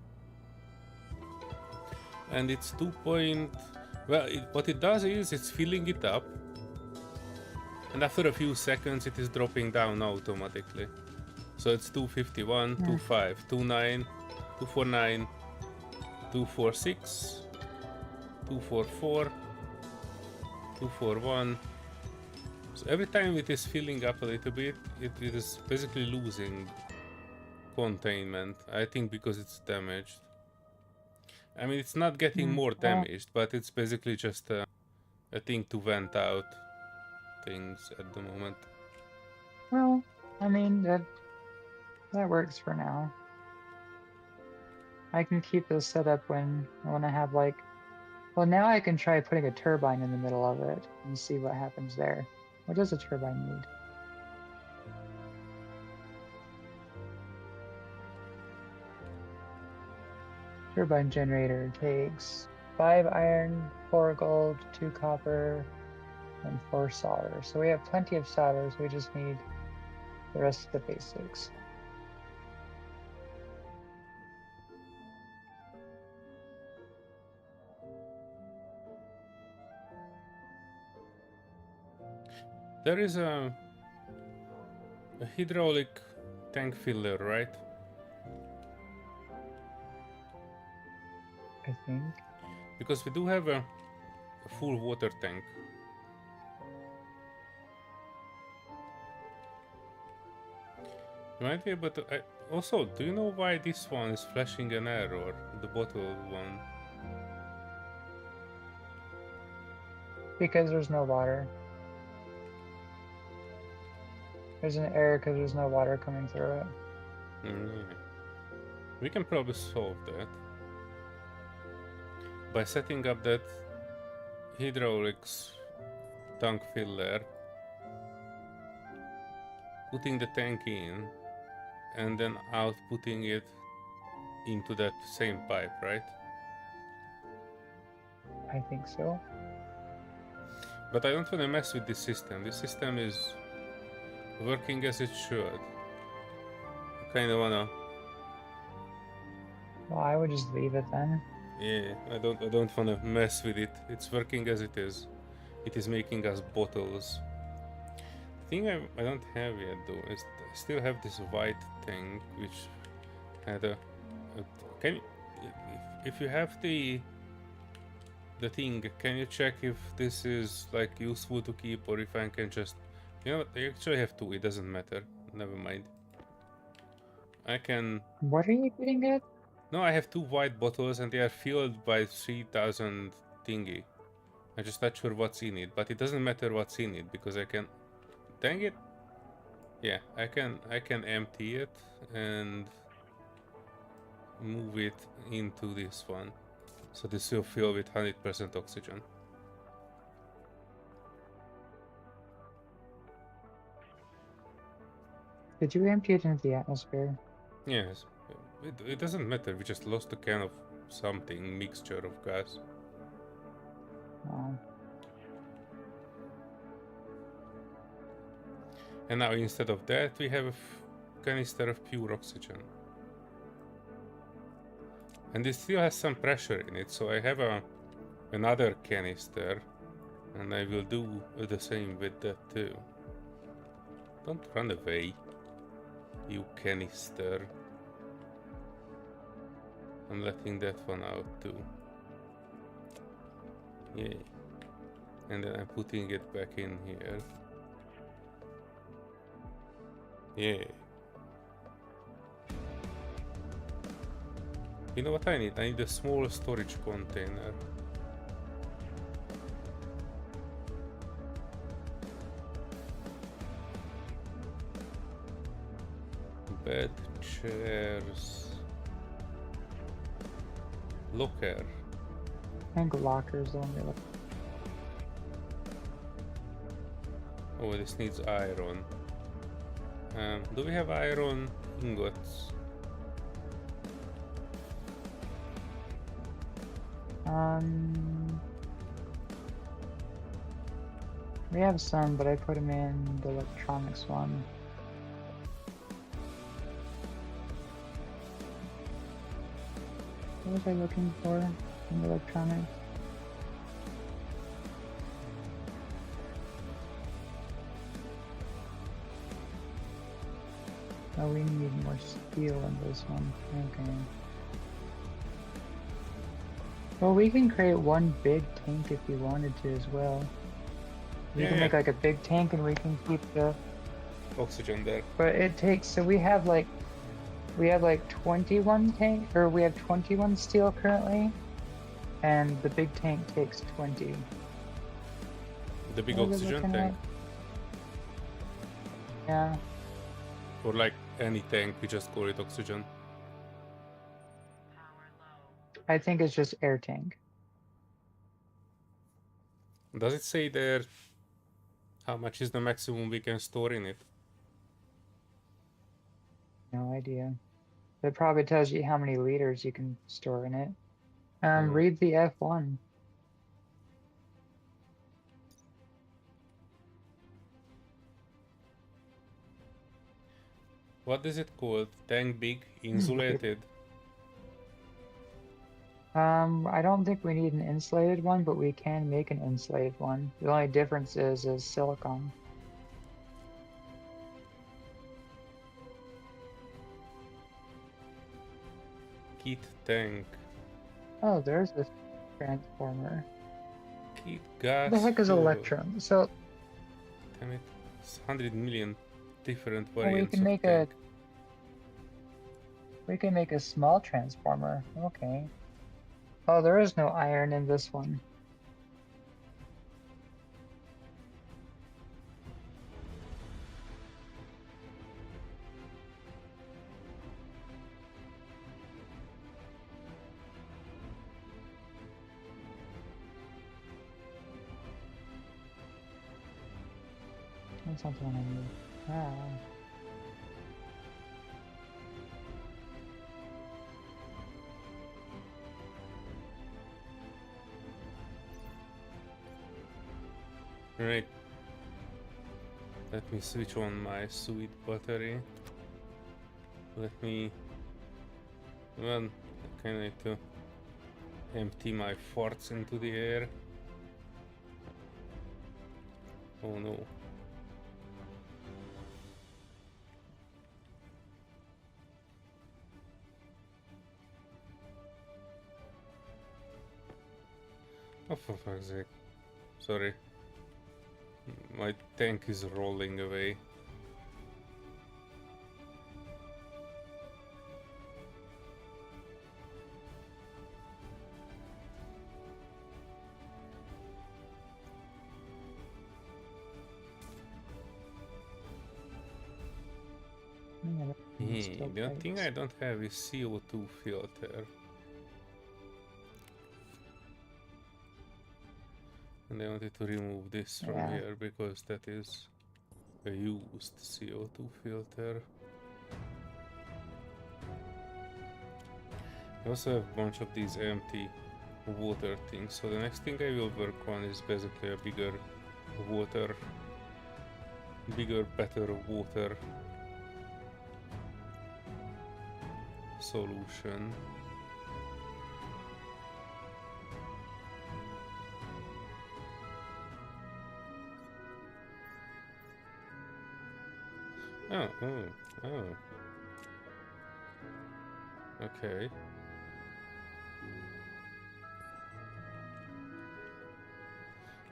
And it's 2 point... Well, what it does is it's filling it up. And after a few seconds it is dropping down automatically. So it's 251, 25, 29, 249, 246, 244, 241. So every time it is filling up a little bit, it is basically losing containment. I think because it's damaged. I mean, it's not getting more damaged, but it's basically just a thing to vent out things at the moment. Well, I mean, that works for now. I can keep this set up when I have like... Well, now I can try putting a turbine in the middle of it and see what happens there. What does a turbine need? Turbine generator takes 5 iron, 4 gold, 2 copper, and 4 solder. So we have plenty of solder, so we just need the rest of the basics. There is a hydraulic tank filler, right? I think. Because we do have a full water tank. You might be able to... also, do you know why this one is flashing an error? The bottle one. Because there's no water. There's an error because there's no water coming through it. We can probably solve that by setting up that hydraulics tank filler, putting the tank in, and then outputting it into that same pipe, right? I think so. But I don't want to mess with this system. This system is working as it should. I kind of wanna... Well, I would just leave it then. Yeah, I don't want to mess with it. It's working as it is. It is making us bottles. The thing I don't have yet though is I still have this white thing which had a can you, if you have the thing, can you check if this is like useful to keep or if I can just... You know what, I actually have two, it doesn't matter. Never mind. I can... What are you getting at? No, I have two white bottles and they are filled by 3000 thingy. I'm just not sure what's in it, but it doesn't matter what's in it because I can... Dang it! Yeah, I can empty it and move it into this one. So this will fill with 100% oxygen. Did you empty it into the atmosphere? Yes, it doesn't matter, we just lost a can of something, mixture of gas. Oh. And now instead of that we have a canister of pure oxygen. And this still has some pressure in it, so I have another canister And I will do the same with that too. Don't run away, you canister. I'm letting that one out too. Yay. And then I'm putting it back in here. Yay. You know what I need? I need a small storage container. Bed, chairs, locker. I think lockers only. Oh, this needs iron. Do we have iron ingots? We have some, but I put them in the electronics one. What was I looking for in the electronics? Oh, we need more steel in this one. Okay. Well, we can create one big tank if we wanted to as well. We can make like a big tank and we can keep the Oxygen there. But it takes, so we have like 21 tank, or we have 21 steel currently, and the big tank takes 20. The big What are we oxygen looking tank? at? Yeah. Or like any tank, we just call it oxygen. Power low. I think it's just air tank. Does it say there how much is the maximum we can store in it? No idea. It probably tells you how many liters you can store in it. Read the F1. What is it called? Tank big, insulated? I don't think we need an insulated one, but we can make an insulated one. The only difference is silicone. Kit tank. Oh, there's this transformer. Kit gas. What the heck is fuel. electron? So Damn it. It's 100 million different we variants can of make tank. a small transformer. Okay. Oh, there is no iron in this one. That's not the one I need. Ah. Right. Let me switch on my sweet battery. Let me... Well, I kind of need to empty my farts into the air. Oh no. Oh, for fuck's sake. Sorry. My tank is rolling away. The only thing I don't have is CO2 filter. And I wanted to remove this from here because that is a used CO2 filter. I also have a bunch of these empty water things, so the next thing I will work on is basically a bigger, better water solution. Oh, oh, oh. Okay.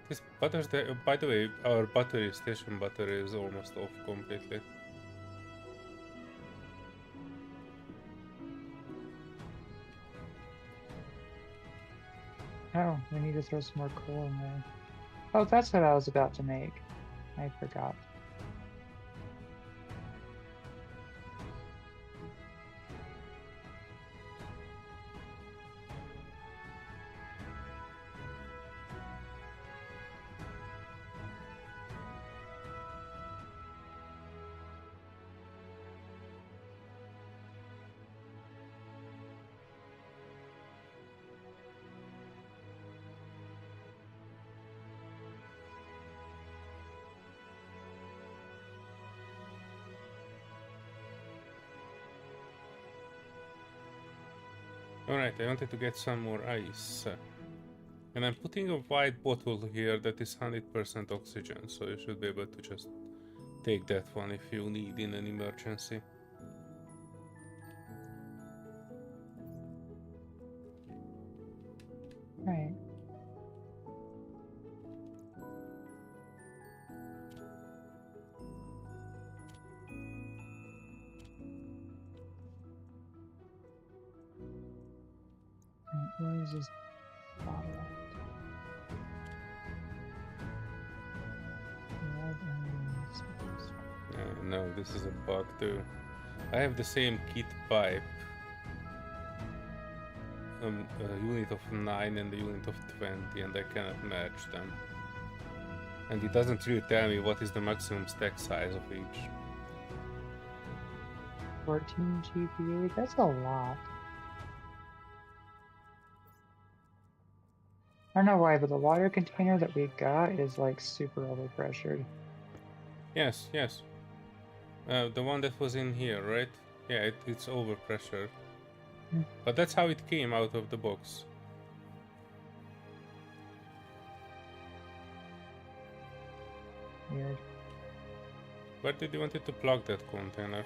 This butters the. By the way, our station battery is almost off completely. Oh, we need to throw some more coal in there. Oh, that's what I was about to make. I forgot. Alright, I wanted to get some more ice. And I'm putting a white bottle here that is 100% oxygen, so you should be able to just take that one if you need in an emergency. Right. Where is this bottle at? No, this is a bug too. I have the same kit pipe. A unit of 9 and a unit of 20, and I cannot match them. And it doesn't really tell me what is the maximum stack size of each. 14 GPA? That's a lot. I don't know why, but the water container that we got is like super overpressured. Yes, yes. The one that was in here, right? Yeah, it's overpressure. But that's how it came out of the box. Weird. Where did you want it to plug that container?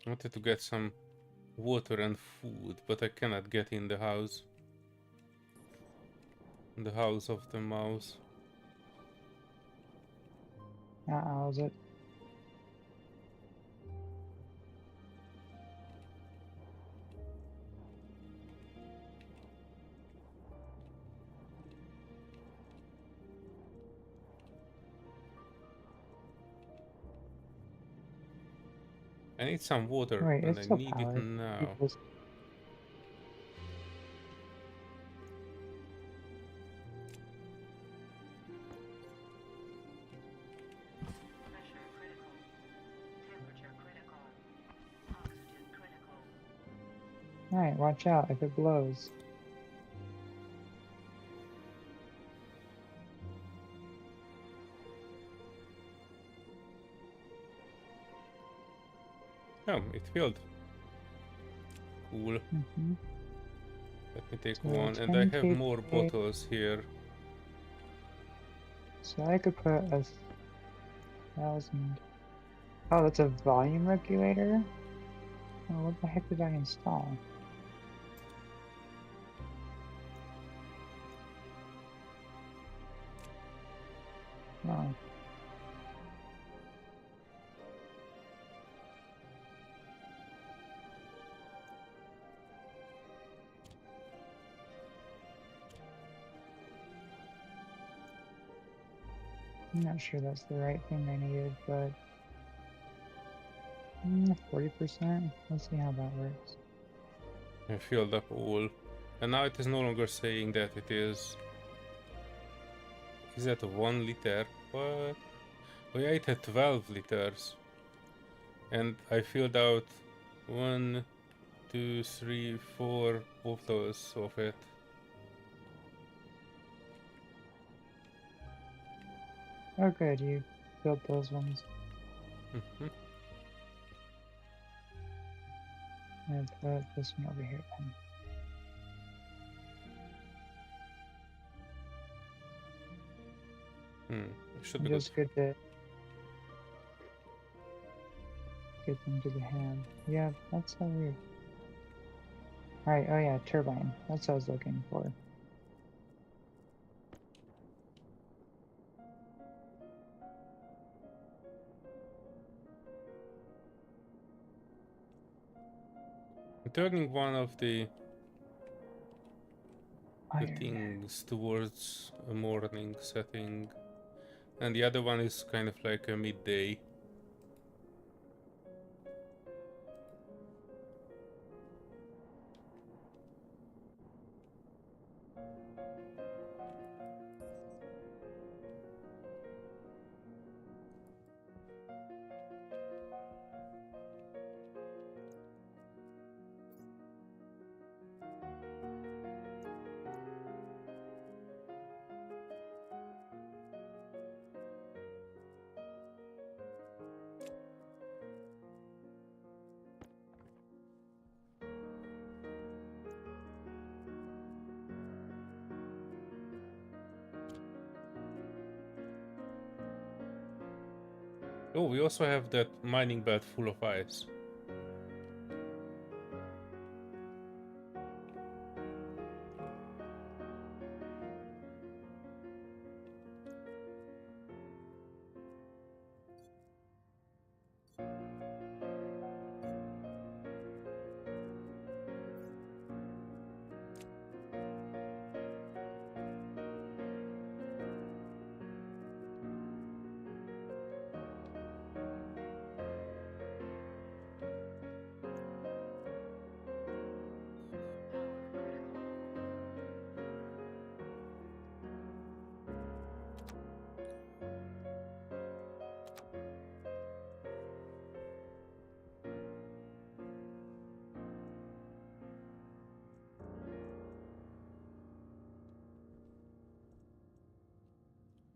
I wanted to get some water and food, but I cannot get in the house. The house of the mouse. Is it? I need some water, Wait, and it's I still need it powered. now. Equals. Pressure critical. Temperature critical. Oxygen critical. Alright, watch out if it blows. Oh, it filled. Cool. Mm-hmm. Let me take So one, and 10 I have more kPa. bottles here. So I could put 1,000. Oh, that's a volume regulator? Oh, what the heck did I install? Oh. I'm not sure that's the right thing I needed, but 40%. Let's see how that works. I filled up all. And now it is no longer saying that it is... Is that 1 liter? What? Oh yeah, it had 12 liters. And I filled out 1, 2, 3, 4 bottles of it. Oh, good, you built those ones. Mhm. And put this one over here then. Should I'm be good. just good to get them to the hand. Yeah, that's so weird. Alright, oh yeah, turbine. That's what I was looking for. I'm turning one of the Iron. things towards a morning setting, and the other one is kind of like a midday. Oh, we also have that mining belt full of ice.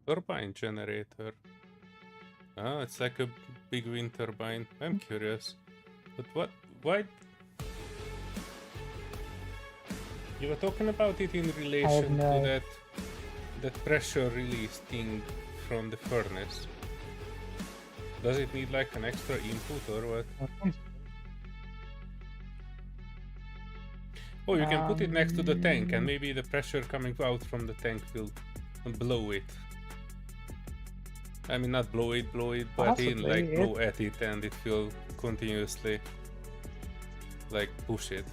Power critical. Turbine generator. Ah, it's like a big wind turbine. I'm curious. But why? You were talking about it in relation no to idea. that pressure release thing from the furnace. Does it need like an extra input or what? Oh, you can put it next to the tank and maybe the pressure coming out from the tank will blow it. I mean, not blow it, but in like Possibly. blow at it and it will continuously like push it.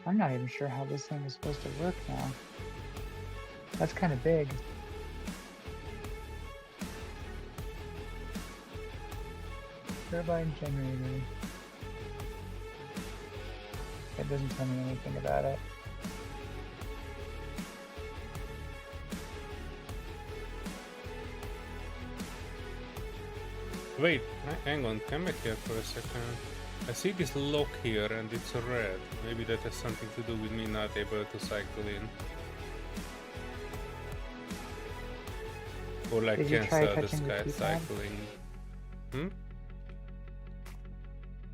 I'm not even sure how this thing is supposed to work now. That's kind of big. Turbine generator. It doesn't tell me anything about it. Wait, hang on, come back here for a second. I see this lock here and it's red. Maybe that has something to do with me not able to cycle in. Or like Did you try cancel the touching the sky keypad? cycling.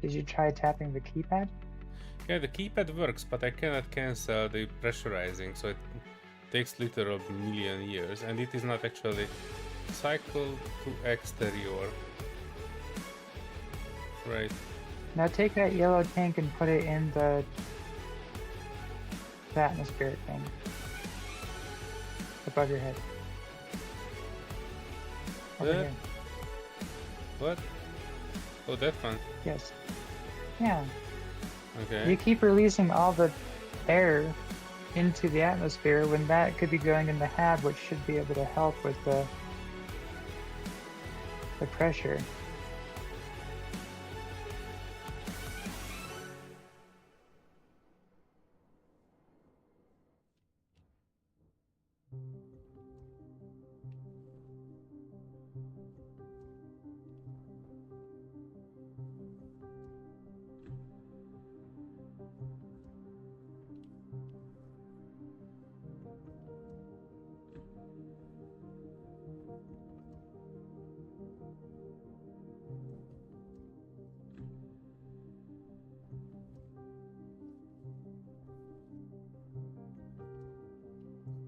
Did you try tapping the keypad? Yeah, the keypad works, but I cannot cancel the pressurizing, so it takes literal million years, and it is not actually cycle to exterior. Right. Now take that yellow tank and put it in the atmosphere thing. Above your head. Over That? here. What? Oh, that one. Yes. Yeah. Okay. You keep releasing all the air into the atmosphere when that could be going in the hab, which should be able to help with the pressure.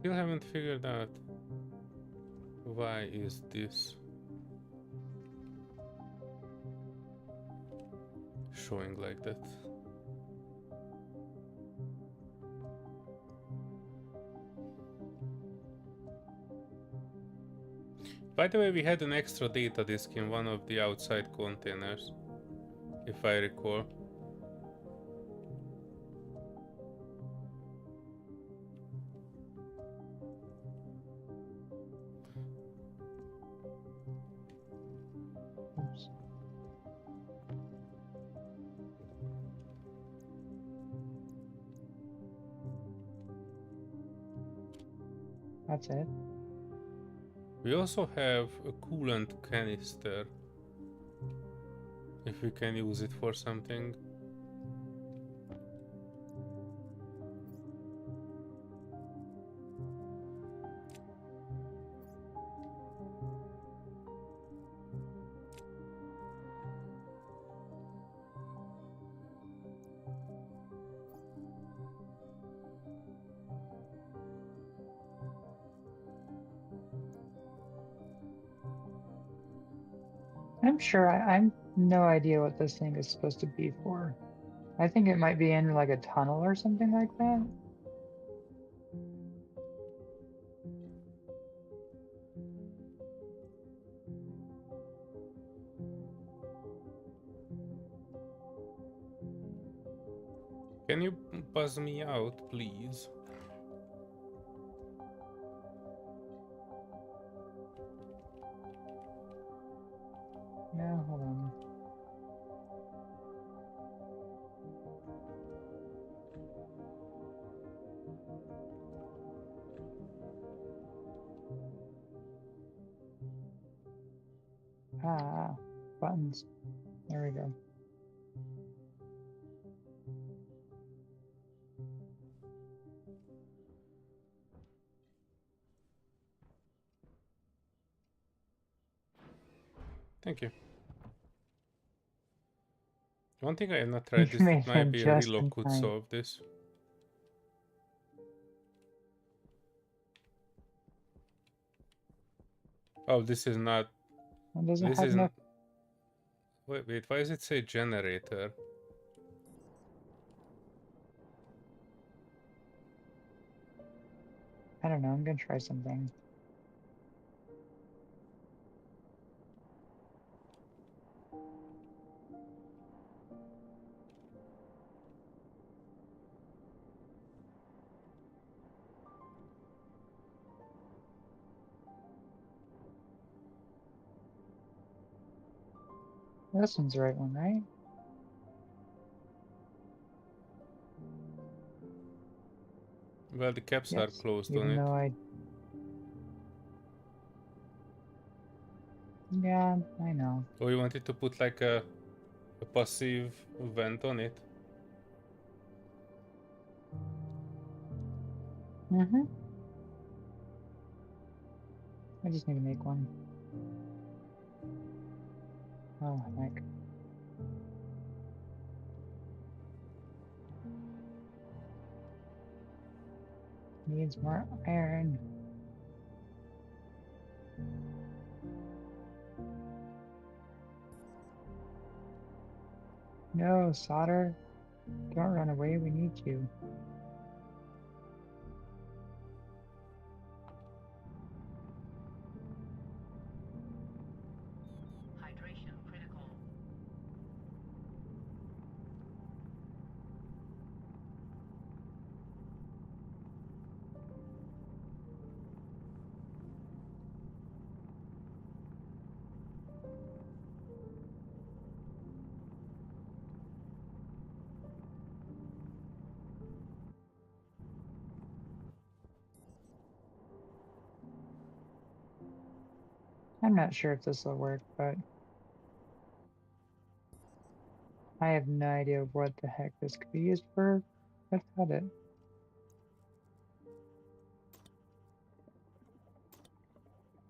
Still haven't figured out why is this showing like that. By the way, we had an extra data disk in one of the outside containers, if I recall. Oops. That's it. We also have a coolant canister, if we can use it for something. I'm sure I'm no idea what this thing is supposed to be for. I think it might be in like a tunnel or something like that. Can you buzz me out, please? Yeah, hold on. Ah, buttons. There we go. Thank you. One thing I have not You tried is made it maybe a just reload in could time. solve this. Oh, this is not. It doesn't This have enough. isn't. Wait, why does it say generator? I don't know. I'm gonna try something. This one's the right one, right? Well, the caps are Yes. closed on Even it. though yeah, I know. Oh, you wanted to put like a passive vent on it? Mm-hmm. I just need to make one. Oh, heck. Needs more iron. No, solder. Don't run away. We need you. Hydration critical. I'm not sure if this will work, but I have no idea what the heck this could be used for without it.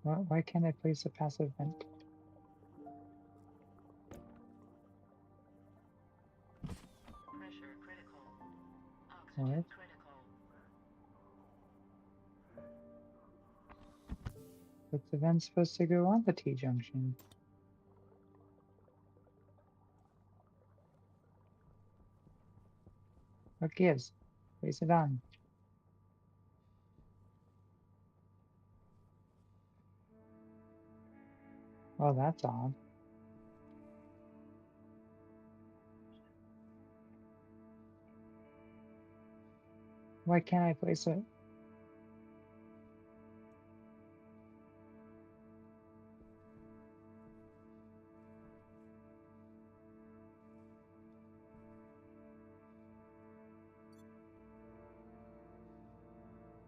Why can't I place a passive vent? Pressure critical. What? Oxygen critical. But the vent's supposed to go on the T-junction. What gives? Place it on. Well, that's odd. Why can't I place it?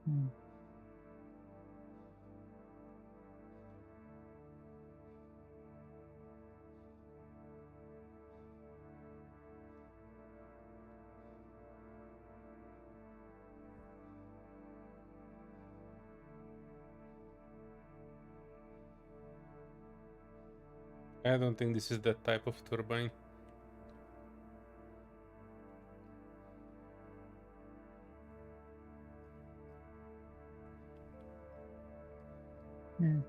Hmm. I don't think this is that type of turbine. Hmm.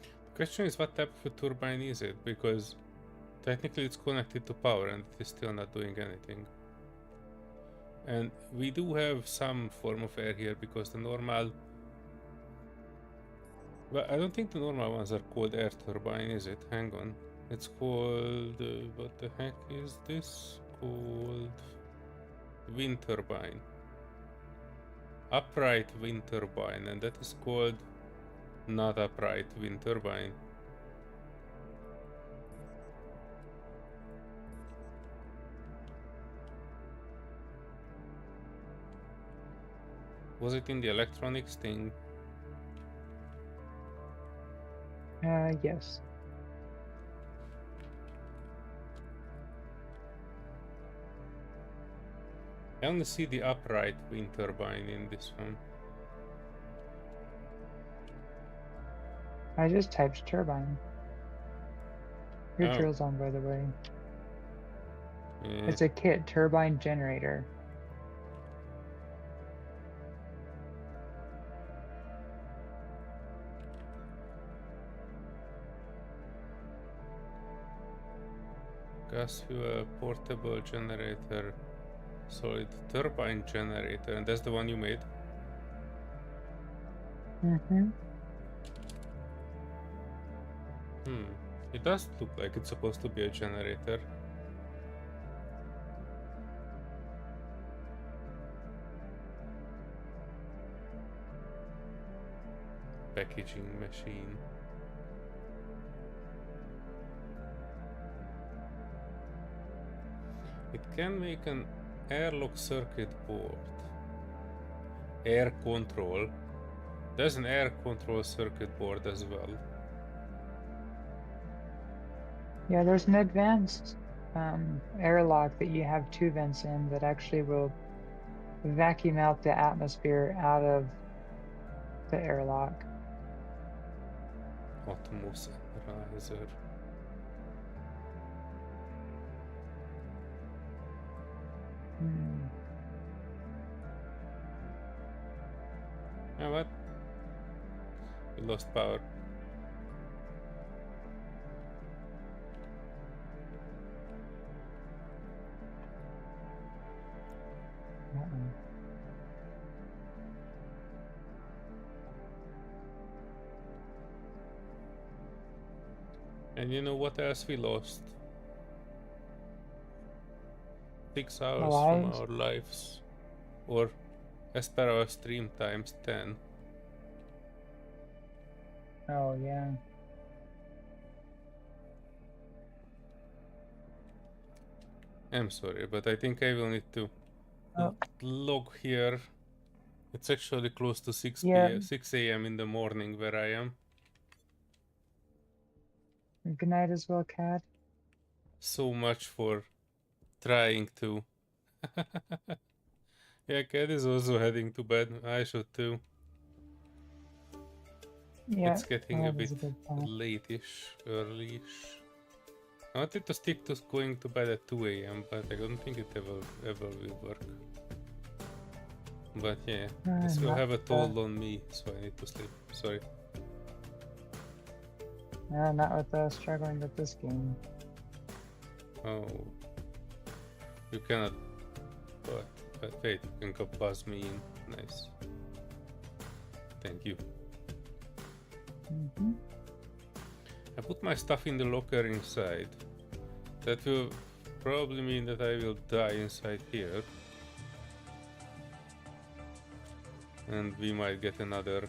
The question is, what type of a turbine is it? Because technically it's connected to power and it is still not doing anything. And we do have some form of air here because the normal... Well, I don't think the normal ones are called air turbine, is it? Hang on. It's called... what the heck is this? Called... wind turbine. Upright wind turbine, and that is called not upright wind turbine. Was it in the electronics thing? Yes. I only see the upright wind turbine in this one. I just typed turbine. Your Oh. drill's on, by the way. Yeah. It's a kit turbine generator. Gas fuel portable generator, solid turbine generator, and that's the one you made? Mm-hmm. It does look like it's supposed to be a generator. Packaging machine. It can make an airlock circuit board. Air control. There's an air control circuit board as well. Yeah, there's an advanced airlock that you have two vents in that actually will vacuum out the atmosphere out of the airlock. Atmos analyzer. Hmm. Yeah, what? We lost power. Uh-oh. And you know what else we lost? 6 hours from Alive? our lives. Or as per our stream times 10. Oh, yeah. I'm sorry, but I think I will need to Oh. log here. It's actually close to 6 Yeah. p.m. 6 a.m. in the morning where I am. Good night as well, Cat. So much for trying to. Yeah, Cat is also heading to bed. I should too. Yeah, It's getting a that was bit a good thought. late-ish, early-ish. I wanted to stick to going to bed at 2 a.m., but I don't think it ever will work. But yeah, this will not have a toll on me, so I need to sleep. Sorry. not with struggling with this game. Oh. You cannot... But wait, you can buzz me in. Nice. Thank you. Mm-hmm. I put my stuff in the locker inside. That will probably mean that I will die inside here. And we might get another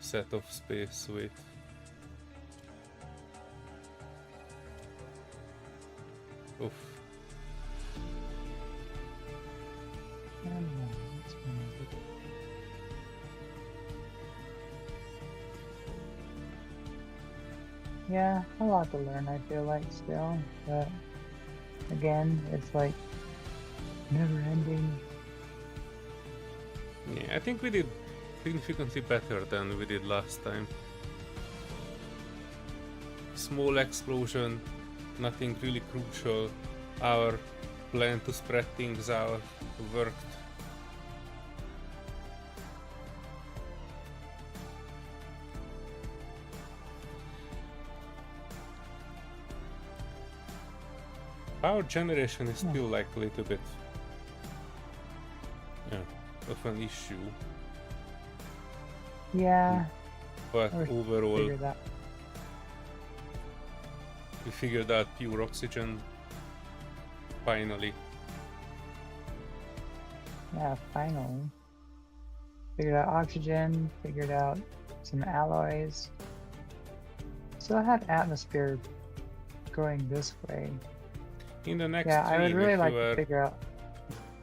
set of space with. Oof. Yeah, a lot to learn, I feel like, still. But again, it's like never ending. Yeah, I think we did significantly better than we did last time. Small explosion, nothing really crucial. Our plan to spread things out worked. Power generation is still like a little bit of an issue, Yeah, but Or overall figure that. we figured out pure oxygen finally. Yeah, finally. Figured out oxygen, figured out some alloys. Still had atmosphere going this way. In the next Yeah, I would stream, really if like you to are figure out.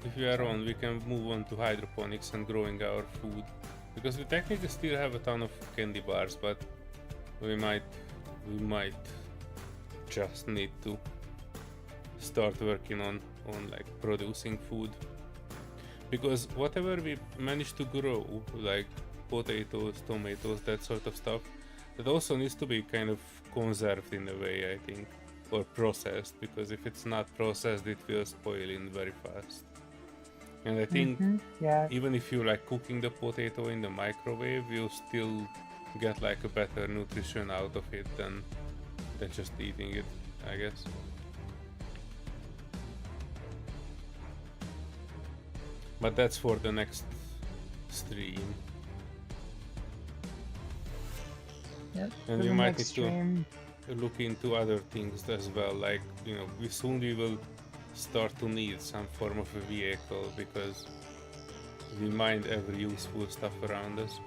if you are on, we can move on to hydroponics and growing our food, because we technically still have a ton of candy bars, but we might just need to start working on like producing food, because whatever we manage to grow, like potatoes, tomatoes, that sort of stuff, that also needs to be kind of conserved in a way, I think, or processed, because if it's not processed it will spoil in very fast. And I think Yeah, even if you like cooking the potato in the microwave, you'll still get like a better nutrition out of it than just eating it, I guess. But that's for the next stream. yep. And for we the might next need to stream. look into other things as well, like, you know, we will start to need some form of a vehicle, because we mine every useful stuff around us.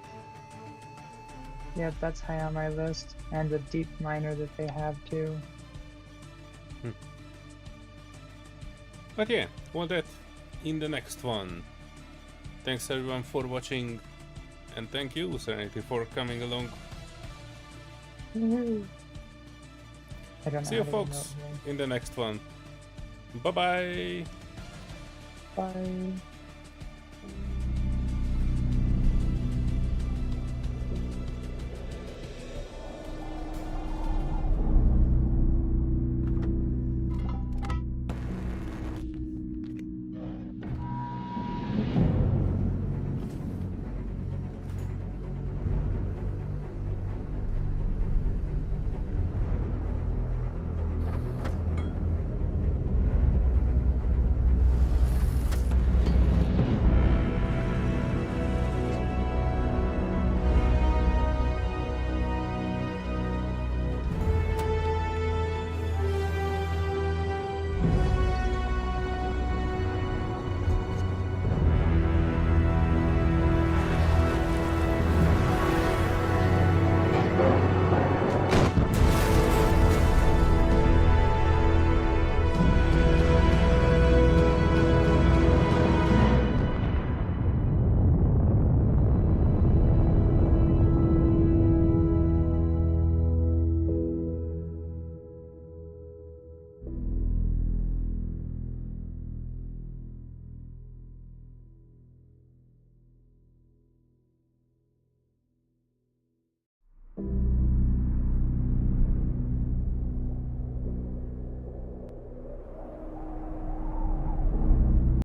Yep, that's high on my list. And the deep miner that they have too. But yeah, all that in the next one. Thanks everyone for watching, and thank you, Serenity, for coming along. Woohoo. I don't know. See you how to folks remote in the next one. Bye bye. here. Bye.